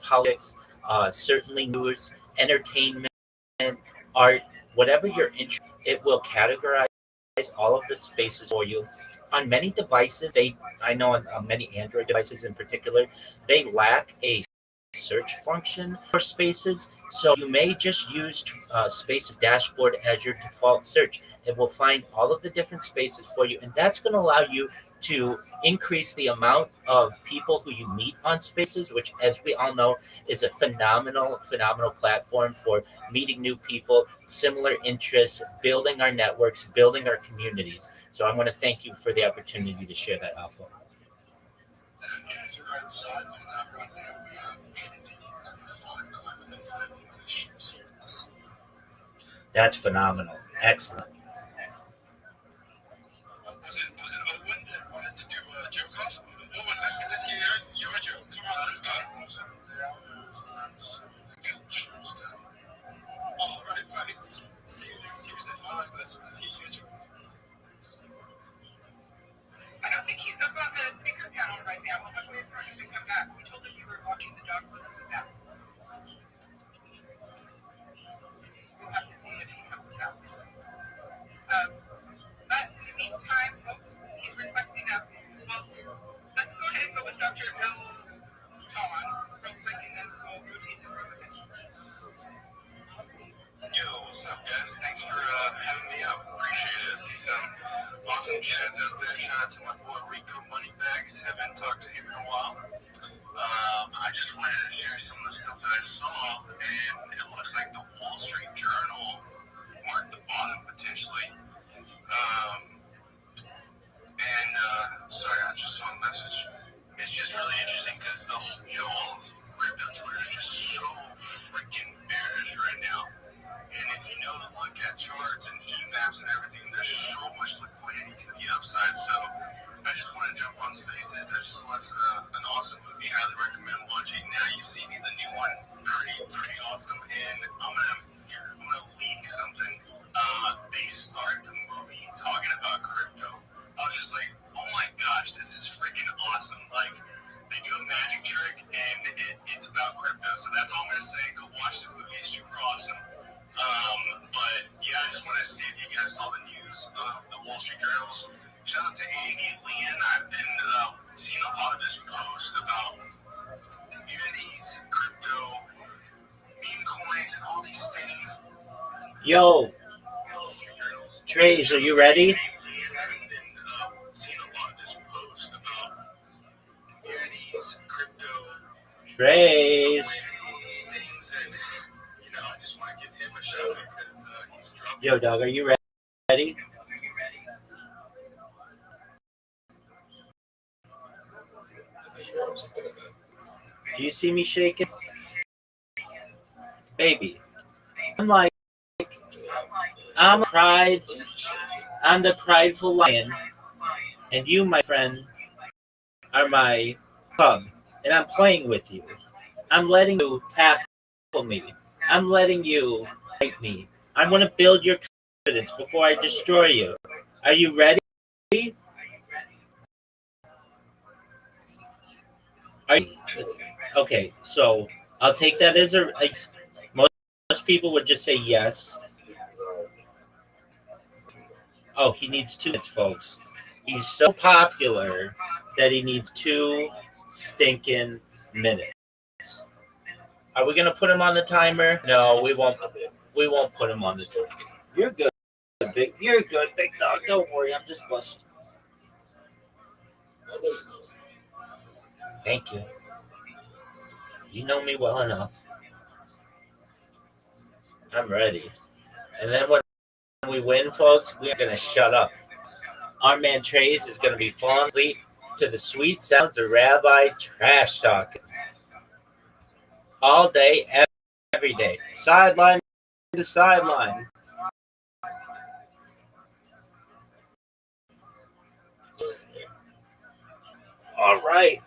S2: politics, certainly news, entertainment, art, whatever you're interested. It will categorize all of the spaces for you. On many devices, I know on many Android devices in particular, they lack a search function for spaces. So you may just use Spaces Dashboard as your default search. It will find all of the different spaces for you, and that's going to allow you to increase the amount of people who you meet on Spaces, which, as we all know, is a phenomenal platform for meeting new people, similar interests, building our networks, building our communities. So I want to thank you for the opportunity to share that, Alpha.
S1: As a right side, and I'm going to have Trinity number 5 English.
S2: That's phenomenal. Excellent.
S1: Was it Owen that wanted to do a joke off? Owen, let's hear your joke. Come on, let's go. All right, right. See you next Tuesday. All right, let's hear your joke.
S7: I don't think he's up on the speaker panel right now. We'll have to wait for him to come back. We told him you were walking the dog when he was back. We'll have to see if he comes back. But in the meantime, folks, he's requesting a. Well, let's go ahead and go with Dr. Bill John real quick, and then we'll rotate the room again.
S1: Yo, what's up, guys? Thanks for having me up. Appreciate it. See some awesome chats out there. Shout out to my boy Rico Moneybags. Haven't talked to him in a while. I just wanted to share some of the stuff that I saw, and it looks like the Wall Street Journal marked the bottom potentially. Sorry, I just saw a message. It's just really interesting because all of crypto Twitter is just so freaking bearish right now. And if you know to look at charts and heat maps and everything, there's so much liquidity to the upside. So I just want to jump on Spaces. I just thought it's an awesome movie. Highly recommend watching. Now You See Me, the new one, pretty awesome. And I'm gonna leak something. They start the movie talking about crypto. I was just like, oh my gosh, this is freaking awesome. Like, they do a magic trick and it's about crypto. So that's all I'm gonna say. Go watch the movie. It's super awesome. But yeah, I just want to see if you guys saw the news of the Wall Street Journals. Shout out to Amy and Leanne. I've been seeing a lot of this post about communities, crypto, meme coins, and all these things.
S2: Yo, Trace, are you ready?
S1: I've been seeing a lot of this post about communities, crypto,
S2: Trace.
S1: all these things, and I just want to give him a shout out because he's dropping.
S2: Yo, dog, are you ready? Do you see me shaking? Baby, I'm the prideful lion, and you, my friend, are my cub, and I'm playing with you. I'm letting you tackle me. I'm letting you fight me. I want to build your confidence before I destroy you. Are you ready? Okay, so I'll take that as most people would just say yes. Oh, he needs 2 minutes, folks. He's so popular that he needs 2 stinking minutes. Are we gonna put him on the timer? No, we won't. We won't put him on the timer. You're good, big. You're good, big dog. Don't worry. I'm just busting. Thank you. You know me well enough. I'm ready. And then when we win, folks, we are gonna shut up. Our man Trace is gonna be falling asleep to the sweet sounds of Rabbi trash talking all day, every day, sideline to sideline. All right.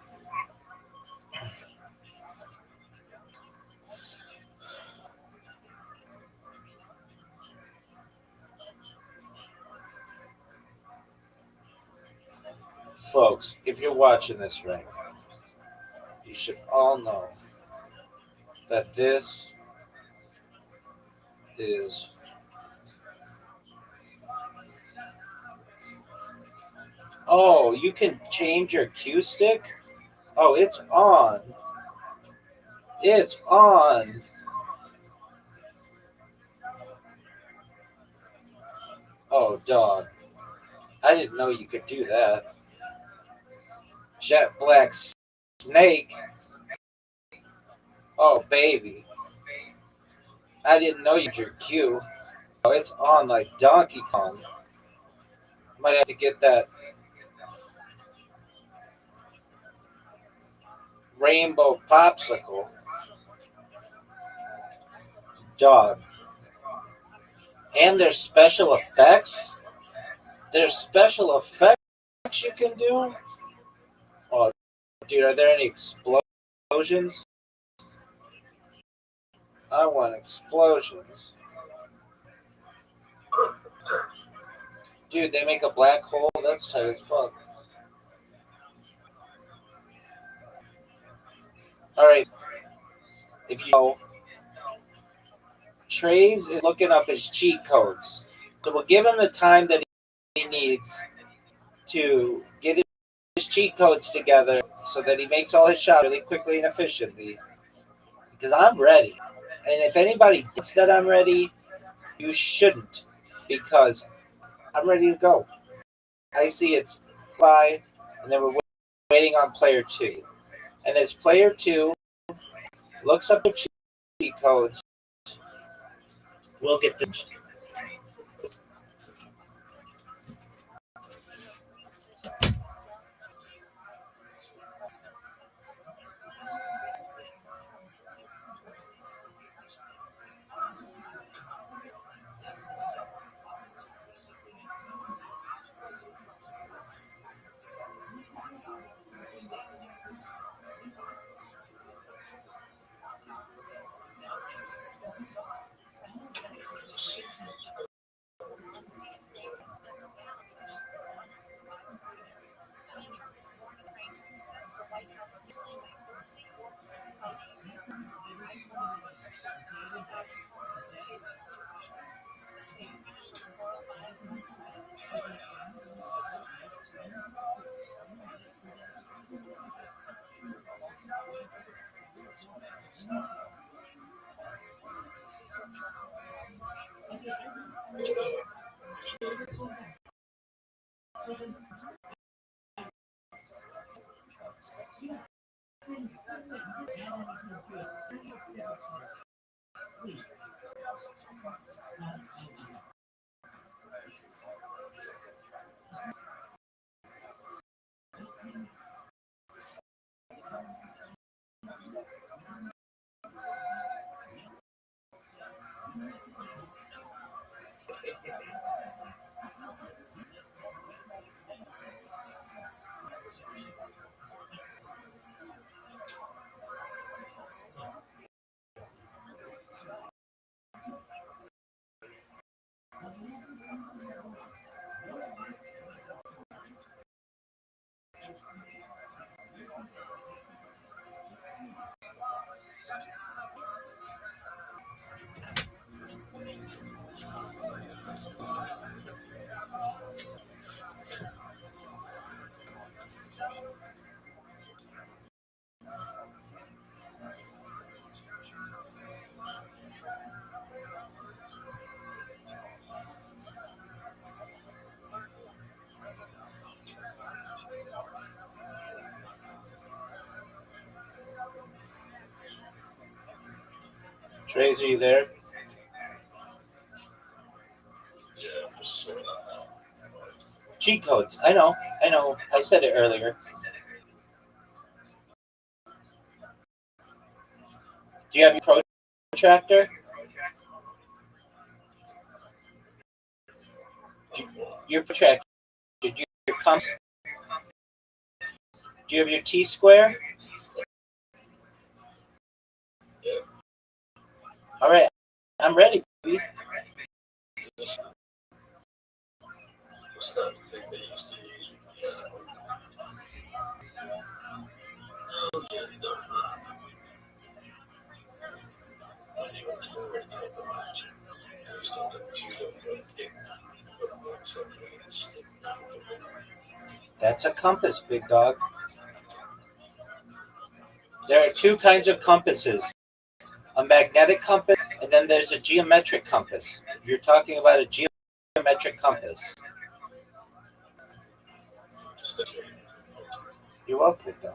S2: Folks, if you're watching this right now, you should all know that this is oh, you can change your cue stick? Oh, it's on. It's on. Oh, dog. I didn't know you could do that. Jet Black Snake. Oh, baby. I didn't know you had your cue. Oh, it's on like Donkey Kong. Might have to get that rainbow popsicle. Dog. And there's special effects. There's special effects you can do. Oh, dude, are there any explosions? I want explosions. Dude, they make a black hole? That's tight as fuck. Alright. If you know, Trey's is looking up his cheat codes. So we'll give him the time that he needs to get his cheat codes together so that he makes all his shots really quickly and efficiently. Because I'm ready. And if anybody thinks that I'm ready, you shouldn't. Because I'm ready to go. I see it's by, and then we're waiting on player 2. And as player 2 looks up the cheat codes, we'll get them. Trace, are you there?
S4: Yeah, I'm just sorting that out.
S2: Cheat codes. I know. I said it earlier. Do you have your protractor? Your protractor. Do you have your compass? Do you have your T-square?
S4: Yeah.
S2: All right. I'm ready. Baby.
S4: What's that thing they used to use? Yeah. Oh, yeah, they don't know. When you went to the radio, the match, you used to have the two of them thing.
S2: That's a compass, big dog. There are two kinds of compasses. A magnetic compass, and then there's a geometric compass. You're talking about a geometric compass. You're welcome, big dog.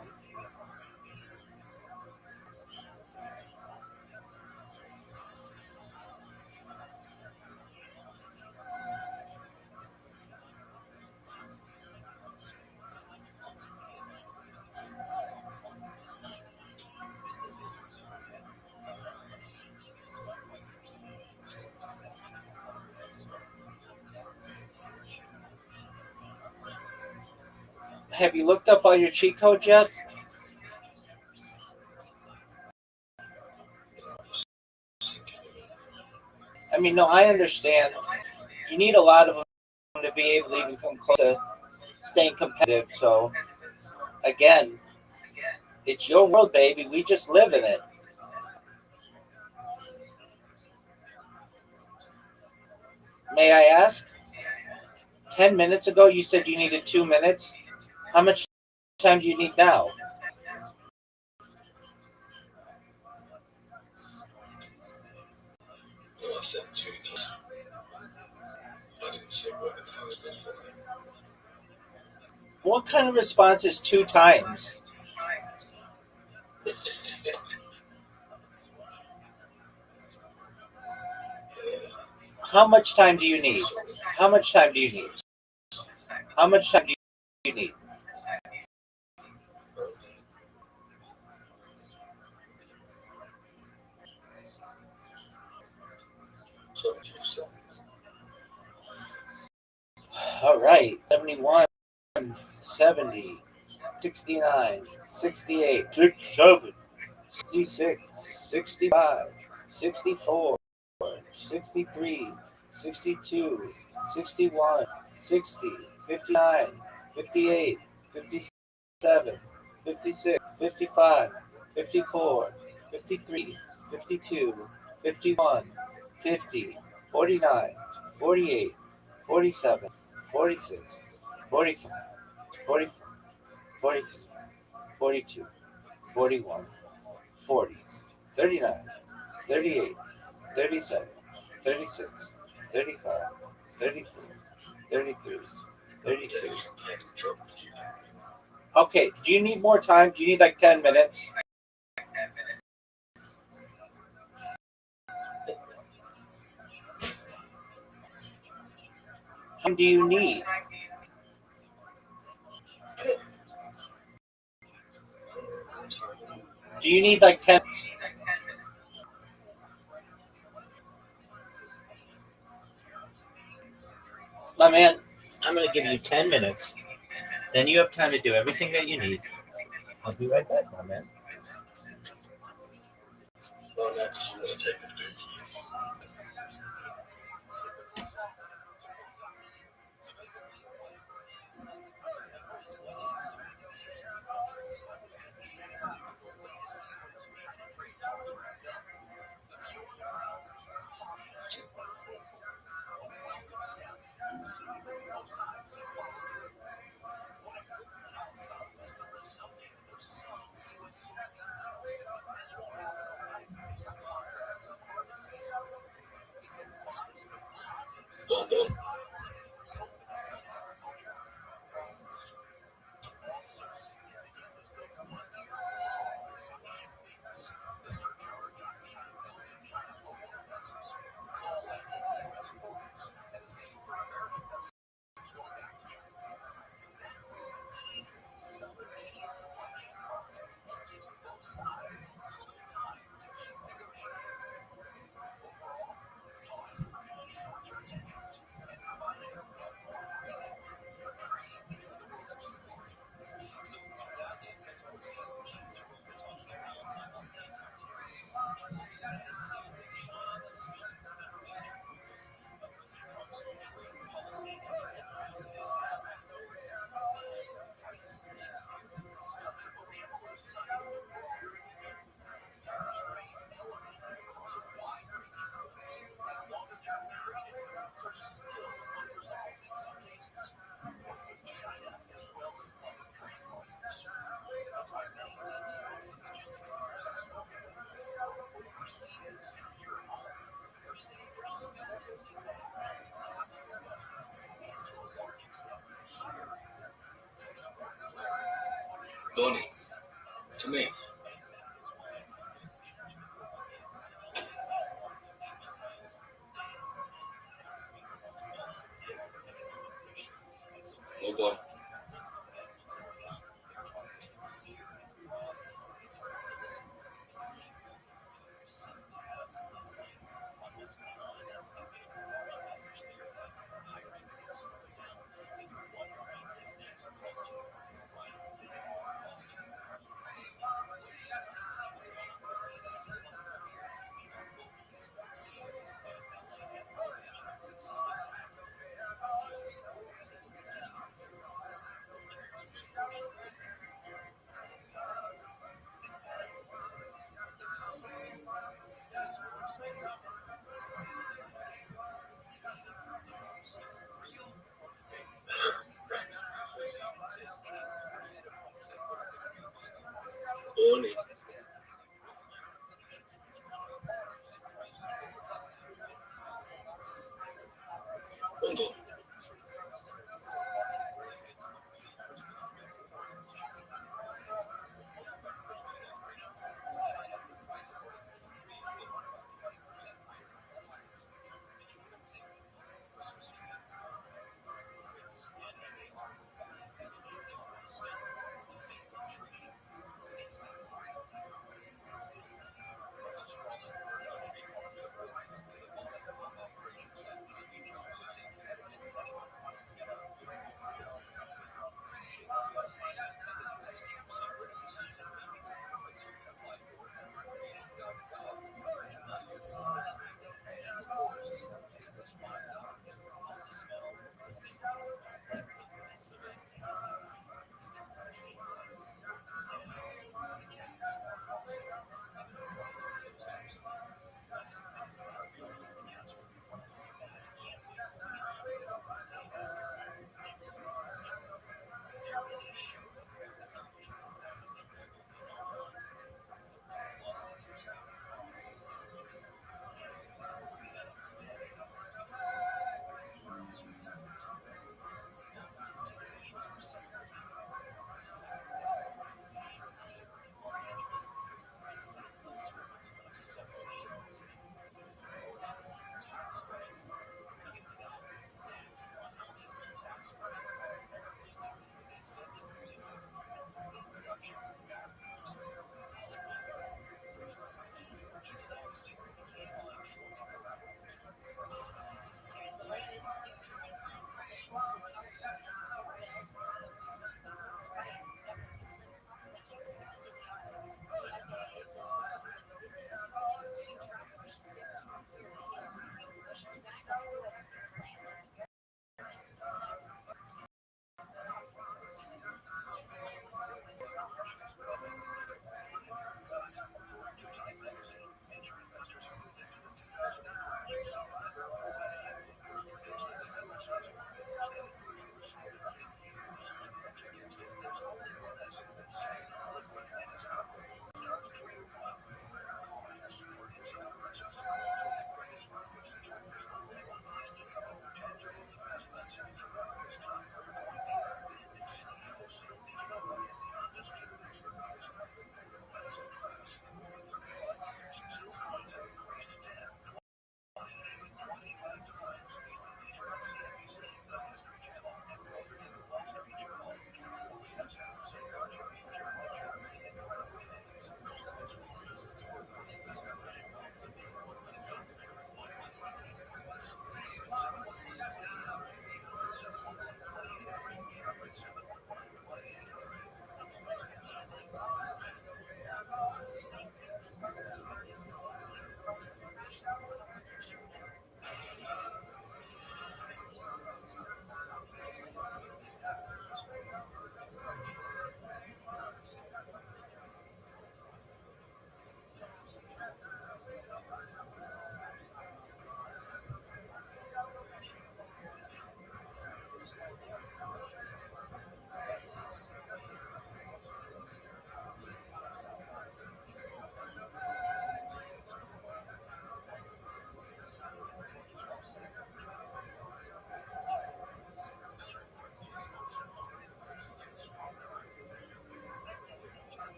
S2: Have you looked up all your cheat codes yet? I mean, no, I understand. You need a lot of them to be able to even come close to staying competitive. So, again, it's your world, baby. We just live in it. May I ask? 10 minutes ago, you said you needed 2 minutes. How much time do you need now? What kind of response is 2 times? How much time do you need? How much time do you need? How much time do you need? All right. 71, 70, 69, 68, 67, 66, 65, 64, 63, 62, 61, 60, 59, 58, 57, 56, 55, 54, 53, 52, 51, 50, 49, 48, 47, 46, 45, 44, 43, 42, 41, 40, 39, 38, 37, 36, 35, 34, 33, 32. Okay, do you need more time? Do you need like 10 minutes? How long do you need? Do you need like 10? My man, I'm going to give you 10 minutes. Then you have time to do everything that you need. I'll be right back, my man.
S1: Donnie, come here. Move on.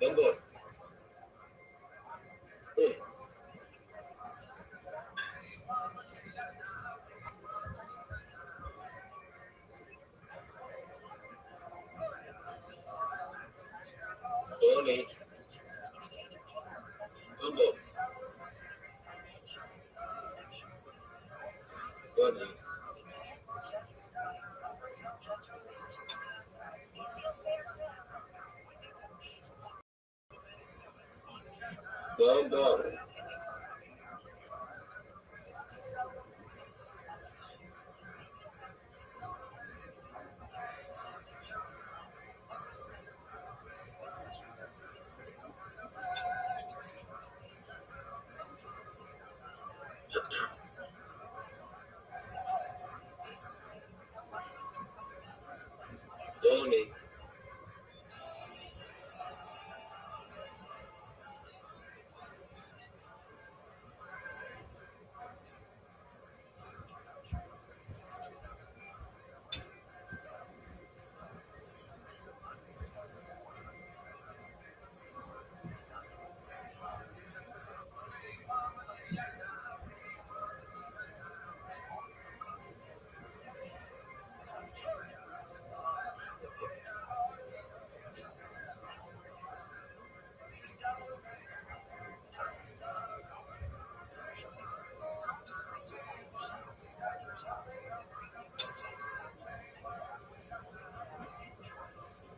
S4: Don't go. Tony. Don't go. Tony. Don't go. Tony.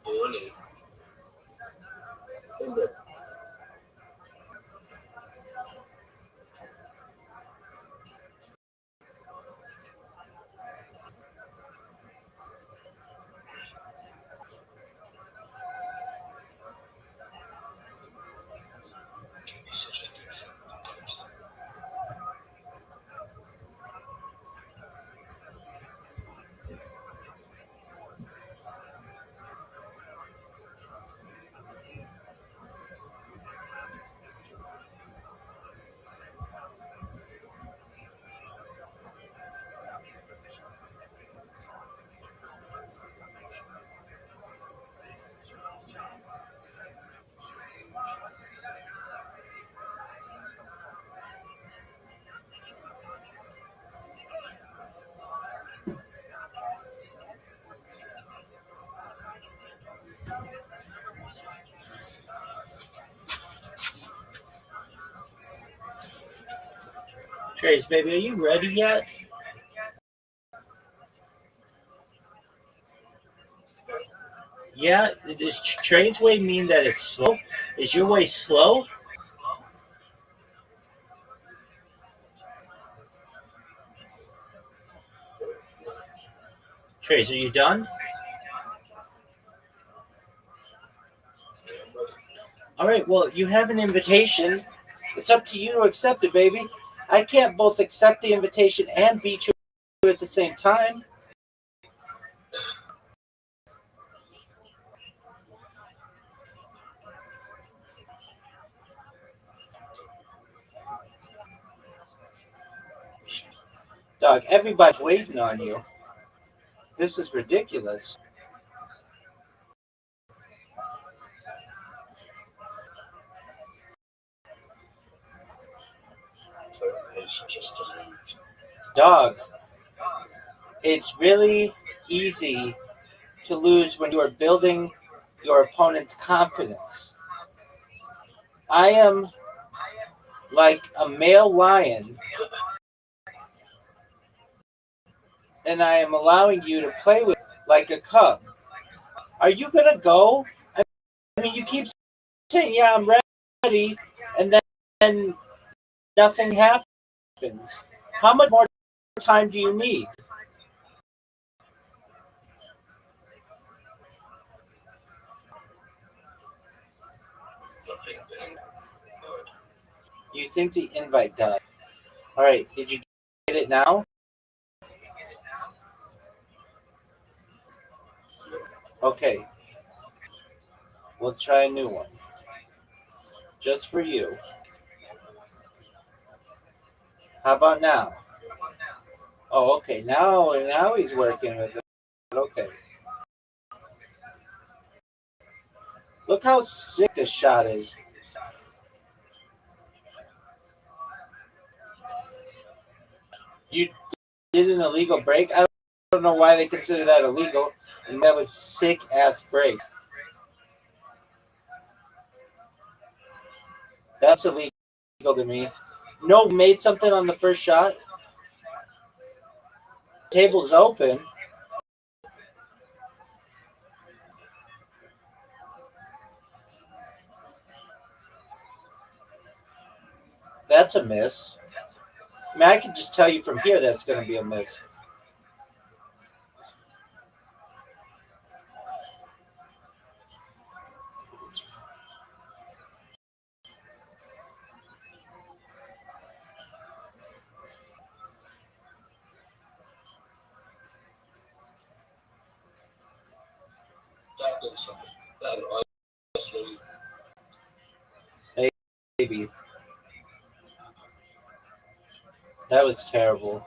S4: Tony. Don't go.
S2: Trace, baby, are you ready yet? Yeah, does Trey's way mean that it's slow? Is your way slow? Trace, are you done? All right, well, you have an invitation. It's up to you to accept it, baby. I can't both accept the invitation and beat you at the same time. Dog, everybody's waiting on you. This is ridiculous. Dog, it's really easy to lose when you are building your opponent's confidence. I am like a male lion, and I am allowing you to play with like a cub. Are you gonna go? I mean, you keep saying, "Yeah, I'm ready," and then nothing happens. How much more time do you need? You think the invite does? All right. Did you get it now? Okay. We'll try a new one. Just for you. How about now? Oh, okay. Now he's working with it. Okay. Look how sick this shot is. You did an illegal break. I don't know why they consider that illegal. And that was sick ass break. That's illegal to me. No, made something on the first shot. Table's open. That's a miss. I mean, I can just tell you from here that's going to be a miss. Maybe. That was terrible.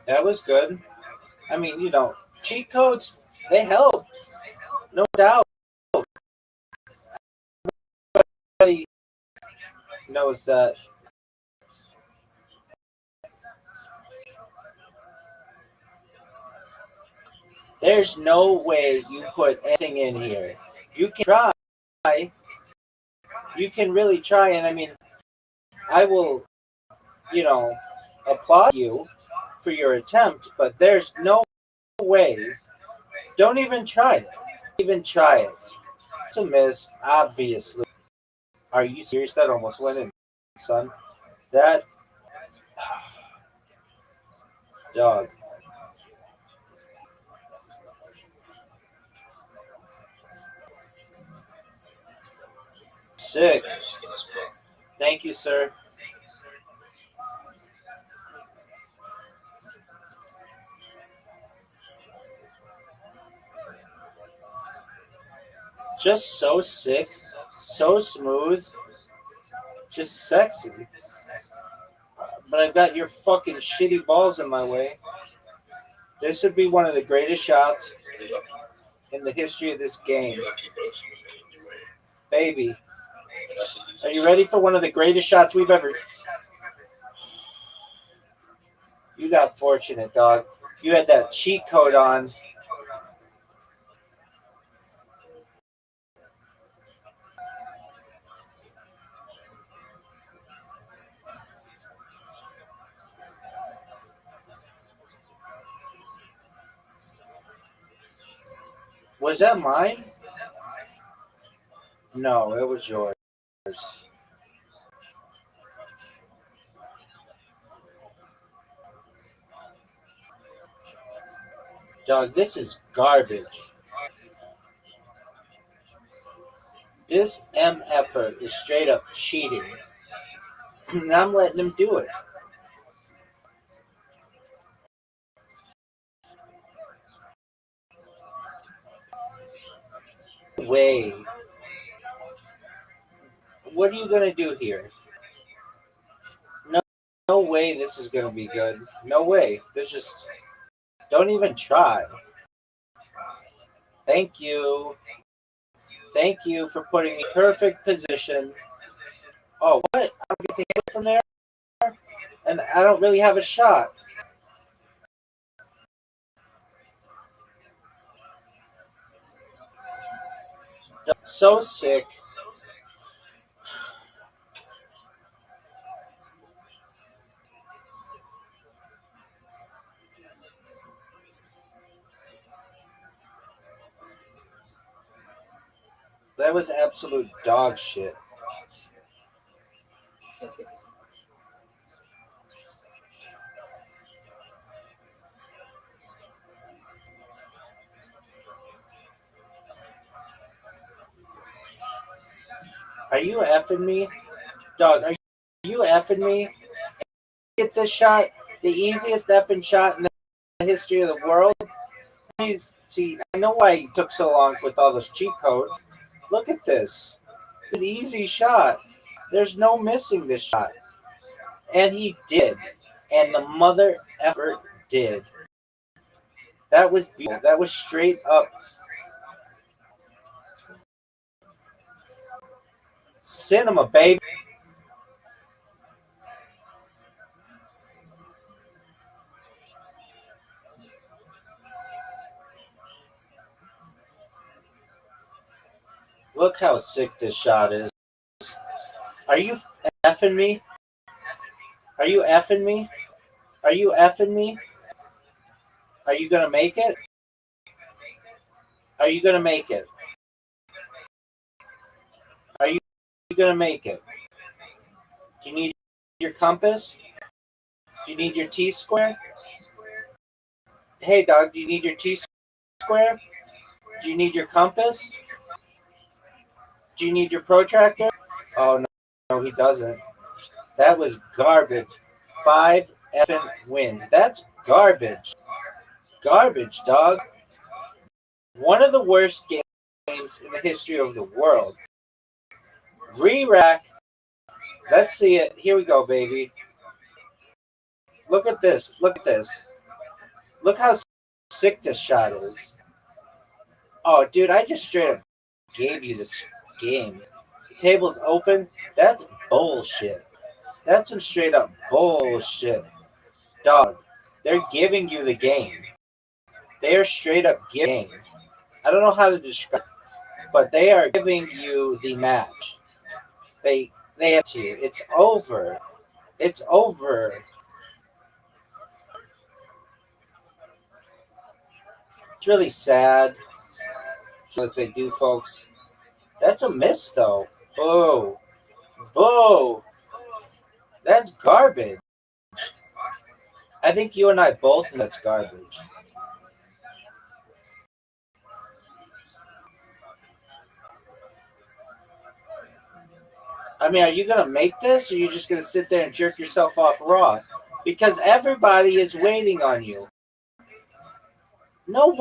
S2: That was good. I mean, cheat codes, they help. No doubt. Everybody knows that. There's no way you put anything in here. You can try. You can really try. And I mean, I will, applaud you for your attempt, but there's no way. Don't even try it. Even try it. It's a miss, obviously. Are you serious? That almost went in, son. That dog. Sick. Thank you, sir. Just so sick, so smooth, just sexy. But I've got your fucking shitty balls in my way. This would be one of the greatest shots in the history of this game. Baby, are you ready for one of the greatest shots we've ever... You got fortunate, dog. You had that cheat code on. Was that mine? No, it was yours. Dog, this is garbage. This MFer is straight up cheating. And I'm letting him do it. Way. What are you going to do here? No way this is going to be good. No way. There's just... Don't even try. Thank you. Thank you for putting me in perfect position. Oh, what? I don't get to hit it from there? And I don't really have a shot. So sick. That was absolute dog shit. Are you effing me? Dog, are you effing me? Get this shot, the easiest effing shot in the history of the world. See, I know why he took so long with all those cheat codes. Look at this. It's an easy shot. There's no missing this shot. And he did. And the mother effort did. That was beautiful. That was straight up cinema, baby. Look how sick this shot is. Are you effing me? Are you effing me? Are you effing me? Are you going to make it? Are you going to make it? Are you going to make it? Do you need your compass? Do you need your T-square? Hey, dog, do you need your T-square? Do you need your compass? Do you need your protractor? Oh, no, he doesn't. That was garbage. 5 effing wins. That's garbage. Garbage, dog. One of the worst games in the history of the world. Re-rack. Let's see it. Here we go, baby. Look at this. Look at this. Look how sick this shot is. Oh, dude, I just straight up gave you this game. The table's open. That's bullshit. That's some straight up bullshit. Dog, they're giving you the game. They are straight up giving. I don't know how to describe it, but they are giving you the match. They have to. It's over. It's over. It's really sad. As they do, folks. That's a miss, though. Boo. Boo. That's garbage. I think you and I both know that's garbage. I mean, are you going to make this, or are you just going to sit there and jerk yourself off raw? Because everybody is waiting on you. No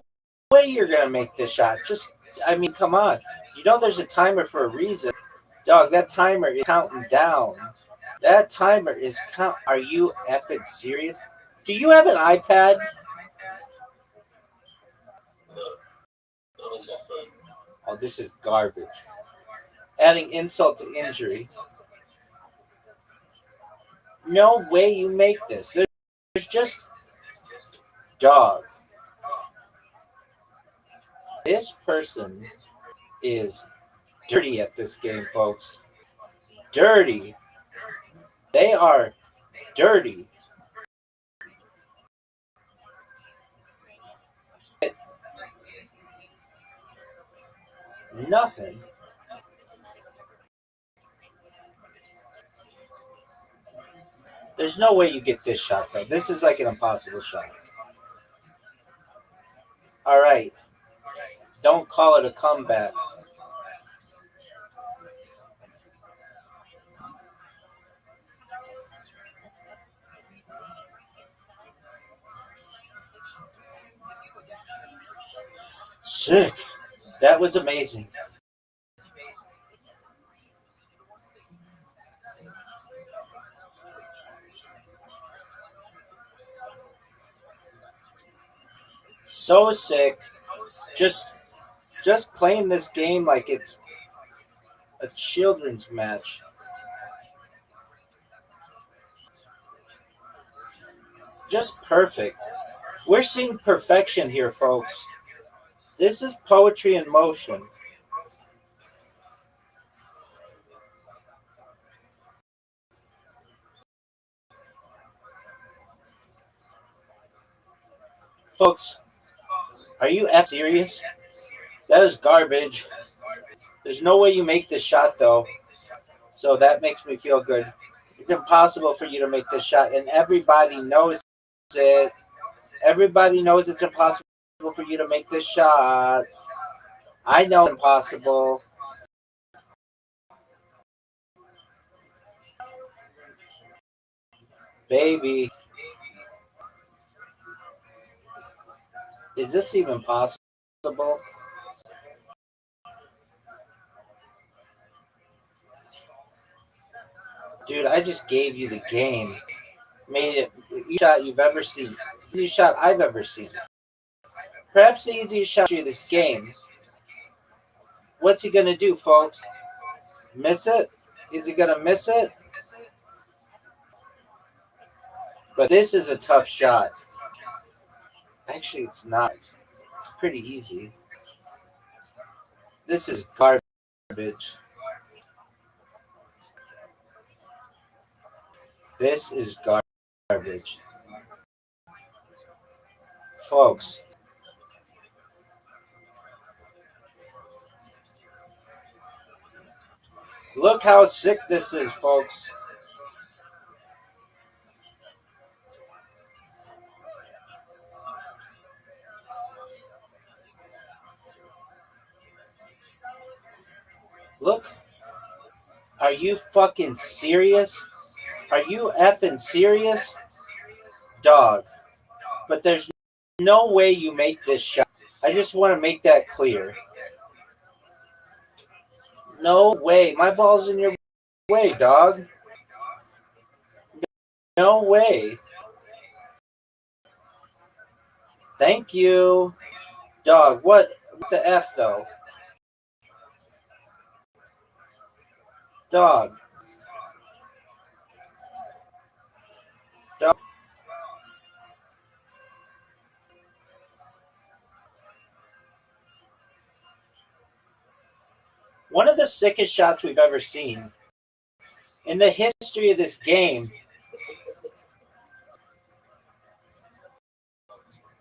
S2: way you're going to make this shot. I mean, come on. You know there's a timer for a reason. Dog, that timer is counting down. That timer is count. Are you effing serious? Do you have an iPad? Oh, this is garbage. Adding insult to injury. No way you make this. There's just dog. This person is dirty at this game, folks. Dirty. They are dirty. Nothing. There's no way you get this shot, though. This is like an impossible shot. All right. Don't call it a comeback. Sick. That was amazing. So sick. Just playing this game like it's a children's match. Just perfect. We're seeing perfection here, folks. This is poetry in motion. Folks, are you serious? That is garbage. There's no way you make this shot, though. So that makes me feel good. It's impossible for you to make this shot, and everybody knows it. Everybody knows it's impossible for you to make this shot. I know it's impossible. Baby. Is this even possible? Dude, I just gave you the game. Made it the easiest shot you've ever seen. The easiest shot I've ever seen. Perhaps the easiest shot of this game. What's he gonna do, folks? Miss it? Is he gonna miss it? But this is a tough shot. Actually, it's not. It's pretty easy. This is garbage. This is garbage. Folks. Look how sick this is, folks. Look. Are you fucking serious? Are you effing serious? Dog. But there's no way you make this shot. I just want to make that clear. No way. My ball's in your way, dog. No way. Thank you. Dog, what the F, though? Dog. Dog. One of the sickest shots we've ever seen in the history of this game.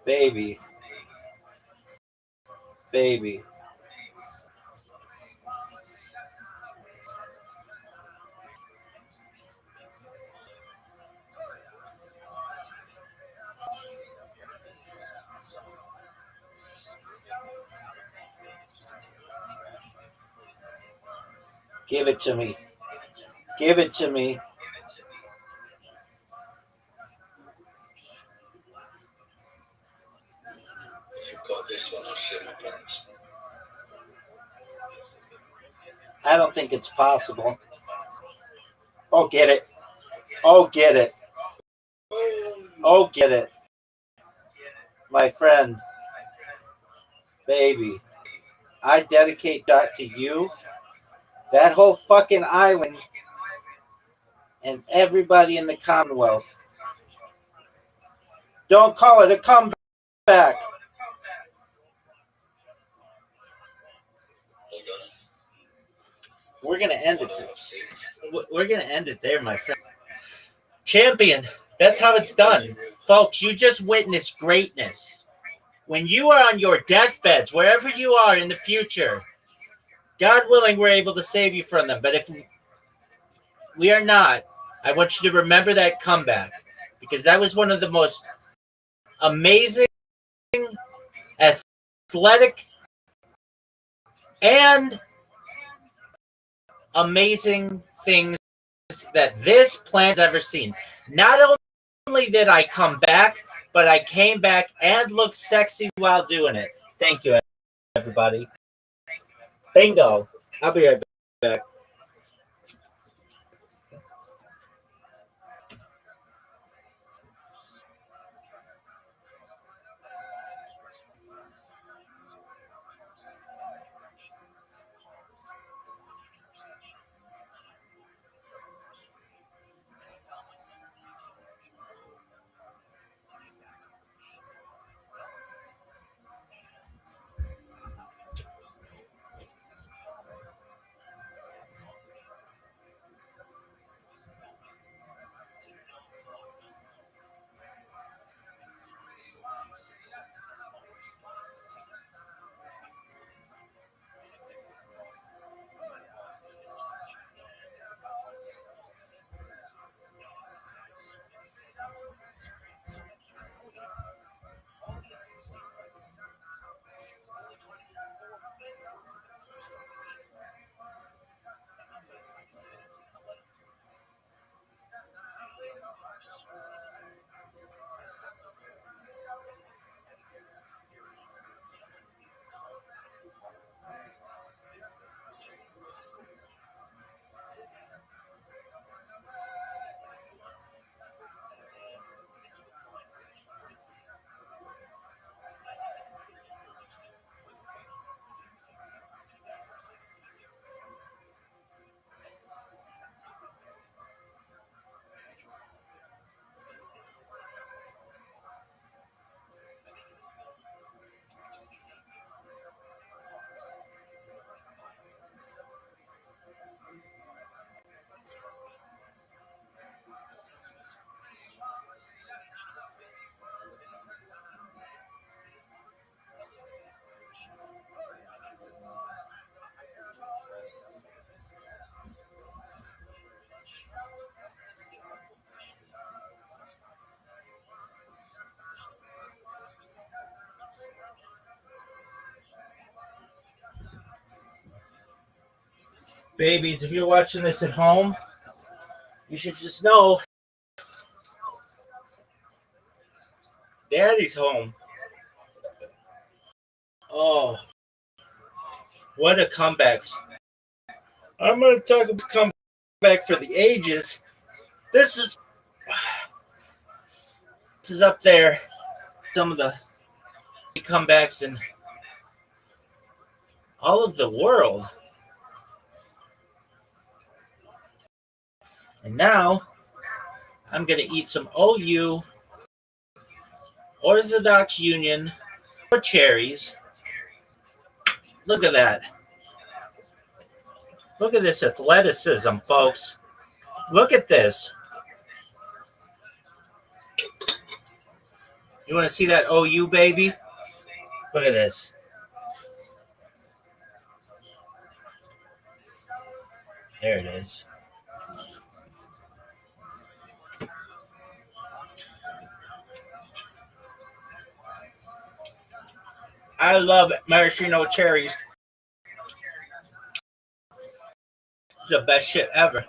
S2: Baby. Baby. Give it to me. Give it to me. I don't think it's possible. Oh, get it. Oh, get it. Oh, get it. My friend. Baby. I dedicate that to you. That whole fucking island. And everybody in the Commonwealth. Don't call it a comeback. We're going to end it. We're going to end it there, my friend. Champion. That's how it's done. Folks, you just witnessed greatness. When you are on your deathbeds, wherever you are in the future, God willing, we're able to save you from them. But if we are not, I want you to remember that comeback. Because that was one of the most amazing, athletic, and amazing things that this planet's ever seen. Not only did I come back, but I came back and looked sexy while doing it. Thank you, everybody. Bingo. I'll be right back. Babies, if you're watching this at home, you should just know Daddy's home. Oh, what a comeback. I'm going to talk about comeback for the ages. This is up there. Some of the comebacks in all of the world. And now I'm going to eat some OU, Orthodox Union, or cherries. Look at that. Look at this athleticism, folks. Look at this. You want to see that OU, baby? Look at this. There it is. I love maraschino cherries. It's the best shit ever.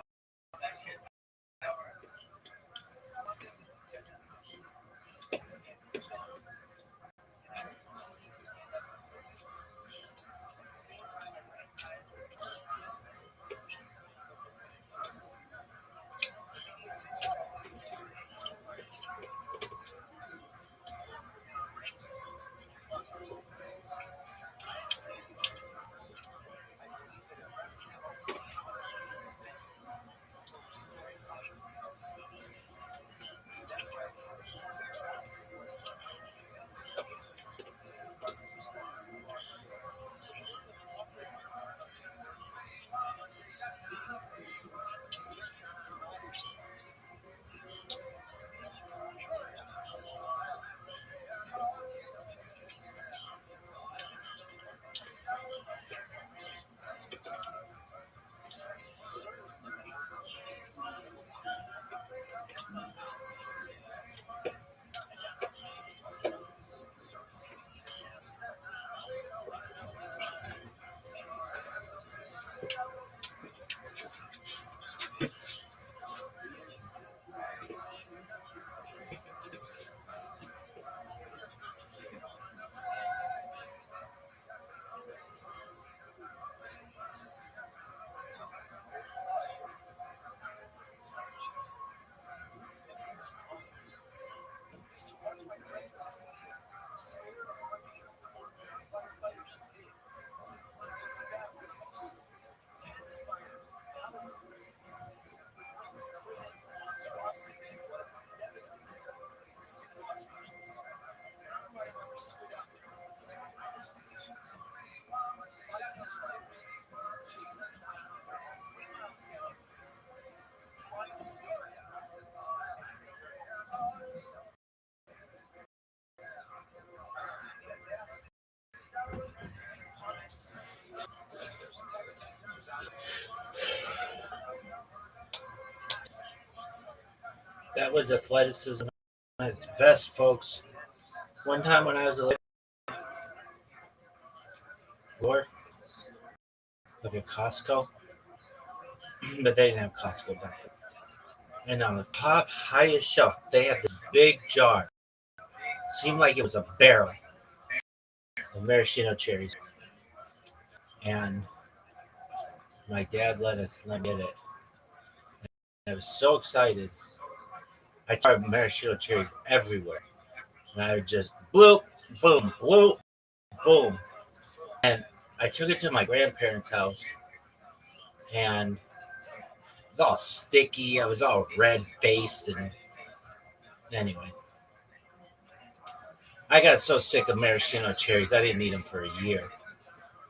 S2: That was athleticism at its best, folks. One time when I was a little boy, look at Costco, but they didn't have Costco back then. And on the top highest shelf, they had this big jar. It seemed like it was a barrel of maraschino cherries. And my dad let me get it. And I was so excited. I tried maraschino cherries everywhere. And I would just bloop, boom, bloop, boom. And I took it to my grandparents' house. And it was all sticky. I was all red-faced. And anyway, I got so sick of maraschino cherries, I didn't eat them for a year.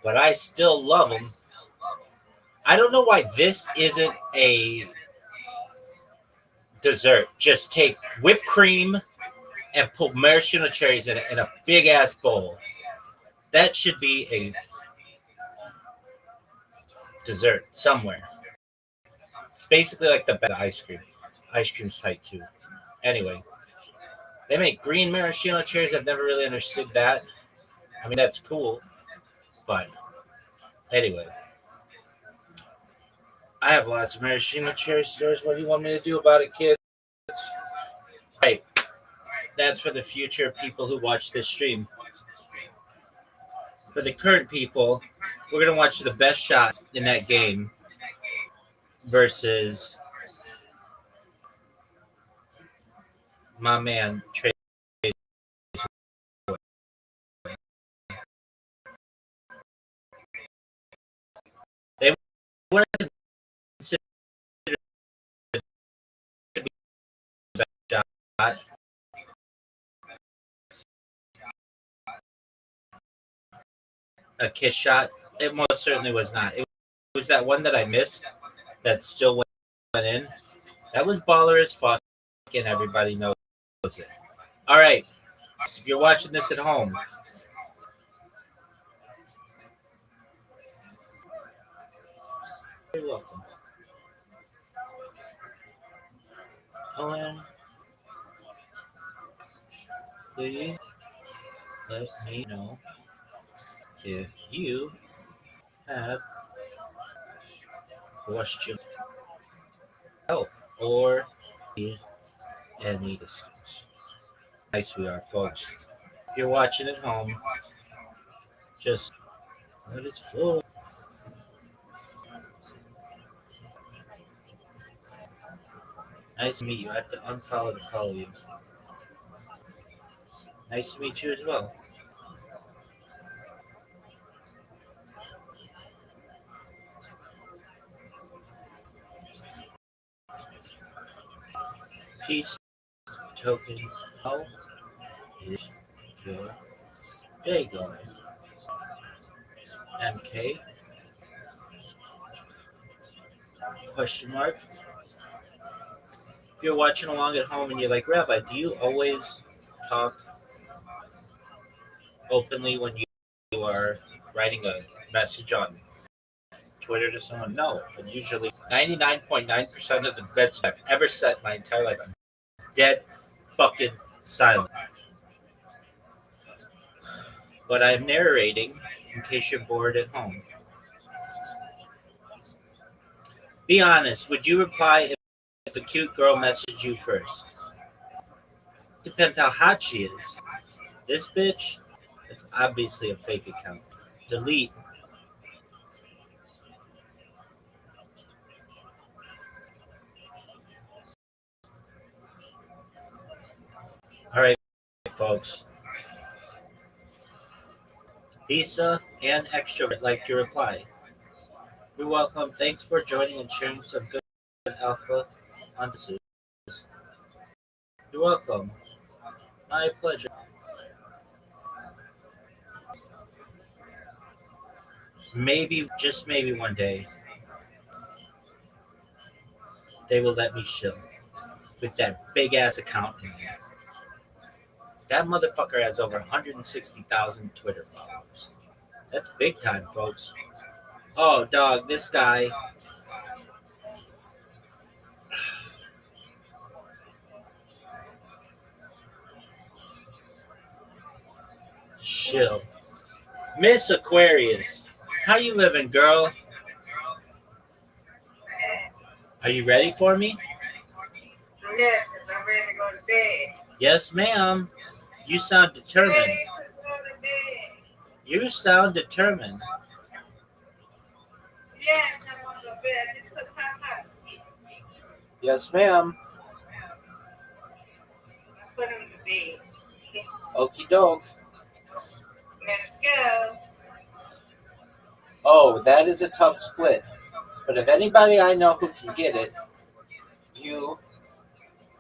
S2: But I still love them. I don't know why this isn't a dessert. Just take whipped cream and put maraschino cherries in it in a big-ass bowl. That should be a dessert somewhere. It's basically like the best ice cream. Ice cream site, too. Anyway, they make green maraschino cherries. I've never really understood that. I mean, that's cool. But anyway, I have lots of maraschino cherry stories. What do you want me to do about it, kids? Right. That's for the future people who watch this stream. For the current people, we're going to watch the best shot in that game versus my man, Trey. They want to consider it to be the best shot. A kiss shot. It most certainly was not. It was that one that I missed that still went in. That was baller as fuck, and everybody knows it. All right. So if you're watching this at home, you're welcome. And please let me know if you have questions, help, or any distance. Nice we are, folks. If you're watching at home, just let it flow. Nice to meet you. I have to unfollow to follow you. Nice to meet you as well. Peace token. How is your day going? MK? Question mark. If you're watching along at home and you're like, Rabbi, do you always talk openly when you are writing a message on Twitter to someone? No, but usually 99.9% of the messages I've ever sent my entire life, I'm dead fucking silent. But I'm narrating in case you're bored at home. Be honest, would you reply if a cute girl messaged you first? Depends how hot she is. This bitch, it's obviously a fake account. Delete. All right, folks. Lisa and Extra would like to reply. You're welcome. Thanks for joining and sharing some good alpha on this. You're welcome. My pleasure. Maybe, just maybe one day, they will let me chill with that big ass account in there. That motherfucker has over 160,000 Twitter followers. That's big time, folks. Oh, dog, this guy. Chill. Miss Aquarius, how you living, girl? Are you ready for me?
S3: Yes, I'm ready to go to bed.
S2: Yes, ma'am. You sound determined.
S3: Ready to go to bed.
S2: You sound determined.
S3: Yes, I want to go to bed. Just put hot.
S2: Yes, ma'am.
S3: Put him to bed.
S2: Okie doke.
S3: Let's go.
S2: Oh, that is a tough split. But if anybody I know who can get it, you.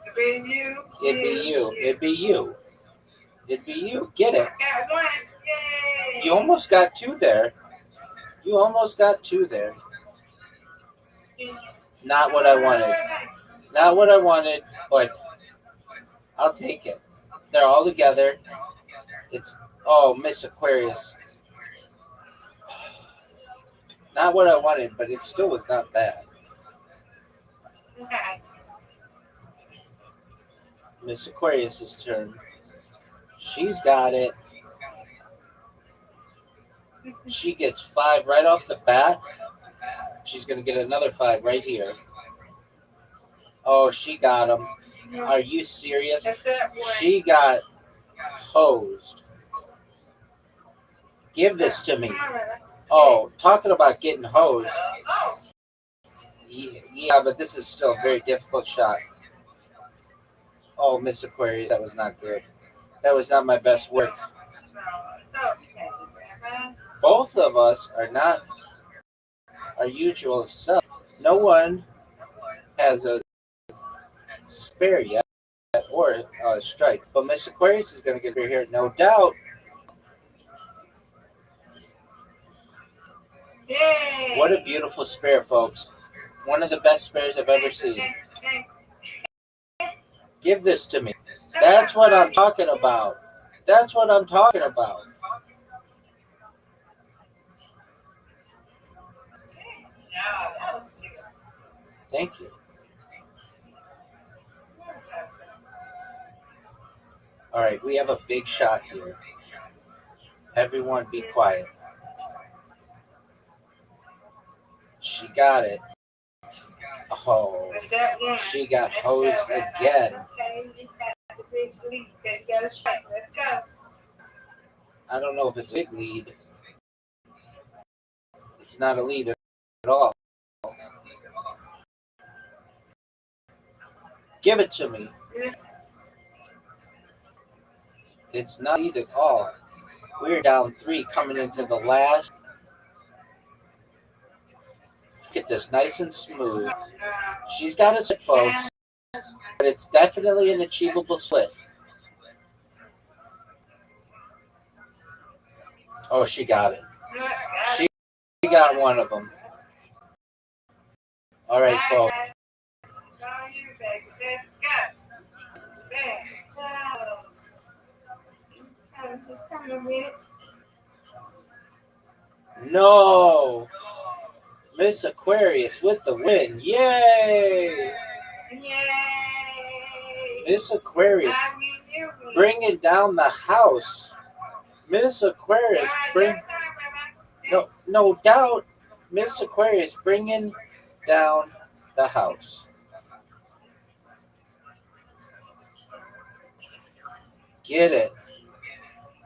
S3: It'd be you.
S2: It'd be you. It'd be you. It'd be you. Get it.
S3: Got one. Yay.
S2: You almost got two there. You almost got two there. Not what I wanted. Not what I wanted, but I'll take it. They're all together. It's, oh, Miss Aquarius. Not what I wanted, but it still was not bad.
S3: Okay.
S2: Miss Aquarius's turn. She's got it. She gets 5 right off the bat. She's going to get another 5 right here. Oh, she got him. Are you serious? She got hosed. Give this to me. Oh, talking about getting hosed. Yeah, but this is still a very difficult shot. Oh, Miss Aquarius, that was not good. That was not my best work. Both of us are not our usual self. No one has a spare yet or a strike. But Miss Aquarius is going to get her here, no doubt.
S3: Yay.
S2: What a beautiful spare, folks. One of the best spares I've ever seen. Give this to me. That's what I'm talking about. That's what I'm talking about. Thank you. All right, we have a big shot here. Everyone be quiet. She got it. Oh, she got hosed again. I don't know if it's a big lead. It's not a lead at all. Give it to me. It's not a lead at all. We're down 3 coming into the last. Get this nice and smooth. She's got a split, folks, but it's definitely an achievable split. Oh, she got it. She got one of them. All right, folks. No. Miss Aquarius with the win. Yay! Miss Aquarius bringing down the house. Miss Aquarius no doubt. Miss Aquarius bringing down the house. Get it.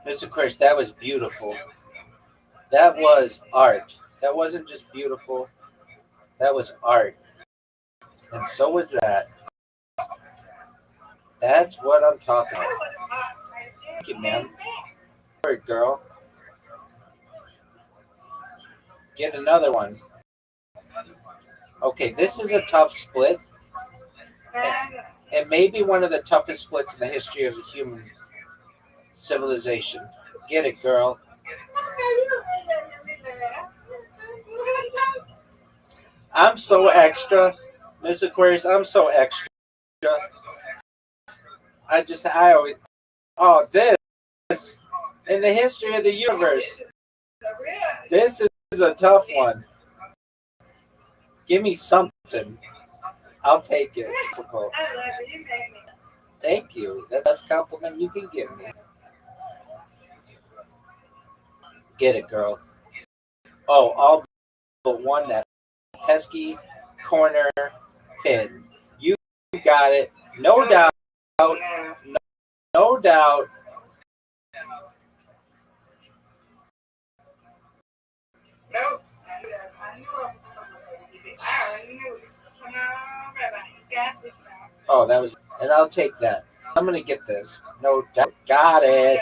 S2: Miss Aquarius, that was beautiful. That was art. That wasn't just beautiful. That was art. And so was that. That's what I'm talking about. Thank you, ma'am. Word, girl. Get another one. Okay, this is a tough split. It may be one of the toughest splits in the history of the human civilization. Get it, girl. I'm so extra. Miss Aquarius, I'm so extra. I always, this, in the history of the universe, this is a tough one. Give me something. I'll take it. Difficult. Thank you. That's a compliment you can give me. Get it, girl. Oh, all but one, that pesky corner pin. You got it. No doubt. No doubt. Oh, that was, and I'll take that. I'm gonna get this. No doubt. Got it.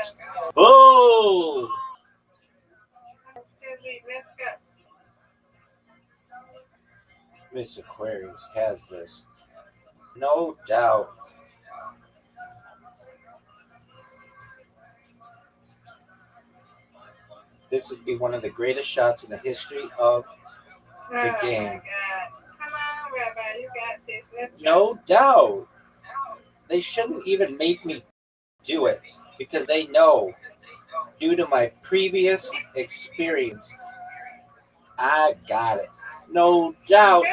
S2: Boom. Miss Aquarius has this. No doubt. This would be one of the greatest shots in the history of the game.
S3: Come on, Rabbi, you got this.
S2: No doubt. They shouldn't even make me do it because they know, due to my previous experience, I got it. No doubt.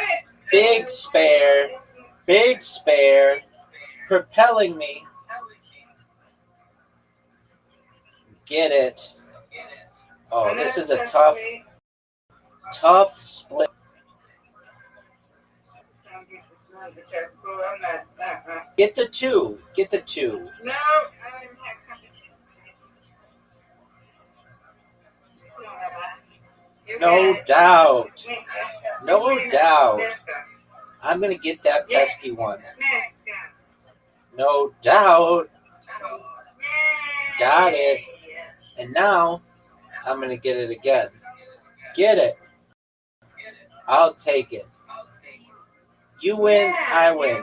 S2: Big spare, propelling me. Get it. Oh, this is a tough split.
S3: I'm not.
S2: Get the two. Get the two.
S3: No, I don't have company.
S2: No doubt. No doubt. I'm going to get that pesky one. No doubt. Got it. And now I'm going to get it again. Get it. I'll take it. You win, I win.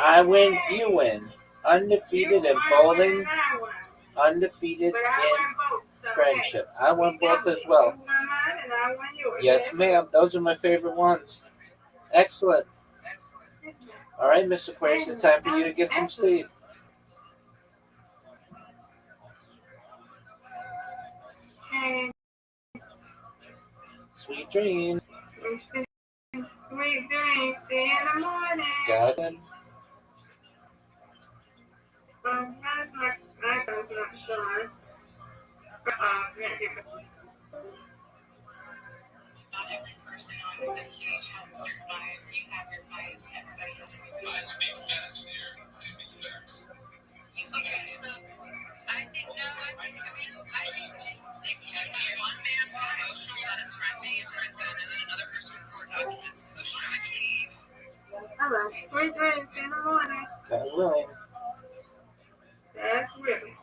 S2: I win, you win. Undefeated in bowling, undefeated in friendship. I won both as well. Yes, ma'am. Those are my favorite ones. Excellent. All right, Miss Aquarius, it's time for you to get some sleep. Sweet dreams.
S3: Sweet dreams. See you in the morning.
S2: Got it.
S3: That's not sure.
S7: Not every person on this stage has a certain bias. You have your bias. Everybody has a reason.
S1: I speak facts here. I speak facts.
S7: Okay, so I think like one man more emotional about his friend being arrested, and then another person with court documents. Who should I believe?
S3: All right. Sweet dreams. See you in the morning.
S2: God willing.
S3: That's really.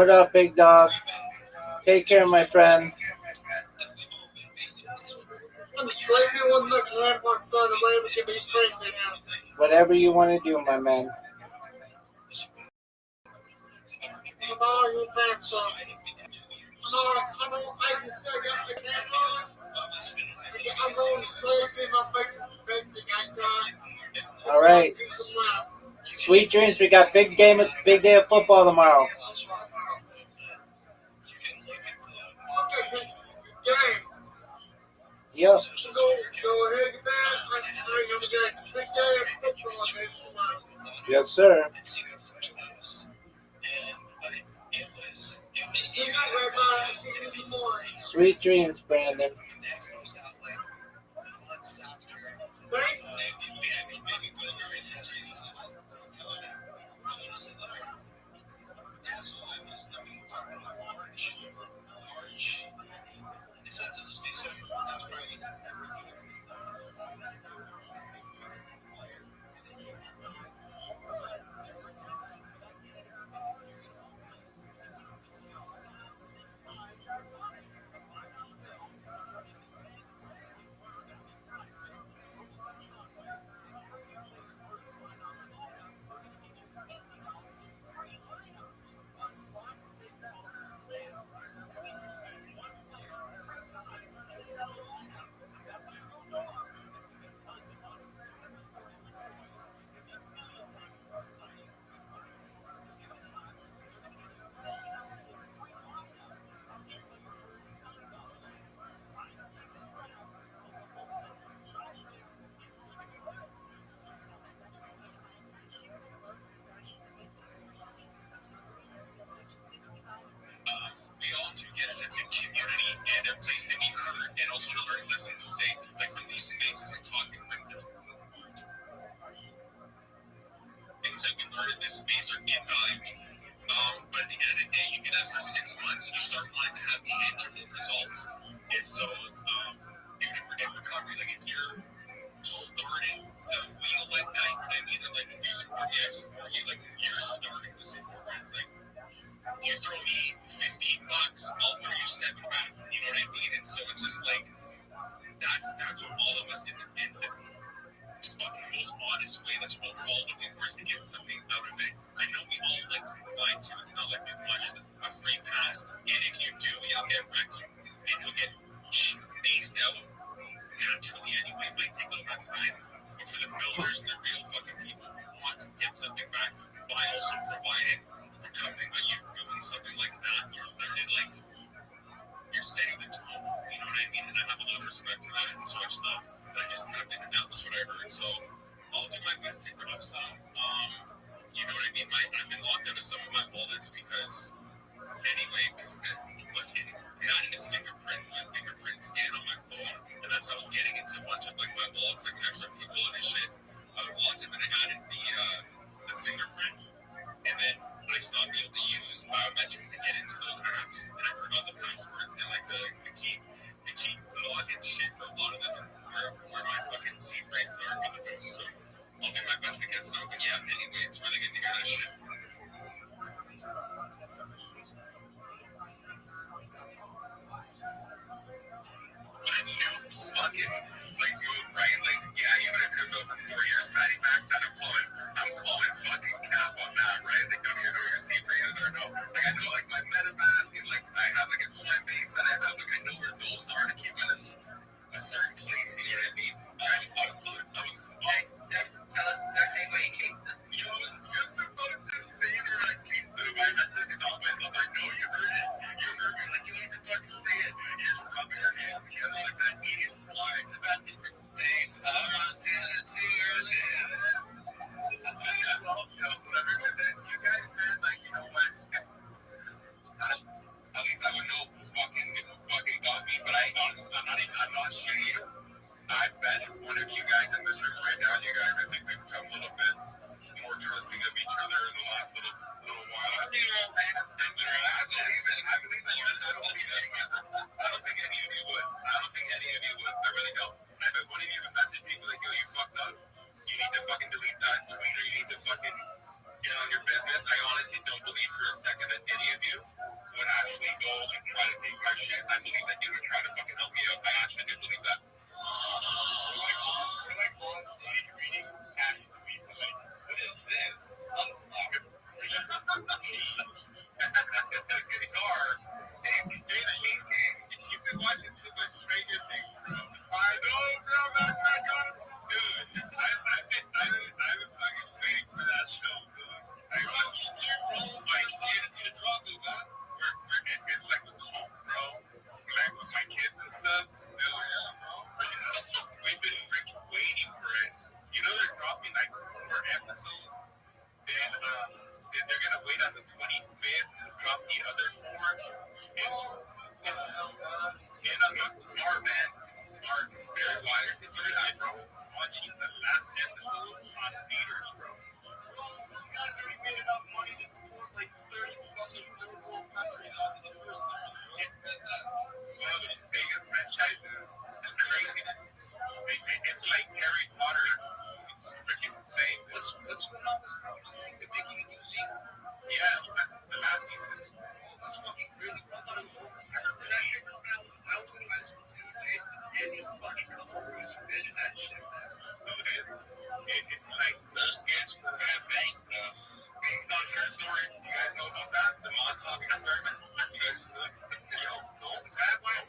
S2: What up, big dog? Take care, my friend.
S5: I'm sleeping with my cat, my son, the way we can be friends again.
S2: Whatever you want to do, my man.
S5: Tomorrow, you grandson. I know, I just said, I got the camera on. I'm going to sleep in my bed, guys.
S2: All right. Sweet dreams. We got big day of football tomorrow.
S5: Okay, game.
S2: Yep.
S5: Go ahead, get that. I'm going to get big day of football tomorrow.
S2: Yes, sir.
S5: Good night, Rabbi. See you in the morning.
S2: Sweet dreams, Brandon.
S5: Right?
S1: We all do get a sense of community and a place to be heard, and also to learn lessons to say, like from these spaces and talking, like things that we learn in this space are invaluable. But at the end of the day, you do that for 6 months, you start wanting to have tangible results. And so, even if we're in recovery, like if you're starting the wheel like that, you know what I mean? And like if you support me, I support you, like you're starting the support. It's like you throw me $15, I'll throw you $7 back. You know what I mean? And so it's just like that's what all of us in the most honest way. That's what we're all looking for, is to get something out of it. I know we all like to provide too. It's not like we want just a free pass. And if you do, you'll get wrecked and you'll get phased out naturally anyway. It might take a little bit of time. But for the builders and the real fucking people who want to get something back by also providing recovery, but you doing something like that, you're literally like, you're setting the tone. You know what I mean? And I have a lot of respect for that. And so I just thought that I just tapped in, and that was what I heard. So I'll do my best to bring up some. You know what I mean? I've been locked out of some of my wallets because, anyway, because adding a fingerprint scan on my phone, and that's how I was getting into a bunch of like my wallets, like extra people and shit. Wallets have been added the fingerprint, and then I stopped being able to use biometrics to get into those apps, and I forgot the passwords and like the key login shit for a lot of them, where my fucking C phrases are on the phone. So I'll do my best to get some. But yeah, anyway, it's really good to hear that shit. I knew fucking like you, right? Like, yeah, you would have turned over 4 years, Patty Max, that I'm calling fucking cap on that, right? Like, don't even know your C phrases or no. Like, I know like my MetaMask and like I have like a Coinbase that I have, like I know where those are to keep in a certain place, you know what I mean? Tell us exactly where you came from. You know, I was just about to say where I came from. I had to stop myself. I know you heard it. You heard me. Like, you don't even touch to say it. You just rub your hands together like that medium fly to that different stage. I'm not saying it too early. Whatever it is, you guys, man, like, you know what? At least I would know who fucking got me, but I'm not shady. I've met one of you guys in this room right now. You guys, I think we've become a little bit more trusting of each other in the last little while. I believe it. I believe that. I don't think any of you would. I really don't. I bet one of you would message me like, yo, you fucked up. You need to fucking delete that tweet, or you need to fucking get shit on your business. I honestly don't believe for a second that any of you would actually go and try to take my shit. I believe that you would try to fucking help me out. I actually do believe that. We're like age reading patties to me. Like, what is this? Sunflower. Cheese. Guitar. Stick. You've been watching too much Stranger Things, bro. I know, bro. That's not gonna. Dude, I've been fucking waiting for that show, dude. I watched it, bro. My kid to drop it, man. It's like a cult, bro. Like with my kids and stuff. Hell yeah, bro. We've been freaking waiting for it. You know they're dropping like 4 episodes. Then they're gonna wait on the 25th to drop the other 4. And I'm not smart, man. Smart. It's very wise. It's very good, bro. Watching the last episode on theaters, bro. These guys already made enough money to support like 30 fucking third world countries after the first series. Well, the Sega franchises is crazy. It's like Harry Potter. It's freaking insane. What's going on with Star Wars? They're making a new season. Yeah, that's the last season. That's fucking crazy. I thought it was over. I remember that shit coming out when I was in high school. And these fucking companies to binge that shit, man. It's like those kids who have banks, it's not a true story. You guys know about that? The Montauk experiment? You guys know that one?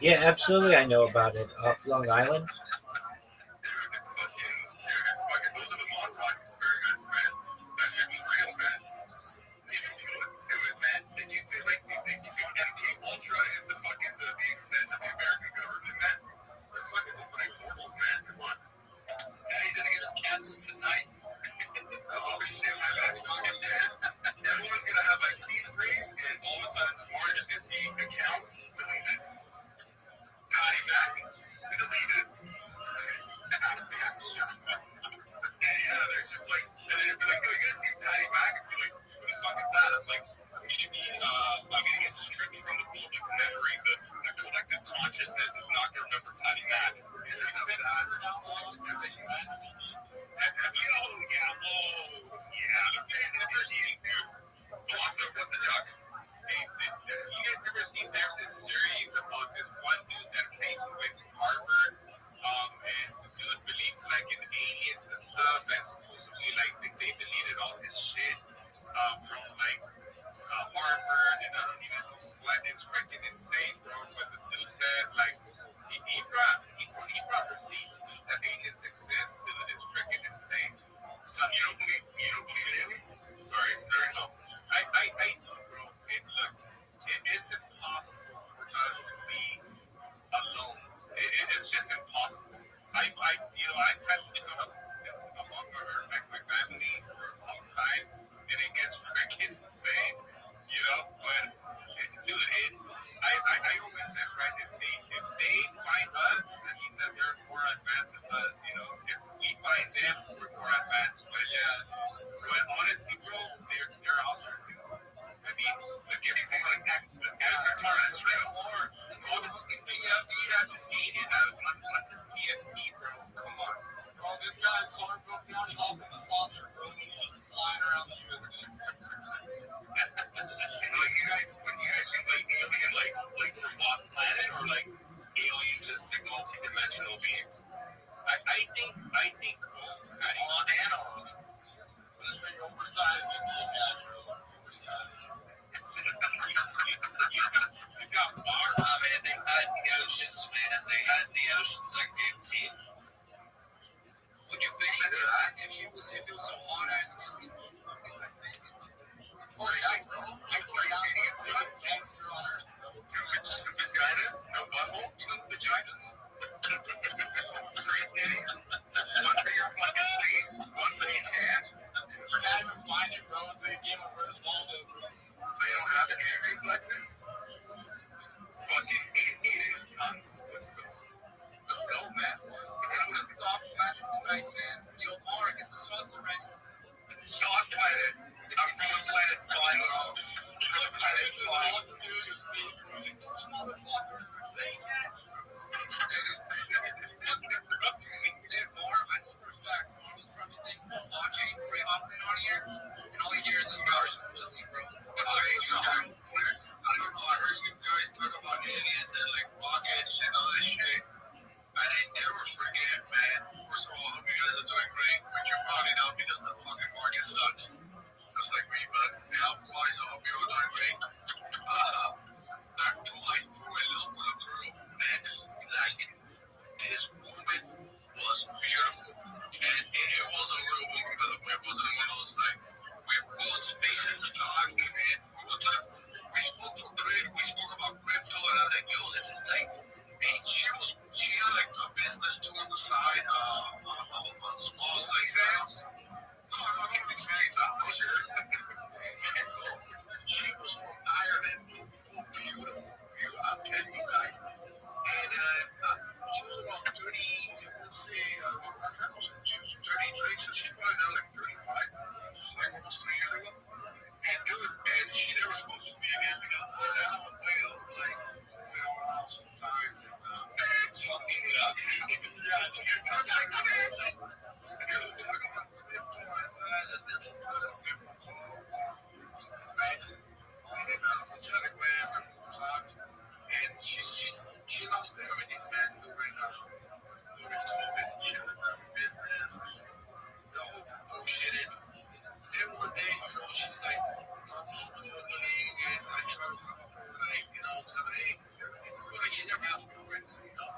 S2: Yeah, absolutely. I know about it. Long Island.
S1: It's fucking, those are the Montauk experiments, man. That shit was real, man. It was, man. And you think like, MK Ultra is the fucking, the extent of the American government, man? It's fucking opening portals, man. Come on. Yeah, he's gonna get us canceled tonight. Oh, shit, man. That's fucking dead. Everyone's gonna have my feed freeze, and all of a sudden tomorrow just gonna see account deleted. Patty back. Deleted. wasn't one of those like we're full spaces to talk, man. We spoke for crypto. We spoke about crypto, and I'm like, yo, this is like. And she had like a business too on the side, of small like sales. No, not only fans, I'm not sure. She was from Ireland, beautiful. I'm telling you guys. And she was about 30, let's say, she was 33, so she's probably now like 35. She's like almost 3 years ago. And dude, and she never spoke to me again because I'm a whale. Like, sometimes, fucking it up. Yeah, I was like, I mean, it's like, you know, talking about crypto and this and that, Max, and Telegram and talk, and she lost everything, man, during COVID. She had a business, the whole bullshit. Then one day, you know, she's like, I'm struggling, and I try to come up with like, you know, 7, 8, everything's good. Like, she never asked me for anything, you know.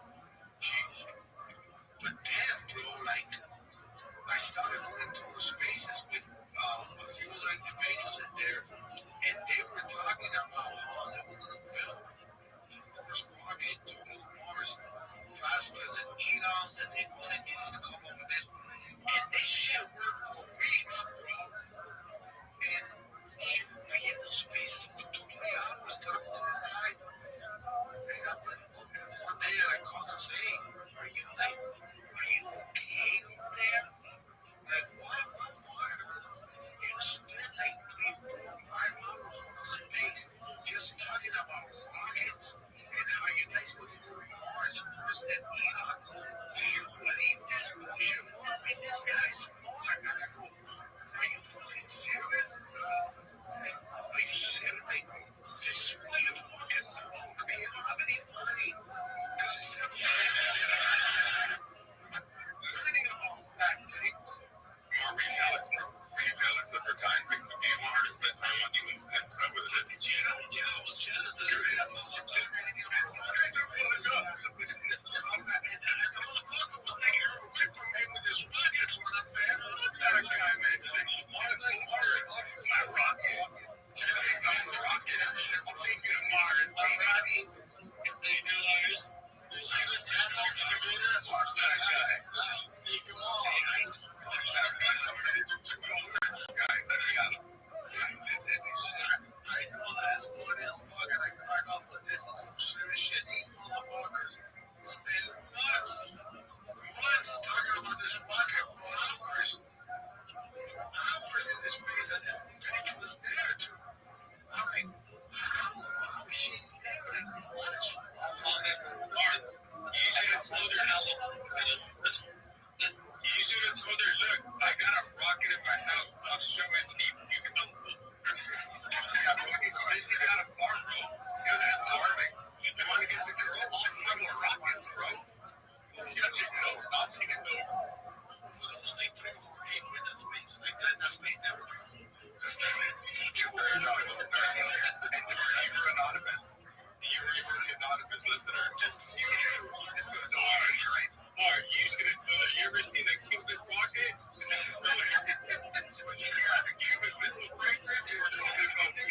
S1: But then, bro, like, I started going to spaces with a few other individuals in there, and they were talking about how they were going to build the first rocket to go to Mars faster than Elon, that they wanted me to come up with this. And this shit worked for weeks, bro. And she would be in those spaces for 2, 3 hours talking to this guy. And I'm like, one day I called and say, are you okay there? Like, why? You spend like 3, 4, 5 hours on a space just talking about rockets and how you guys would go to Mars first and Elon. Do you believe this bullshit? I mean, this guy's smart. And I go, are you fucking serious? Are you serious? Like, this is why you fucking broke. I mean, you don't have any money. Because it's learning about that, Jake. Or were you jealous? Were you jealous of her time? Like, do you want her to spend time on you and spend time with her? Yeah, I was jealous of her. I was anything that's strange. I want to know. And the motherfucker was taking her away from me with his rockets when I'm there. Look at that guy, man. I was like, my rocket. She says, I'm the rocket. I'm taking you to Mars. My rockets. It's $8. She's a demo. I'm going to Mars. That guy. Take him all. I know that it's funny as fuck and I crack up, but this is some serious shit. These motherfuckers spend months talking about this rocket for hours. Hours in this space, and this bitch was there too. I'm like, how is she there? Like, what is wrong? Martha, you should have told her how you should have told her, look, I got a rocket in my house. I'll show it to you. You come. I'm looking for it. You got a farm, bro. Because it's farming. You want to get the girl on from a rocket, bro. She got to know. I'll take it, though. It was like 3 or 4 people in that space. Like, that space never grew. You were anonymous. You were an anonymous listener. Just you. This is hard. You're right. Hard. You should have told her. You ever seen a Cuban rocket? Was she got a Cuban missile crisis? Or was it about me?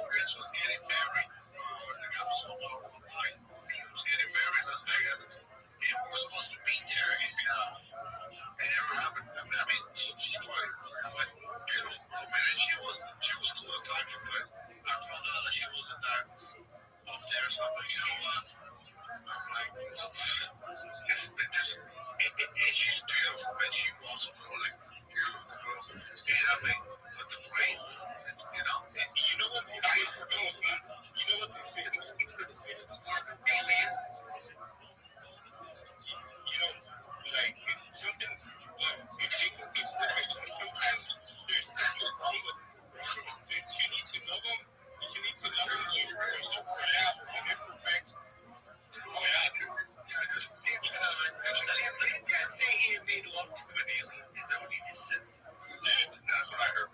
S1: Prince was getting married. The guy was so low. He was getting married in Las Vegas. And we were supposed to meet there. And never happened. I mean, she probably like beautiful woman, and she was cool to talk to, but I found out that she wasn't that up there. So I'm like, you know what? I'm like, and she's beautiful, and she was really beautiful, bro. And I mean, but the brain, you know, and you know what? I don't know, man. You know what they say? It's smart alien. You know, like something. Sometimes there's something wrong with things. You need to know them. You need to know them. Your imperfections. Did you say he made love to an alien? Is that what you just said? Yeah, that's what I heard.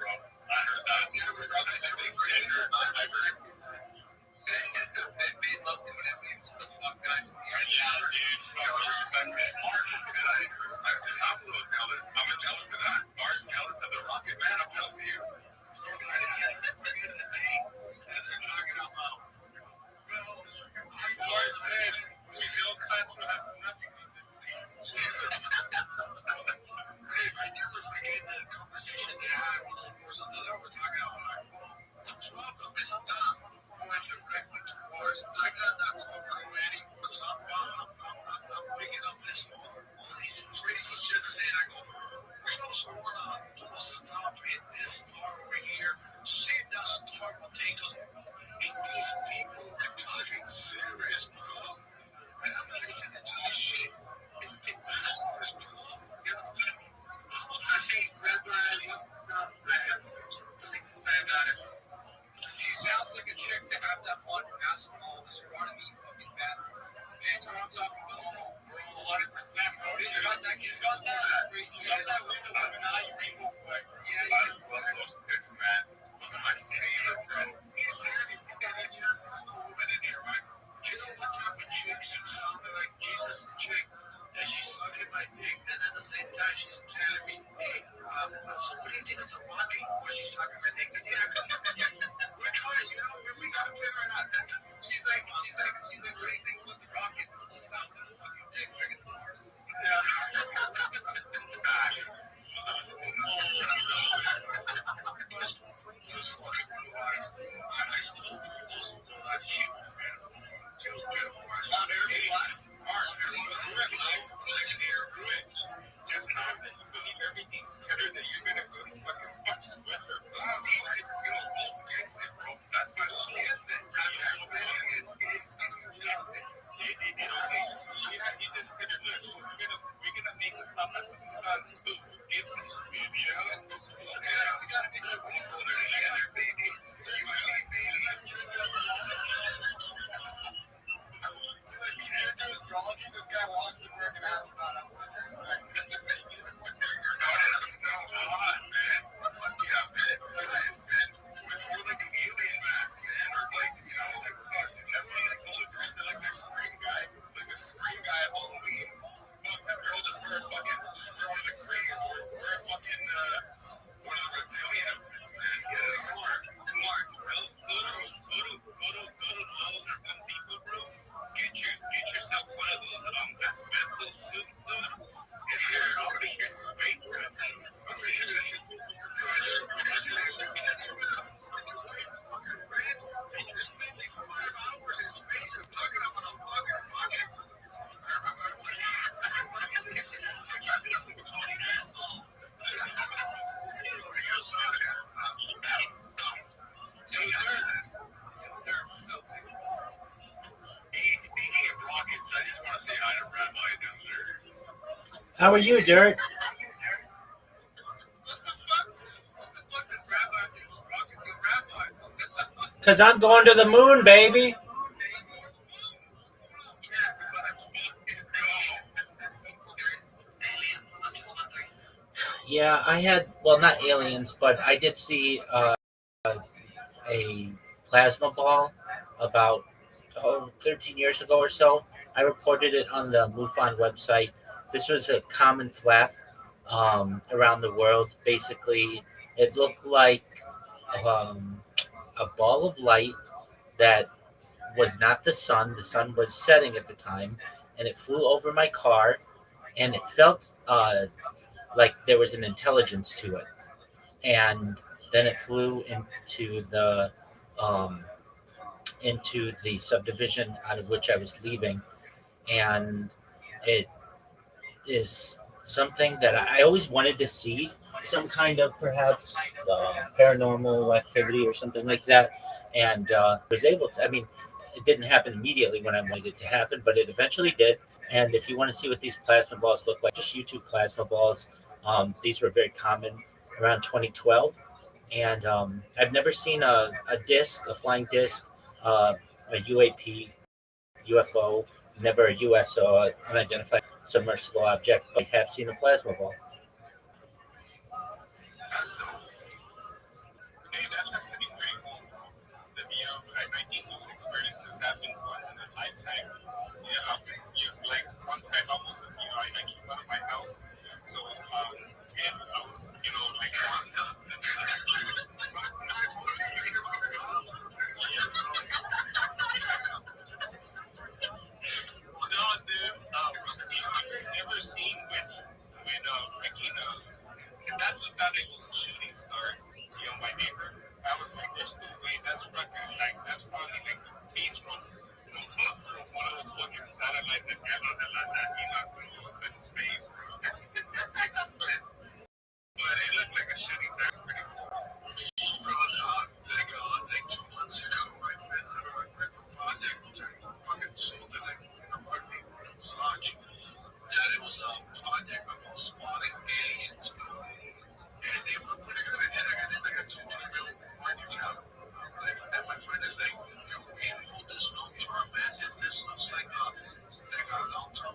S2: How are you, Dirt? Because I'm going to the moon, baby. Yeah, I had, well, not aliens, but I did see a plasma ball about 13 years ago or so. I reported it on the MUFON website. This was a common flap around the world. Basically, it looked like um, a ball of light that was not the sun. The sun was setting at the time, and it flew over my car, and it felt like there was an intelligence to it. And then it flew um, into the subdivision out of which I was leaving, and it is something that I always wanted to see, some kind of perhaps paranormal activity or something like that, and was able to. I mean, it didn't happen immediately when I wanted it to happen, but it eventually did. And if you want to see what these plasma balls look like, just YouTube plasma balls. These were very common around 2012, and I've never seen a disc, a flying disc, a UAP, UFO, never a USO, unidentified submersible object, but I have seen a plasma ball.
S1: Hey, that's actually pretty cool. I think those experiences happen once in a lifetime. Like one time I was, I came out of my house, so and I was, like, no, dude, you ever seen when freaking that looked like it was a shooting star, my neighbor? I was like, there's no way that's fucking like that's probably like the face from one of those fucking satellites that got on through open space. But it looked like a shooting star. Pretty cool. Like 2 months ago, I visited my project, which I fucking sold it like an apartment launch. And it was a project about spotting aliens, and they were pretty good at it. I got two really good job. And my friend is like, we should hold this long term, man. This looks like a long term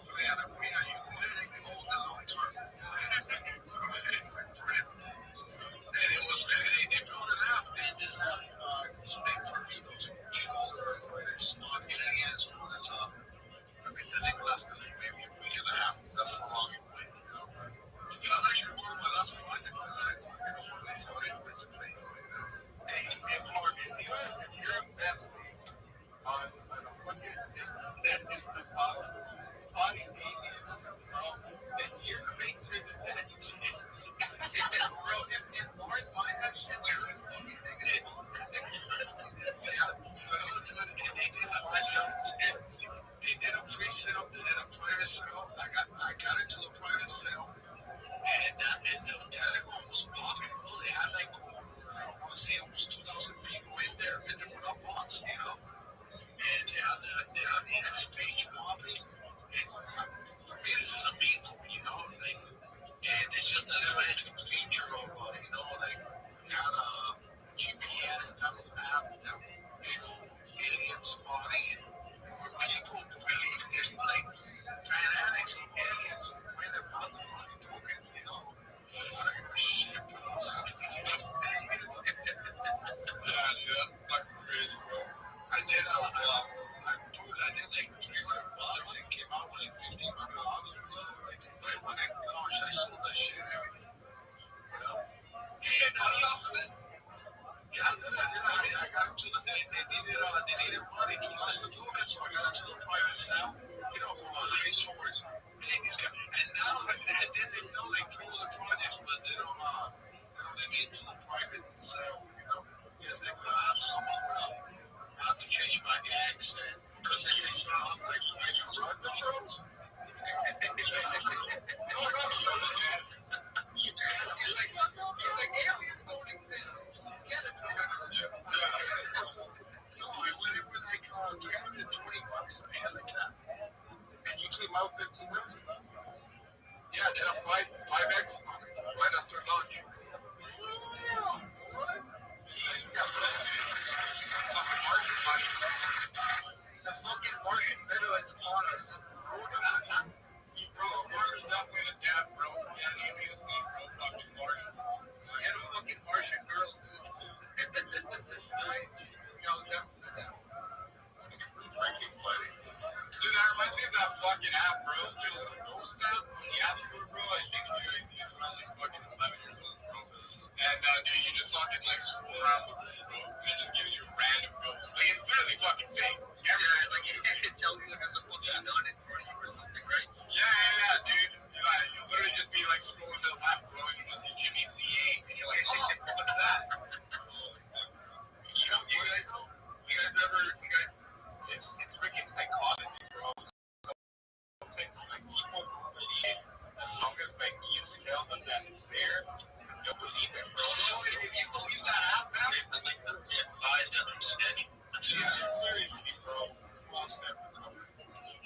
S1: Freaking funny. Dude, that reminds me of that fucking app, bro. There's a ghost app on the App Store, bro. I think you guys see this when I was like fucking 11 years old, bro. And dude, you just fucking like scroll around the room, bro. And it just gives you random ghosts. Like it's clearly fucking fake. Yeah, like it tells you like there's a fucking gun in front of you or something, right? Yeah, dude. You literally just be like scrolling to the left, bro, and you just see Jimmy C8, and you're like, oh, what's that? It's freaking psychology, bro. It's like people believe it as long as like you tell them that it's there, they'll believe it, bro. If you believe that app, man, I understand. Seriously, bro. Most definitely.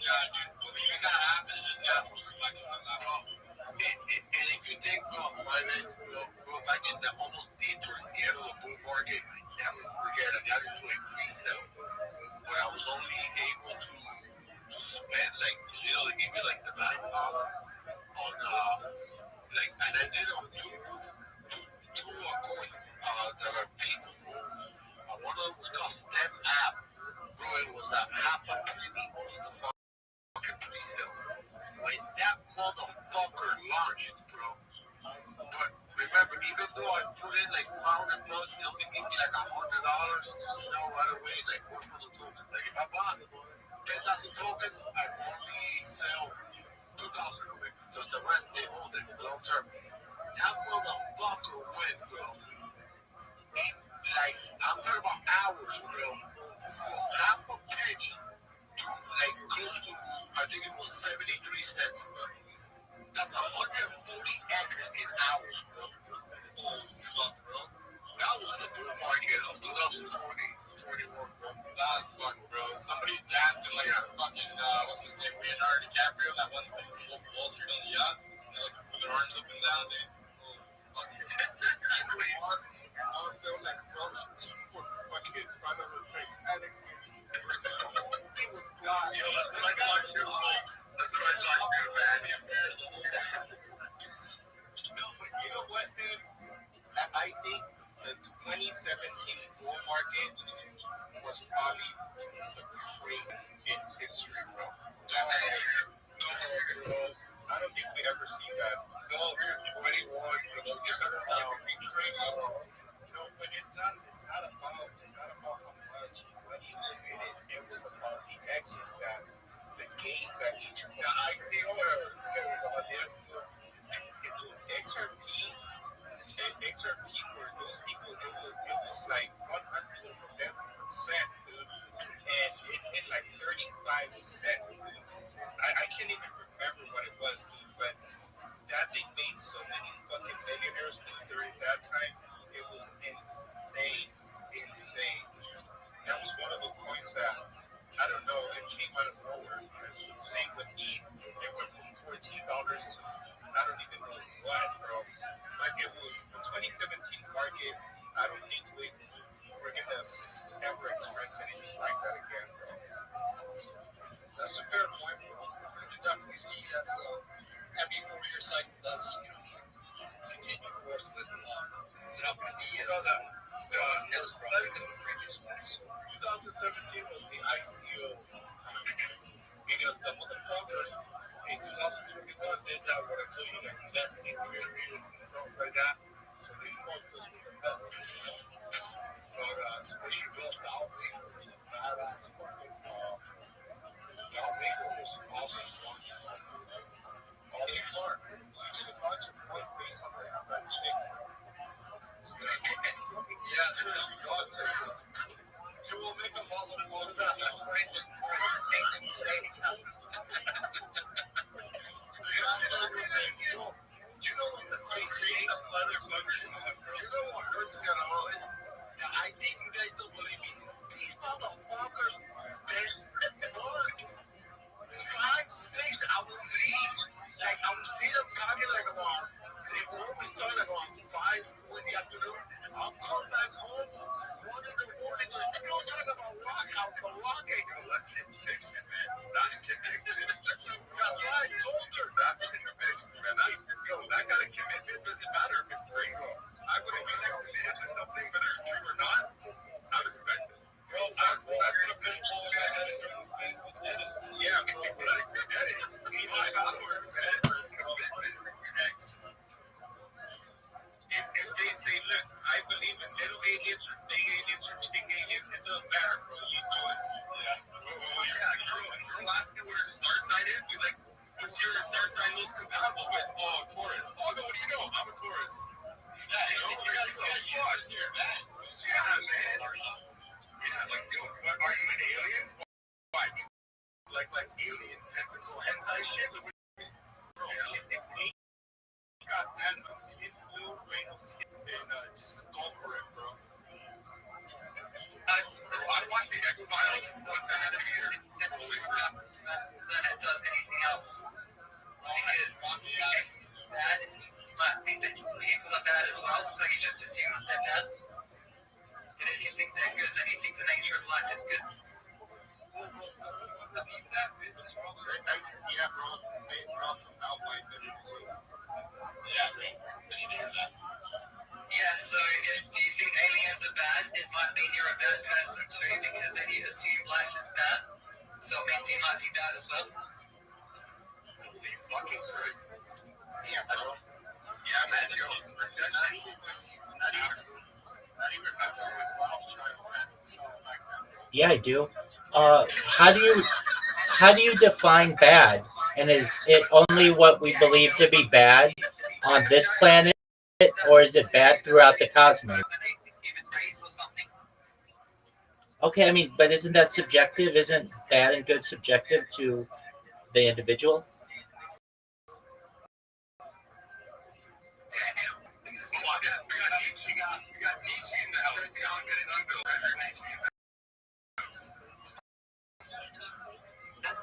S1: Yeah, dude, believing that app is just natural selection on that app. And if you think about finance, bro, back in the almost towards the end of the bull market, never forget I got into a pre-sale, but I was only able to spend like literally give me like the $9 on like, and I did it on two coins that are paid to full. One of them was called STEM app, bro. It was a half a penny was the fucking pre-sale. When that motherfucker launched, bro. But remember, even though I put in like $500, they only give me like $100 to sell right away, like one for the tokens. Like if I bought 10,000 tokens, I only sell 2,000 of it because the rest they hold it long term. That motherfucker went, bro. Like I'm talking about hours, bro. From half a penny to like close to, I think it was 73 cents, bro. That's 140x in hours, bro. Holy fuck, bro. That was the bull market of 2020, 21, bro. That's fun, bro. Somebody's dancing like a fucking, what's his name, Leonardo DiCaprio, that one thing Wall Street on the yacht. They're like with their arms up and down, dude. I feel like bro, fucking front of the Titanic. He was God. Yo, that's what I got you, like. That's what I like, dude, man. No, but you know what, dude? I think the 2017 bull market was probably the craziest in history, bro. I don't think we ever see that. No, dude, 21, those guys are fucking trade. No, but it's not about how much money was in it. It was about the exits that the gains that each. Now I see where there was all this. It was XRP. And XRP for those people, it was like 100%, dude. And it hit like 35 cents. I can't even remember what it was, dude, but that thing made so many fucking millionaires during that time. It was insane. That was one of the coins that, I don't know, it came out of nowhere. Same with ETH. It went from $14 to, I don't even know what, bro. But it was the 2017 market. I don't think we're going to ever experience anything like that again, bro. That's a fair point, bro. I can definitely see as every 4-year cycle does continue forth with not going to be as strong as the previous ones. 2017 was the ICO time because the motherfuckers in 2021 did that what I told you guys, investing periods and stuff like that. So they fucked us with investing, you know. But especially Bill Dalby was a badass fucking Dalby was awesome. All the Clark. You should watch a point based on that chick. Yeah, this is God. You will make a motherfucker right. You know what's the crazy thing? You know what hurts me the most? I think you guys don't believe me. These motherfuckers spend months. 5, 6, I will leave. Like, I will see them coming like around, say, we're always starting around 5, 4 in the afternoon. I'll come back home, 1 in the morning, they're still talking about rock collecting. That's addiction, man. That's addiction. That's why I told her. That's addiction, man. That kind of commitment doesn't matter if it's crazy. I wouldn't be like, man, I don't think whether it's true or not. I respect it. Bro, If they say, look, I believe in little aliens or big aliens or big aliens, it doesn't matter, bro. You do it. Yeah. You're laughing where star sign is. He's like, what's your star sign? Those two guys always, oh, Taurus. Oh, no, what do you know? I'm a Taurus. Yeah, you gotta use it to your back. Yeah, man. Yeah, like, are you an alien? Why? Like alien tentacle hentai shit? Got that his blue Reynolds tips and just go for it, bro. I watch the X-Files once I had a year. Than it does anything else. Because bad, but think that people are bad as well, so you just assume they're bad. And if you think they're good, then you think the nature of life is good. Yeah, bro. They dropped some outline vision. Yeah, man. I need to hear that. Yeah, so if you think aliens are bad, it might mean you're a bad person too, because then you assume life is bad. So it means you might be bad as well. Holy fucking frick. Yeah, bro. Yeah, man, yo. Not even with Rothschild, man. Something like that.
S2: Yeah, I do. How do you define bad? And is it only what we believe to be bad on this planet, or is it bad throughout the cosmos? Okay, I mean, but isn't that subjective? Isn't bad and good subjective to the individual?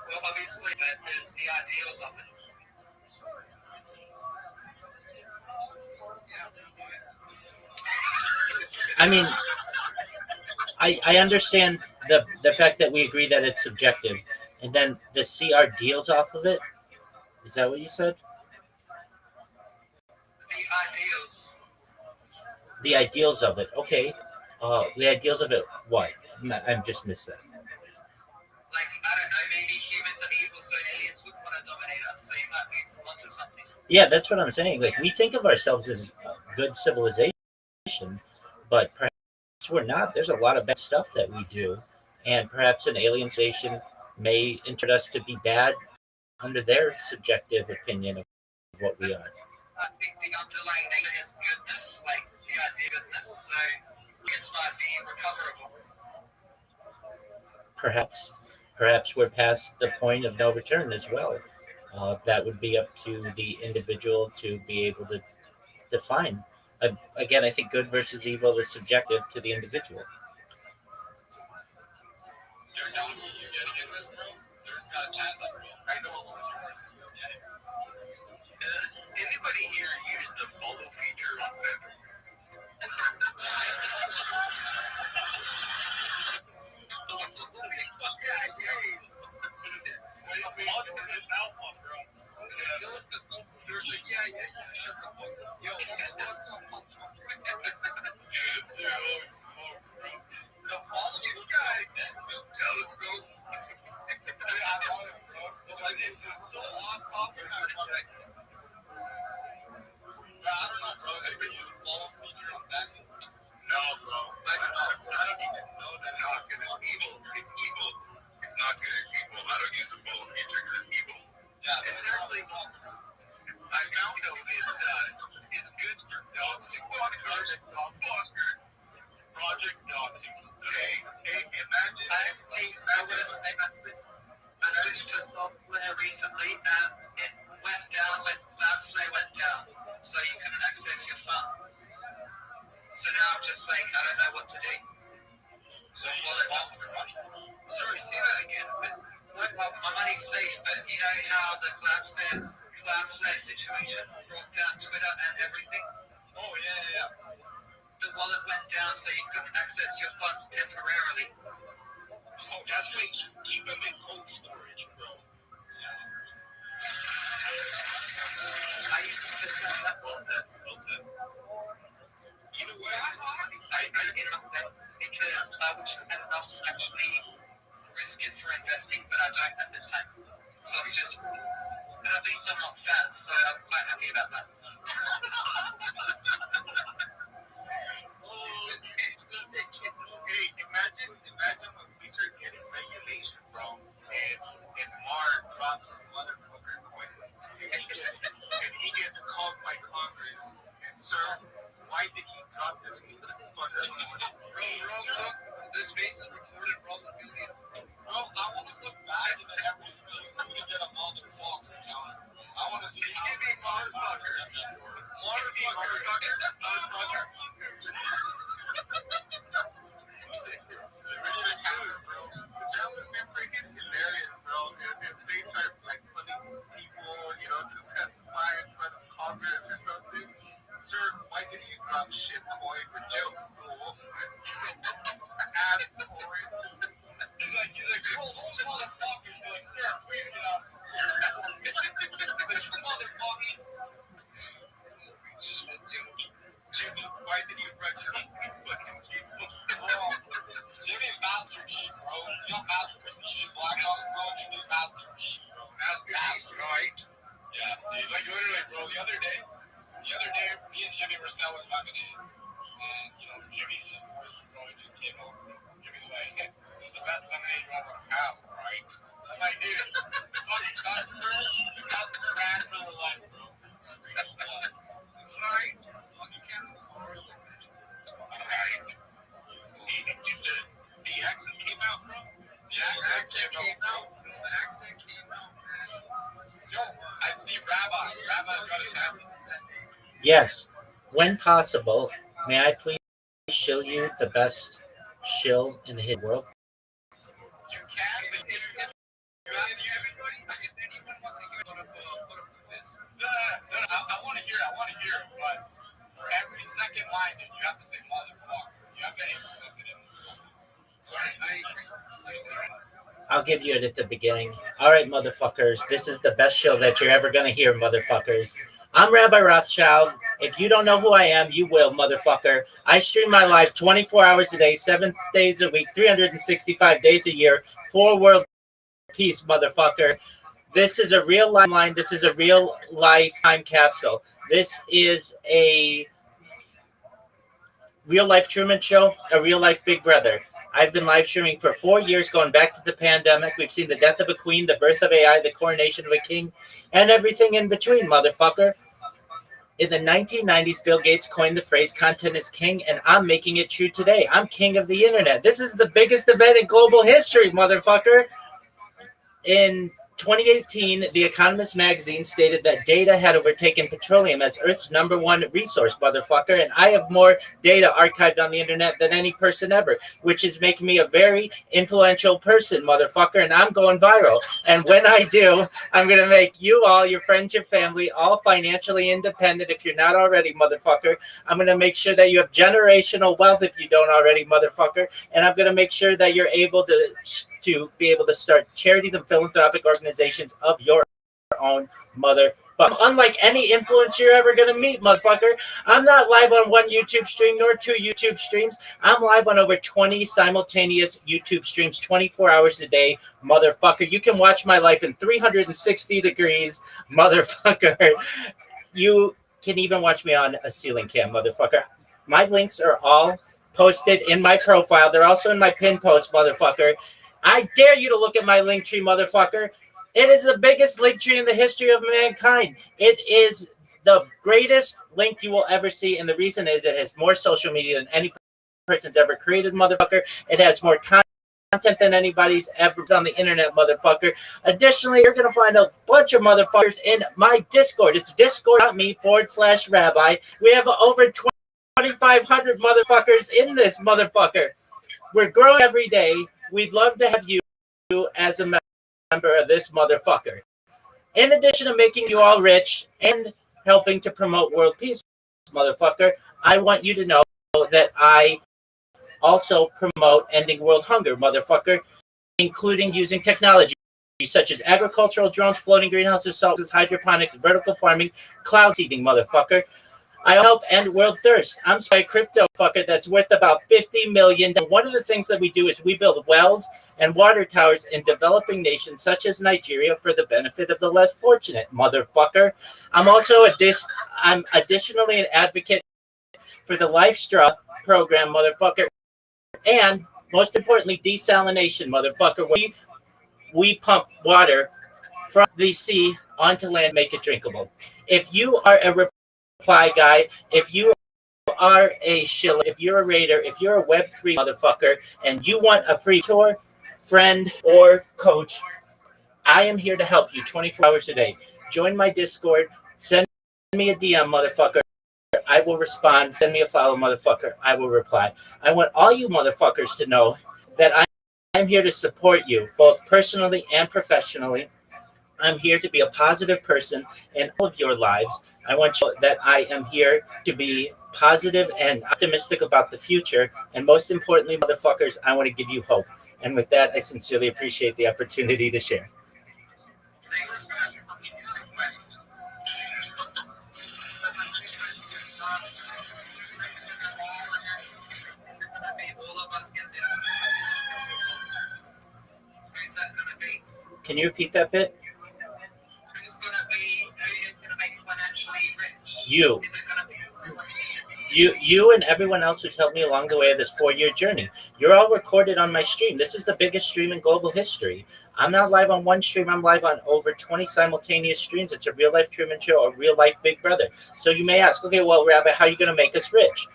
S1: Well, obviously, there's the ideals of it.
S2: I mean, I understand the fact that we agree that it's subjective, and then the CR deals off of it. Is that what you said?
S1: The ideals.
S2: The ideals of it. Okay. The ideals of it. What? I just missed that.
S1: Like, I don't know, maybe humans are evil, so aliens would want to dominate us, so you might be onto something.
S2: Yeah, that's what I'm saying. Like, we think of ourselves as a good civilization, but perhaps we're not. There's a lot of bad stuff that we do, and perhaps an alien station may interpret us to be bad under their subjective opinion of what we are.
S1: I think the underlying nature is goodness, like the idea of goodness, so it might be recoverable.
S2: Perhaps we're past the point of no return as well. That would be up to the individual to be able to define. Again, I think good versus evil is subjective to the individual.
S1: Does anybody here use the follow feature on Facebook? Telescope. This is so off topic. I don't know, bro. Is anybody use the follow feature on Facebook? No, bro. I don't even know that. No, because it's evil. It's evil. It's not good. It's evil. I don't use the follow feature because it's evil. Yeah, it's actually not. I found it's good for doxing. Project doxing. Hey, imagine. I switched to software recently and it went down when Cloudflare went down. So you couldn't access your phone. So now I'm just like, I don't know what to do. So you let off your money. Sorry, say that again. But my money's safe, but you know how the Cloudflare situation brought down Twitter and everything? Oh, yeah. The wallet went down so you couldn't access your funds temporarily. Oh, that's like keep them in cold storage, bro. I used to just have that built in. You know what? I did that because I wish I had enough to actually risk it for investing, but I don't at this time. So it's just, at least I'm not fat, so I'm quite happy about that. Hey, imagine when we start getting regulation, bro, and Mark drops a motherfucker coin, and he gets called by Congress, and sir, why did he drop this motherfucker coin? Bro, this face is recorded for all the millions, bro. I want to look back at every face and we get a motherfucker counter. I want to see how many motherfuckers. Motherfucker. That would be freaking hilarious, bro. If they start like putting people, to testify in front of Congress or something. Sir, why did you drop shit coin for jail school? Ass coin. He's like, bro, those motherfuckers. He's like, sir, please get out. Motherfucker. Jimmy, why did you wreck so many fucking people? Jimmy's Master G, bro. You know Master Prestige Black Ops, bro? Jimmy's Master G, bro. Master, right? Yeah, dude, like literally, bro, the other day, me and Jimmy were selling lemonade. And, Jimmy's just voice, bro, it just came over. Jimmy's like, this is the best lemonade you ever have, right? I'm like, dude, fucking customer ran for the life, bro. Right? Fucking can't afford it. Alright. The accent came out, bro. The accent came out, man. Yo, I see Rabbi. Rabbi's got his hand.
S2: Yes. When possible, may I please shill you the best shill in the hidden world?
S1: You can, but if anyone wants to hear, put up a fist. No, I want to hear it, but for every second line, dude, you have to say motherfucker. You have to implement it in the song.
S2: I'll give you it at the beginning. All right, motherfuckers. This is the best show that you're ever going to hear, motherfuckers. I'm Rabbi Rothschild. If you don't know who I am, you will, motherfucker. I stream my life 24 hours a day, 7 days a week, 365 days a year, for world peace, motherfucker. This is a real line. This is a real life time capsule. This is a real life Truman Show, a real life Big Brother. I've been live streaming for 4 years, going back to the pandemic. We've seen the death of a queen, the birth of AI, the coronation of a king, and everything in between, motherfucker. In the 1990s, Bill Gates coined the phrase, content is king, and I'm making it true today. I'm king of the internet. This is the biggest event in global history, motherfucker. In 2018, The Economist magazine stated that data had overtaken petroleum as Earth's #1 resource, motherfucker, and I have more data archived on the internet than any person ever, which is making me a very influential person, motherfucker, and I'm going viral. And when I do, I'm going to make you all, your friends, your family, all financially independent if you're not already, motherfucker. I'm going to make sure that you have generational wealth if you don't already, motherfucker, and I'm going to make sure that you're able to be able to start charities and philanthropic organizations of your own mother. But unlike any influencer you're ever going to meet, motherfucker, I'm not live on one YouTube stream nor 2 YouTube streams. I'm live on over 20 simultaneous YouTube streams 24 hours a day, motherfucker. You can watch my life in 360 degrees, motherfucker. You can even watch me on a ceiling cam, motherfucker. My links are all posted in my profile. They're also in my pin post, motherfucker. I dare you to look at my link tree, motherfucker. It is the biggest link tree in the history of mankind. It is the greatest link you will ever see, and the reason is it has more social media than any person's ever created, motherfucker. It has more content than anybody's ever done on the internet, motherfucker. Additionally, you're going to find a bunch of motherfuckers in my Discord. It's discord.me/rabbi. We have over 2,500 motherfuckers in this motherfucker. We're growing every day. We'd love to have you as a member of this motherfucker. In addition to making you all rich and helping to promote world peace, motherfucker, I want you to know that I also promote ending world hunger, motherfucker, including using technology such as agricultural drones, floating greenhouses, salt, hydroponics, vertical farming, cloud seeding, motherfucker. I help end world thirst. I'm a crypto fucker that's worth about $50 million. One of the things that we do is we build wells and water towers in developing nations such as Nigeria for the benefit of the less fortunate, motherfucker. I'm additionally an advocate for the Life Straw program, motherfucker, and most importantly, desalination, motherfucker. We pump water from the sea onto land, make it drinkable. If you are a reply guy, if you are a shiller, if you're a raider, if you're a Web3 motherfucker, and you want a free tour, friend, or coach, I am here to help you 24 hours a day. Join my Discord. Send me a DM, motherfucker. I will respond. Send me a follow, motherfucker. I will reply. I want all you motherfuckers to know that I'm here to support you, both personally and professionally. I'm here to be a positive person in all of your lives. I want you that I am here to be positive and optimistic about the future. And most importantly, motherfuckers, I want to give you hope. And with that, I sincerely appreciate the opportunity to share. Can you repeat that bit? You. You and everyone else who's helped me along the way of this 4-year journey. You're all recorded on my stream. This is the biggest stream in global history. I'm not live on one stream. I'm live on over 20 simultaneous streams. It's a real life Truman Show, a real life Big Brother. So you may ask, okay, well, Rabbi, how are you going to make us rich?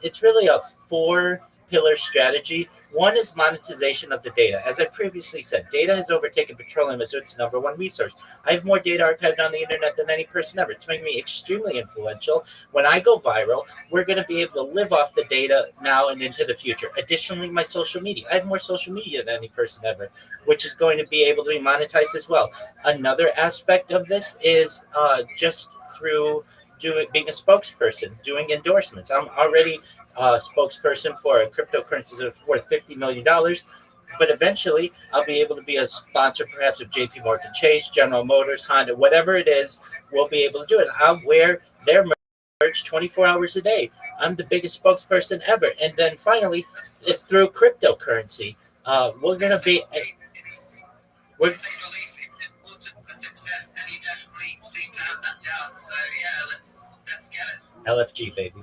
S2: It's really a 4-pillar strategy. One is monetization of the data. As I previously said, data has overtaken petroleum as its number one resource. I have more data archived on the internet than any person ever. It's making me extremely influential. When I go viral, we're going to be able to live off the data now and into the future. Additionally, my social media. I have more social media than any person ever, which is going to be able to be monetized as well. Another aspect of this is just through being a spokesperson, doing endorsements. I'm already spokesperson for a cryptocurrency that's worth $50 million. But eventually, I'll be able to be a sponsor, perhaps of JP Morgan Chase, General Motors, Honda, whatever it is, we'll be able to do it. I'll wear their merch 24 hours a day. I'm the biggest spokesperson ever. And then finally, through cryptocurrency, we're going to be... We're, LFG, baby.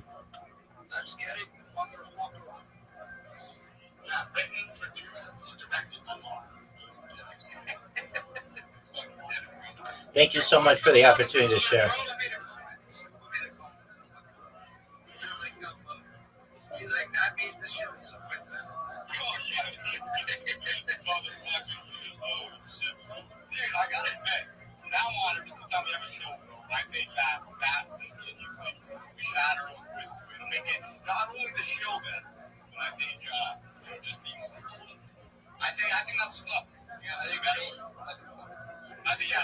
S1: Let's get it. Wonderful. Written, produced, directed by Mark.
S2: Thank you so much for the opportunity to share.
S1: He's like, I made the show. I gotta admit, from now on, every single time we have a show, I think that we should add our own twist to it and make it not only the show better, but I think just be more cool. I think that's what's up. Yeah, I think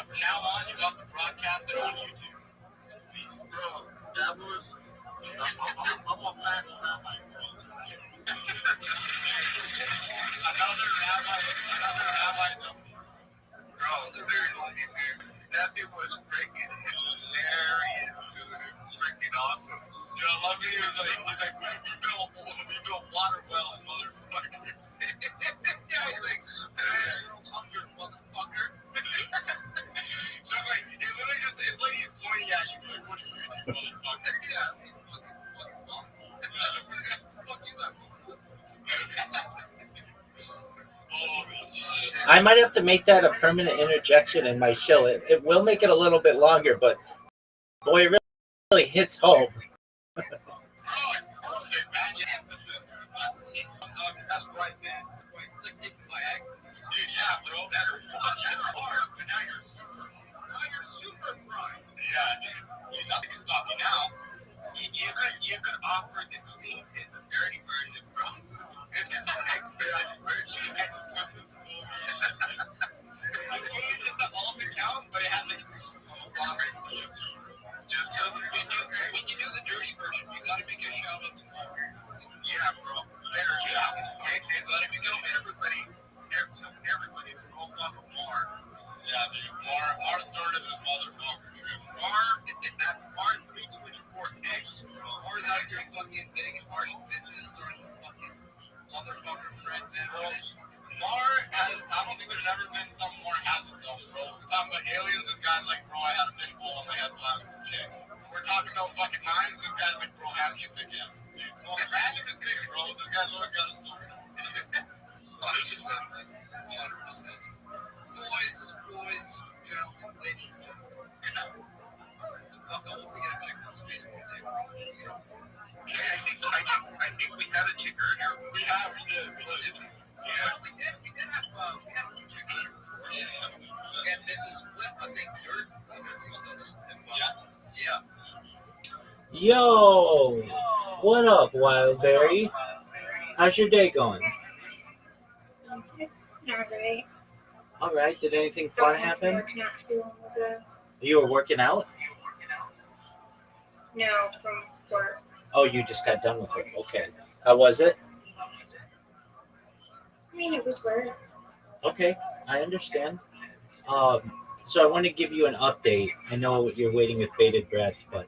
S1: from now on, you have to broadcast it on YouTube. Please, bro, that was. I'm a fan of Rabbi. Another rabbi. Bro, seriously, dude. That thing was freaking hilarious, dude. It was freaking awesome. Dude, I love it. He's like, we built water wells, motherfucker. Yeah, he's like, I'm your motherfucker. Just like, it's like he's pointing at you, like, what do you do, motherfucker? Yeah.
S2: I might have to make that a permanent interjection in my show. It will make it a little bit longer, but boy, it really hits home.
S1: That's right, man. It's like taking my egg. Dude, yeah, bro. That's hard, but now you're super fried. Yeah, dude. Nothing can stop you now. You could offer the clean and the dirty version, bro. And then the expedited version. It's just the ultimate count, but it has a water. Just tell me when you do the I don't think there's ever been some more acid film, bro. We're talking about aliens, this guy's like, bro, I had a fishbowl on my head flying with some chick. We're talking about fucking knives, this guy's like, bro, have me a big ass. Well, the randomest things, bro, this guy's always got a story. 100%, man. 100%. Boys, you know, ladies, fuck, I hope we get a chick on space one day. I think we had a chick earlier. We did. Yeah, we did have a few chicks. Yeah. And Mrs. Swift, I think you're introduced us. Yeah.
S2: Yo, what up, Wildberry? How's your day going?
S3: Not great.
S2: All right. Did anything fun happen?
S3: Not feeling good.
S2: You were working out?
S3: No, from work.
S2: Oh, you just got done with it. Okay. How was it?
S3: I mean, it was work.
S2: Okay, I understand. So I want to give you an update. I know you're waiting with bated breath, but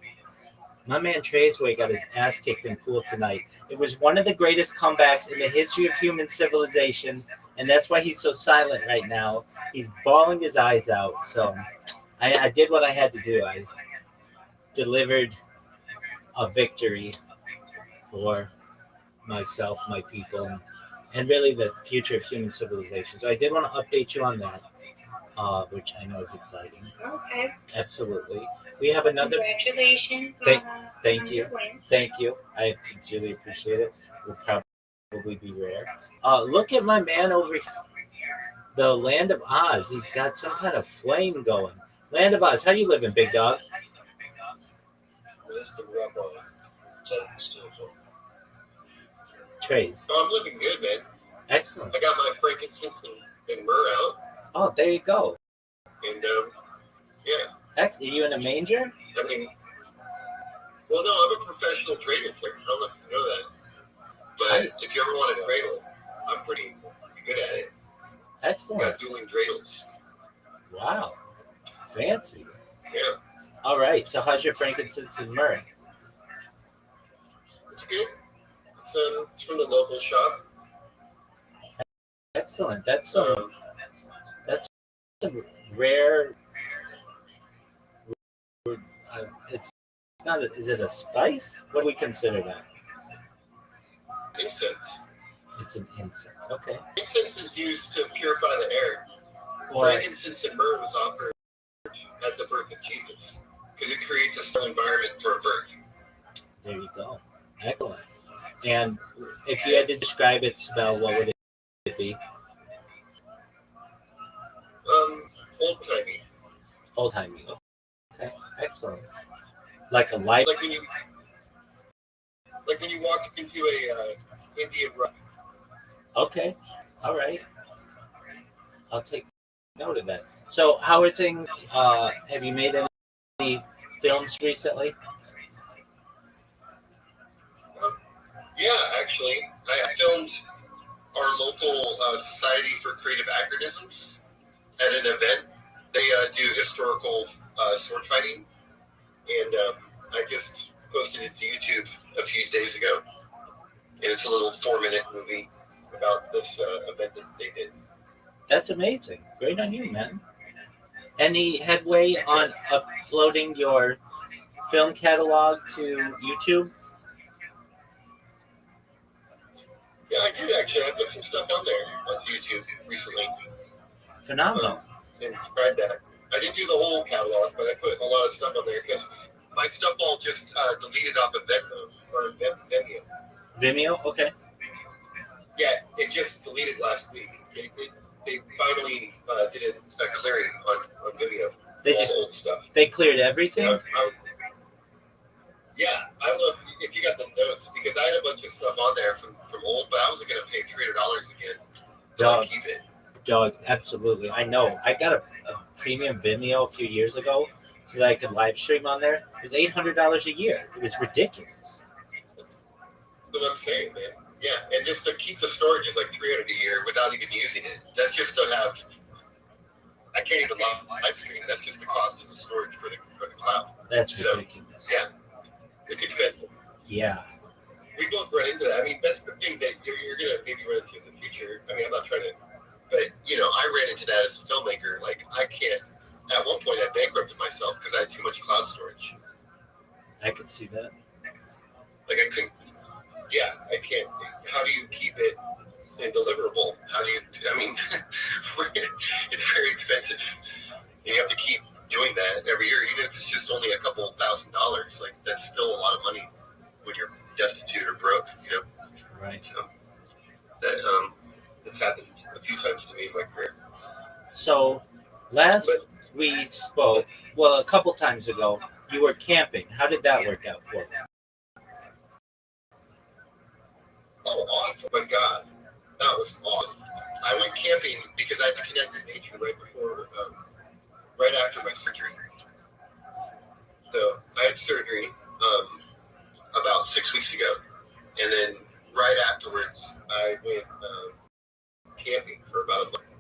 S2: my man Traceway got his ass kicked in pool tonight. It was one of the greatest comebacks in the history of human civilization, and that's why he's so silent right now. He's bawling his eyes out. So I did what I had to do. I delivered a victory for myself, my people, and really the future of human civilization. So I did want to update you on that, which I know is exciting.
S3: Okay.
S2: Absolutely. We have another.
S3: Congratulations.
S2: Thank you. Thank you. I sincerely appreciate it. Will probably be rare. Look at my man over here. The Land of Oz. He's got some kind of flame going. Land of Oz. How you living, big dog?
S1: Where's the Rabbi?
S2: Trace.
S1: Oh, I'm looking good, man.
S2: Excellent.
S1: I got my frankincense and myrrh out.
S2: Oh, there you go.
S1: And, yeah.
S2: Are you in a manger?
S1: I mean, well, no, I'm a professional dreidel player. I don't know if you know that. But if you ever want a dreidel, I'm pretty good at it.
S2: Excellent.
S1: Got dueling dreidels.
S2: Wow. Fancy.
S1: Yeah.
S2: All right. So how's your frankincense and myrrh?
S1: It's good. It's from the local shop.
S2: Excellent. That's some rare. It's not. Is it a spice? What do we consider that?
S1: Incense.
S2: It's an incense. Okay.
S1: Incense is used to purify the air. Frankincense and myrrh was offered at the birth of Jesus because it creates a sterile environment for a birth.
S2: There you go. Excellent. And if you had to describe its smell, what would it be?
S1: Old-timey.
S2: Old-timey. Okay. Excellent. Like a light.
S1: Like when you walk into a Indian rug.
S2: Okay. All right. I'll take note of that. So, how are things? Have you made any films recently?
S1: Yeah, actually, I filmed our local Society for Creative Acronisms at an event. They do historical sword fighting, and I just posted it to YouTube a few days ago. And it's a little 4-minute movie about this event that they did.
S2: That's amazing. Great on you, man. Any headway on uploading your film catalog to YouTube?
S1: Yeah, I did actually. I put some stuff on there on YouTube recently.
S2: Phenomenal.
S1: And tried that. I didn't do the whole catalog, but I put a lot of stuff on there because my stuff all just deleted off of Vimeo.
S2: Vimeo? Okay.
S1: Yeah, it just deleted last week. They finally did a clearing on Vimeo.
S2: They
S1: all
S2: just
S1: old stuff.
S2: They cleared everything.
S1: I love if you got the notes because I had a bunch of stuff on there from old, but I wasn't gonna pay $300 again.
S2: Dog,
S1: keep it.
S2: Dog, absolutely. I know. I got a premium Vimeo a few years ago so that I could live stream on there. It was $800 a year. It was ridiculous.
S1: That's what I'm saying, man. Yeah, and just to keep the storage is like $300 a year without even using it. That's just to have. I can't even live stream. That's just the cost of the storage for the cloud.
S2: That's ridiculous.
S1: Yeah, it's expensive.
S2: Yeah.
S1: We both run into that. I mean, that's the thing that you're gonna maybe run into in the future. I mean, I'm not trying to mean, it's very expensive. You have to keep doing that every year, even if it's just only a couple of $1,000s. Like, that's still a lot of money when you're destitute or broke, you know.
S2: Right.
S1: So that's happened a few times to me in my career.
S2: So last we spoke, well, a couple times ago, you were camping. How did that work out for you?
S1: Oh, awesome! My God, that was awesome. I went camping because I connected nature right before, right after my surgery. So I had surgery about 6 weeks ago, and then right afterwards, I went camping for about a month,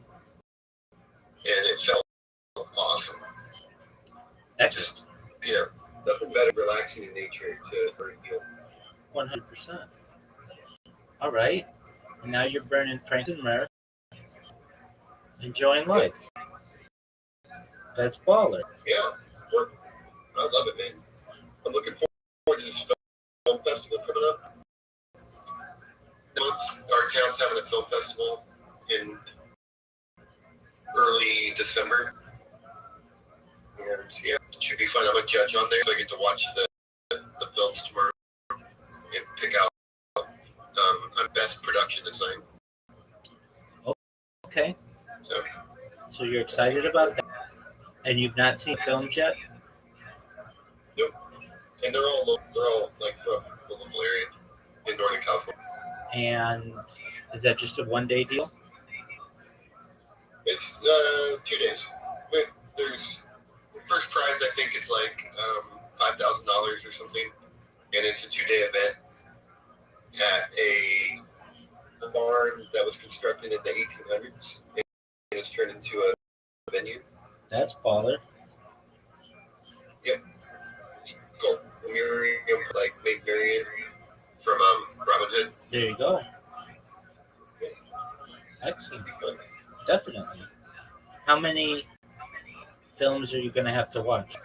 S1: and it felt awesome.
S2: Excellent.
S1: Just, you know, nothing better than relaxing in nature to heal.
S2: 100%. All right. And now you're burning Franklin America, enjoying life. That's baller.
S1: Yeah, I love it, man. I'm looking forward to this film festival coming up. Our town's having a film festival in early December. And yeah, it should be fun. I'm a judge on there, so I get to watch the films tomorrow and pick out best production design.
S2: Okay. So you're excited about that? And you've not seen films yet?
S1: Nope. And they're all like from the local area in Northern California.
S2: And is that just a one-day deal?
S1: It's 2 days. There's first prize, I think, is like $5,000 or something, and it's a 2-day event at a barn that was constructed in the 1800s, and it's turned into a venue.
S2: That's baller.
S1: Yep. It's called Miriam, like Maid Marian from Robin Hood.
S2: There you go. Excellent. Definitely. How many films are you going to have to watch?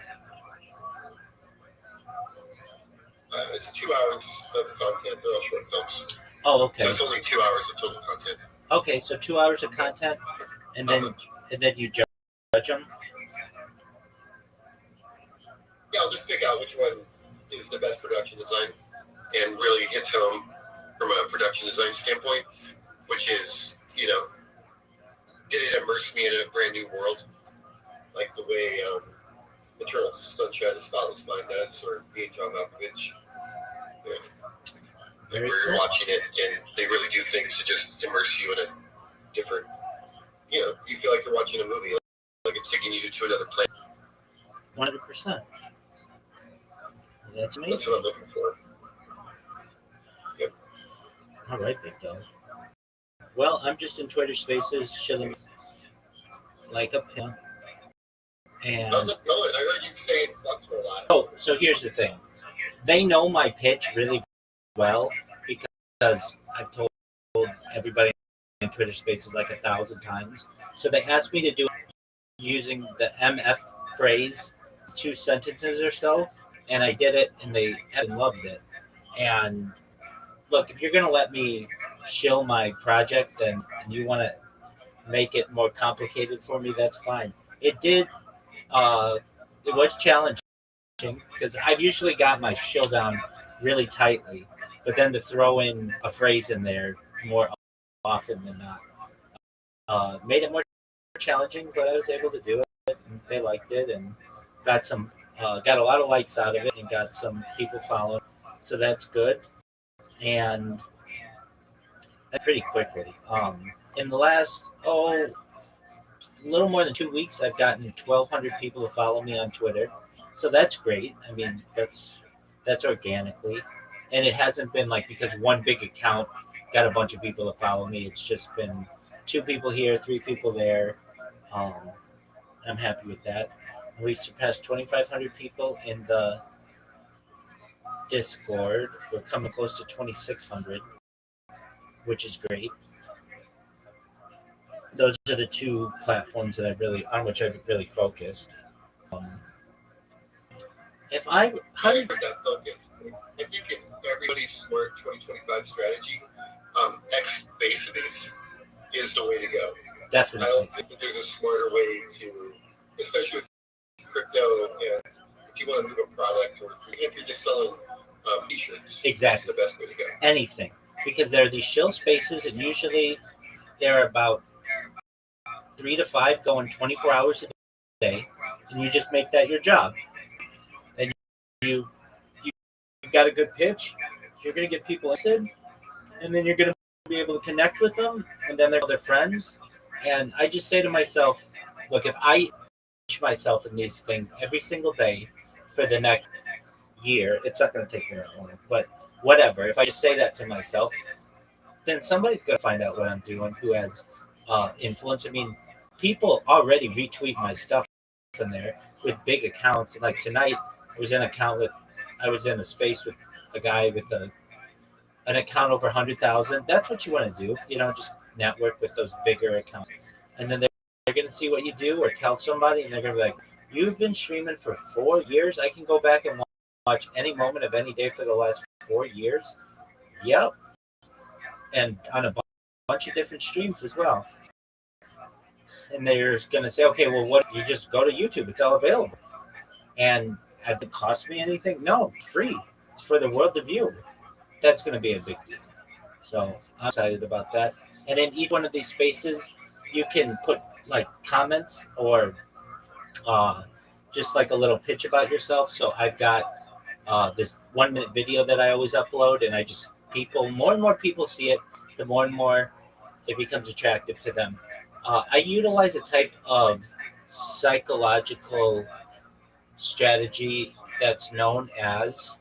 S1: It's 2 hours of content. They're all short films.
S2: Oh, okay.
S1: So it's only 2 hours of total content.
S2: Okay, so 2 hours of content, and then you judge them.
S1: Yeah, I'll just pick out which one is the best production design and really hits home from a production design standpoint, which is, you know, did it immerse me in a brand new world, like the way Eternal Sunshine of the Spotless Mind does, or being John Malkovich. Yeah. Like where you're watching it and they really do things to just immerse you in a different, you know, you feel like you're watching a movie, like it's taking you to another planet.
S2: 100%. That's amazing.
S1: That's what I'm looking for. Yep.
S2: All right, big dog. Well, I'm just in Twitter Spaces, chilling like a pimp. And
S1: how's it going? I heard you saying fuck for a while.
S2: oh, so here's the thing. They know my pitch really well because I've told everybody in Twitter Spaces like 1,000 times. So they asked me to do it using the MF phrase, 2 sentences or so, and I did it, and they loved it. And look, if you're going to let me shill my project and you want to make it more complicated for me, that's fine. It did, it was challenging because I've usually got my shill down really tightly, but then to throw in a phrase in there more often than not made it more challenging, but I was able to do it, and they liked it, and got a lot of likes out of it, and got some people following, so that's good. And pretty quickly, in the last a little more than 2 weeks, I've gotten 1,200 people to follow me on Twitter, so that's great. I mean, that's organically, and it hasn't been like because one big account got a bunch of people to follow me. It's just been 2 people here, 3 people there. I'm happy with that. We surpassed 2,500 people in the Discord. We're coming close to 2,600, which is great. Those are the 2 platforms that on which I've really focused.
S1: I heard that focus. I think it's everybody's smart 2025 strategy. X-based is the way to go.
S2: Definitely.
S5: I don't think that there's a smarter way to, especially with crypto, and if you want to move a product, or if you're just selling t-shirts,
S2: Exactly.
S5: that's the best way to go.
S2: Anything. Because there are these shill spaces, and usually there are about 3 to 5 going 24 hours a day, and you just make that your job. And you got a good pitch, you're going to get people interested, and then you're going to be able to connect with them, and then they're their friends. And I just say to myself, look, if I teach myself in these things every single day for the next year, it's not going to take me that long, but whatever. If I just say that to myself, then somebody's going to find out what I'm doing who has influence. I mean, people already retweet my stuff in there with big accounts. Like tonight, I was in a space with a guy with an account over 100,000. That's what you want to do, just network with those bigger accounts, and then they're going to see what you do or tell somebody, and they're going to be like, "You've been streaming for 4 years. I can go back and watch any moment of any day for the last 4 years." Yep, and on a bunch of different streams as well. And they're going to say, "Okay, well, what? You just go to YouTube. It's all available." And has it cost me anything? No, free. It's for the world to view. That's going to be a big deal. So I'm excited about that. And in each one of these spaces, you can put like comments or just like a little pitch about yourself. So I've got this 1 minute video that I always upload, and more and more people see it, the more and more it becomes attractive to them. I utilize a type of psychological strategy that's known as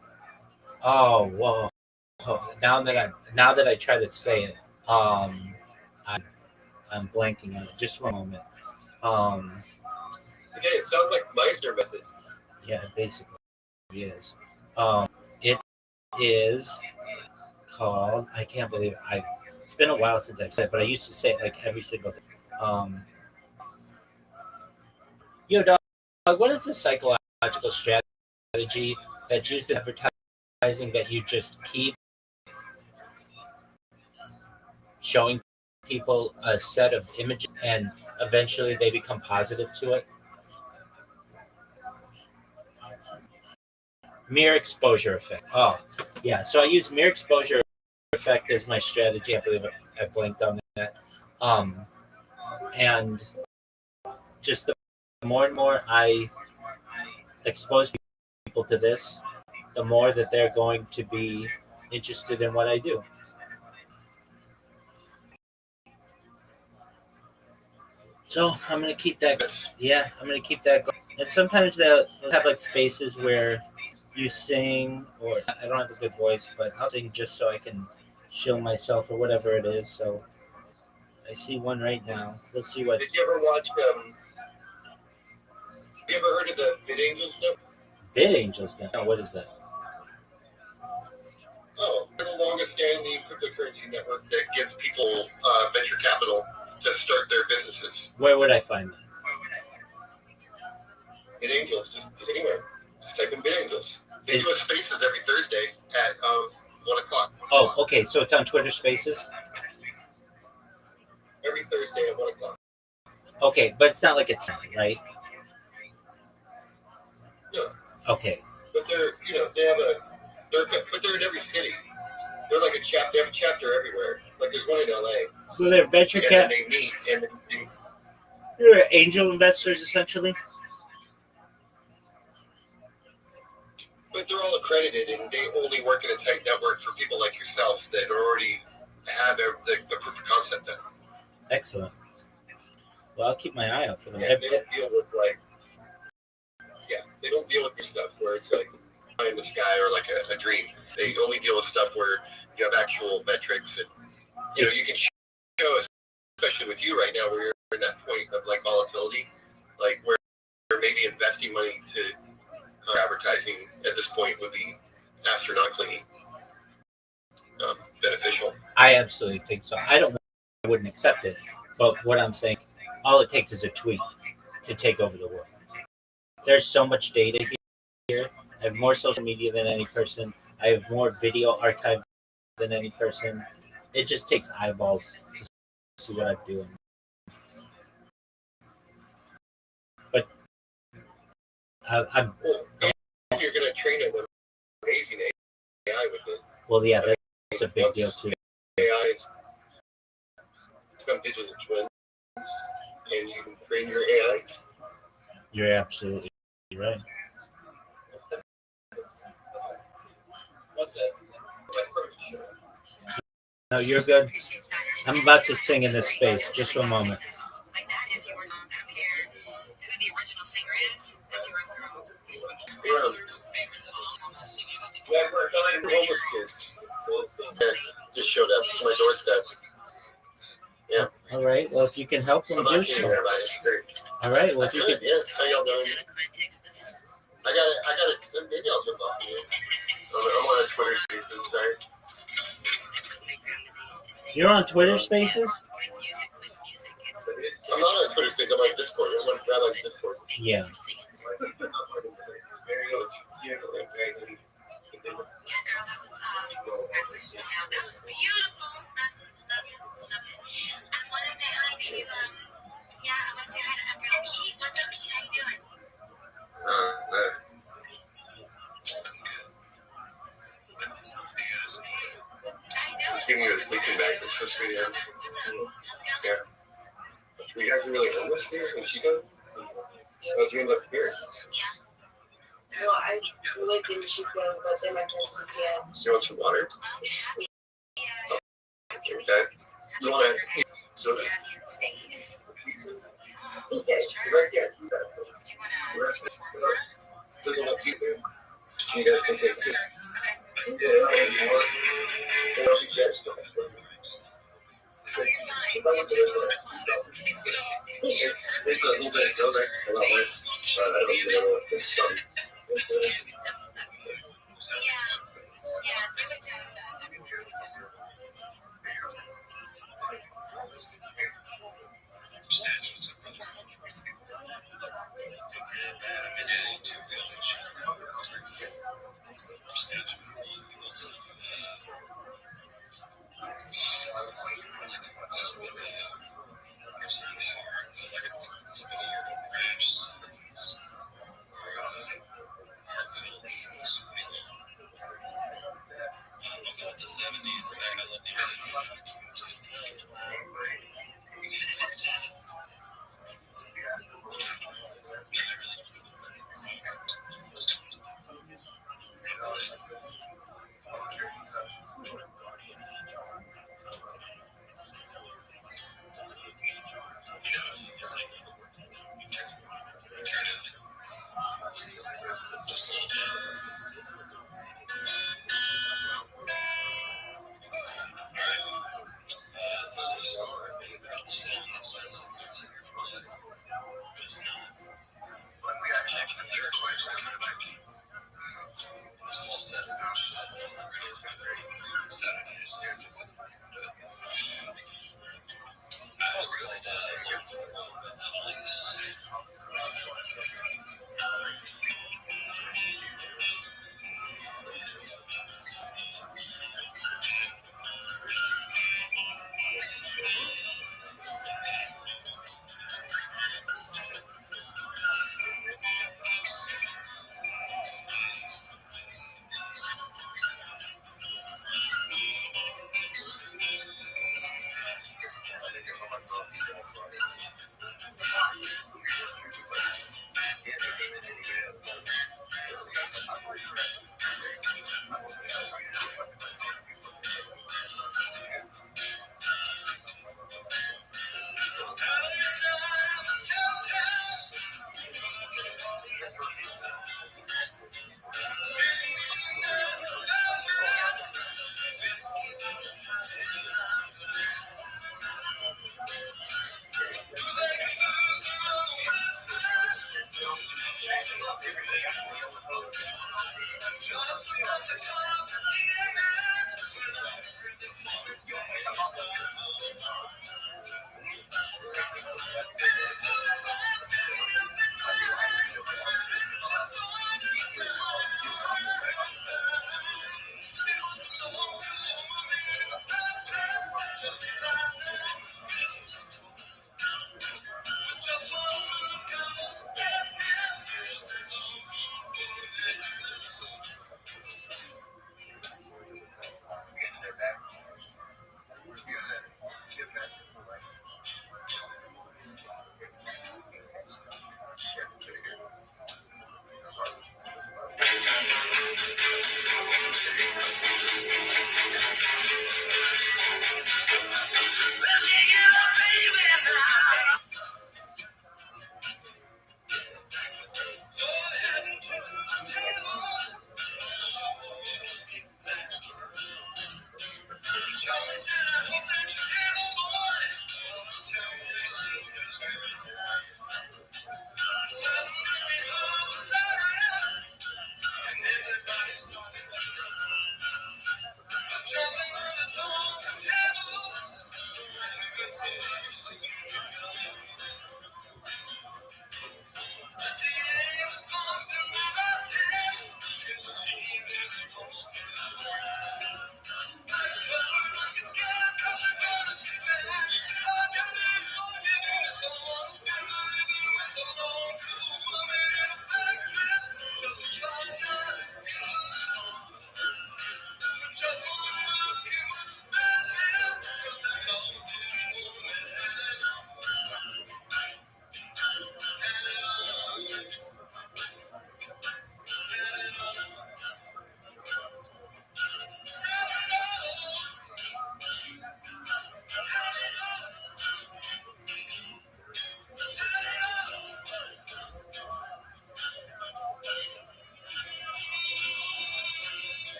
S2: now that I try to say it, I, I'm blanking on it. Just one moment.
S5: Okay, it sounds like Meisner method.
S2: Yeah, it basically is. It is called. I can't believe it. It's been a while since I've said it, but I used to say it like every single day. Yo, dog, what is the psychological strategy that's used in advertising that you just keep showing people a set of images and eventually they become positive to it? Mere exposure effect. Oh, yeah. So I use mere exposure effect as my strategy. I believe I blinked on that. And just the more and more I expose people to this, the more that they're going to be interested in what I do. So I'm gonna keep that. Yeah, I'm gonna keep that going. And sometimes they'll have like spaces where you sing, or I don't have a good voice, but I'll sing just so I can show myself or whatever it is. So I see one right now. Let's see what.
S5: Did you ever watch? Have you ever heard of the Bid Angels stuff?
S2: Bid Angels? No, what is that?
S5: Oh, they're the longest standing cryptocurrency network that gives people venture capital to start their businesses.
S2: Where would I find that?
S5: Bid Angels, just anywhere. Just type in Bid Angels. They do a Spaces every Thursday at 1 o'clock.
S2: Oh, okay. So it's on Twitter Spaces?
S5: Every Thursday at 1 o'clock.
S2: Okay, but it's not like a team, right?
S5: No.
S2: Okay.
S5: But they're in every city. They're like they have a chapter everywhere. Like there's one in LA.
S2: So they're venture
S5: cap. And they meet and
S2: they're angel investors essentially.
S5: But they're all accredited, and they only work in a tight network for people like yourself that already have the proof of concept done.
S2: Excellent. Well, I'll keep my eye out for them.
S5: Yeah, they don't deal with they don't deal with your stuff where it's like in the sky or like a dream. They only deal with stuff where you have actual metrics, and you can show, especially with you right now, where you're in that point of like volatility, like where maybe investing money to advertising at this point would be astronomically beneficial.
S2: I absolutely think so. I wouldn't accept it, but what I'm saying, all it takes is a tweet to take over the world. There's so much data here. I have more social media than any person. I have more video archive than any person. It just takes eyeballs to see what I'm doing. I'm
S1: Well, you're going to train it with amazing AI with it.
S2: well, yeah, that's a big deal too.
S1: AI is become digital twins, and you can train your AI.
S2: You're absolutely right.
S1: What's that?
S2: No, you're good. I'm about to sing in this space. Just for a moment.
S1: Yeah, homeless kids. Yeah, just showed up to my doorstep. Yeah.
S2: All right. Well, if you can help them, do so. All right. Well, if you could.
S1: Yeah. How y'all doing? I got it. Maybe I'll jump off you. I'm on a Twitter Spaces, sorry.
S2: You're on Twitter Spaces?
S1: I'm not on Twitter Spaces. I'm on Discord. I'm on Rabbi's Discord.
S2: Yeah.
S1: Giving you a sleeping bag. It's so sweet. Yeah. Were you guys really homeless here in Chico? How'd you end up here?
S3: No, I lived in Chico, but then my cousin came.
S1: You want some water? Okay. You want to soda? Okay, right here. There's a lot of people. You guys can take it. There's a little bit of dough there. A lot less. I don't know.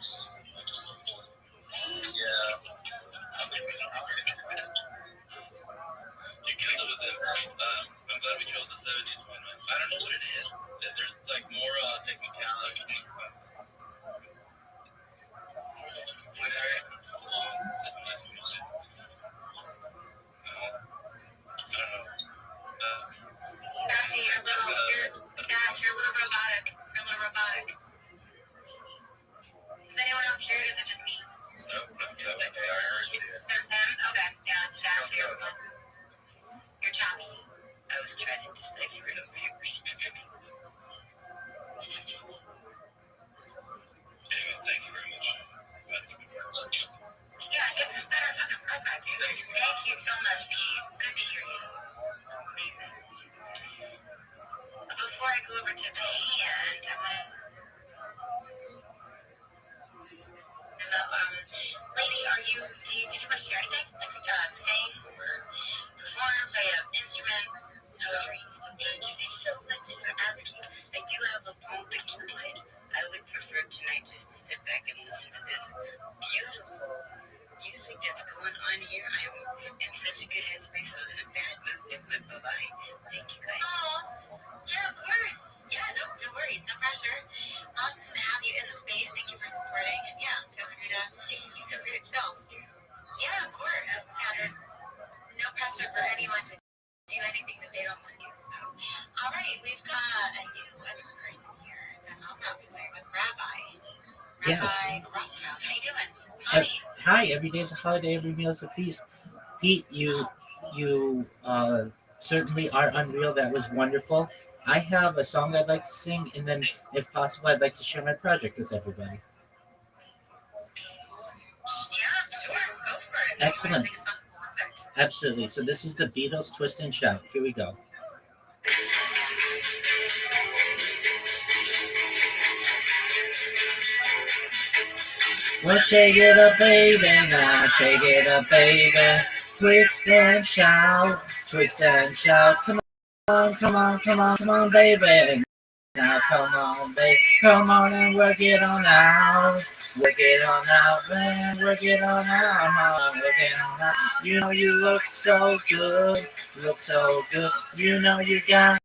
S1: Yeah. You can live with it. I'm glad we chose the 70s one. I don't know what it is. There's like more technicality. When I 70s music. I don't know.
S7: Actually, you're a little robotic. You're a little robotic. Is anyone else here? Is it just me?
S1: No, I heard you.
S7: There's him? Okay, yeah, it's actually you're choppy. I was trying to decipher it over here.
S1: Anyway, thank you very much.
S7: Yeah, get some better fucking profile, dude. Thank you so much, Pete. Good to hear you. That's amazing. But before I go over to the hand, I want to know, lady, did you want to share anything? Like, sing or perform, play an instrument, poetry? Thank you so much for asking. I do have a poem, but I would prefer tonight just to sit back and listen to this beautiful music that's going on here. I am in such a good headspace. I was in a bad mood. Bye-bye. Thank you, guys. Oh, yeah, of course. Yeah, no worries. No pressure. Awesome to have you in the space. Thank you for supporting. And yeah, feel free to chill. Yeah, of course. Yeah, there's no pressure for anyone to do anything that they don't want to do. So, all right, we've got a new person here that I'm not familiar with, Rabbi.
S2: Yes.
S7: Rabbi Rothschild. How you doing? Hi.
S2: Hi, every day's a holiday, every meal's a feast. Pete, you certainly are unreal. That was wonderful. I have a song I'd like to sing, and then, if possible, I'd like to share my project with everybody.
S7: Yeah, sure. Go for it.
S2: Excellent. Absolutely. So this is the Beatles' Twist and Shout. Here we go. Well, shake it up, baby, now shake it up, baby. Twist and shout, twist and shout. Come on, come on, come on, come on, baby. Now come on, baby, come on and work it on out. Work it on out, man, work it on out, work it on out. You know you look so good, look so good. You know you got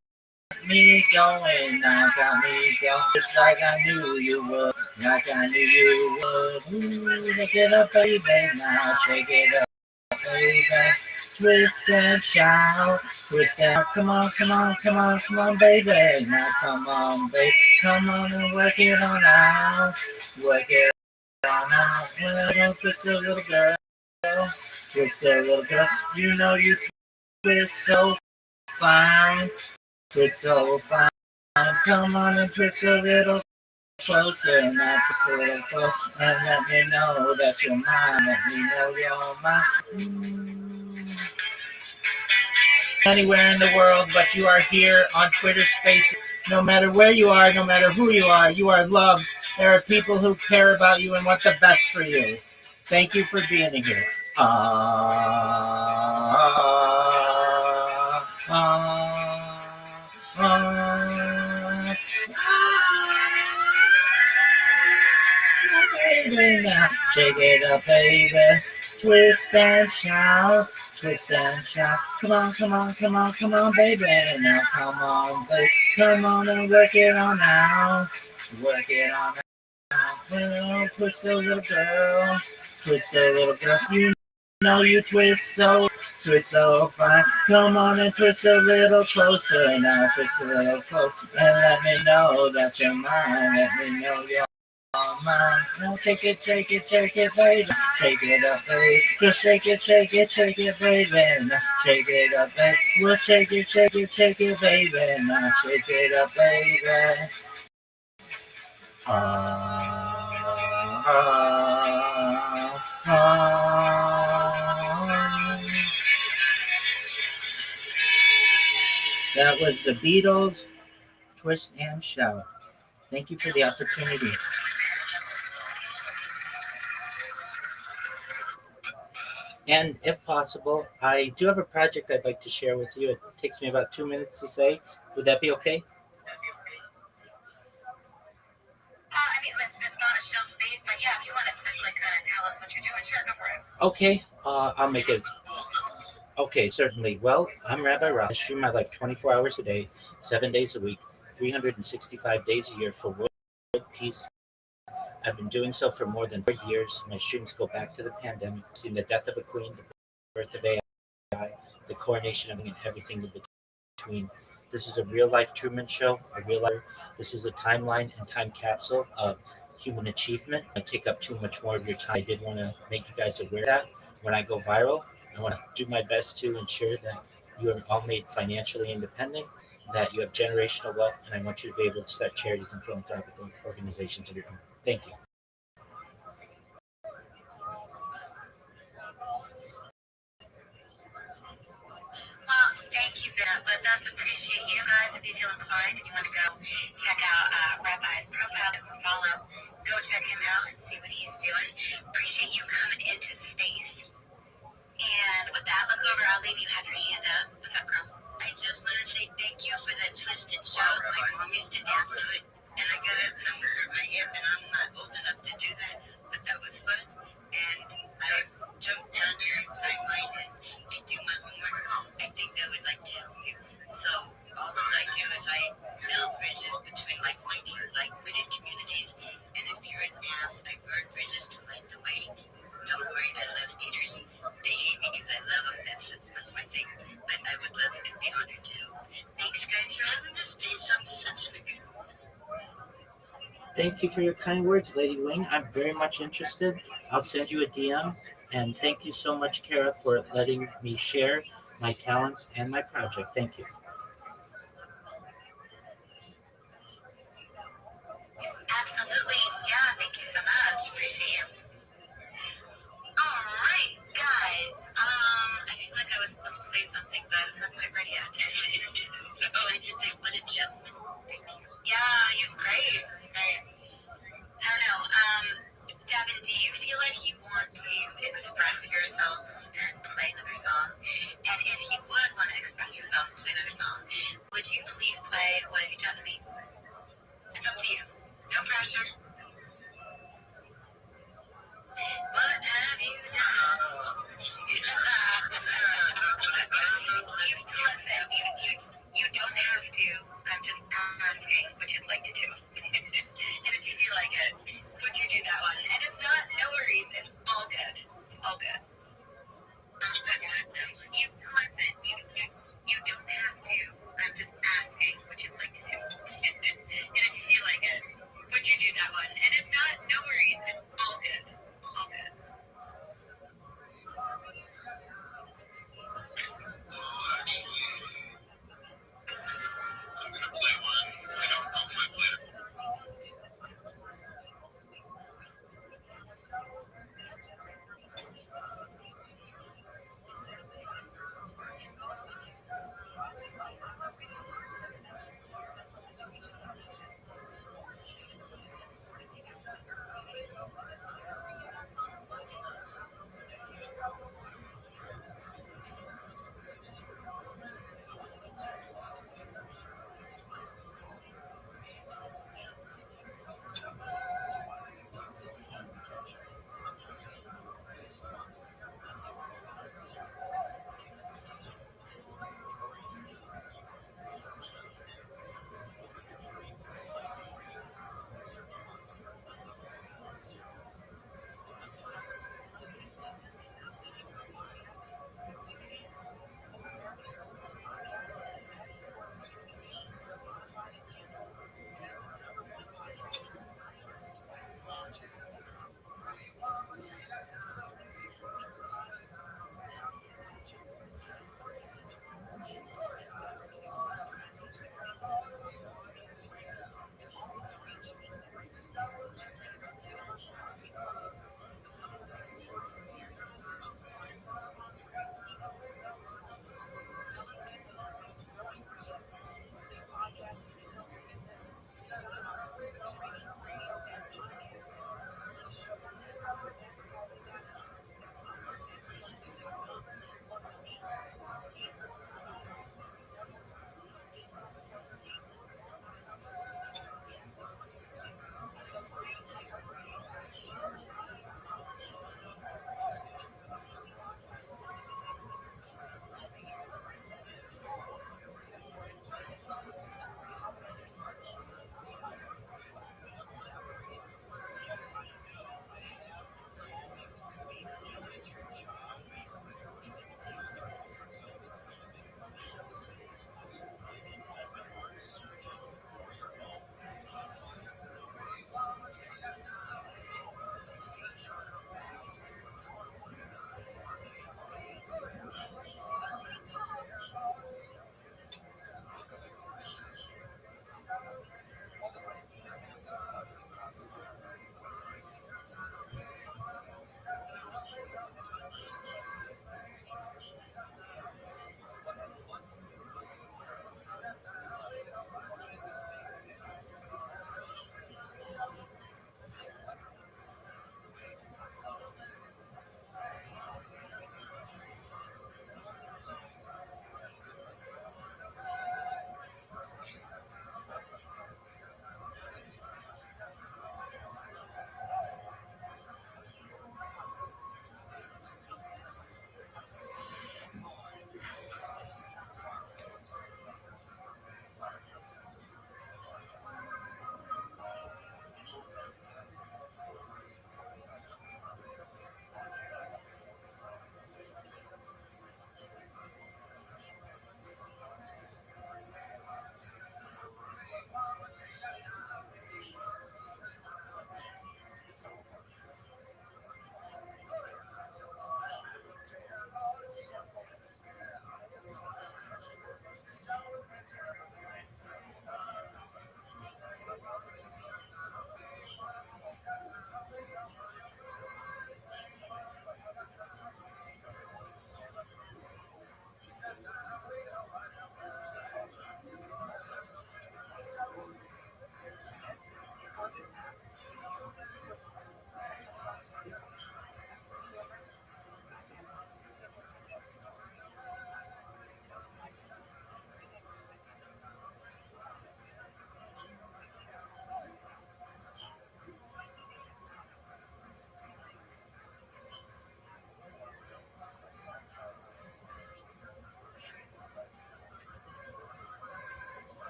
S2: me going, now got me going, just like I knew you would, like I knew you would. Ooh, shake it up, baby, now shake it up, baby. Twist and shout, twist and come on, come on, come on, come on, baby. Now come on, baby, come on and work it on out, work it on out. Well, twist a little girl, twist a little girl. You know you twist so fine. Twist so fine, come on and twist a little closer, now twist a little closer, and let me know that you're mine, let me know you're mine. Anywhere in the world, but you are here on Twitter Spaces. No matter where you are, no matter who you are loved. There are people who care about you and want the best for you. Thank you for being here. Baby, now shake it up, baby. Twist and shout, twist and shout. Come on, come on, come on, come on, baby. Now come on, baby. Come on and work it on out. Work it on out. Well, twist a little girl. Twist a little girl. You know you twist so fine. Come on and twist a little closer. Now twist a little closer. And let me know that you're mine. Let me know you're mine. Now shake it, baby. Shake it up, baby. Just shake it, baby. Now shake it up, baby. Well, shake it, baby. Now shake it up, baby. That was the Beatles, Twist and Shout. Thank you for the opportunity. And if possible, I do have a project I'd like to share with you. It takes me about 2 minutes to say. Would that be okay?
S7: I mean, it's not a show space, but yeah,
S2: Okay, I'll make it. Okay, certainly. Well, I'm Rabbi Roth. I stream my life 24 hours a day, 7 days a week, 365 days a year for world peace. I've been doing so for more than 4 years. My streams go back to the pandemic, seeing the death of a queen, the birth of AI, the coronation of and everything in between. This is a real life Truman Show, a real life. This is a timeline and time capsule of human achievement. I take up too much more of your time. I did want to make you guys aware of that when I go viral. I want to do my best to ensure that you are all made financially independent, that you have generational wealth, and I want you to be able to start charities and philanthropic organizations of your own. Thank you.
S7: Well, thank you for that. Let us appreciate you guys. If you feel inclined, if you want to go check out Rabbi's profile, give him a follow. Go check him out and see what he's doing. Appreciate you coming into the space. And with that, let's go over. I'll leave you have your hand up. What's up, girl? I just want to say thank you for that twisted shout. My mom used to dance to it, and I got it, and I was hurt my hip, and I'm not old enough to do that, but that was fun. And I jumped down your timeline and do my homework. I think that would like to help you. So all I do is I build bridges between like-minded, like-minded communities, and if you're an ass, I burn bridges to light the way. Don't worry, I love haters. They hate me because I love them. That's my thing. But I would love to be honored too. Thanks, guys, for having this space. I'm such a good.
S2: Thank you for your kind words, Lady Wing. I'm very much interested. I'll send you a DM. And thank you so much, Kara, for letting me share my talents and my project. Thank you.
S7: Absolutely. Yeah, thank you so much. Appreciate you. All right, guys. I feel like I was supposed to play something, but I'm not quite ready yet. So I just say, what did you? Yeah, it's great. It's great. I don't know. Devin, do you feel like you want to express yourself and play another song? And if you would want to express yourself and play another song,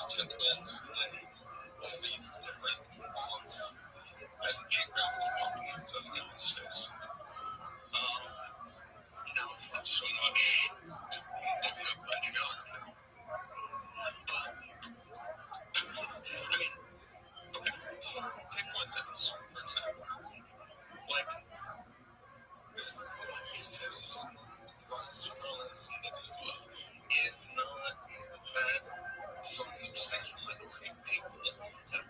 S1: 10 twins and all these different forms and geographical functions of human space. Now, it's not so much looking up by geography, but take quantities, for example. Like, this is if not that some substantial minority of people have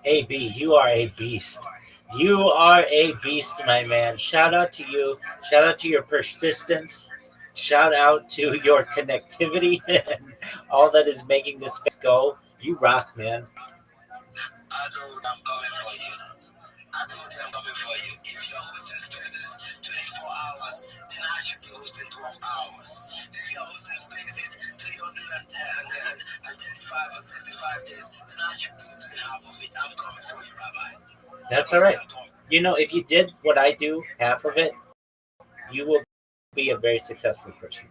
S2: AB, you are a beast. You are a beast, my man. Shout out to you. Shout out to your persistence. Shout out to your connectivity and all that is making this space go. You rock, man.
S1: I told I'm coming for you. I told you I'm coming for you. If you're hosting spaces 24 hours, then I should be hosting 12 hours. If you're hosting spaces 335 or 65 days, then I should be doing half of it. I'm coming for you, Rabbi.
S2: That's all right. You know, if you did what I do, half of it, you will be a very successful person.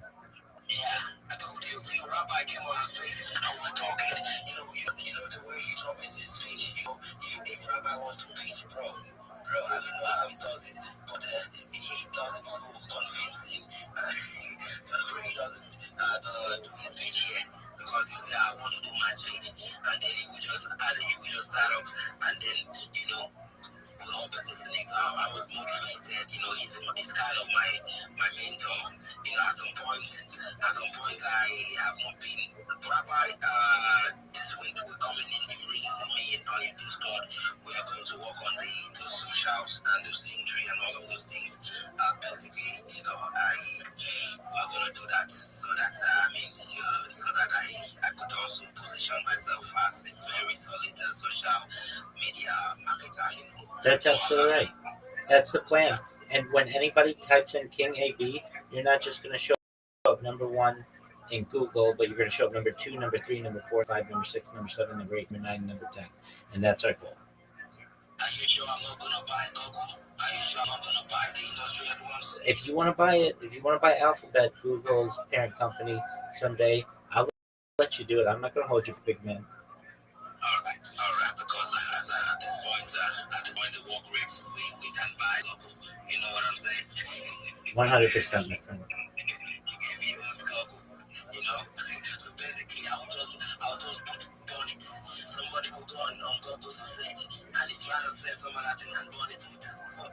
S1: Yeah, I told you, Rabbi came on his face and we're talking, the way he told me this speech, if Rabbi wants to preach, bro, I don't know how he does it, but he does it so convincing, so he doesn't do his speech here, because he said, I want to do my speech, and then he would just start up, and then, with all the listening, so I was motivated, he's kind of my mentor, at some point, I have not been Rabbi. This week we're coming in. You really see me on your Discord. We are going to work on the socials and the sting tree and all of those things. Basically, we're going to do that so that I could also position myself as a very solid social media marketer.
S2: That's absolutely right. That's the plan. And when anybody types in King AB, you're not just going to show up number one in Google, but you're going to show up number 2, number 3, number 4, 5, number 6, number 7, number 8, number 9, number 10. And that's our goal.
S1: Are you sure I'm not going to buy Google? Are you sure I'm not going to buy the industry at once?
S2: If you want to buy it, if you want to buy Alphabet, Google's parent company, someday, I'll let you do it. I'm not going to hold you, big man.
S1: All right, because at this point, the work rates, we can buy Google. You know what I'm saying?
S2: 100%, my friend.
S1: So basically, I'll just put bonnet. Somebody will go on Google to search, and he's trying to say some other thing, and bonnet will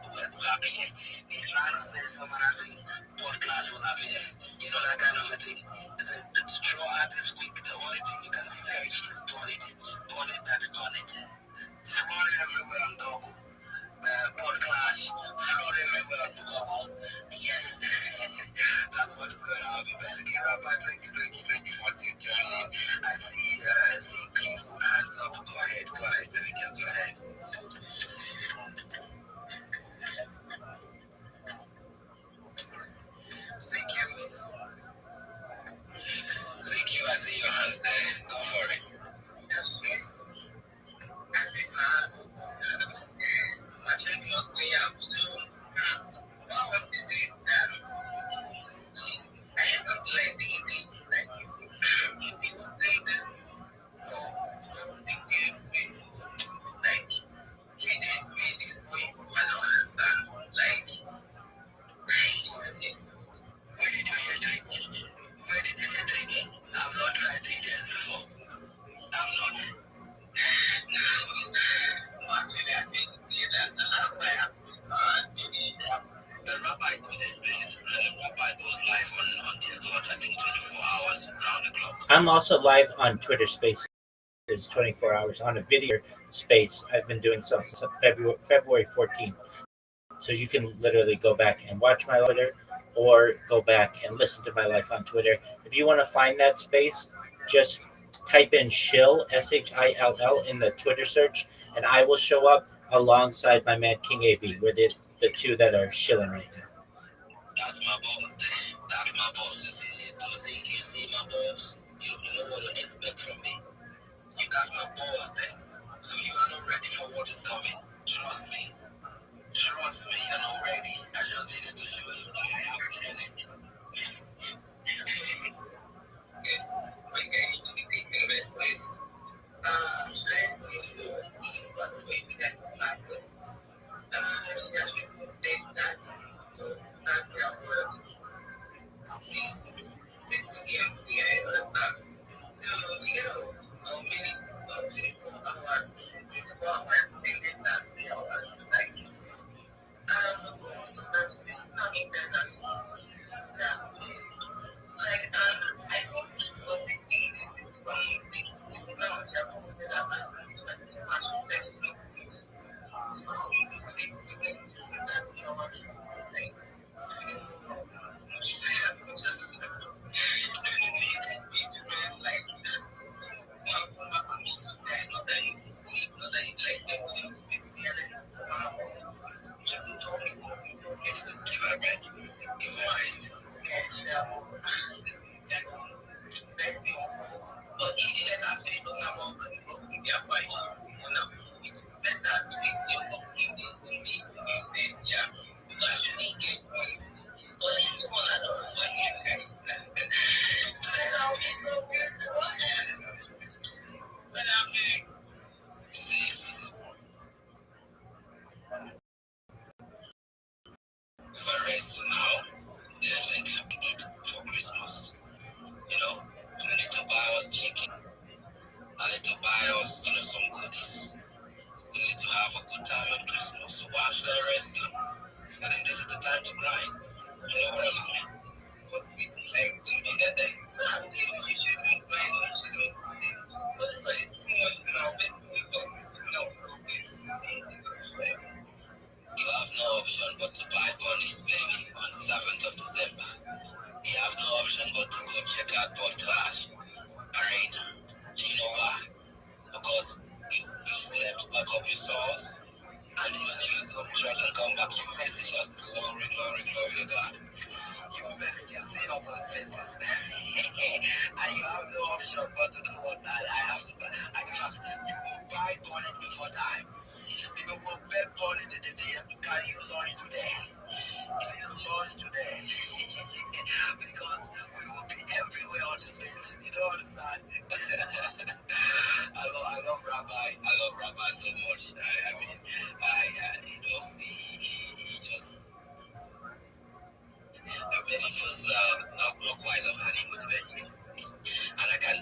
S1: appear. He's trying to say some other thing, podcast will appear. You know, that kind of a thing. Throughout this week, the only thing you can search is bonnet. That's bonnet. It's running everywhere on Google. Podcast, float everywhere on Google. Yes, that's what's going on. Basically, Rabbi, thank you for tuning in. I see you. So go ahead, baby, just go ahead. CQ, I see your hands there. Go for it. I think we have
S2: I'm also live on Twitter Spaces 24 hours on a video space. I've been doing some since February 14th. So you can literally go back and watch my Twitter or go back and listen to my life on Twitter. If you want to find that space, just type in Shill, Shill, in the Twitter search, and I will show up alongside my man King AB. We're the two that are shilling right now.
S1: That's my boss. That's my boss. You see my boss. You know what to expect from me. You got my boss there. So you are not ready for what is coming. Trust me. You're not ready. I just needed to show you. We're going to be in the best place. Let's see what the way we get started. She actually state that. So that's your worst. no option but to do what I have to. I have you will buy bonnet before time. People will beg bonnet today. Can you launch today? Can you launch today? Because we will be everywhere on the spaces. You don't understand. I love Rabbi. I love Rabbi so much. I mean, he just. I mean, he just not quite love and he motivates me. And we can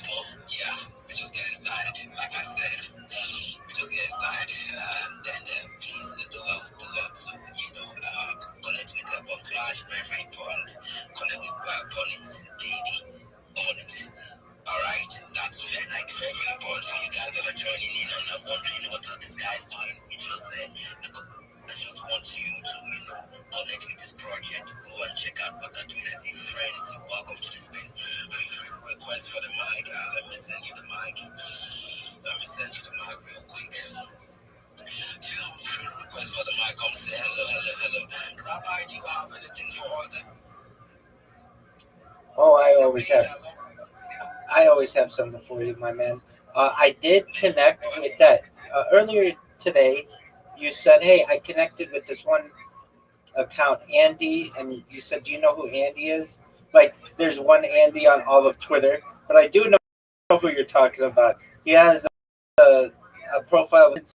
S1: talk. Yeah, we're just getting started. Like I said, we're just getting started. And then please do have to learn to, connect with the Flash, very, very important. Connect with Bonnet, baby, Bonnet. Alright, that's very, very, very important for you guys that are joining in and are wondering what this guy's doing. We just said, I just want you to, connect with this project. Go and check out what they're doing. I see friends. Welcome to the space. Feel free to request for the mic. Let me send you the mic. Real quick. Feel free to request for the mic. Come say hello. Rabbi, do you have anything for us?
S2: Oh, I always have something for you, my man. I did connect with that earlier today. You said, "Hey, I connected with this one account, Andy," and you said, "Do you know who Andy is?" Like, there's one Andy on all of Twitter, but I do know who you're talking about. He has a profile with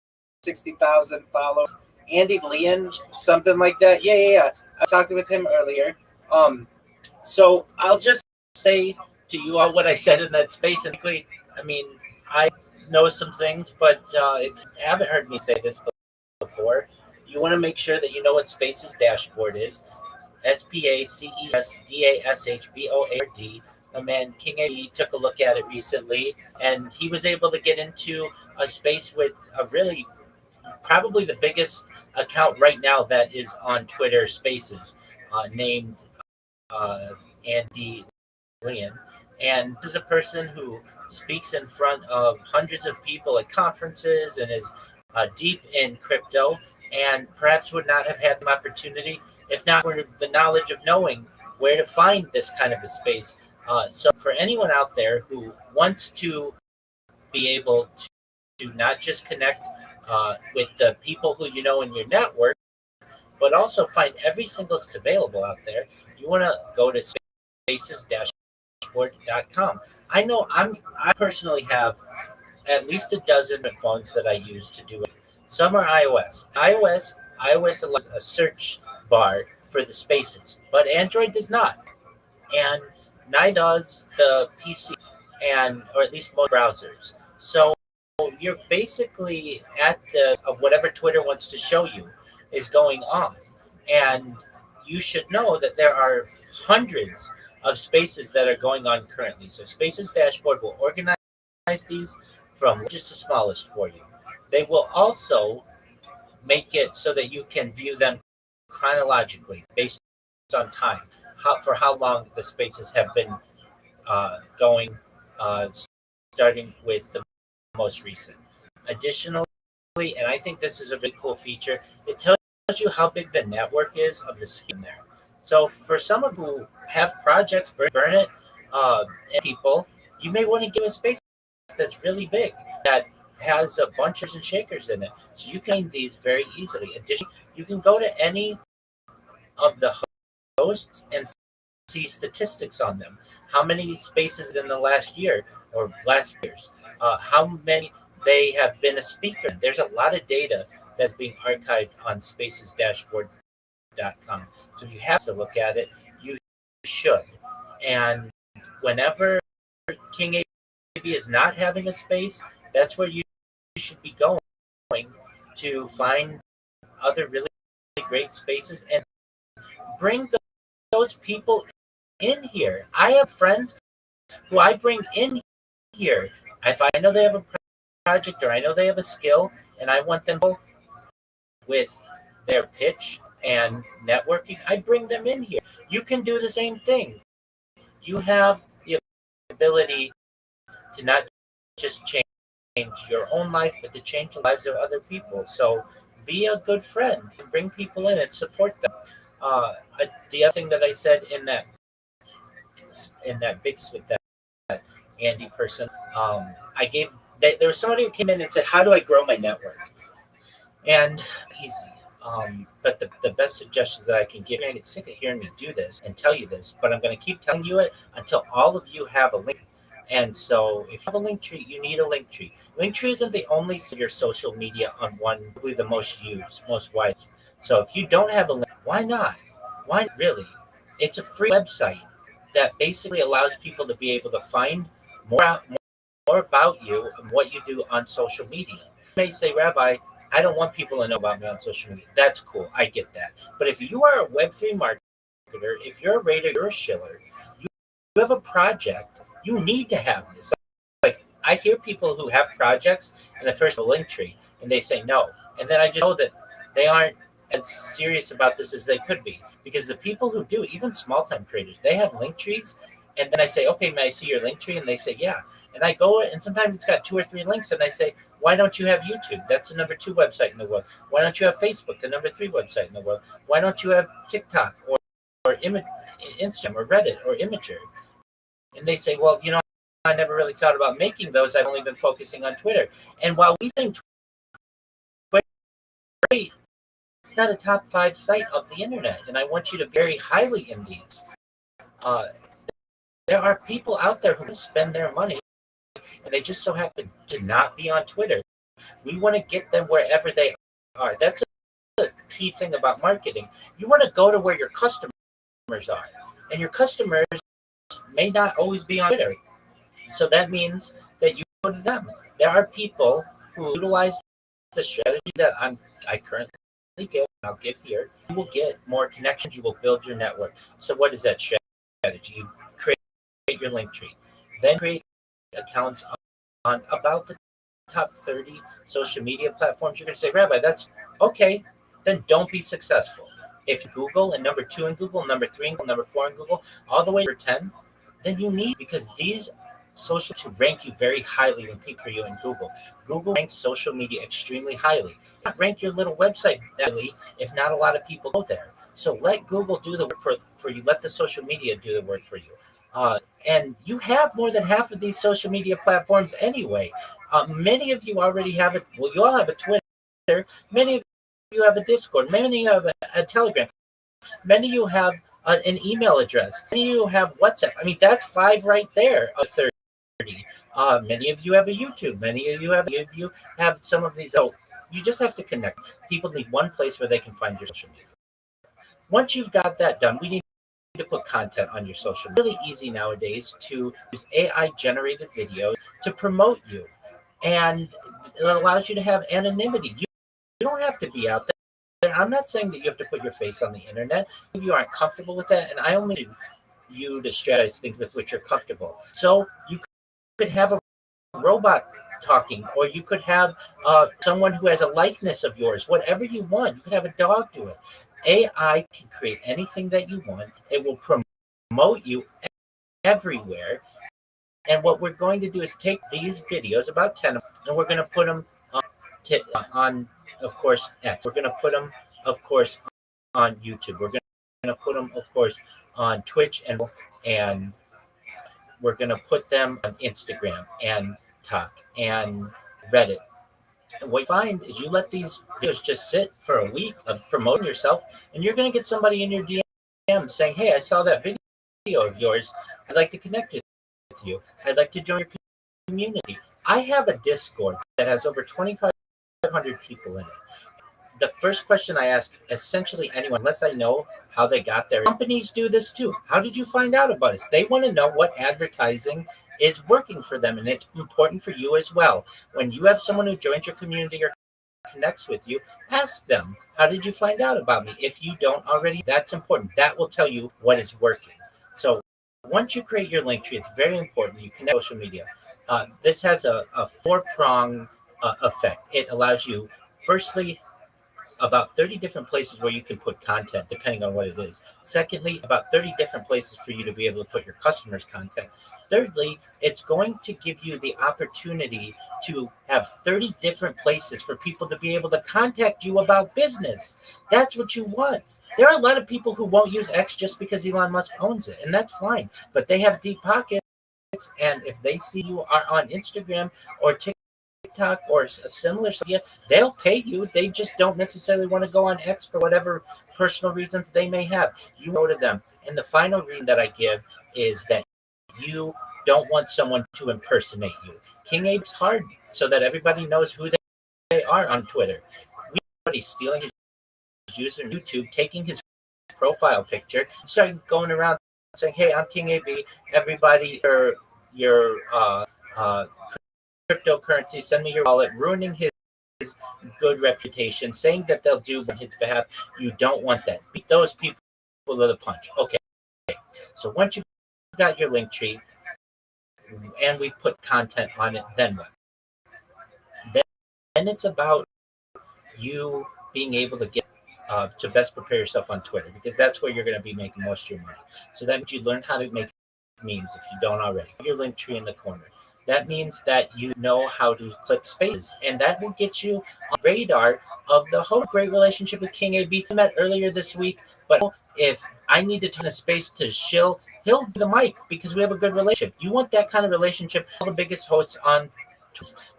S2: 60,000 followers. Andy Leon, something like that. Yeah. I was talking with him earlier. So I'll just say to you all what I said in that space. And I mean, I know some things, but if you haven't heard me say this before, you want to make sure that you know what Spaces Dashboard is. SPACESDASHBOARD. My man King A took a look at it recently, and he was able to get into a space with a really probably the biggest account right now that is on Twitter Spaces, named Andy Leon. And this is a person who speaks in front of hundreds of people at conferences and is deep in crypto, and perhaps would not have had the opportunity if not for the knowledge of knowing where to find this kind of a space. So for anyone out there who wants to be able to not just connect with the people who you know in your network, but also find every single that's available out there, you want to go to spaces-dashboard.com. I know I personally have at least a dozen phones that I use to do it. Some are iOS. iOS allows a search bar for the spaces, but Android does not, and neither does the PC, or at least most browsers. So you're basically at the of whatever Twitter wants to show you is going on, and you should know that there are hundreds of spaces that are going on currently. So Spaces Dashboard will organize these from largest to smallest for you. They will also make it so that you can view them chronologically based on time, for how long the spaces have been going, starting with the most recent. Additionally, and I think this is a really cool feature, it tells you how big the network is of the speed there. So for someone who have projects, burn it, and people, you may want to give a space that's really big, that has a bunch of shakers in it. So you can find these very easily. Additionally, you can go to any of the hosts and see statistics on them. How many spaces in the last year or last years? How many they have been a speaker? There's a lot of data that's being archived on spacesdashboard.com. So if you have to look at it, you should. And whenever King AB is not having a space, that's where you should be going to find other really great spaces and bring those people in here. I have friends who I bring in here. If I know they have a project or I know they have a skill and I want them with their pitch and networking, I bring them in here. You can do the same thing. You have the ability to not just change your own life, but to change the lives of other people. So be a good friend and bring people in and support them. The other thing that I said in that big with that Andy person. I gave there was somebody who came in and said, "How do I grow my network?" And easy. But the best suggestions that I can give you, I get sick of hearing me do this and tell you this, but I'm going to keep telling you it until all of you have a link. And so if you have a link tree, you need a link tree. Link tree isn't the only your social media on one, probably the most used, most wide. So if you don't have a link, why not? Why not really? It's a free website that basically allows people to be able to find more out, more about you and what you do on social media. You may say, Rabbi, I don't want people to know about me on social media. That's cool. I get that. But if you are a Web3 marketer, if you're a rater, you're a shiller, you have a project, you need to have this. Like I hear people who have projects and the first link tree and they say no. And then I just know that they aren't as serious about this as they could be. Because the people who do, even small time creators, they have link trees. And then I say, okay, may I see your link tree? And they say, yeah. And I go and sometimes it's got 2 or 3 links, and I say, why don't you have YouTube? That's the number 2 website in the world. Why don't you have Facebook, the number 3 website in the world? Why don't you have TikTok or Instagram or Reddit or Imager? And they say, well, I never really thought about making those. I've only been focusing on Twitter. And while we think Twitter is great, it's not a top 5 site of the internet. And I want you to very highly in these. There are people out there who spend their money and they just so happen to not be on Twitter. We want to get them wherever they are. That's a key thing about marketing. You want to go to where your customers are, and your customers may not always be on Twitter. So that means that you go to them. There are people who utilize the strategy that I currently give, and I'll give here. You will get more connections. You will build your network. So what is that strategy? You create your link tree, then create accounts on about the top 30 social media platforms. You're going to say, Rabbi, that's okay. Then don't be successful. If Google and number 2 in Google, number 3 in Google, number 4 in Google, all the way to 10, then you need, because these social to rank you very highly when people for you in Google. Google ranks social media extremely highly. You can't rank your little website that highly if not a lot of people go there. So let Google do the work for you. Let the social media do the work for you. And you have more than half of these social media platforms anyway. Many of you already have it. Well, you all have a Twitter. Many of you have a Discord. Many of you have a Telegram. Many of you have an email address. Many of you have WhatsApp. I mean, that's 5 right there of 30. Many of you have a YouTube. Many of you have some of these. Oh, you just have to connect. People need one place where they can find your social media. Once you've got that done, we need to put content on your social media. Really easy nowadays to use AI generated videos to promote you, and it allows you to have anonymity. You don't have to be out there. I'm not saying that you have to put your face on the internet if you aren't comfortable with that, and I only do you to strategize things with which you're comfortable. So you could have a robot talking, or you could have someone who has a likeness of yours, whatever you want. You could have a dog do it. AI can create anything that you want. It will promote you everywhere. And what we're going to do is take these videos, about 10 of them, and we're going to put them on, of course, X. We're going to put them, of course, on YouTube. We're going to put them, of course, on Twitch, and we're going to put them on Instagram and TikTok and Reddit. And what you find is you let these videos just sit for a week of promoting yourself, and you're going to get somebody in your DM saying, hey, I saw that video of yours. I'd like to connect with you. I'd like to join your community. I have a Discord that has over 2,500 people in it. The first question I ask essentially anyone, unless I know how they got there. Companies do this too. How did you find out about us? They want to know what advertising is working for them, and it's important for you as well. When you have someone who joins your community or connects with you, ask them, how did you find out about me? If you don't already, that's important. That will tell you what is working. So once you create your link tree, it's very important you connect social media. This has a 4-prong effect. It allows you, firstly, about 30 different places where you can put content, depending on what it is. Secondly, about 30 different places for you to be able to put your customers' content. Thirdly, it's going to give you the opportunity to have 30 different places for people to be able to contact you about business. That's what you want. There are a lot of people who won't use X just because Elon Musk owns it, and that's fine. But they have deep pockets, and if they see you are on Instagram or TikTok or a similar media, they'll pay you. They just don't necessarily want to go on X for whatever personal reasons they may have. You go to them. And the final reason that I give is that you don't want someone to impersonate you. King Abe's hard so that everybody knows who they are on Twitter. Everybody's stealing his user on YouTube, taking his profile picture, and starting going around saying, "Hey, I'm King AB. Everybody, your cryptocurrency, send me your wallet," ruining his good reputation, saying that they'll do on his behalf. You don't want that. Beat those people with a punch. Okay. So once you've got your link tree and we've put content on it, then what? Then it's about you being able to get to best prepare yourself on Twitter, because that's where you're going to be making most of your money. So that means you learn how to make memes if you don't already. Your link tree in the corner. That means that you know how to clip spaces, and that will get you on the radar of the whole great relationship with King AB. We met earlier this week, but if I need to turn a space to Shill, he'll do the mic because we have a good relationship. You want that kind of relationship. All the biggest hosts on,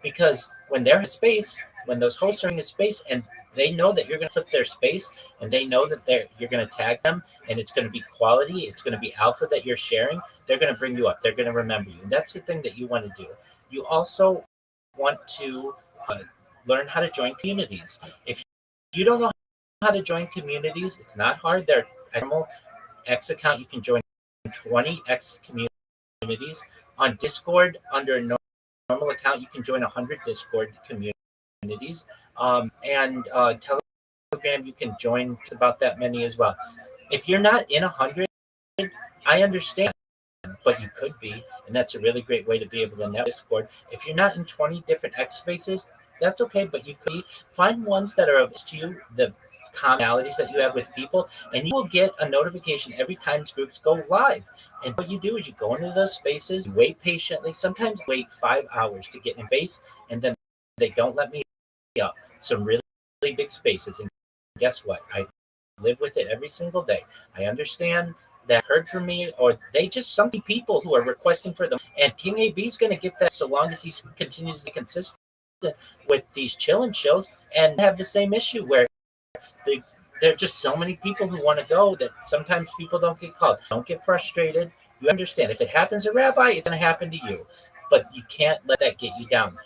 S2: because when they're in space, when those hosts are in a space and they know that you're going to clip their space, and they know that you're going to tag them, and it's going to be quality, it's going to be alpha that you're sharing, they're going to bring you up. They're going to remember you. And that's the thing that you want to do. You also want to learn how to join communities. If you don't know how to join communities, it's not hard. There are normal X account. You can join 20 X communities. On Discord, under a normal account, you can join 100 Discord communities. And Telegram, you can join about that many as well. If you're not in 100, I understand, but you could be, and that's a really great way to be able to net Discord. If you're not in 20 different X spaces, that's okay, but you could find ones that are of to you, the commonalities that you have with people, and you will get a notification every time groups go live. And what you do is you go into those spaces, you wait patiently, sometimes wait 5 hours to get in base, and then they don't let me up some really, really big spaces. And guess what? I live with it every single day. I understand that heard from me, or they just some people who are requesting for them. And King AB is going to get that so long as he continues to be consistent with these chill and chills, and have the same issue where there are just so many people who want to go that sometimes people don't get called. Don't get frustrated. You understand. If it happens to Rabbi, it's going to happen to you. But you can't let that get you down.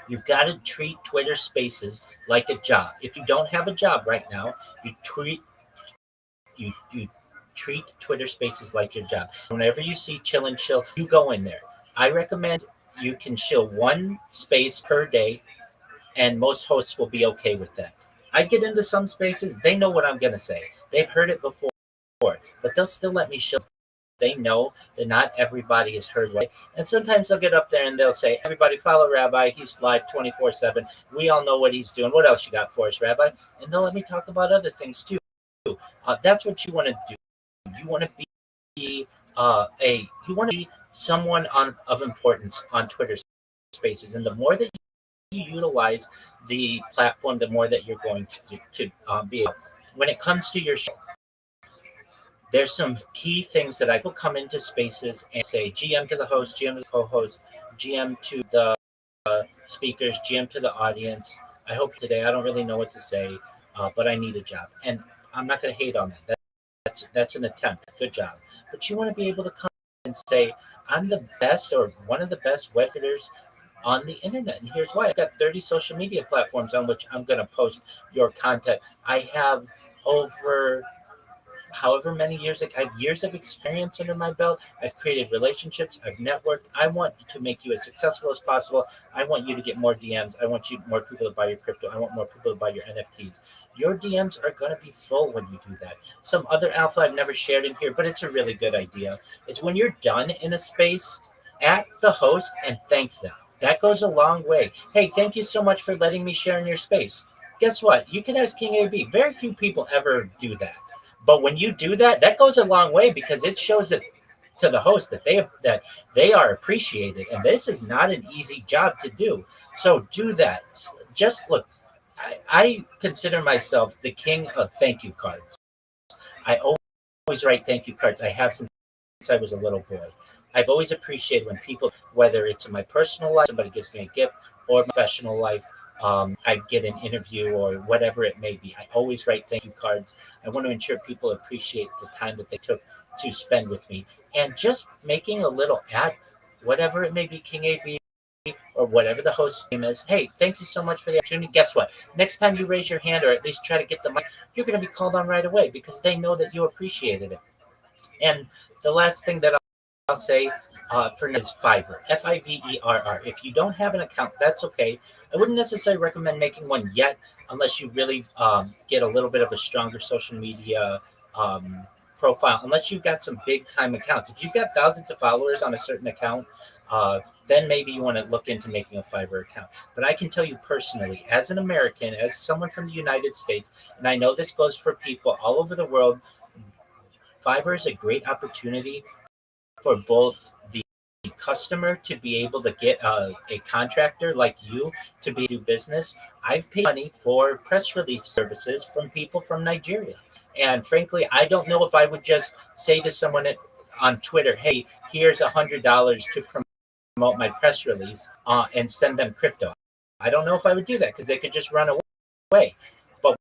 S2: You've got to treat Twitter Spaces like a job. If you don't have a job right now, you treat Twitter Spaces like your job. Whenever you see chill and chill, you go in there. I recommend you can chill one space per day, and most hosts will be okay with that. I get into some spaces, they know what I'm going to say. They've heard it before, but they'll still let me chill. They know that not everybody is heard right. And sometimes they'll get up there and they'll say, "Everybody follow Rabbi. He's live 24/7. We all know what he's doing. What else you got for us, Rabbi?" And they'll let me talk about other things too. That's what you want to do. You want to be someone of importance on Twitter Spaces. And the more that you utilize the platform, the more that you're going to be able. When it comes to your show, there's some key things that I will come into spaces and say GM to the host, GM to the co-host, GM to the speakers, GM to the audience. I hope today I don't really know what to say, but I need a job. And I'm not going to hate on that. That's an attempt. Good job. But you want to be able to come and say, "I'm the best or one of the best web editors on the internet. And here's why. I've got 30 social media platforms on which I'm going to post your content. I have over however many years, I have years of experience under my belt. I've created relationships. I've networked. I want to make you as successful as possible. I want you to get more DMs. I want more people to buy your crypto. I want more people to buy your NFTs. Your DMs are going to be full when you do that. Some other alpha I've never shared in here, but it's a really good idea. It's when you're done in a space, at the host and thank them. That goes a long way. Hey, thank you so much for letting me share in your space. Guess what? You can ask King AB. Very few people ever do that. But when you do that, that goes a long way because it shows that to the host that they are appreciated, and this is not an easy job to do. So do that. Just look, I consider myself the king of thank you cards. I always write thank you cards. I have since I was a little boy. I've always appreciated when people, whether it's in my personal life, somebody gives me a gift, or professional life, I get an interview or whatever it may be. I always write thank you cards. I want to ensure people appreciate the time that they took to spend with me, and just making a little ad, whatever it may be, King AB or whatever the host's name is. Hey, thank you so much for the opportunity. Guess what? Next time you raise your hand or at least try to get the mic, you're going to be called on right away because they know that you appreciated it. And the last thing that I'll say for now is Fiverr, Fiverr. If you don't have an account, that's okay. I wouldn't necessarily recommend making one yet unless you really get a little bit of a stronger social media profile, unless you've got some big time accounts. If you've got thousands of followers on a certain account, uh, then maybe you want to look into making a Fiverr account. But I can tell you personally, as an American, as someone from the United States, and I know this goes for people all over the world, Fiverr is a great opportunity for both the customer to be able to get a contractor like you to be do business. I've paid money for press release services from people from Nigeria. And frankly, I don't know if I would just say to someone on Twitter, hey, here's $100 to promote my press release and send them crypto. I don't know if I would do that because they could just run away. But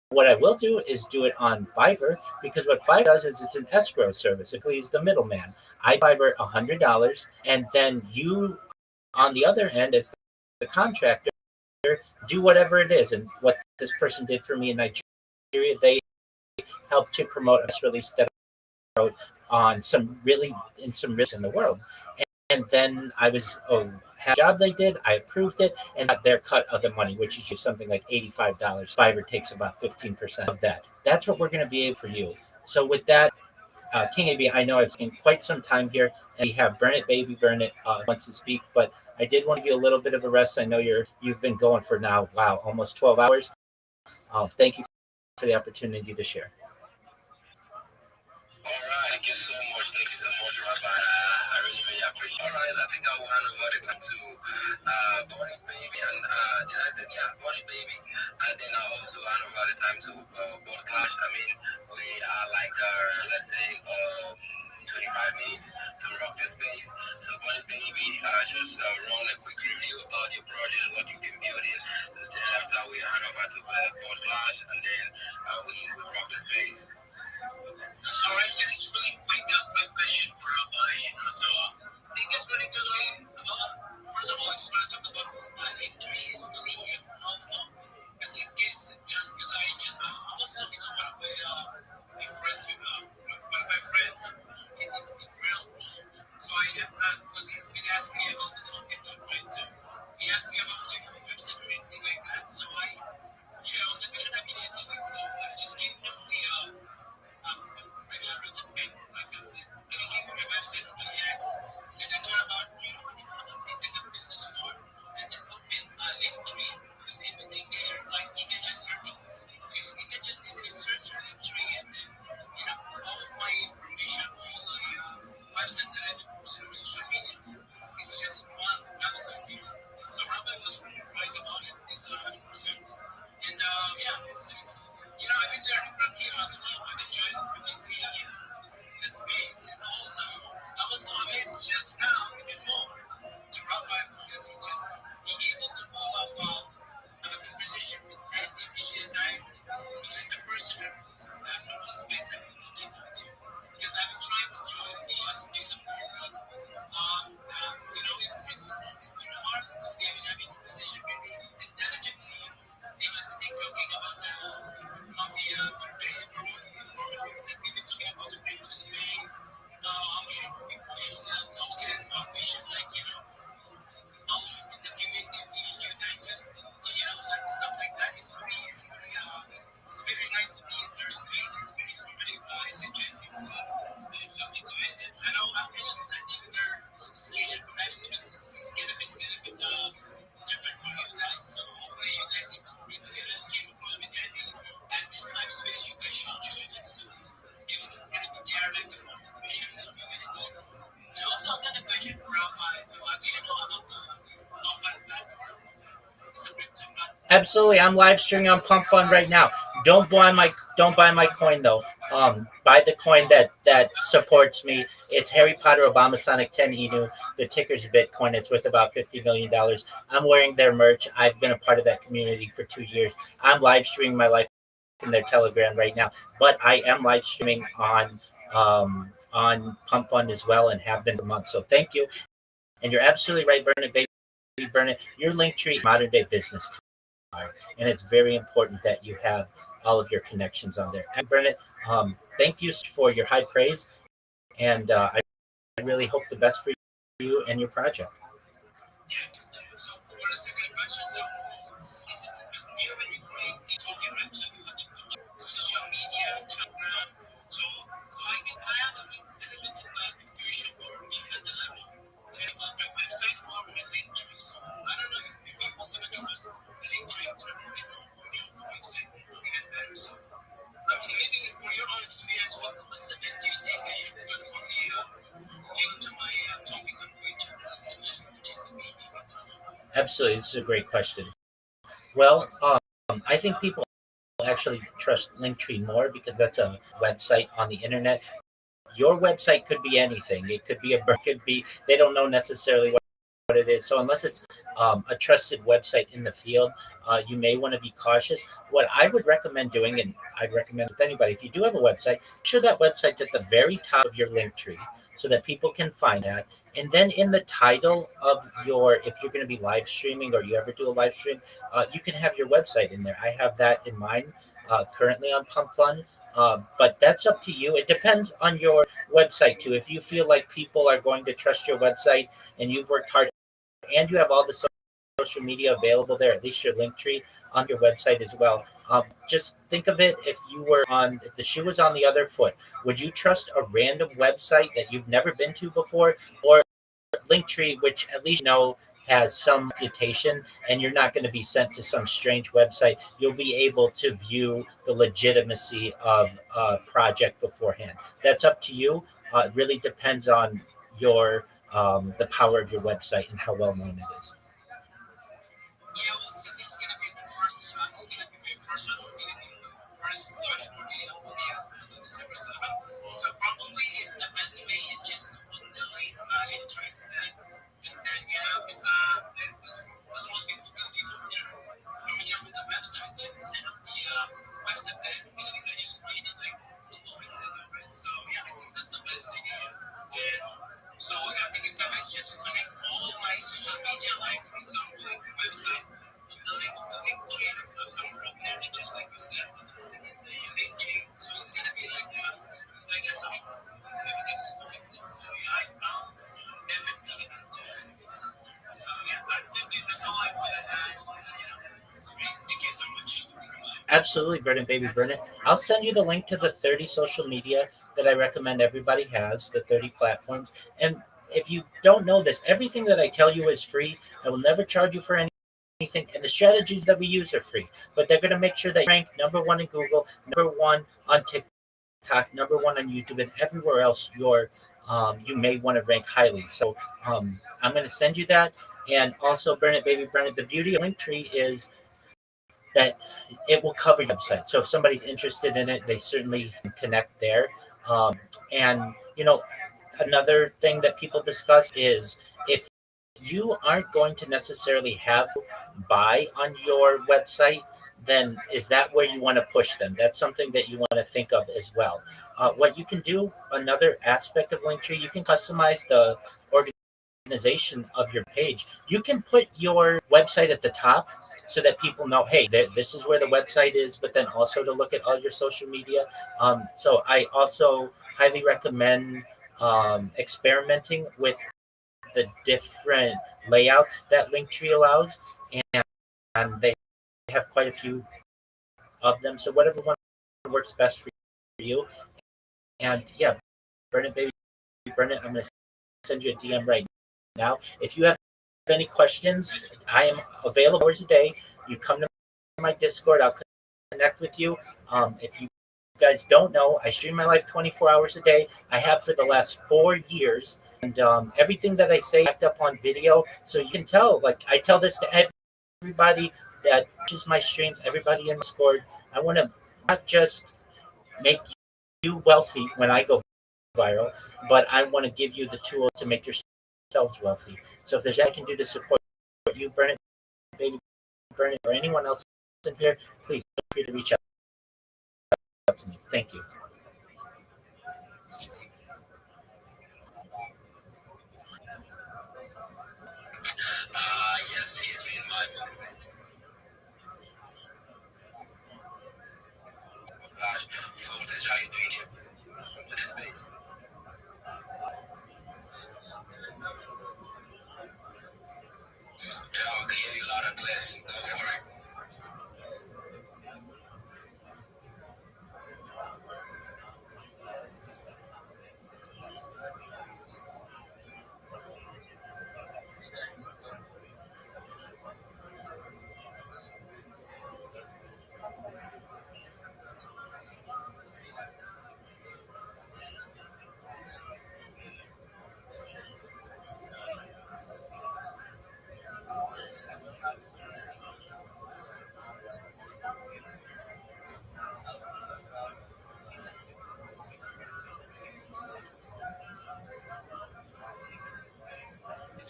S2: what I will do is do it on Fiverr, because what Fiverr does is it's an escrow service. It clears the middleman. I Fiverr $100, and then you, on the other end, as the contractor, do whatever it is. And what this person did for me in Nigeria, they helped to promote a press release that I wrote on some risks in the world. And then I was had a job they did, I approved it, and got their cut of the money, which is just something like $85. Fiverr takes about 15% of that. That's what we're going to be able for you. So with that, King AB, I know I've spent quite some time here, and we have Burn It Baby Burn It wants to speak, but I did want to give you a little bit of a rest. I know you've been going for now, wow, almost 12 hours. Thank you for the opportunity to share.
S1: All right, thank you so much. Thank you so much, Rabbi. I really, really appreciate it. All right, I think I will hand over the time to Bonnie Baby and did I say Bonnie Baby? And then I'll also hand over the time to Board Clash. I mean, we are like let's say 25 minutes to rock the space. So Bonnie Baby, just run a quick review about your project, what you've been building. And then after we hand over to Board Clash, and then we rock the space. All right, just really quick questions for so I think it's really good. First of all, I just want to talk about H3 is really helpful. Because it gives just because I was talking to one of my friends, one of my friends, in real. So because he's been asking me about the token, right? So he asked me about like fixing or anything like that. So I was like, I mean, it's like just give him the written paper, like can you give me your website or X, and then talk about these kind of business for, and then open Linktree, because everything there, like you can just search, you can just easily search Linktree, and then all of my information, all the website that I've been posting on social media, it's just one website. So Rabbi was really right about it. It's 100%. And it's I've been there for him as well. I've enjoyed it when you see the space. And also, I was amazed just now, even more, to Rabbi, because he able to pull up have a conversation with Andy, which is the person who's the space I've been looking into. Because I've been trying to join the space of learning. It's very hard because they haven't having a conversation with me intelligently. They talking about how the informative to get about the crypto space, how should people sell tokens, how we should how should the community be united, like stuff like that. It's very nice to be in their space. It's very informative. It's interesting. Should look into it. I know I think their schedule for next semester to get a bit different from you guys. So hopefully you guys if you came across with any this type space, you guys should join it. So if you can get it there, like the information that you're gonna need. And also I've got a question for Rabbi. So do you know about the non-fund platform? It's a crypto platform.
S2: Absolutely, I'm live streaming on Pump Fund right now. Don't buy my coin though. Buy the coin that supports me. It's Harry Potter Obama Sonic 10 Inu. The ticker's Bitcoin. It's worth about $50 million. I'm wearing their merch. I've been a part of that community for 2 years. I'm live streaming my life in their Telegram right now, but I am live streaming on Pump Fund as well, and have been for months. So thank you. And you're absolutely right, Burn It Baby, Burn It. Your link tree, modern day business card, and it's very important that you have all of your connections on there. And Burn It, thank you for your high praise, and I really hope the best for you and your project.
S1: So for the second question, is it when you create the token mention, you have to put social media, Telegram. I have a little bit of confusion or even at the level. Take my website or my link tree. So I don't know if people can trust the link tree or your website even better. So okay, maybe for your own experience, what's the best you think I should put on the link to my token converter? Just me.
S2: Absolutely, this is a great question. Well, I think people actually trust Linktree more because that's a website on the internet. Your website could be anything. It could be could be, they don't know necessarily what it is. So unless it's a trusted website in the field, you may want to be cautious. What I would recommend doing, and I'd recommend with anybody, if you do have a website, make sure that website's at the very top of your link tree so that people can find that. And then in the title of your, if you're going to be live streaming or you ever do a live stream, you can have your website in there. I have that in mine currently on Pump Fund. But that's up to you. It depends on your website too. If you feel like people are going to trust your website and you've worked hard and you have all the social media available there, at least your link tree on your website as well. Just think of it, if the shoe was on the other foot, would you trust a random website that you've never been to before, or Linktree, which at least you know has some reputation, and you're not going to be sent to some strange website? You'll be able to view the legitimacy of a project beforehand. That's up to you. It really depends on your the power of your website and how well known it is.
S1: Yeah, well, so it's gonna be the first. It's gonna be my first one. We're gonna be the first launch for the December 7th. So probably it's the best way is just to put the link into instead, and then because most people gonna be familiar with the website and set up the website that I just created like a couple weeks ago, right? So yeah, I think that's the best idea. And so I think it's the best just to connect all my social media, like for example, like my website, the link tree, somewhere up there, and just like you said, the link tree. So it's gonna be like like a site. Everything's connected. So yeah, I'll definitely get into it. So yeah, I think that's all I want to ask. It's great. Thank you so much.
S2: Absolutely, Burn It Baby Burn It. I'll send you the link to the 30 social media that I recommend everybody has, the 30 platforms. And if you don't know this, everything that I tell you is free. I will never charge you for anything. And the strategies that we use are free. But they're going to make sure that you rank number one in Google, number one on TikTok, number one on YouTube, and everywhere else you may want to rank highly. So I'm going to send you that. And also, Burn It Baby Burn It. The beauty of Linktree is that it will cover your website. So if somebody's interested in it, they certainly can connect there. And another thing that people discuss is if you aren't going to necessarily have buy on your website, then is that where you want to push them? That's something that you want to think of as well. What you can do, another aspect of Linktree, you can customize the organization of your page. You can put your website at the top so that people know, hey, this is where the website is, but then also to look at all your social media. So I also highly recommend experimenting with the different layouts that Linktree allows, and they have quite a few of them. So whatever one works best for you. And yeah, Burn It Baby Burn It. I'm going to send you a DM right now. If you have any questions, I am available hours a day. You come to my Discord, I'll connect with you. If you guys don't know, I stream my life 24 hours a day. I have for the last 4 years, and everything that I say backed up on video, so you can tell. Like I tell this to everybody that watches my streams, everybody in Discord. I want to not just make you wealthy when I go viral, but I want to give you the tools to make yourselves wealthy. So if there's anything I can do to support you, Burn It, Baby, Burn It, or anyone else in here, please feel free to reach out to me. Thank you.
S1: Yes, he's been my motivation. Gosh, so how you doing here? Welcome to the space. Yeah, I can hear you loud and clear. Go for it.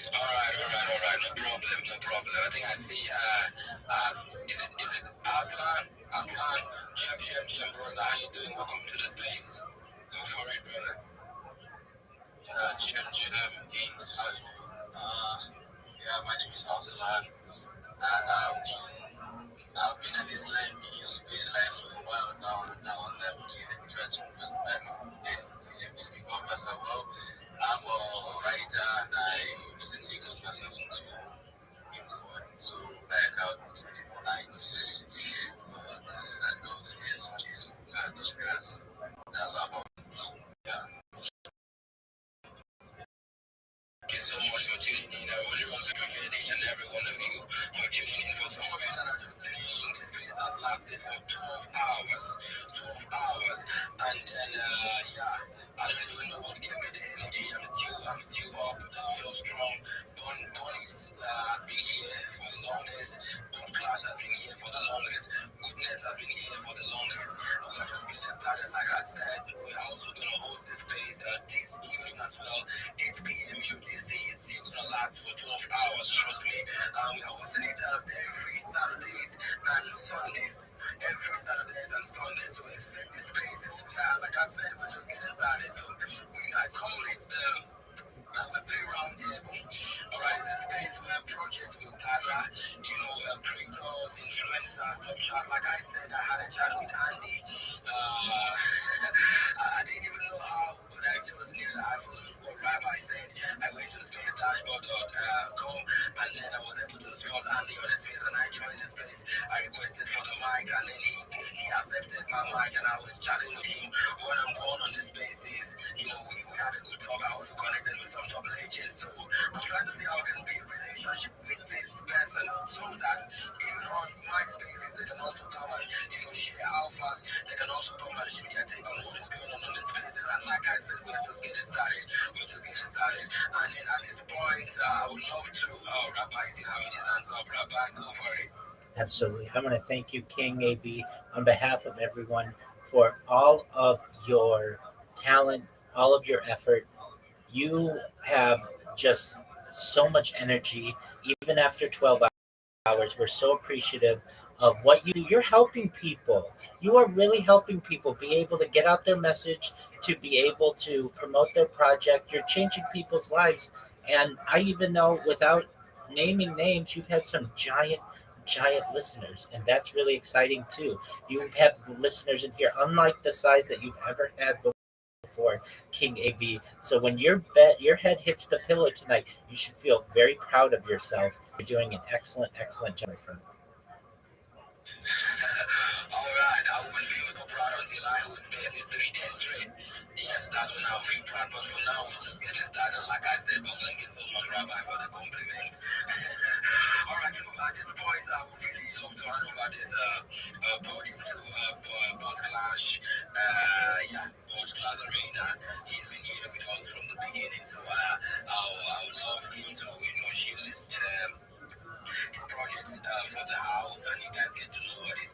S1: All right. No problem, no problem. I think I see, is it Aslan? Aslan, GM, brother, how you doing? Welcome to the space. Go for it, brother. GM, King, how you doing? Yeah, my name is Aslan, and I've been in this live video space like for a while now, and now let me try to just back on this music of myself. Well, I'm a writer, and I recently got myself into so back out on Friday nights. But I know today is Sunday, so we gotta touch grass. That's about it. Yeah. Thank you so much for tuning in. I really want to appreciate each and every one of you for tuning in. For some of you that are just tuning in, this video has lasted for 12 hours. 12 hours. And then, I don't even know what gave me the energy. I'm still up, so strong. Born is been here for the longest. Born Clash has been here for the longest. Goodness has been here for the longest. We are just getting started. Like I said, we are also going to host this space this evening as well. 8 p.m. UTC is still going to last for 12 hours, trust me. We are hosting it every Saturdays and Sundays. Every Saturdays and Sundays. So expect this space. Like I said, we're just getting started. So I call it the playground table. Alright, this space where projects will gather, creators, influencers, upshot. Like I said, I had a chat with Andy. I didn't even know how, but I just knew I followed what Rabbi said. I went to space dashboard.com, and then I was able to spot Andy on the space, and I joined the space. I requested for the mic, and then he accepted my mic, and I was chatting with him. What I'm going on this space is, we had a good talk. I also connected with some top legends, so I'm trying to see how I can build relationship with this person so that even on my spaces, they can also come and, share alphas. They can also come and share their take on what is going on the spaces. And like I said, we're just getting started. And then at this point, I would love to, Rabbi, is he having his hands up? Rabbi, go for it.
S2: Absolutely. I want to thank you, King AB, on behalf of everyone for all of your talent, all of your effort. You have just so much energy, even after 12 hours. We're so appreciative of what you do. You're helping people. You are really helping people be able to get out their message, to be able to promote their project. You're changing people's lives. And I even know without naming names, you've had some giant listeners, and that's really exciting too. You've had listeners in here unlike the size that you've ever had before, King AB. So when your head hits the pillow tonight, you should feel very proud of yourself. You're doing an excellent job, my friend.
S1: Alright, I wouldn't feel so proud until I was space is 3 days straight. Yes, that's when I'll feel proud, but for now, we're just getting started. Like I said, but thank you so much, Rabbi, for the compliments. Alright, at this point, I would really love to hand over this podium to Bot Clash. Bot Clash Arena. He's been here with us from the beginning, so I would love him to, share this projects for the house, and you guys get to know what he's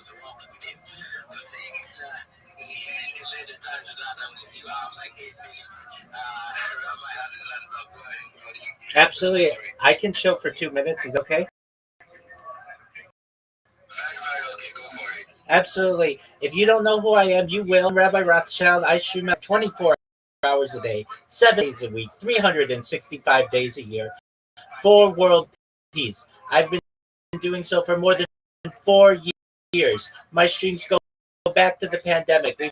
S1: the walks with him. But saying initially till later times that I'm with you, I have like 8 minutes. Rabbi has his hands up going, buddy.
S2: Absolutely. I can show for 2 minutes. Is okay?
S1: Very okay, go for it.
S2: Absolutely. If you don't know who I am, you will. I'm Rabbi Rothschild. I stream out 24 hours a day, 7 days a week, 365 days a year for world peace. I've been doing so for more than 4 years. My streams go back to the pandemic. We've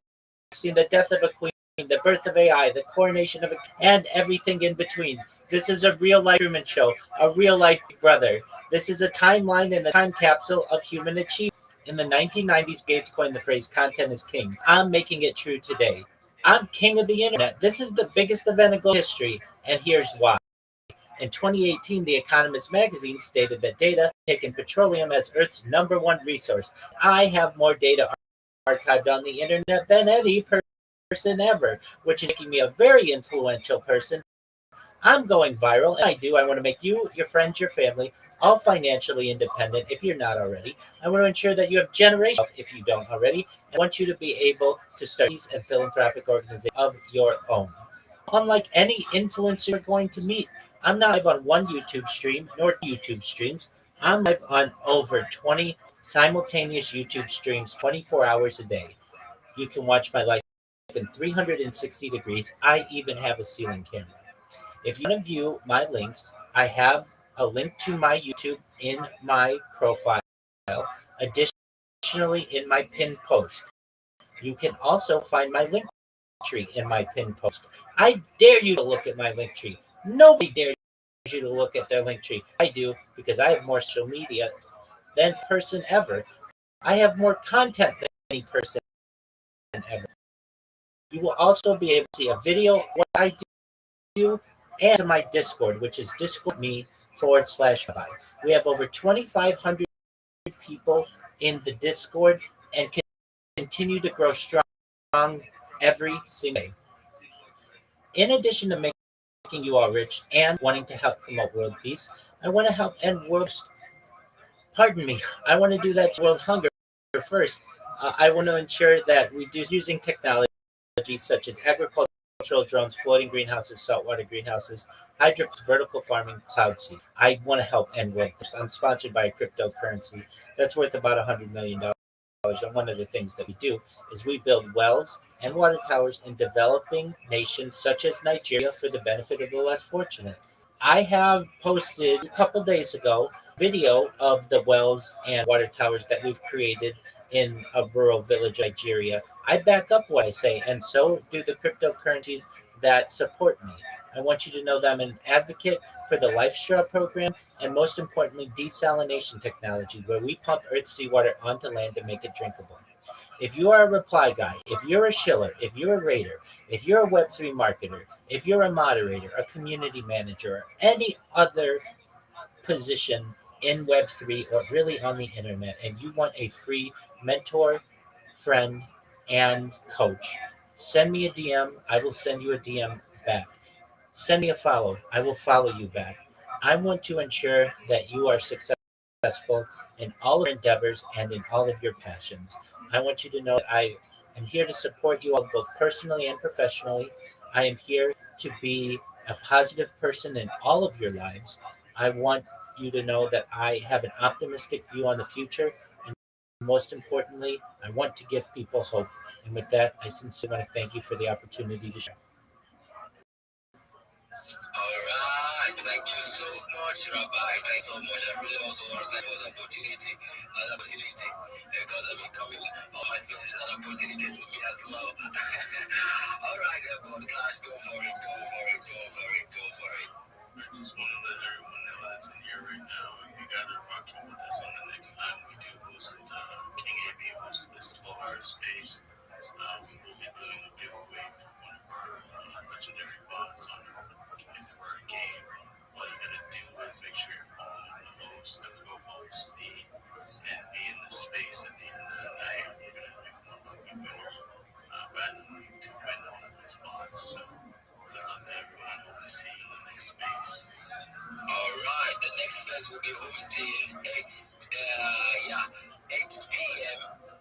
S2: seen the death of a queen, the birth of AI, the coronation of a, and everything in between. This is a real life Truman Show, a real life Big Brother. This is a timeline and a time capsule of human achievement. In the 1990s, Gates coined the phrase "content is king." I'm making it true today. I'm king of the internet. This is the biggest event in global history, and here's why. In 2018, The Economist magazine stated that data taken petroleum as Earth's number one resource. I have more data archived on the internet than any person ever, which is making me a very influential person. I'm going viral, and I want to make you, your friends, your family, all financially independent if you're not already. I want to ensure that you have generations if you don't already. I want you to be able to start these and philanthropic organizations of your own. Unlike any influencer you're going to meet, I'm not live on one YouTube stream nor YouTube streams. I'm live on over 20 simultaneous YouTube streams 24 hours a day. You can watch my life in 360 degrees. I even have a ceiling camera. If you want to view my links, I have a link to my YouTube in my profile. Additionally, in my pinned post, you can also find my link tree in my pinned post. I dare you to look at my link tree. Nobody dares you to look at their link tree. I do because I have more social media than person ever. I have more content than any person ever. You will also be able to see a video of what I do and to my Discord, which is discord.me/Rabbi. We have over 2,500 people in the Discord and continue to grow strong every single day. In addition to making you all rich and wanting to help promote world peace, I want to help end pardon me, I want to do that to world hunger first. I want to ensure that we do using technology such as agricultural drones, floating greenhouses, saltwater greenhouses, hydroponics, vertical farming, cloud seed. I want to help end world thirst. I'm sponsored by a cryptocurrency that's worth about $100 million. And one of the things that we do is we build wells and water towers in developing nations such as Nigeria for the benefit of the less fortunate. I have posted a couple days ago video of the wells and water towers that we've created in a rural village, Nigeria. I back up what I say, and so do the cryptocurrencies that support me. I want you to know that I'm an advocate for the Life Straw program and, most importantly, desalination technology, where we pump Earth's seawater onto land to make it drinkable. If you are a reply guy, if you're a shiller, if you're a raider, if you're a Web3 marketer, if you're a moderator, a community manager, or any other position in Web3 or really on the internet, and you want a free mentor, friend, and coach, send me a DM. I will send you a DM back. Send me a follow. I will follow you back. I want to ensure that you are successful in all of your endeavors and in all of your passions. I want you to know that I am here to support you all both personally and professionally. I am here to be a positive person in all of your lives. I want you to know that I have an optimistic view on the future. And most importantly, I want to give people hope. And with that, I sincerely want to thank you for the opportunity to share.
S1: All right, thank you so much, Rabbi. Thanks so much. I really also want to thank for the opportunity. Because I've been coming on my spaces and opportunities with me as well. All right, Clash, go for it, go for it, go for it, go for it.
S6: I just want to let everyone know that's in here right now. You got to rock with us on the next time we do host King AB hosts this 12-hour space. We will be doing a giveaway for one of our legendary bots on for our game. All you gotta do is make sure you're following the host, the co-host, me, and be in the space at the end of the night. We're gonna pick one lucky winner randomly to win one of those bots. So good luck to everyone. Hope to see you in the next space.
S1: All right, the next space will be hosting 8 p.m.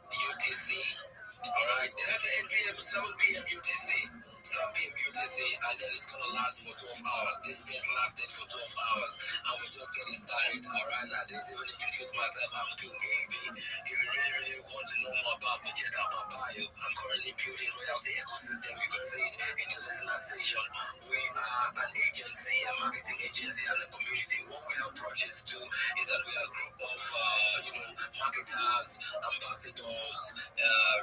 S1: ambassadors,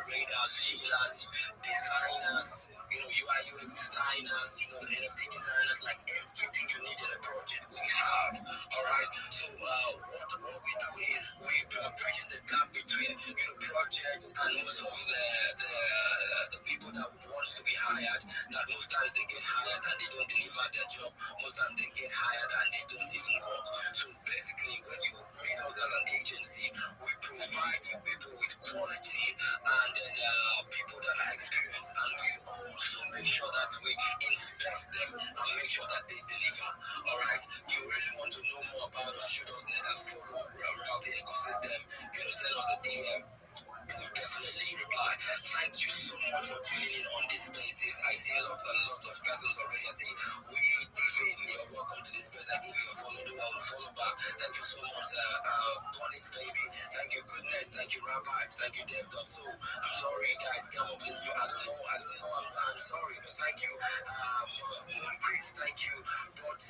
S1: radars, healers, designers, UI UX designers, NFT designers, like everything you need in a project we have. All right. So what we do is we bridge the gap between projects and most of the people that would want to be hired. That most times they get hired and they don't deliver their job. Most times they get hired and they don't even work. So basically, when you meet us as an agency, we provide you people with quality and then people that are experienced, and we also make sure that we inspect them and make sure that they deliver. All right. You really want to know more about us? Shoot us a follow around the ecosystem. Send us a DM. We'll definitely reply. Thank you so much for tuning in on this basis. I see lots and lots of persons already. I say, we even you're welcome to this space. I give you a follow, do a follow back. Thank you so much, Bonnet baby. Thank you, goodness. Thank you, Rabbi. Thank you, Dev. So I'm sorry, guys. Come up with you. I don't know. I'm sorry, but thank you, Moon. Thank you, but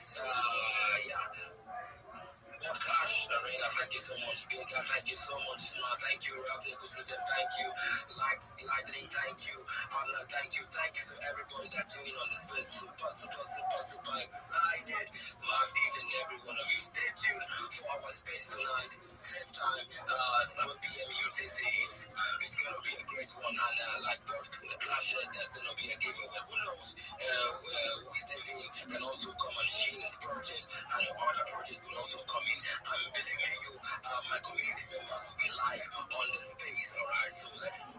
S1: yeah. Gosh, Arena, thank you so much. Bigger, thank you so much. Smart, thank you. Route Ecosystem, thank you. Lightning, thank you. Allah, thank you. Thank you to everybody that tuning in on this place. Super, super, super, super excited to have each and every one of you. Stay tuned for our space tonight. Same time, 7 p.m. UTC. It's going to be a great one. And like Bert Flash, there's going to be a giveaway. Who knows? Wisdom can also come and share this project, and other projects will also come in. I'm believing you, my community members will be live on the space. All right, so let's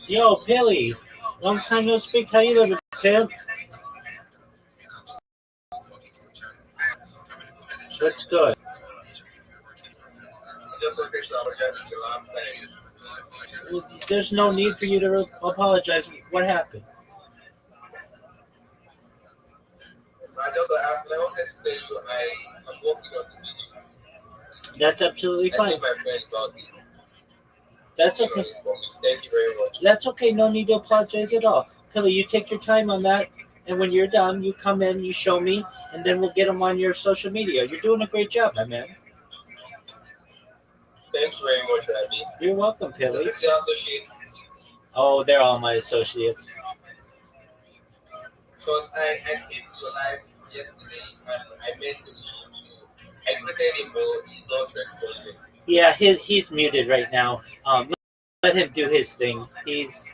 S2: Yo, Pilly. Long time no speak. How you living, pimp? What's good?
S1: Just like they shot again until I'm playing.
S2: There's no need for you to apologize. What happened?
S1: I just asked now yesterday I'm working on the video.
S2: That's absolutely
S1: I
S2: fine.
S1: told my friend about it.
S2: That's
S1: You know,
S2: okay.
S1: thank you very much.
S2: That's okay. No need to apologize at all. Pilly, you take your time on that, and when you're done, you come in, you show me, and then we'll get them on your social media. You're doing a great job, my man.
S1: Thank you very much, Rabbi.
S2: You're welcome,
S1: Is
S2: Pilly.
S1: this your associates?
S2: Oh, they're all my associates.
S1: Because I came to your live yesterday and I met with him too. I greeted him, but he's not responding.
S2: Yeah, he's muted right now. Let him do his thing. He's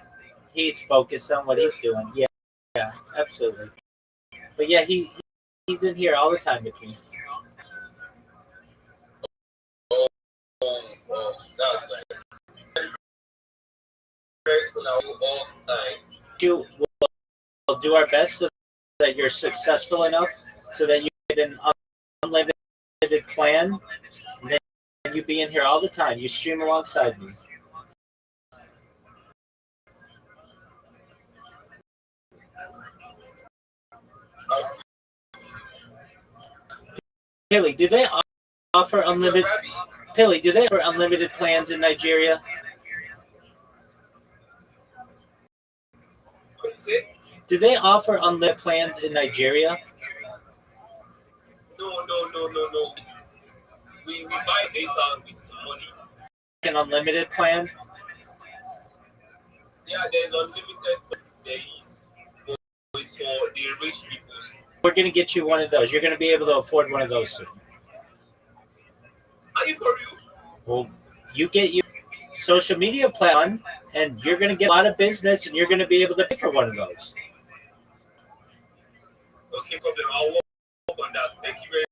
S2: focused on what he's doing. Yeah, absolutely. But yeah, he's in here all the time with me.
S1: That's right. Very soon I'll do all the time.
S2: We'll do our best so that you're successful enough so that you get an unlimited plan, and then you be in here all the time. You stream alongside me. Pilly, do they offer unlimited? Pilly, do they offer unlimited plans in Nigeria? Do they offer unlimited plans in Nigeria?
S1: No. We buy data with money.
S2: An unlimited plan?
S1: Yeah, there's unlimited, but there is. But it's for the rich people.
S2: We're going to get you one of those. You're going to be able to afford one of those soon.
S1: Are you for real?
S2: Well, you get your social media plan, and you're going to get a lot of business, and you're going to be able to pay for one of those.
S1: Okay, problem. I'll work on that. Thank you very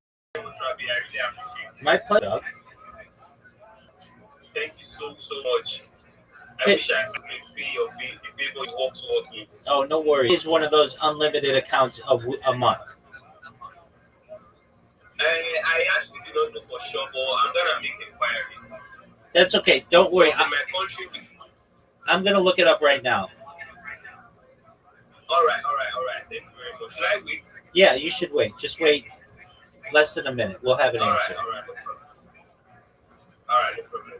S1: much, Rabbi. I really appreciate it.
S2: My pleasure.
S1: Thank you so much. I wish I could pay your bill. The bill will work towards me.
S2: Oh, no worries. It's one of those unlimited accounts a month.
S1: I actually do not know for sure, but I'm going to make inquiries.
S2: That's okay. Don't worry.
S1: My country,
S2: I'm going to look it up right now.
S1: All right. Thank you very much. Should I wait?
S2: Yeah, you should wait. Just wait less than a minute. We'll have an answer.
S1: All right, no problem.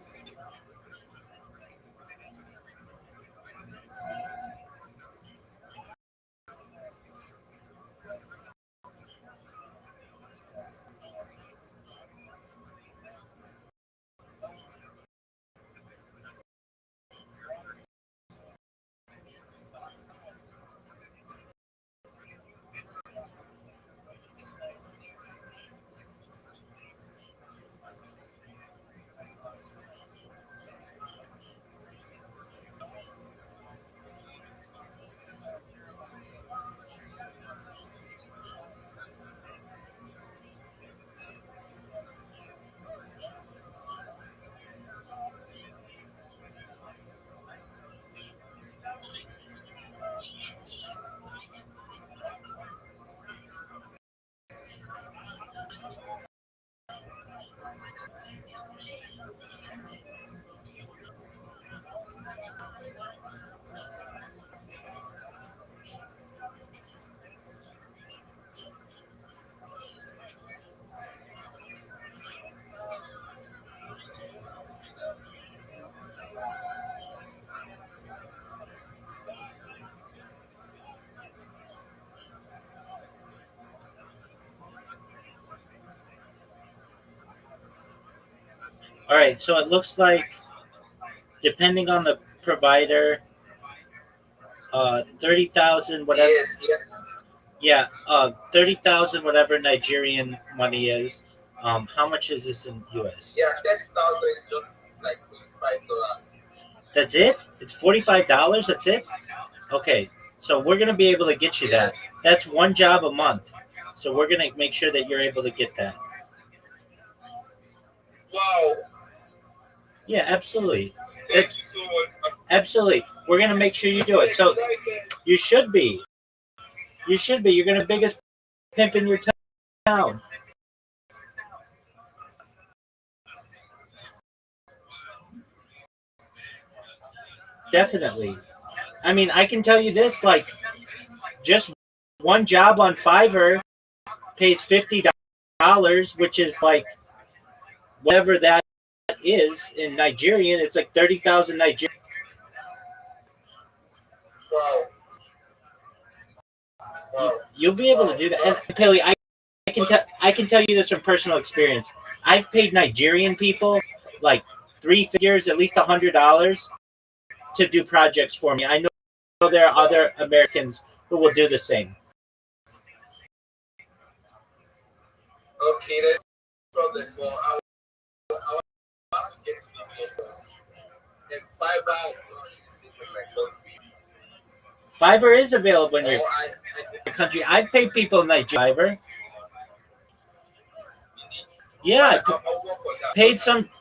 S2: All right, so it looks like, depending on the provider, 30,000 whatever.
S1: Yes.
S2: Yeah, 30,000 whatever Nigerian money is. How much is this in US?
S1: Yeah, 30,000 is just like $45.
S2: That's it? It's $45. That's it? Okay, so we're gonna be able to get you that. That's one job a month. So we're gonna make sure that you're able to get that.
S1: Wow.
S2: Yeah, absolutely.
S1: Thank you so much.
S2: Absolutely. we're gonna make sure you do it. So you should be. You should be. You're gonna be the biggest pimp in your town. Definitely. I mean, I can tell you this, like, just one job on Fiverr pays $50, which is like whatever that is in Nigerian. It's like 30,000 Nigerian.
S5: Wow. Wow.
S2: You'll be able to do that. And Pele, I can tell you this from personal experience. I've paid Nigerian people like 3 figures, at least $100, to do projects for me. I know there are other Americans who will do the same.
S5: Okay, that's problem. Well, I want to get people and
S2: Fiverr is available in your country. I've paid people in Nigeria. Yeah,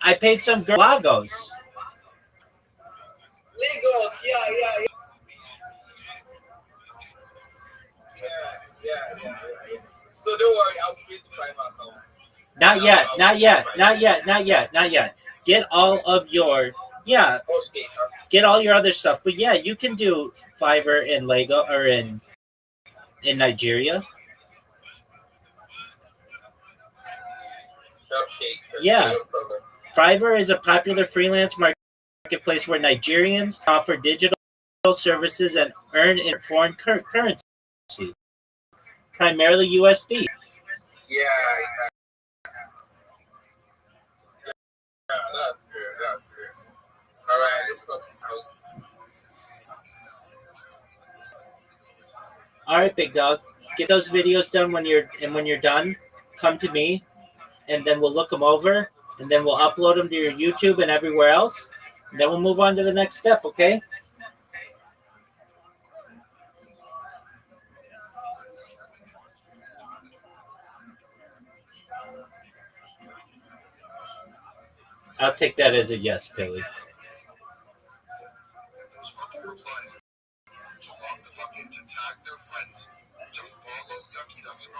S2: I paid some girl Lagos.
S5: Lagos, yeah. So don't worry, I'll create the private account.
S2: Not yet. Get all of your get all your other stuff. But yeah, you can do Fiverr in Lagos or in Nigeria. Yeah. Fiverr is a popular freelance marketplace where Nigerians offer digital services and earn in foreign currency, primarily USD.
S5: Yeah, that's good. All right,
S2: All right, big dog. Get those videos done when you're done. Come to me, and then we'll look them over, and then we'll upload them to your YouTube and everywhere else. And then we'll move on to the next step. Okay? I'll take that as a yes, Billy.
S6: Those fucking replies to walk the fucking to tag their friends to follow Yucky Ducks Bro.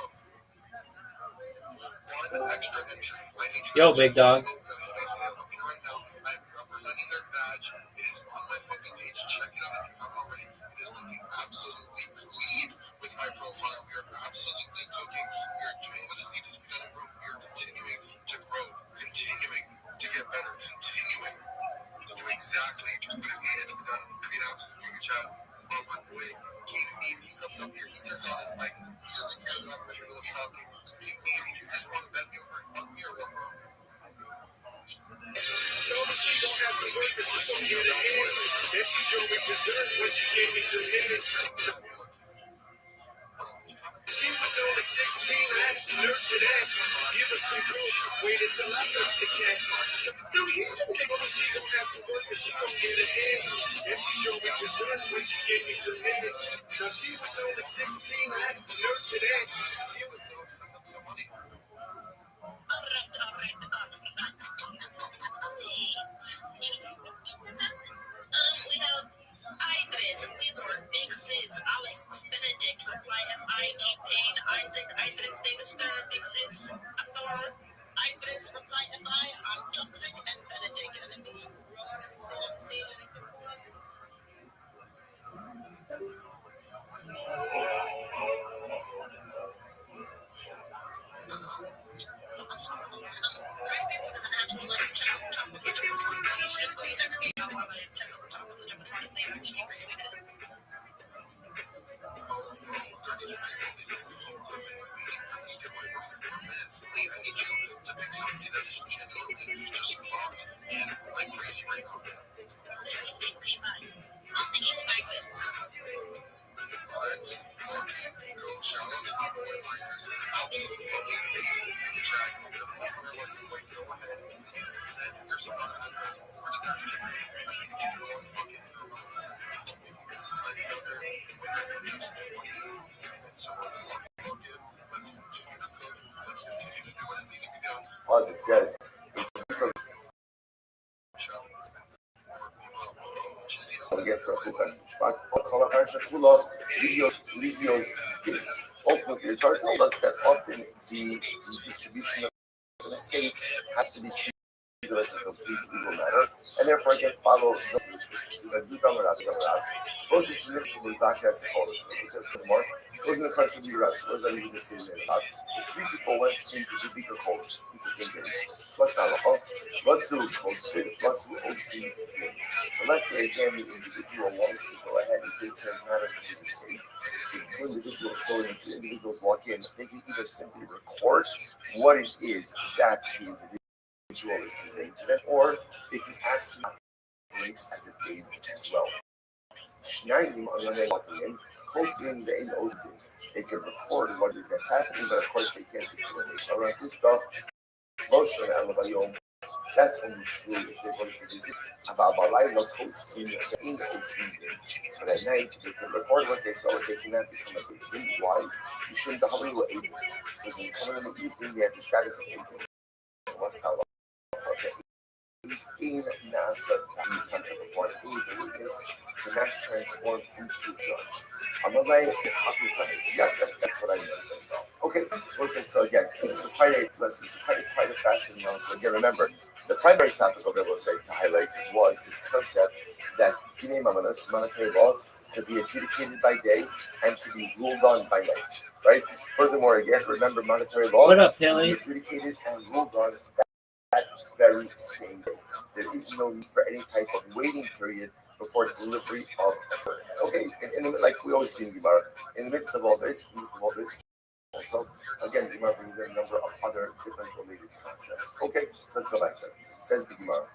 S6: For one extra entry, I need you
S2: Yo,
S6: guys
S2: big
S6: to
S2: dog.
S6: follow Yucky Ducks. They're up here right now. I'm representing their badge. It is on my fucking page. Check it out if you haven't already. It is looking absolutely lead with my profile. We are absolutely cooking. We are doing what is needed to be done, bro. We are continuing to grow, continuing to get better, continuing to do exactly what is needed to be done. You know, you can chat about my boy King Mean. He comes up here, he turns on his mic, he doesn't care about the middle of talking. King Mean, you just want to bend me over and fuck me or what, bro?
S5: told me she gon' have to work, but she gon' get ahead. Then she drove me berserk when she gave me some head. She was only 16, I had to nurture that. Give her some growth, waited till I touched the cat. So here's some people, she gon' have to work, but she gon' get ahead. Then she drove me berserk when she gave me some head. Now she was only 16, I had to nurture that. Give her some money.
S7: We have Idris, Wizard, Big Sis, Alex, Benedict, Reply, M.I.G. Pain, Isaac, Idris, David Stern, Big Sis, Thor, Idris, Reply, M.I., I'm Toxic, and Benedict, and then it's Rowan and CNC.
S5: As it says, it's from we get from
S1: Ultimately, the Torah told us that often the distribution of an estate has to be treated as a complete legal matter, and therefore again follow the furthermore, goes in the question of the Rav. So what does that mean to say that? The three people went into the bigger hole. Interesting case. So what's not let's do close fit. Let's do OC. So let's say again the individual wants to go ahead and take care of matters of his estate. So the two individuals, so if the individuals walk in, they can either simply record what it is that the individual is conveying to them, or they can actually operate as a base as well. Schneidim on when they walking in, close in the in OC. They can record what it is that's happening, but of course they can't do it. Around this stuff, Moshe and Alabayom, that's only true if they're going to visit. About Balai, no close in the OC. But at night, they can record what they saw, they cannot become a base. Why? You shouldn't have a because when you come in the evening, they have the status of Abel. What's that? Okay. In NASA, these concept of one the witness cannot transform into a judge. I'm a lay yeah, that's what I meant. Okay, so again, it's quite a fascinating one. So again, remember, the primary topic of Rabbi said to highlight was this concept that Dinei Mamanas, monetary law, could be adjudicated by day and could be ruled on by night. Right? Furthermore, again, remember monetary law can be adjudicated and ruled on that very same day. There is no need for any type of waiting period before delivery of a verdict. Okay, like we always see in Gemara, in the midst of all this, also, again, Gemara brings in a number of other different related concepts. Okay, so let's go back there. Says the Gemara.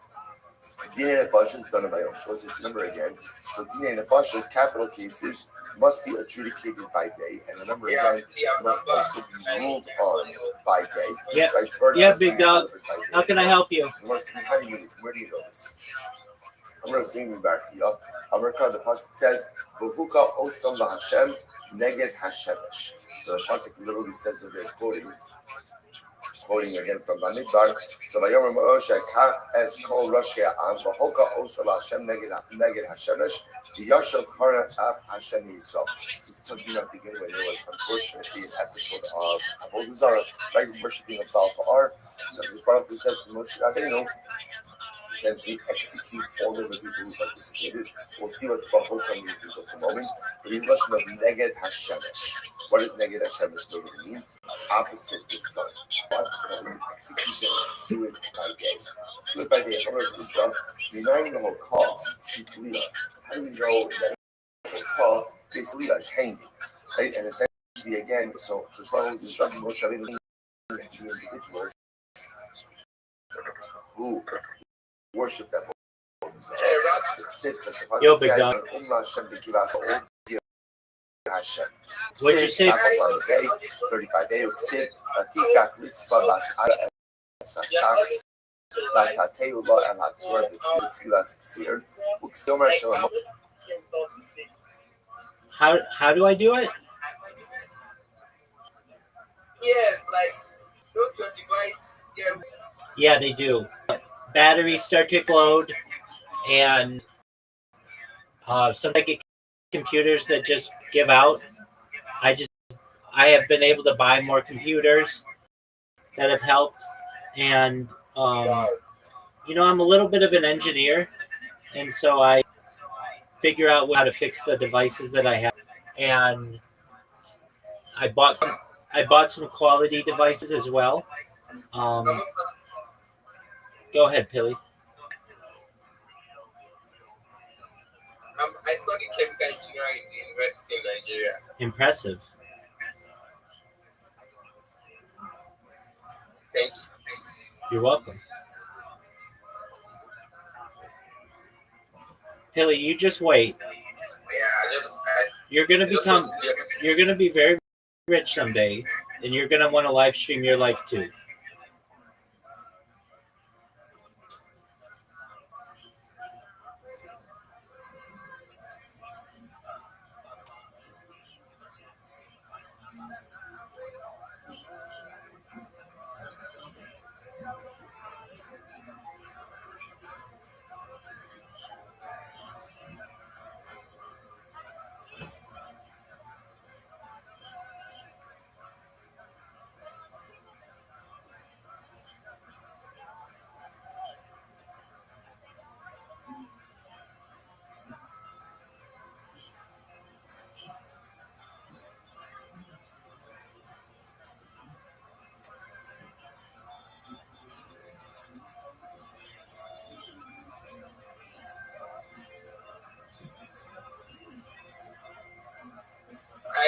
S1: Dinei Nefashos is done by own. So let's remember again. So Dinei Nefashos, capital cases, must be adjudicated by day, and remember again, must also be ruled on by day.
S2: Yeah,
S1: right?
S2: Yeah, big dog. How can I help you?
S1: So where do you know this? I'm going to sing you back to you. The pasuk says, "V'huka osam laHashem neged hashemesh." So the pasuk literally says, "We're quoting again from Bamidbar." So Vayomer Moshe Kach es kol Rosh Ha'am v'hoka osam laHashem neged hashemesh v'yashav chara af Hashem Yisrael. This is talking about the beginning when there was unfortunately an episode of Avodah Zarah, right? Worshiping of Baal Ba'ar. So this Baruch says to Moshe Rabbeinu, essentially execute all of the people who participated. We'll see what Bahokam means in just a moment. But he's lesson of Neged Hashemesh. What does Neged Hashemesh really mean? Opposite the sun. What? Execute them, do it by day. Do it by day. I'm going to do stuff. Denying the whole call, Shitliya. How do we know that the whole call basically is hanging? Right? And essentially, again, so as far as instructing Moshe Rabbeinu, the individuals who worship that.
S2: Yo, big dog. What'd you say?
S1: 35 days.
S2: How do I do it?
S5: Yes, like go to your device.
S2: Yeah, they do. Batteries start to explode, and some get computers that just give out. I have been able to buy more computers that have helped, and I'm a little bit of an engineer, and so I figure out how to fix the devices that I have, and I bought some quality devices as well. Go ahead, Pilly.
S5: I studied chemical engineering in the university in Nigeria.
S2: Impressive.
S5: Thank you.
S2: You're welcome. Pilly, you just wait.
S5: Yeah,
S2: you're gonna be very rich someday, and you're gonna want to live stream your life too.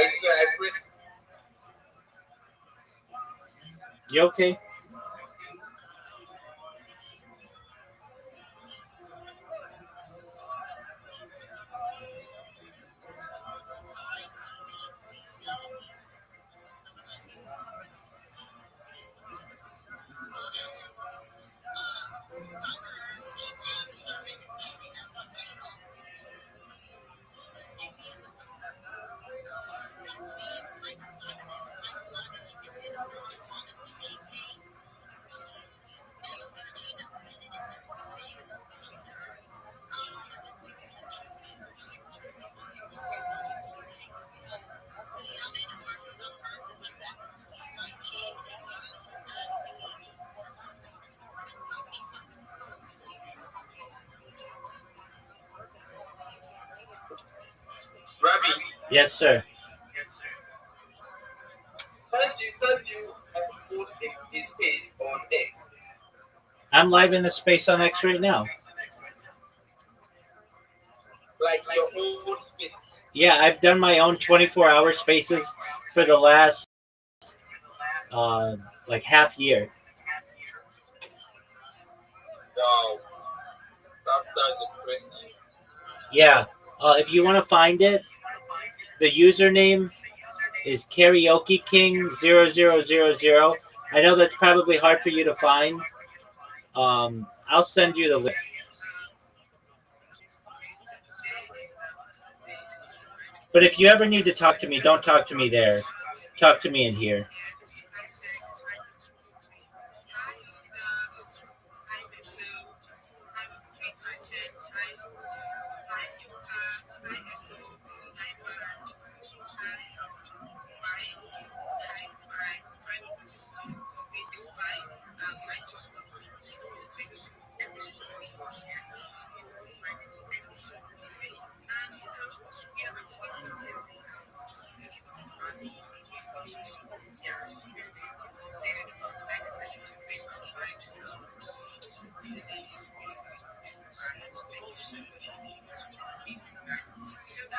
S5: so I press.
S2: You okay?
S5: Rabbi,
S2: Yes, sir.
S5: can't you post a space on X?
S2: I'm live in the space on X right now.
S5: Like your own space.
S2: Yeah, I've done my own 24-hour spaces for the last like half year.
S5: Wow, that sounds impressive.
S2: Yeah. If you want to find it, the username is Karaoke King 0000. I know that's probably hard for you to find. I'll send you the link. But if you ever need to talk to me, don't talk to me there. Talk to me in here.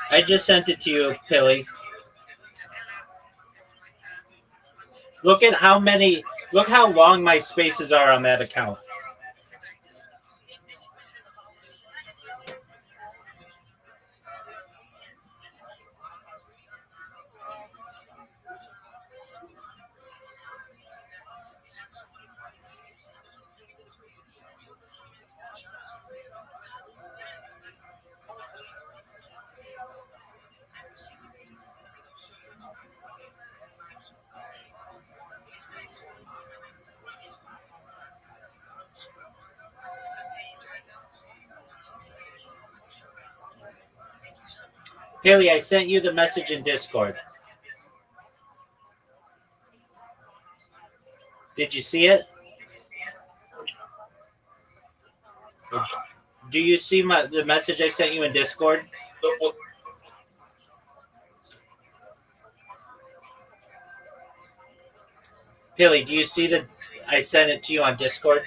S2: I just sent it to you, Pilly. Look at how many. Look how long my spaces are on that account. Pilly, I sent you the message in Discord. Did you see it? Do you see the message I sent you in Discord? Pilly, do you see that I sent it to you on Discord?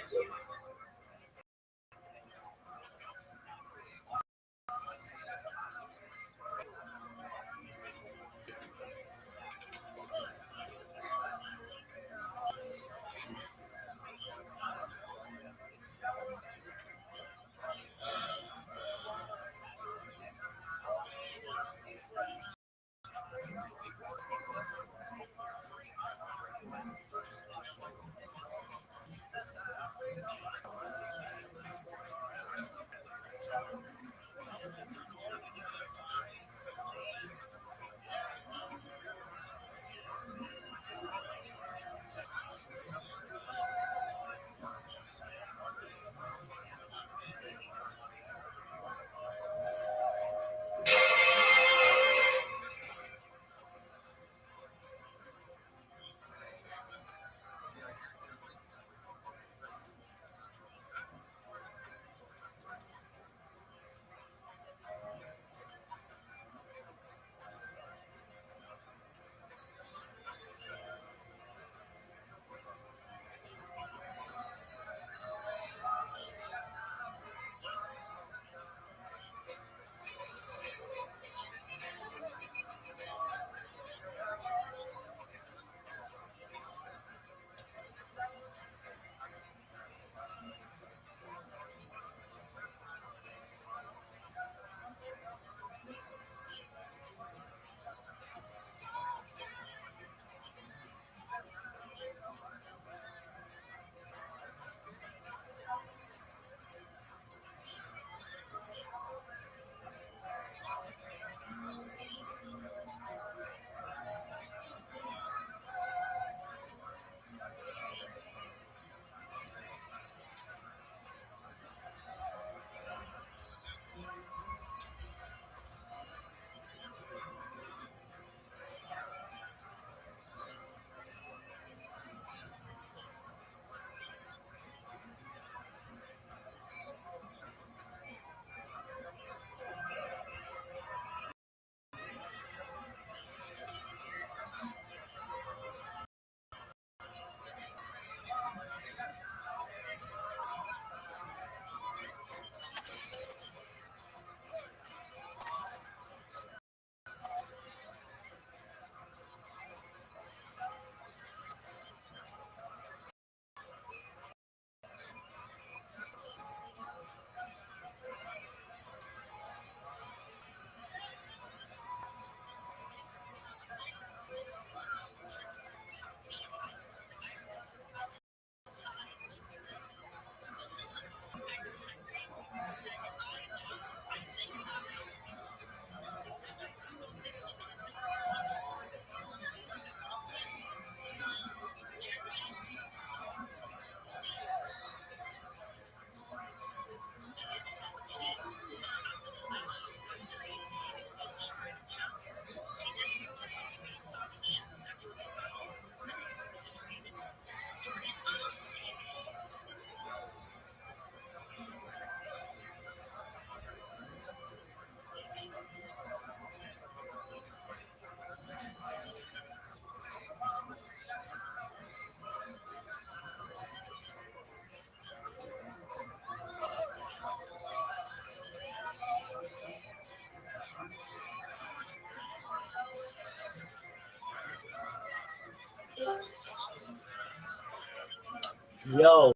S2: Yo,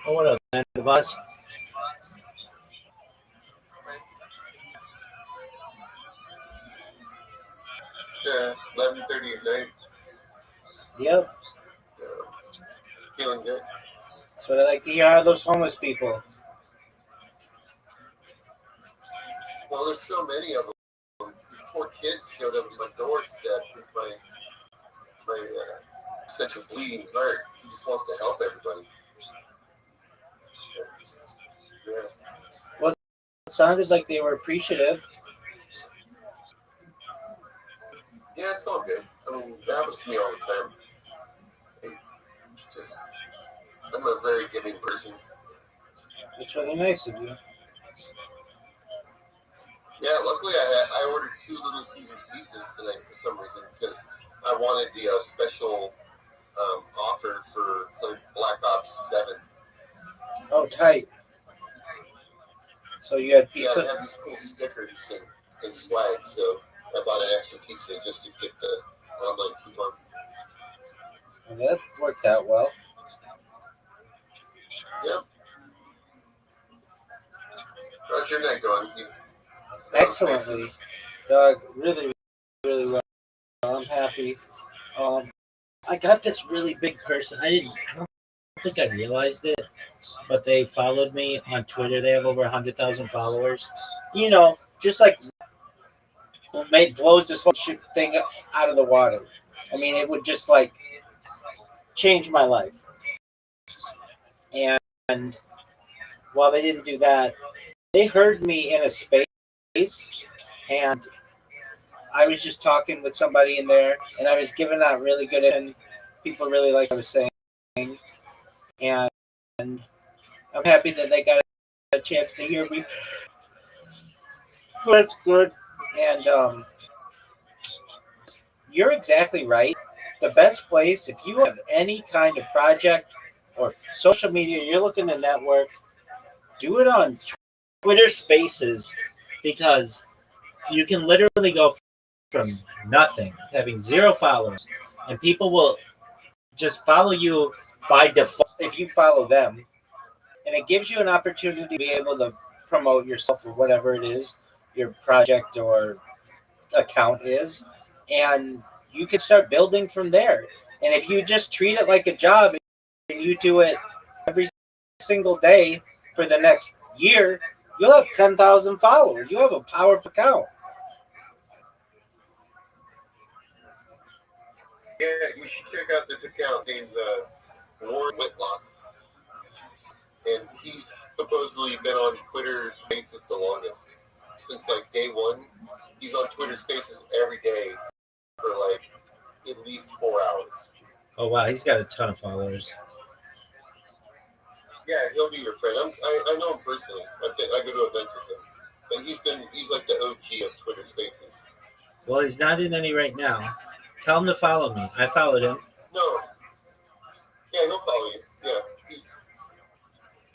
S2: what up, man? The boss?
S5: Yeah, 11:30 at night.
S2: Yep.
S5: Feeling good.
S2: That's what I like to hear out of those homeless people.
S5: Well, there's so many of them. These poor kids showed up at my doorstep with my such a bleeding heart. He just wants to help everybody. Yeah.
S2: Well, it sounded like they were appreciative.
S5: Yeah, it's all good. I mean, that happens to me all the time. It's just, I'm a very giving person.
S2: It's really nice of you.
S5: Yeah, luckily I ordered 2 Little Caesars pizzas tonight for some reason because I wanted the special offer for Black Ops 7.
S2: Oh, tight. So you had
S5: Yeah,
S2: pizza?
S5: I have these cool stickers and swag, so I bought an extra pizza just to get the online coupon.
S2: Well, that worked out well.
S5: Yep. How's your night going?
S2: Excellently. Dog, really, really well. I'm happy. I got this really big person. I don't think I realized it, but they followed me on Twitter. They have over 100,000 followers. You know, just like blows this whole shit thing out of the water. I mean, it would just like change my life. And while they didn't do that, they heard me in a space, and I was just talking with somebody in there, and I was giving out really good, and people really liked what I was saying, and I'm happy that they got a chance to hear me. That's good. And you're exactly right. The best place, if you have any kind of project or social media, you're looking to network, do it on Twitter Spaces, because you can literally go from nothing, having 0 followers, and people will just follow you by default if you follow them. And it gives you an opportunity to be able to promote yourself or whatever it is your project or account is. And you can start building from there. And if you just treat it like a job and you do it every single day for the next year, you'll have 10,000 followers. You have a powerful account.
S5: Yeah, you should check out this account named Warren Whitlock. And he's supposedly been on Twitter Spaces the longest. Since like day one, he's on Twitter Spaces every day for like at least 4 hours.
S2: Oh, wow. He's got a ton of followers.
S5: Yeah, he'll be your friend. I know him personally. I go to events with him. But he's like the OG of Twitter Spaces.
S2: Well, he's not in any right now. Tell him to follow me. I followed him.
S5: No. Yeah, he'll follow you. Yeah,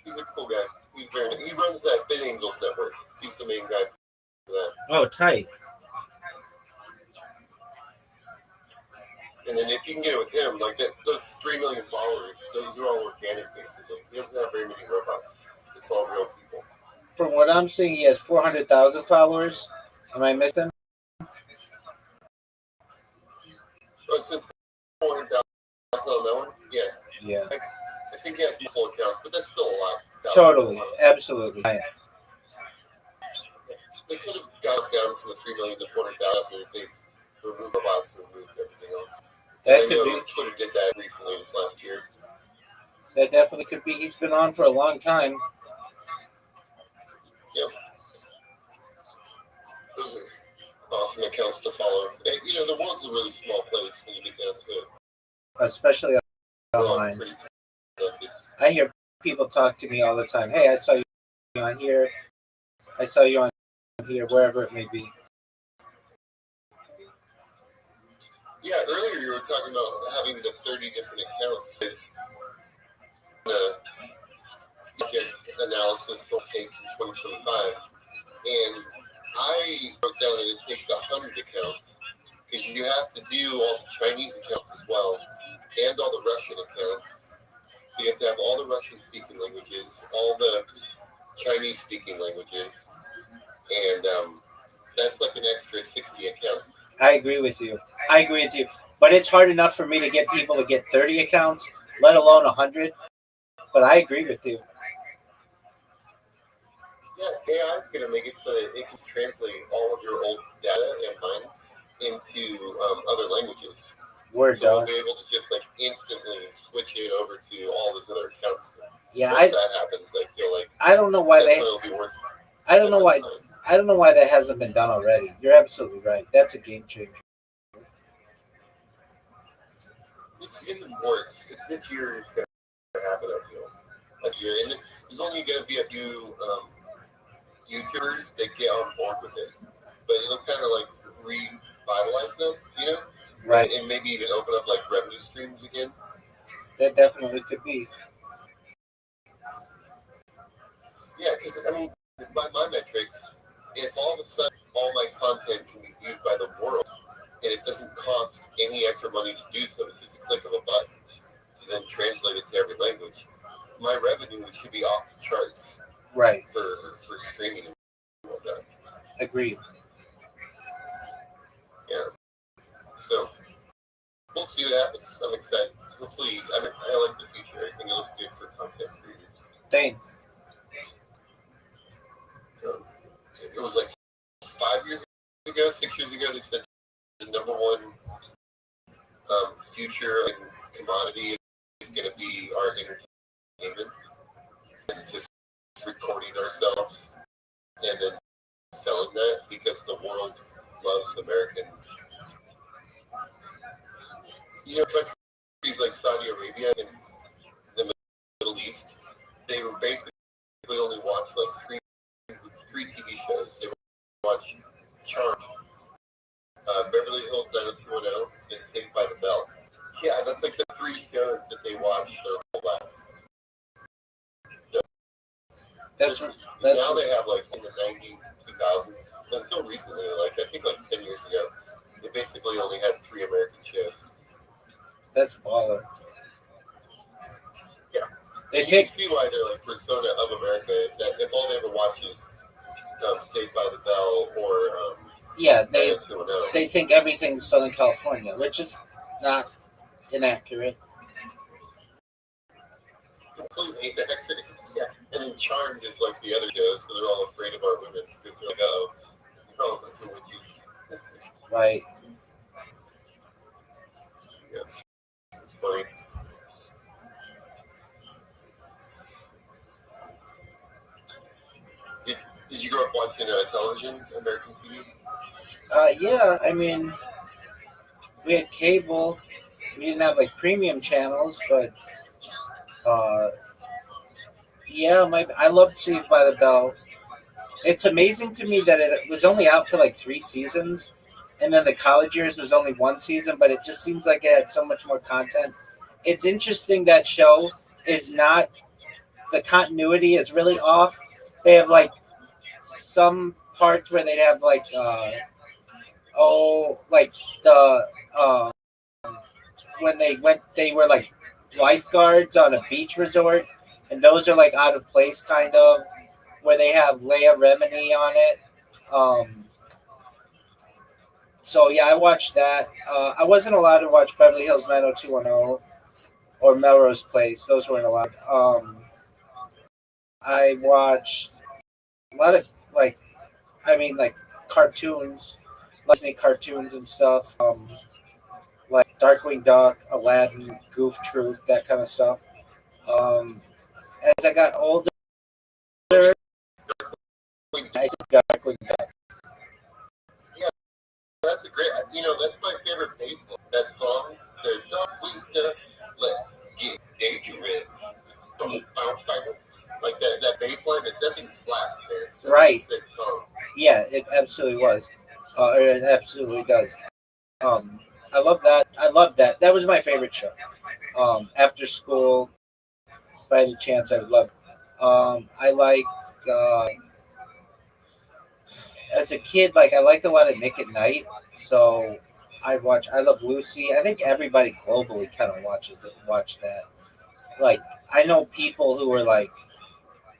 S5: he's a cool guy. He runs that Fit Angels network. He's the main guy for that.
S2: Oh, tight.
S5: And then if you can get it with him, like those 3 million followers, those are all organic basically. He doesn't have very many robots. It's all real people.
S2: From what I'm seeing, he has 400,000 followers. Am I missing?
S5: Oh, it's 400,000 on that one? Yeah.
S2: Yeah.
S5: I think he has multiple accounts, but that's still a lot.
S2: Totally. Absolutely.
S5: They could have got down from the 3 million to 400,000 if they removed robots and removed everything else.
S2: That could be.
S5: Twitter did that recently this last year.
S2: That definitely could be. He's been on for a long time.
S5: Yep. Those are awesome accounts to follow. And, the world's a really small place when you get down to it.
S2: Especially online. I hear people talk to me all the time. Hey, I saw you on here. I saw you on here, wherever it may be.
S5: Yeah, earlier you were talking about having the 30 different accounts. Project analysis will take in 2025. And I wrote down that it takes 100 accounts because you have to do all the Chinese accounts as well and all the Russian accounts
S1: So you have to have all the Russian-speaking languages, all the Chinese-speaking languages, and that's like an extra 60 accounts.
S2: I agree with you. But it's hard enough for me to get people to get 30 accounts, let alone 100. But I agree with you.
S1: Yeah, AI is going to make it so that it can translate all of your old data and mine into other languages.
S2: Word,
S1: So we'll
S2: dog.
S1: be able to just like instantly switch it over to all those other accounts.
S2: Yeah,
S1: Once that happens, I feel like
S2: I don't know why
S1: that's
S2: they.
S1: when it'll be worth.
S2: I don't know why. I don't know why that hasn't been done already. You're absolutely right. That's a game changer.
S1: It's in the works. This year is going to happen. I feel like year, and there's only going to be a few YouTubers that get on board with it, but it'll kind of like revitalize them, you know?
S2: Right.
S1: And maybe even open up like revenue streams again.
S2: That definitely could be.
S1: Yeah, because I mean, my metrics, if all of a sudden all my content can be viewed by the world, and it doesn't cost any extra money to do so, it's just a click of a button to then translate it to every language, my revenue should be off the charts.
S2: Right.
S1: For streaming and whatnot.
S2: Agreed.
S1: Yeah. So we'll see what happens. I'm excited. Hopefully, I like the future. I think it looks good for content creators.
S2: Same.
S1: So, it was like 5 years ago, 6 years ago, they said the number one future and commodity is going to be our entertainment. And just recording ourselves and then selling that because the world loves American. You know, countries like Saudi Arabia and the Middle East, they were basically only watch like three TV shows. They would watch Charmed, Beverly Hills 90210, and Saved by the Bell. Yeah, that's like the three shows that they watch their whole life. So, now they have like in the 90s, 2000s, until recently, like I think like 10 years ago, they basically only had 3 American shows.
S2: That's baller.
S1: Yeah.
S2: They
S1: you can see why they're like persona of America. Is that if all they ever watch is Saved by the Bell or
S2: yeah,
S1: oh.
S2: they think everything's Southern California, which is not inaccurate.
S1: Completely inaccurate. Yeah. And then Charmed is like the other shows, so they're all afraid of our women because they're like, oh, for witches.
S2: Right.
S1: Yeah. It's funny. Did you grow up watching television, American TV?
S2: Yeah, I mean, we had cable. We didn't have like premium channels, but yeah, I loved Saved by the Bell. It's amazing to me that it was only out for like 3 seasons, and then the college years was only 1 season, but it just seems like it had so much more content. It's interesting that show is not, the continuity is really off. They have like some parts where they'd have like like the when they were like lifeguards on a beach resort, and those are like out of place kind of, where they have Leia Remini on it. So yeah, I watched that. I wasn't allowed to watch Beverly Hills 90210 or Melrose Place. Those weren't allowed. I watched a lot of like cartoons, Disney cartoons and stuff. Like Darkwing Duck, Aladdin, Goof Troop, that kind of stuff. As I got older, I said Darkwing Duck.
S1: Yeah, that's a great. That's my favorite bass line. That song, the Darkwing Duck, let's get dangerous. Like that bass line, it doesn't slap there. So
S2: Right.
S1: Sick song.
S2: Yeah, it absolutely was. It absolutely does. I love that. That was my favorite show. After school, if I had a chance, I would love it. I like, as a kid, like I liked a lot of Nick at Night. So I love Lucy. I think everybody globally kind of watched that. like I know people who were like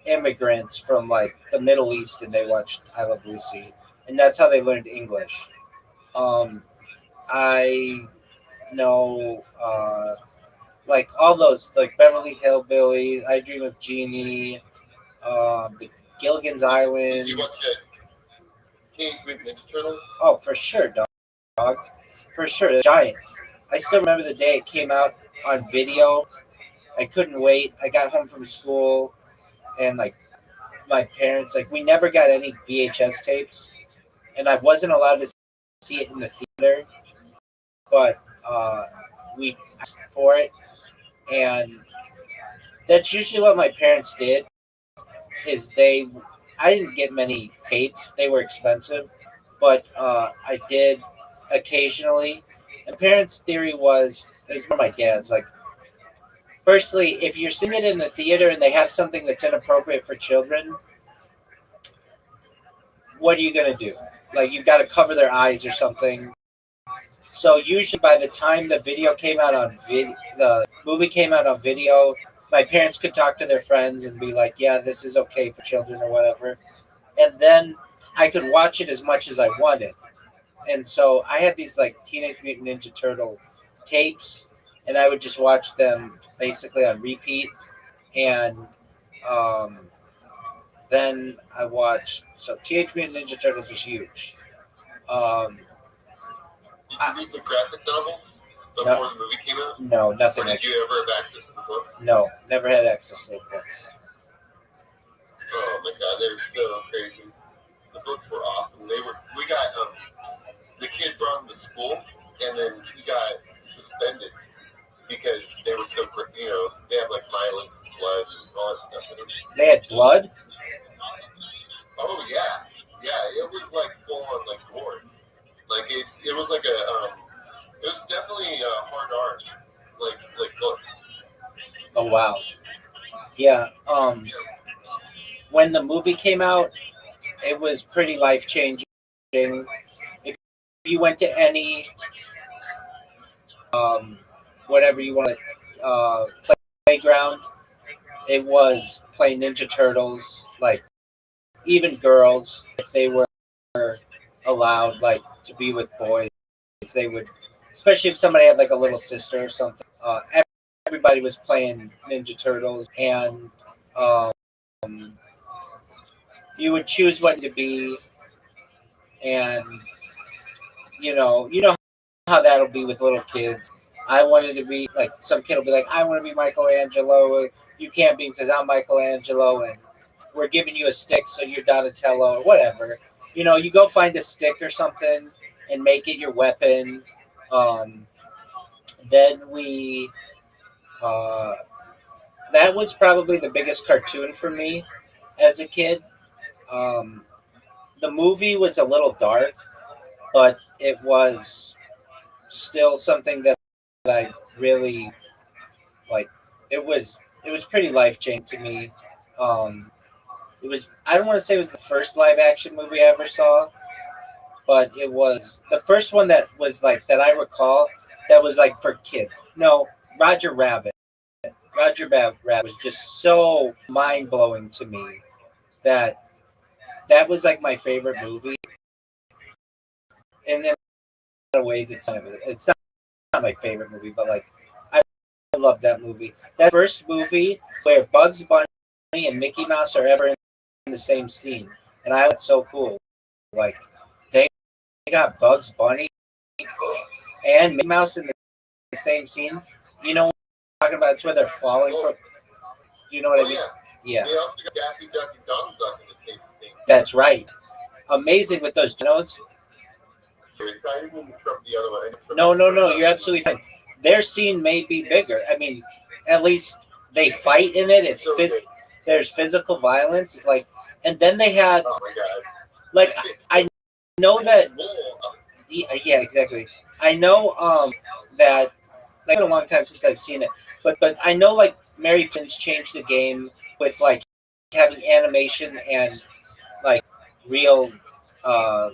S2: immigrants from like the Middle East and they watched I Love Lucy, and that's how they learned English. Um, I know like all those like Beverly Hillbillies, I Dream of Jeannie, the Gilligan's
S5: Did
S2: Island.
S5: you watch that Teenage Mutant Ninja Turtles?
S2: Oh, for sure, dog. For sure, the giant. I still remember the day it came out on video. I couldn't wait. I got home from school and like my parents like we never got any VHS tapes, and I wasn't allowed to see it in the theater, but we asked for it, and that's usually what my parents did. Is they I didn't get many tapes; they were expensive, but I did occasionally. And parents' theory was it was one of my dad's like. Firstly, if you're seeing it in the theater and they have something that's inappropriate for children, what are you gonna do? Like you've got to cover their eyes or something. So usually by the time the video came out on the movie came out on video, my parents could talk to their friends and be like, "Yeah, this is okay for children or whatever." And then I could watch it as much as I wanted. And so I had these like Teenage Mutant Ninja Turtle tapes, and I would just watch them basically on repeat. And um, then I watched so Teenage Mutant Ninja Turtles was huge. Um,
S5: Did you read the graphic novels before
S2: No.
S5: the movie came out?
S2: no,
S5: Or
S2: nothing
S5: did
S2: like
S5: you ever have access to the book?
S2: no, never had access to books.
S5: Oh my god, they're so crazy. The books were awesome. We got the kid brought them to school, and then he got suspended because they were so they have like violence and blood and all that stuff in them.
S2: They had blood.
S5: Oh yeah, it was like full on like gore. Like it was like it was definitely a hard art, like book.
S2: Oh wow, yeah. When the movie came out, it was pretty life changing. If you went to any whatever you want to playground, it was playing Ninja Turtles. Like even girls, if they were allowed like to be with boys, they would, especially if somebody had like a little sister or something. Everybody was playing Ninja Turtles, and um, you would choose what to be, and you know how that'll be with little kids. I wanted to be like some kid will be like, I want to be Michelangelo. You can't be because I'm Michelangelo, and we're giving you a stick, so you're Donatello or whatever. You go find a stick or something and make it your weapon. Um, then uh, that was probably the biggest cartoon for me as a kid. Um, the movie was a little dark, but it was still something that I really like. It was pretty life changing to me. It was I don't want to say it was the first live action movie I ever saw, but it was the first one that was like that I recall that was like for kids. No, Roger Rabbit. Rabbit was just so mind blowing to me that that was like my favorite movie. And in a lot of ways, it's not my favorite movie, but like I love that movie. That first movie where Bugs Bunny and Mickey Mouse are ever in the same scene, and I was so cool. Like they got Bugs Bunny and Mickey Mouse in the same scene. You know what I'm talking about? It's where they're falling from. You know what I mean? Yeah.
S5: They also got Daffy Duck and Donald Duck in the same thing.
S2: That's right. Amazing with those notes.
S5: I didn't mean to trump the other one.
S2: No. You're absolutely fine. Their scene may be bigger. I mean, at least they fight in it. There's physical violence. It's like, and then they had
S5: Oh my god.
S2: like I know that. Yeah, exactly. I know that like it's been a long time since I've seen it, but I know like Mary Poppins changed the game with like having animation and like real uh,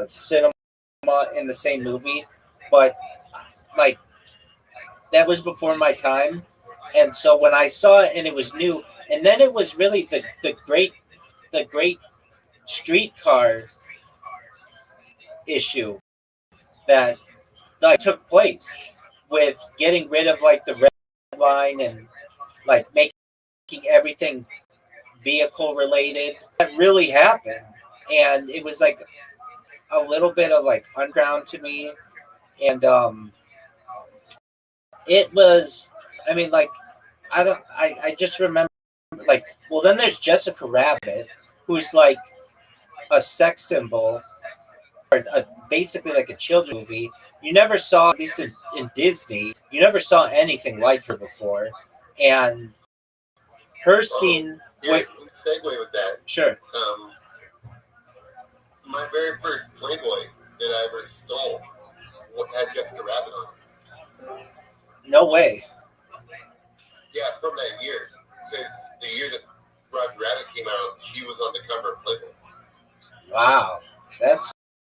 S2: cinema in the same movie, but like that was before my time, And so when I saw it and it was new, and then it was really the great streetcar issue that like took place with getting rid of like the red line and like making everything vehicle related. That really happened, and it was like a little bit of like underground to me, and it was. I mean, like I don't. I just remember like well, then there's Jessica Rabbit, who's like a sex symbol, or basically like a children's movie. You never saw, at least in Disney, you never saw anything like her before, and her scene.
S1: Segue with that.
S2: Sure.
S1: My very first Playboy that I ever stole had Jessica Rabbit on it.
S2: No way.
S1: Yeah, from that year. Because the year that Roger Rabbit came out, she was on the cover of Playboy.
S2: Wow, that's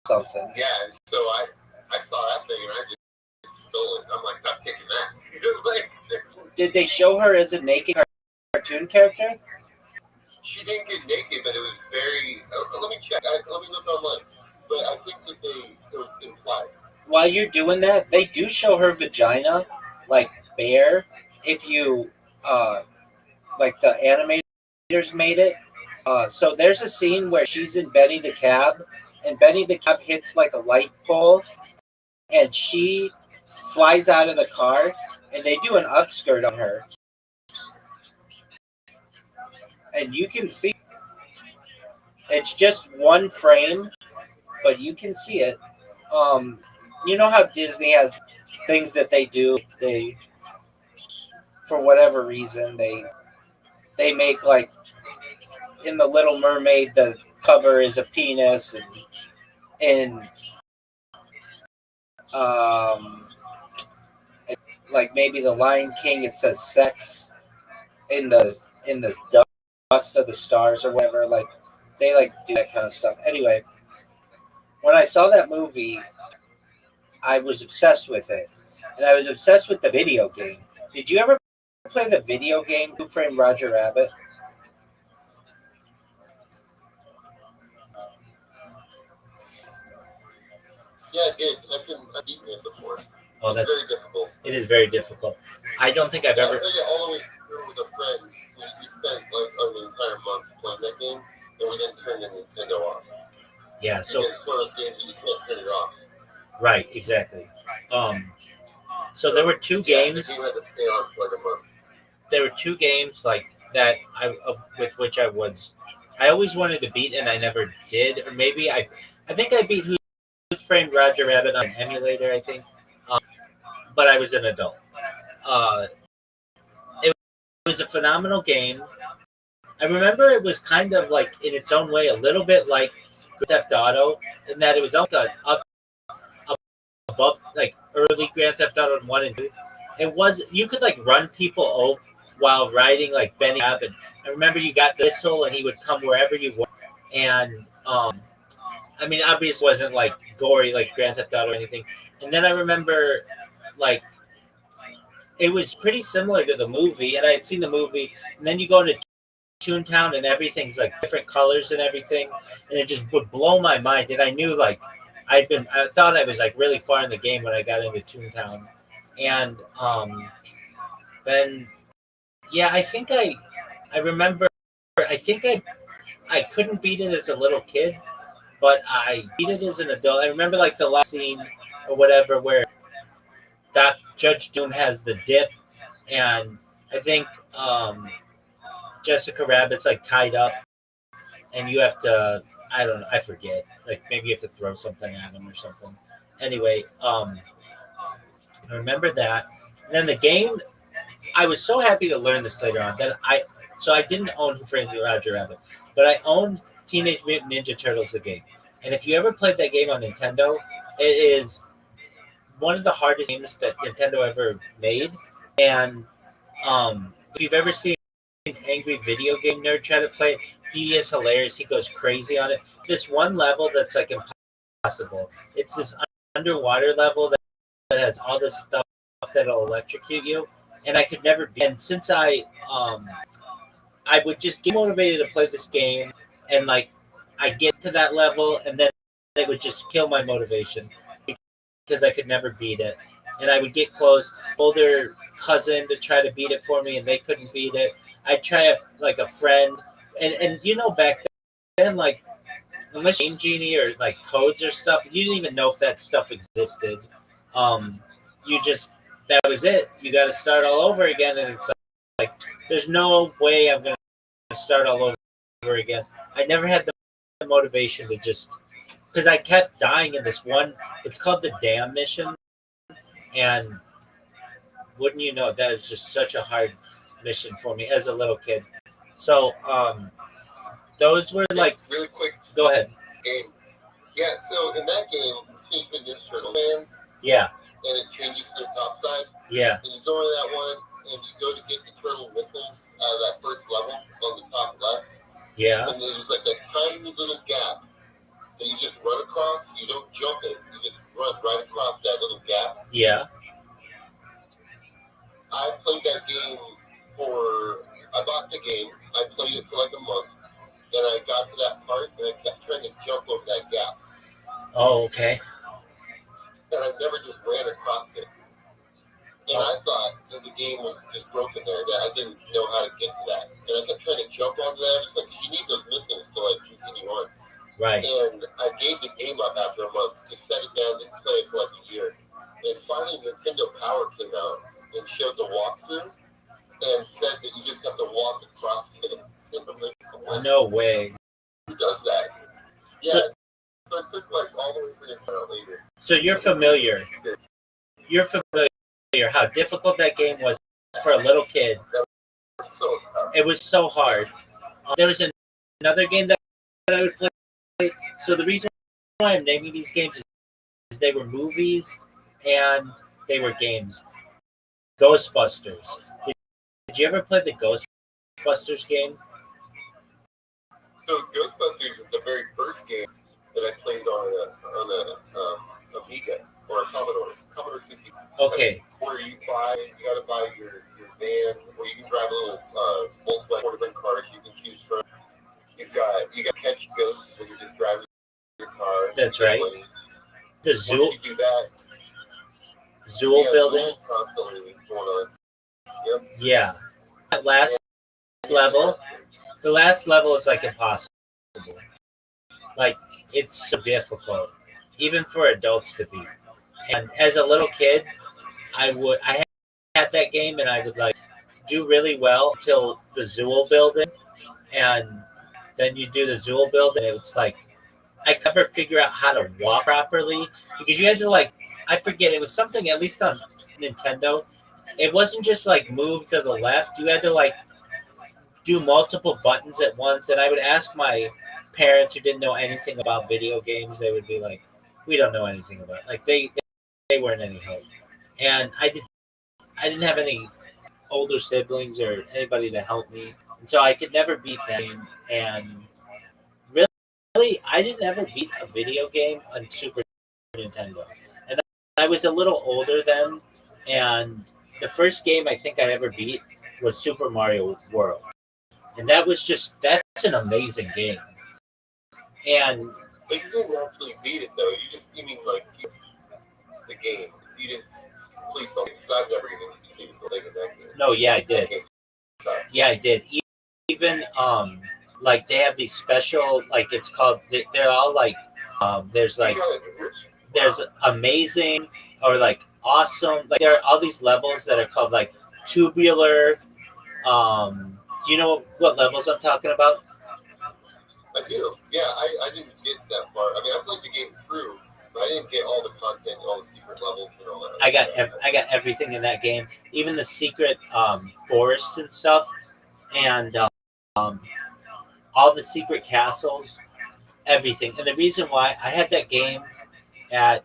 S2: something.
S1: Yeah, so I saw that thing and I just stole it. I'm like, I'm taking that. Like,
S2: Did they show her as a naked cartoon character?
S1: she didn't get naked, but it was very. Let me check. Let me look online. But I think that it was implied.
S2: While you're doing that, they do show her vagina, like bare. If you, like the animators made it. So there's a scene where she's in Benny the Cab, and Benny the Cab hits like a light pole, and she flies out of the car, and they do an upskirt on her. And you can see it's just one frame, but you can see it. You know how Disney has things that they do. They, for whatever reason, they make like in the Little Mermaid, the cover is a penis, and like maybe the Lion King, it says sex in the dust of the stars or whatever. Like they like do that kind of stuff. Anyway, when I saw that movie, I was obsessed with it, and I was obsessed with the video game. Did you ever play the video game Who Framed Roger Rabbit?
S1: Yeah, I did. I've beaten it before.
S2: Oh,
S1: It's very difficult.
S2: It is very difficult. I don't think I've
S1: I
S2: ever.
S1: played it all the way through with a friend. We spent like an entire month playing that game, and we didn't turn the Nintendo off.
S2: Yeah. So
S1: Because it's one of those games that you can't turn it off.
S2: right, exactly. So there were two games.
S1: The game had to stay on for like a month.
S2: There were two games like that with which I always wanted to beat and I never did, or maybe I think I beat Who Framed Roger Rabbit on an emulator, I think, but I was an adult. It was a phenomenal game. I remember it was kind of like in its own way a little bit like Grand Theft Auto, in that it was up above like early Grand Theft Auto 1 and 2. It was, you could like run people over while riding like Benny Abb, and I remember you got the whistle and he would come wherever you were. And I mean, obviously it wasn't like gory like Grand Theft Auto or anything. And then I remember like it was pretty similar to the movie, and I had seen the movie, and then you go into Toontown and everything's like different colors and everything, and it just would blow my mind. And I knew like I thought I was like really far in the game when I got into Toontown. And then yeah, I think I remember, I think I couldn't beat it as a little kid, but I beat it as an adult. I remember like the last scene or whatever where that Judge Doom has the dip, and I think Jessica Rabbit's like tied up, and you have to, I don't know, I forget, like maybe you have to throw something at him or something. Anyway, I remember that. And then the game, I was so happy to learn this later on that I didn't own Who Framed Roger Rabbit, but I owned Teenage Mutant Ninja Turtles the game. And if you ever played that game on Nintendo, it is one of the hardest games that Nintendo ever made. And if you've ever seen an angry video game nerd try to play it, he is hilarious. He goes crazy on it. This one level that's like impossible. It's this underwater level that has all this stuff that'll electrocute you. and I could never be. And since I would just get motivated to play this game, and like I get to that level, and then it would just kill my motivation because I could never beat it. And I would get close, older cousin to try to beat it for me, and they couldn't beat it. I'd try like a friend, and back then, like unless you Game Genie or like codes or stuff, you didn't even know if that stuff existed. Um, you just that was it. You got to start all over again, and it's like there's no way I'm gonna start all over again. I never had the motivation to just because I kept dying in this one. It's called the Dam mission, and wouldn't you know, that is just such a hard mission for me as a little kid. So those were like
S5: really quick.
S2: Go ahead.
S5: Game. Yeah, so in that game, you change the turtle man.
S2: Yeah.
S5: And it changes to the top side.
S2: Yeah.
S5: And you go in that one, and you go to get the turtle missiles out of that first level on the top left.
S2: Yeah.
S5: And there's like that tiny little gap that you just run across. You don't jump it. You just run right across that little gap.
S2: Yeah.
S5: I played that game I bought the game. I played it for like a month. Then I got to that part, and I kept trying to jump over that gap.
S2: Oh, okay.
S5: And I never just ran across it. And I thought that the game was just broken there, that I didn't know how to get to that. And I kept trying to jump onto that. It's like, you need those missiles to like continue on.
S2: Right.
S5: And I gave the game up after a month, just set it down, didn't play it for like a year. And finally Nintendo Power came out and showed the walkthrough and said that you just have to walk across it.
S2: No way.
S5: Who does that? Yeah. So it took like all the way to the trial later.
S2: So you're familiar. You're familiar how difficult that game was for a little kid. It was so hard. There was another game that I would play. So the reason why I'm naming these games is they were movies and they were games. Ghostbusters. Did you ever play the Ghostbusters game?
S5: So Ghostbusters is the very first game that I played on a Amiga or a Commodore 60.
S2: Okay.
S5: Where you gotta buy your van, where you can drive a little Volkswagen 4 different cars you can choose from. You got catch ghosts when you're just driving your car.
S2: That's right. The Zool.
S5: Once you do that,
S2: Zool building.
S5: Zool constantly going on. Yep.
S2: Yeah. That last level. The last level is like impossible. Like it's so difficult, even for adults to beat. And as a little kid, I had that game and I would like do really well till the Zool building, and then you do the Zool building. And it's like I could never figure out how to walk properly because you had to like I forget it was something at least on Nintendo. It wasn't just like move to the left. You had to like do multiple buttons at once, and I would ask my parents who didn't know anything about video games. They would be like, "We don't know anything about it." Like they weren't any help, and I didn't have any older siblings or anybody to help me, and so I could never beat that game. And really, I didn't ever beat a video game on Super Nintendo, and I was a little older then, and the first game I think I ever beat was Super Mario World. And that's an amazing game. And
S5: but you didn't actually beat it though. You mean like the game. You didn't complete the game. I've never even completed the Lego that game.
S2: No, yeah, I did. Yeah, I did. Even like they have these special like it's called they're all like there's amazing or like awesome. Like there are all these levels that are called like tubular. Do you know what levels I'm talking about?
S5: I do. Yeah, I didn't get that far. I mean, I played the game through, but I didn't get all the content, all the secret levels, and all that.
S2: I got everything in that game, even the secret forests and stuff, and all the secret castles, everything. And the reason why I had that game at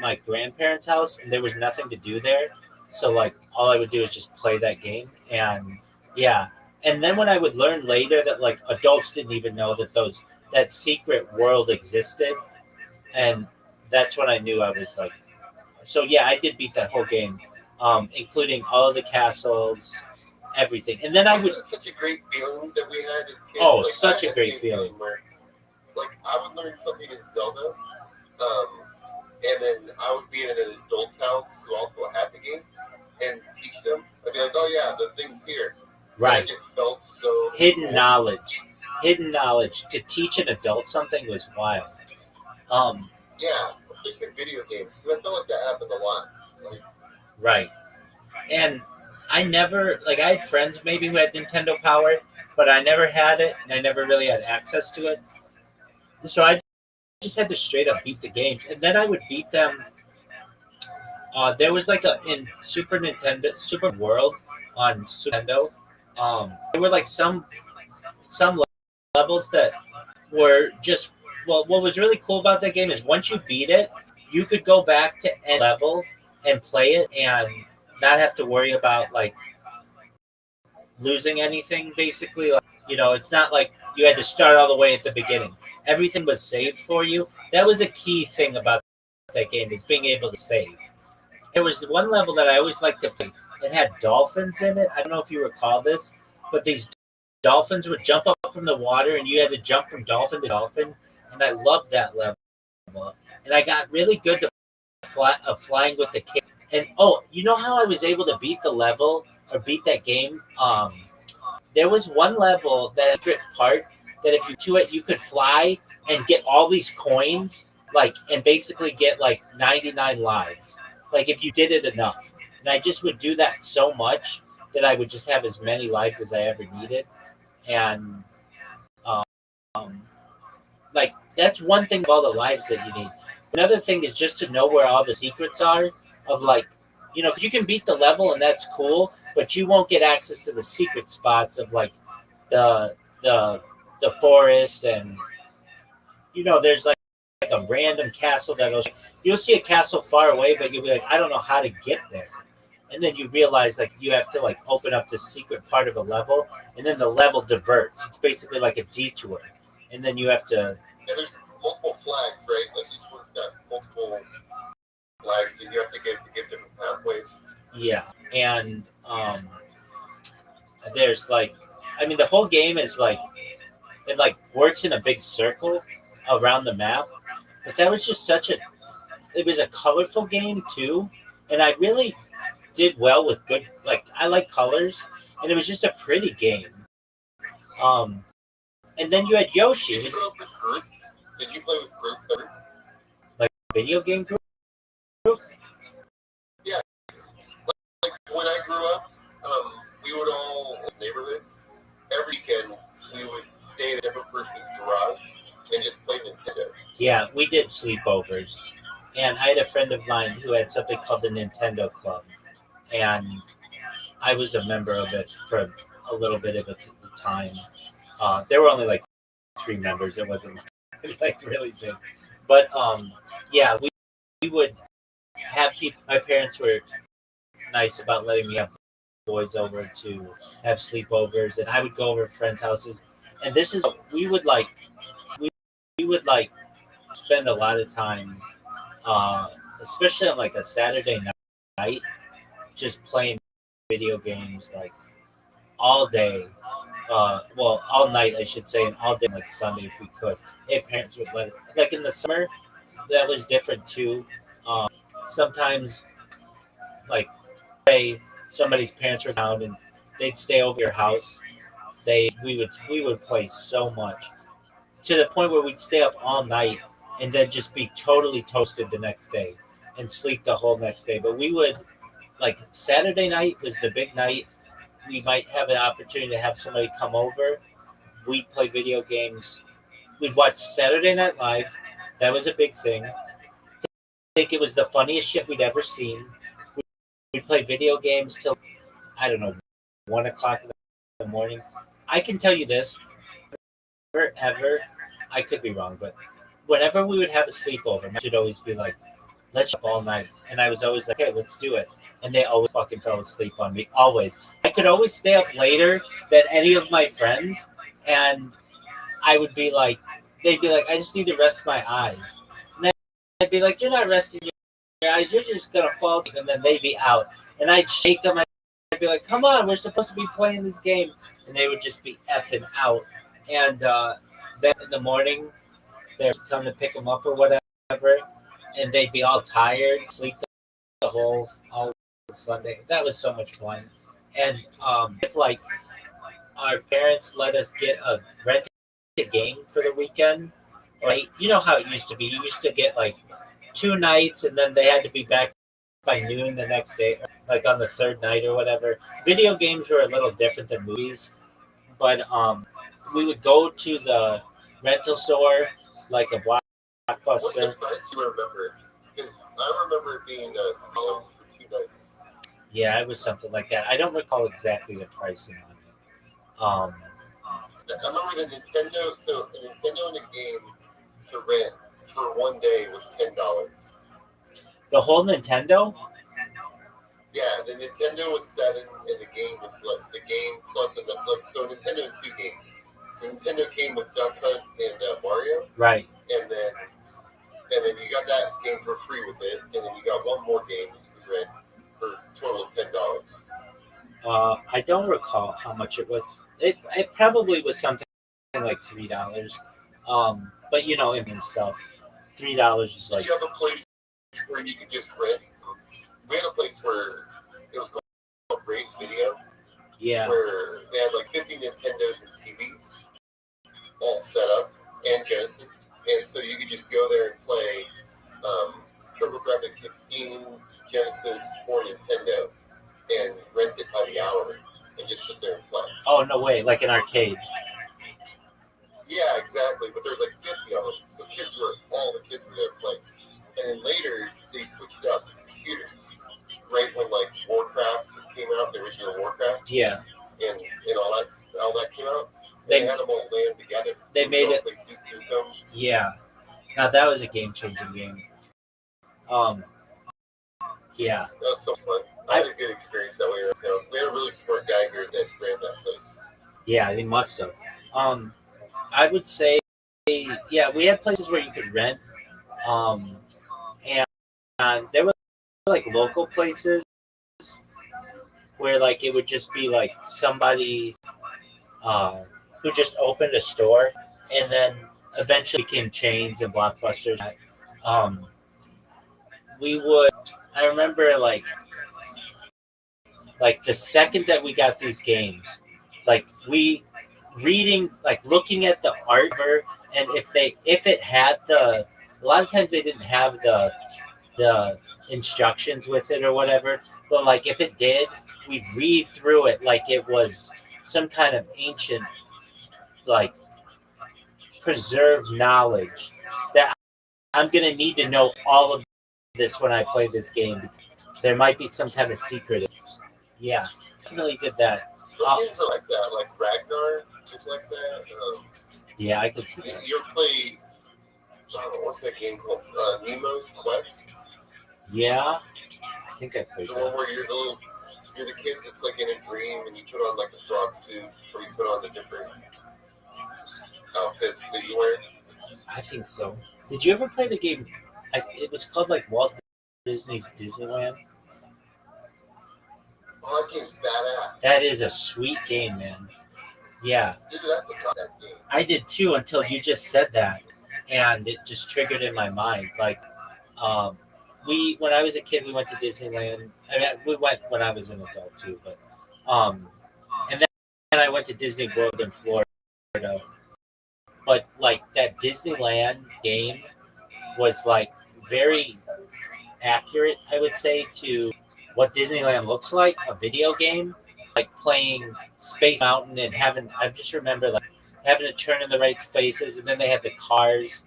S2: my grandparents' house, and there was nothing to do there, so like all I would do is just play that game, and yeah. And then when I would learn later that like adults didn't even know that secret world existed, and that's when I knew I was like, so yeah, I did beat that whole game including all of the castles, everything. And then I would.
S1: Wasn't it such a great feeling that we had as kids?
S2: Oh,
S1: Like,
S2: such
S1: I
S2: a
S1: had
S2: great
S1: the
S2: feeling.
S1: Where, like, I would learn something in Zelda, and then I would be in an adult's house who also had the game and teach them. I'd be like, oh yeah, the thing's here.
S2: Right.
S1: And it just felt so
S2: Hidden
S1: cool.
S2: knowledge. Hidden knowledge. To teach an adult something was wild.
S1: Yeah, especially in video games. I felt like that happened a lot. Like,
S2: Right. And I never, like, I had friends maybe who had Nintendo Power, but I never had it, and I never really had access to it. So I just had to straight up beat the games, and then I would beat them. There was like a in Super World on Super Nintendo. There were like some levels that were just, well. What was really cool about that game is once you beat it, you could go back to any level and play it and not have to worry about like losing anything. Basically, like, it's not like you had to start all the way at the beginning. Everything was saved for you. That was a key thing about that game, is being able to save. There was one level that I always liked to play. It had dolphins in it. I don't know if you recall this, but these dolphins would jump up from the water, and you had to jump from dolphin to dolphin. And I loved that level. And I got really good to flying with the kick. And you know how I was able to beat the level or beat that game? There was one level that part that if you do it, you could fly and get all these coins, like, and basically get like 99 lives. Like if you did it enough. And I just would do that so much that I would just have as many lives as I ever needed. And like that's one thing of all the lives that you need. Another thing is just to know where all the secrets are of like, because you can beat the level and that's cool, but you won't get access to the secret spots of like the the forest, and there's like a random castle you'll see a castle far away, but you'll be like, I don't know how to get there. And then you realize like you have to like open up the secret part of a level, and then the level diverts. It's basically like a detour. And then you have to.
S1: And there's multiple flags, right? Like each one's got multiple flags, and you have to get different pathways.
S2: Yeah, and there's like, I mean, the whole game is like, it like works in a big circle around the map. But that was just it was a colorful game too, and I really did well with good. Like I like colors, and it was just a pretty game. And then you had Yoshi.
S1: Did you grow up with group? Did you play with group?
S2: Like video game group?
S1: Yeah. Like when I grew up, we would all in the neighborhood. Every weekend, we would stay at every person's garage and just play Nintendo.
S2: Yeah, we did sleepovers. And I had a friend of mine who had something called the Nintendo Club. And I was a member of it for a little bit of a time. There were only like 3 members. It wasn't like really big. But yeah, we would have people. My parents were nice about letting me have boys over to have sleepovers, and I would go over to friends' houses. And this is we would like spend a lot of time, especially on like a Saturday night, just playing video games like all day. Well, all night, I should say, and all day, like Sunday, if we could, if parents would let us. Like in the summer, that was different too. Sometimes, like, say somebody's parents were down and they'd stay over your house. We would play so much to the point where we'd stay up all night and then just be totally toasted the next day and sleep the whole next day. But we would, like, Saturday night was the big night. We might have an opportunity to have somebody come over. We'd play video games. We'd watch Saturday Night Live. That was a big thing. I think it was the funniest shit we'd ever seen. We'd play video games till, I don't know, 1 o'clock in the morning. I can tell you this, ever, I could be wrong, but whenever we would have a sleepover, my would always be like, let's up all night. And I was always like, hey, let's do it. And they always fucking fell asleep on me. Always. I could always stay up later than any of my friends. And I would be like, they'd be like, I just need to rest my eyes. And then I'd be like, you're not resting your eyes. You're just going to fall asleep. And then they'd be out. and I'd shake them. I'd be like, "Come on, we're supposed to be playing this game," and they would just be effing out. And then in the morning, they'd come to pick them up or whatever, and they'd be all tired, sleep the whole all Sunday. That was so much fun. And if like our parents let us get a rent a game for the weekend, right? You know how it used to be. You used to get like 2 nights, and then they had to be back by noon the next day, like on the third night or whatever. Video games were a little different than movies, but we would go to the rental store, like a
S5: What's the
S2: blockbuster.
S5: price you remember? Because I remember it being $1 for 2 nights.
S2: Yeah, it was something like that. I don't recall exactly the pricing on it.
S5: I remember the Nintendo. So a Nintendo and a game to rent for one day was $10.
S2: The whole Nintendo?
S5: Yeah, the Nintendo was 7, and the game was like the game plus the like so Nintendo had 2 games. The Nintendo came with Duck Hunt and Mario,
S2: Right.
S5: and then you got that game for free with it, and then you got one more game you could rent for a total of $10.
S2: I don't recall how much it was. It probably was something like $3. But you know, and stuff. $3 is
S5: Did
S2: like
S5: you have a place where you could just rent? We had a place where it was called Race Video,
S2: yeah.
S5: where they had like 50 Nintendos and TVs all set up, and Genesis. And so you could just go there and play TurboGrafx 16, Genesis, or Nintendo, and rent it by the hour, and just sit there and play.
S2: Oh no way! Like an arcade.
S5: Yeah, exactly. But there's like 50 of them, so all the kids were there playing. And then later, they switched out to computers. Right when like Warcraft came out, the original Warcraft,
S2: Yeah.
S5: and all that came out,
S2: They
S5: they had them all land together.
S2: They made it.
S5: Like Duke Nukem.
S2: Yeah. Now that was a game-changing game. Yeah.
S5: That was so fun. I had a good experience that way around town. We had a really smart guy here that ran that place.
S2: Yeah, they must have. I would say, yeah, we had places where you could rent, and there were like local places where like it would just be like somebody who just opened a store, and then eventually became chains and blockbusters. Um, we would. I remember like the second that we got these games, like we reading, like looking at the art, and if it had a lot of times they didn't have the instructions with it or whatever, but like if it did, we'd read through it like it was some kind of ancient, like preserved knowledge that I'm gonna need to know all of this when I play this game. There might be some kind of secret. Yeah, definitely did that.
S5: Some games are like that, like Ragnar, just like that.
S2: Yeah, I could see that.
S5: You ever play, I don't know, what's that game called? Nemo's Quest?
S2: Yeah, I think I played
S5: The one
S2: that.
S5: where you're the kid that's like in a dream, and you put on like the frog suit, or you put on the different outfits that you wear.
S2: I think so. Did you ever play the game? It was called like Walt Disney's Disneyland.
S5: Oh, that game's badass.
S2: That is a sweet game, man. Yeah,
S5: Dude, that's what got that game.
S2: I did too until you just said that, and it just triggered in my mind. Like, when I was a kid, we went to Disneyland. I mean, we went when I was an adult too, but and then I went to Disney World in Florida. But like that Disneyland game was like very accurate, I would say, to what Disneyland looks like, a video game, like playing Space Mountain and I just remember like having to turn in the right spaces, and then they had the cars,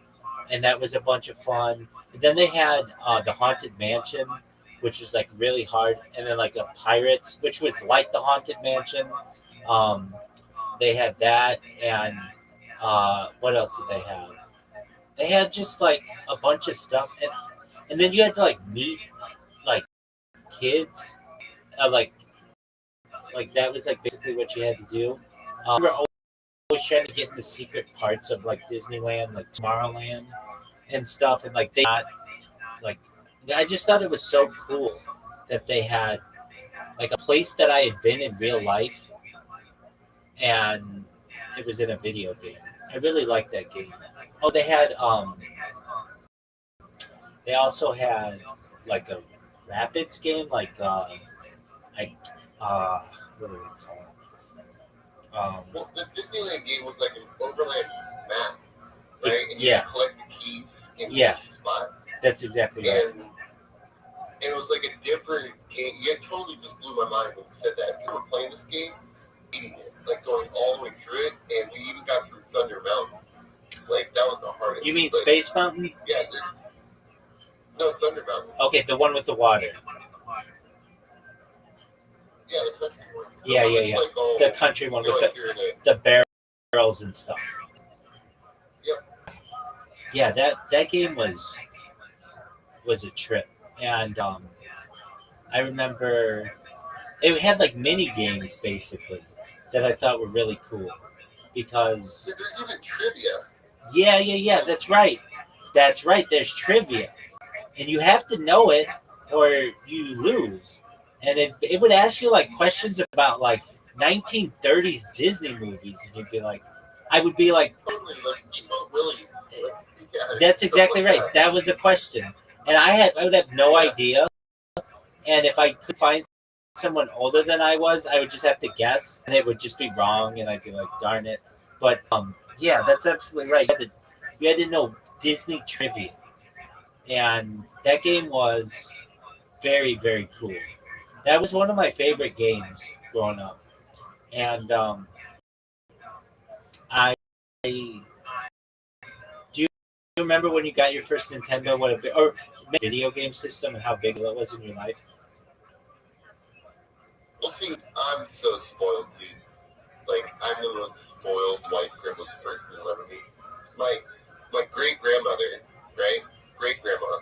S2: and that was a bunch of fun. And then they had the Haunted Mansion, which was like really hard, and then like the Pirates, which was like the Haunted Mansion. They had that, and what else did they have? They had just like a bunch of stuff, and then you had to like meet like kids, like that was like basically what you had to do. We were always trying to get in the secret parts of like Disneyland, like Tomorrowland and stuff, and like they got like I just thought it was so cool that they had like a place that I had been in real life, and it was in a video game. I really liked that game. Oh, they also had like a rapids game, like what do we call it?
S1: Well, the Disneyland game was like an overland map, right? And you
S2: Yeah.
S1: collect the keys in
S2: Yeah.
S1: each spot.
S2: That's exactly right.
S1: And it was like a different game. You totally just blew my mind when you said that. We were playing this game, beating it, like going all the way through it, and we even got through Thunder Mountain. Like that was the hardest.
S2: You mean
S1: but,
S2: Space Mountain?
S1: Yeah. No, Thunder Mountain.
S2: Okay, the one with the water.
S1: Yeah, the country one.
S2: Yeah.
S1: Like, oh,
S2: The country one with
S1: like you're in a,
S2: the barrels and stuff.
S1: Yep.
S2: Yeah, that game was a trip, and I remember it had like mini games basically that I thought were really cool because
S1: There's even trivia.
S2: yeah, that's right. There's trivia, and you have to know it or you lose. And it would ask you like questions about like 1930s Disney movies, and you'd be like, I would be like,
S1: Totally, like, really. Yeah,
S2: that's exactly
S1: like
S2: right. That was a question, and I would have no idea. And if I could find someone older than I was, I would just have to guess, and it would just be wrong, and I'd be like, darn it. But yeah, that's absolutely right. You had to know Disney trivia, and that game was very, very cool. That was one of my favorite games growing up, and I do you remember when you got your first Nintendo? Or video game system and how big that was in your life?
S1: Well, see, I'm so spoiled, dude. Like, I'm the most spoiled white privileged person you'll ever meet. My great grandmother, right? Great grandma.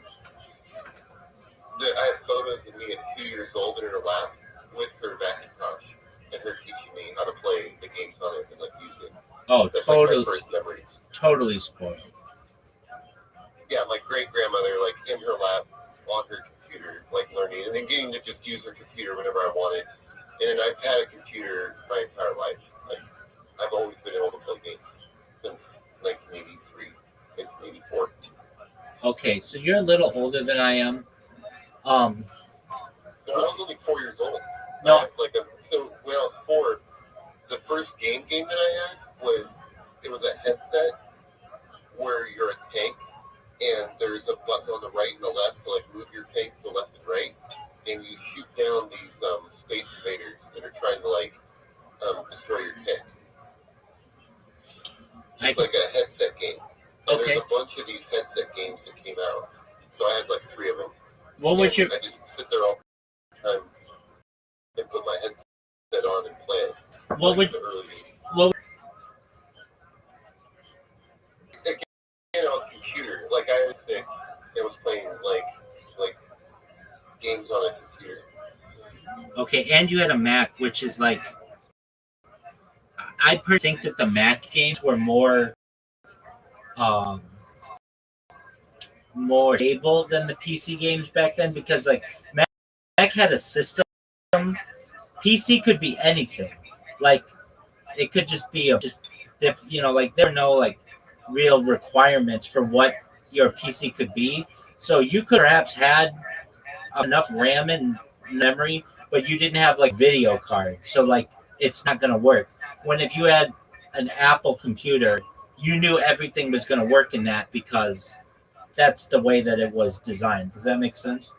S1: I have photos of me at 2 years old in her lap with her Macintosh and her teaching me how to play the games on it and like use it.
S2: Oh,
S1: That's
S2: totally,
S1: like my first memories.
S2: totally spoiled.
S1: Yeah, my great grandmother, like in her lap on her computer, like learning and then getting to just use her computer whenever I wanted. And I've had a computer my entire life. Like I've always been able to play games since 1983, 1984.
S2: Okay, so you're a little older than I am.
S1: No, I was only 4 years old.
S2: No.
S1: I had so when I was 4, the first game that I had was a headset where you're a tank and there's a button on the right and the left to like move your tank to the left and right, and you shoot down these space invaders that are trying to like destroy your tank. It's like a headset game. And
S2: Okay.
S1: there's a bunch of these headset games that came out. So I had like 3 of them.
S2: What would you?
S1: I just sit there all the time and put my headset on and play it.
S2: What would?
S1: The early 80s.
S2: What?
S1: Again, it was computer. Like I was 6 and was playing like games on a computer.
S2: Okay, and you had a Mac, which is like, I think that the Mac games were more stable than the PC games back then because like Mac had a system. PC could be anything. Like it could just be like there are no like real requirements for what your PC could be. So you could perhaps had enough RAM and memory, but you didn't have like video cards. So like it's not gonna work. When if you had an Apple computer, you knew everything was gonna work in that because that's the way that it was designed. Does that make sense?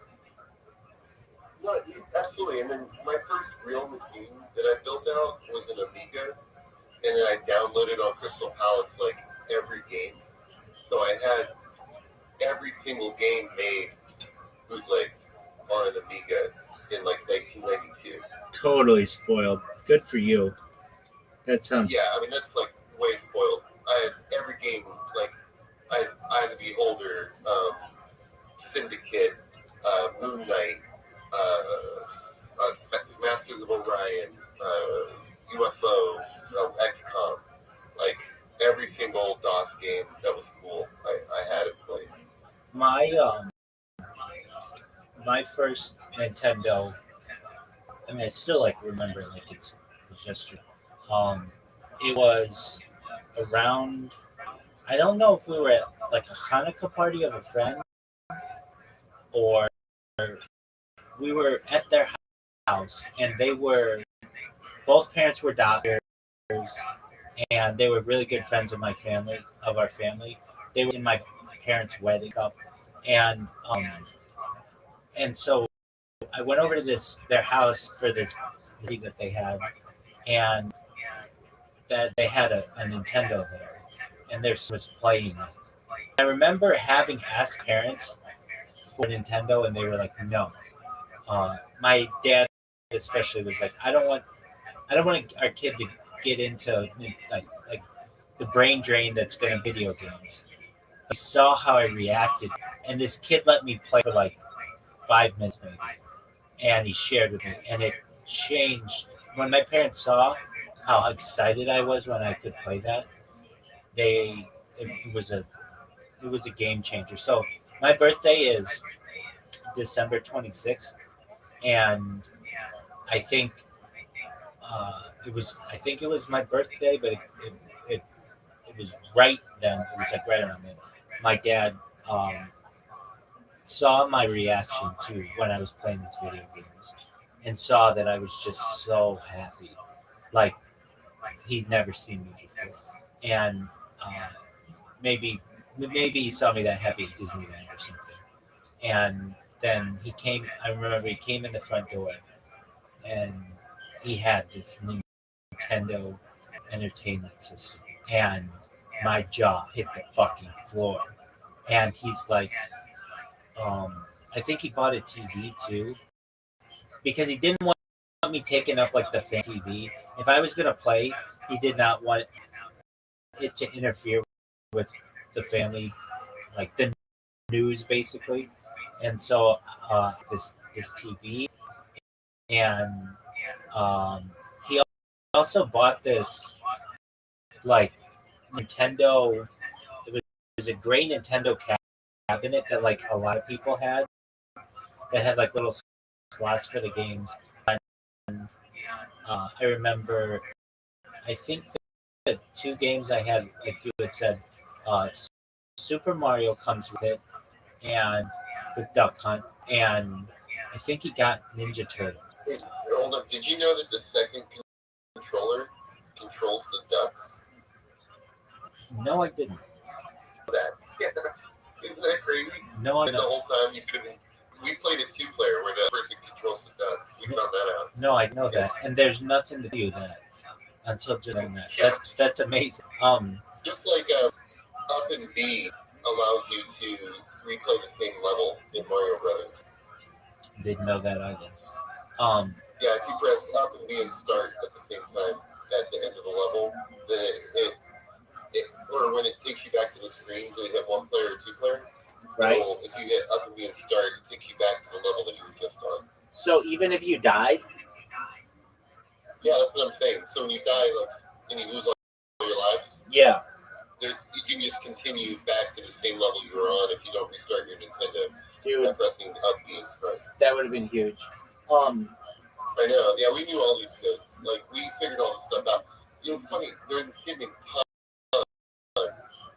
S1: No, absolutely. And then my first real machine that I built out was an Amiga, and then I downloaded on Crystal Palace like every game. So I had every single game made bootlegs on an Amiga in like 1992.
S2: Totally spoiled. Good for you. That sounds.
S1: Yeah, I mean that's like way spoiled. I had every game like I had the Beholder, Syndicate, Moon Knight, Masters of Orion, UFO, XCOM, like every single DOS game that was cool. I had it played.
S2: My first Nintendo I mean, I still like remember it like it's yesterday. Um, it was around. I don't know if we were at like a Hanukkah party of a friend or we were at their house, and they were both parents were doctors, and they were really good friends of my family, of our family. They were in my parents' wedding stuff, and and so I went over to this their house for this party that they had, and that they had a Nintendo there, and their son was playing it. I remember having asked parents for Nintendo, and they were like, "No." My dad especially was like, I don't want our kid to get into like the brain drain that's going to video games. He saw how I reacted, and this kid let me play for like 5 minutes maybe, and he shared with me, and it changed. When my parents saw how excited I was when I could play that, they it was a it was a game changer. So my birthday is December 26th, and I think I think it was my birthday, but it, it was right then. It was like right around then. My dad um, saw my reaction to when I was playing these video games, and saw that I was just so happy, like he'd never seen me before, and uh, maybe maybe he saw me that happy at Disneyland or something. And then he came. I remember he came in the front door, and he had this Nintendo Entertainment System, and my jaw hit the fucking floor. And he's like, I think he bought a TV too because he didn't want me taking up like the fan TV. If I was gonna play, he did not want it to interfere with the family, like the news basically. And so this TV, and he also bought this like Nintendo. It was a gray Nintendo cabinet that like a lot of people had that had like little slots for the games. And I remember, I think the two games I had, like you had said, uh, Super Mario comes with it, and with Duck Hunt, and I think he got Ninja Turtle.
S5: Hold up. Did you know that the second controller controls the ducks?
S2: No, I didn't.
S5: That. Yeah. Isn't that crazy?
S2: No, I
S5: And the
S2: know.
S5: whole time you couldn't. We played a two-player where the person controls the ducks. We found that out.
S2: No, I know that, and there's nothing to do that until just knowing that. That's amazing.
S5: Just like up and B allows you to replay the same level in Mario Brothers.
S2: Didn't know that either.
S5: Yeah, if you press up and B and start at the same time at the end of the level, then it or when it takes you back to the screen, so you have one player or two player.
S2: Right.
S5: If you hit up and B and start, it takes you back to the level that you were just on.
S2: So even if you died,
S5: Yeah, that's what I'm saying. So when you die, like, and you lose all your lives,
S2: yeah,
S5: you can just continue back to the same level you were on if you don't restart your Nintendo
S2: dude,
S5: by pressing up B and start.
S2: that would have been huge.
S5: I know. Yeah, we knew all these codes. Like, we figured all this stuff out. You know, funny, there's a kid named Tom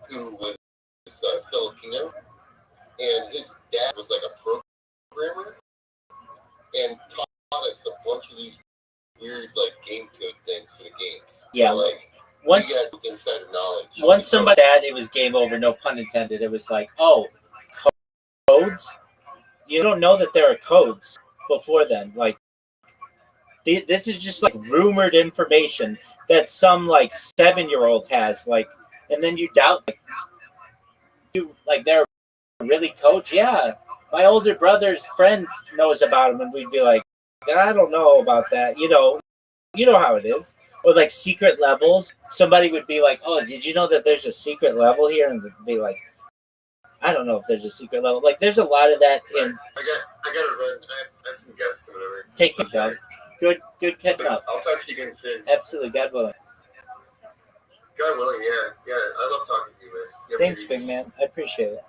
S5: who was Filipino, and his dad was like a programmer, and taught us a bunch of these weird, like, game code things for the games.
S2: Yeah.
S5: So, like,
S2: once
S5: you got insider knowledge.
S2: once somebody had it was game over. No pun intended. It was like, oh, codes. You don't know that there are codes before then. Like, this is just like rumored information that some like 7-year-old has. Like, and then you doubt like they're really codes. Yeah, my older brother's friend knows about them, and we'd be like, I don't know about that. You know how it is. Or like secret levels. Somebody would be like, oh, did you know that there's a secret level here? And be like, I don't know if there's a secret level. Like, there's a lot of that in.
S5: I gotta run. I have some guests or whatever.
S2: Take it, Doug. Good catching up.
S5: I'll talk to you again soon.
S2: Absolutely, God willing.
S5: God willing, yeah. I love talking to you, man.
S2: Thanks, big man. I appreciate it.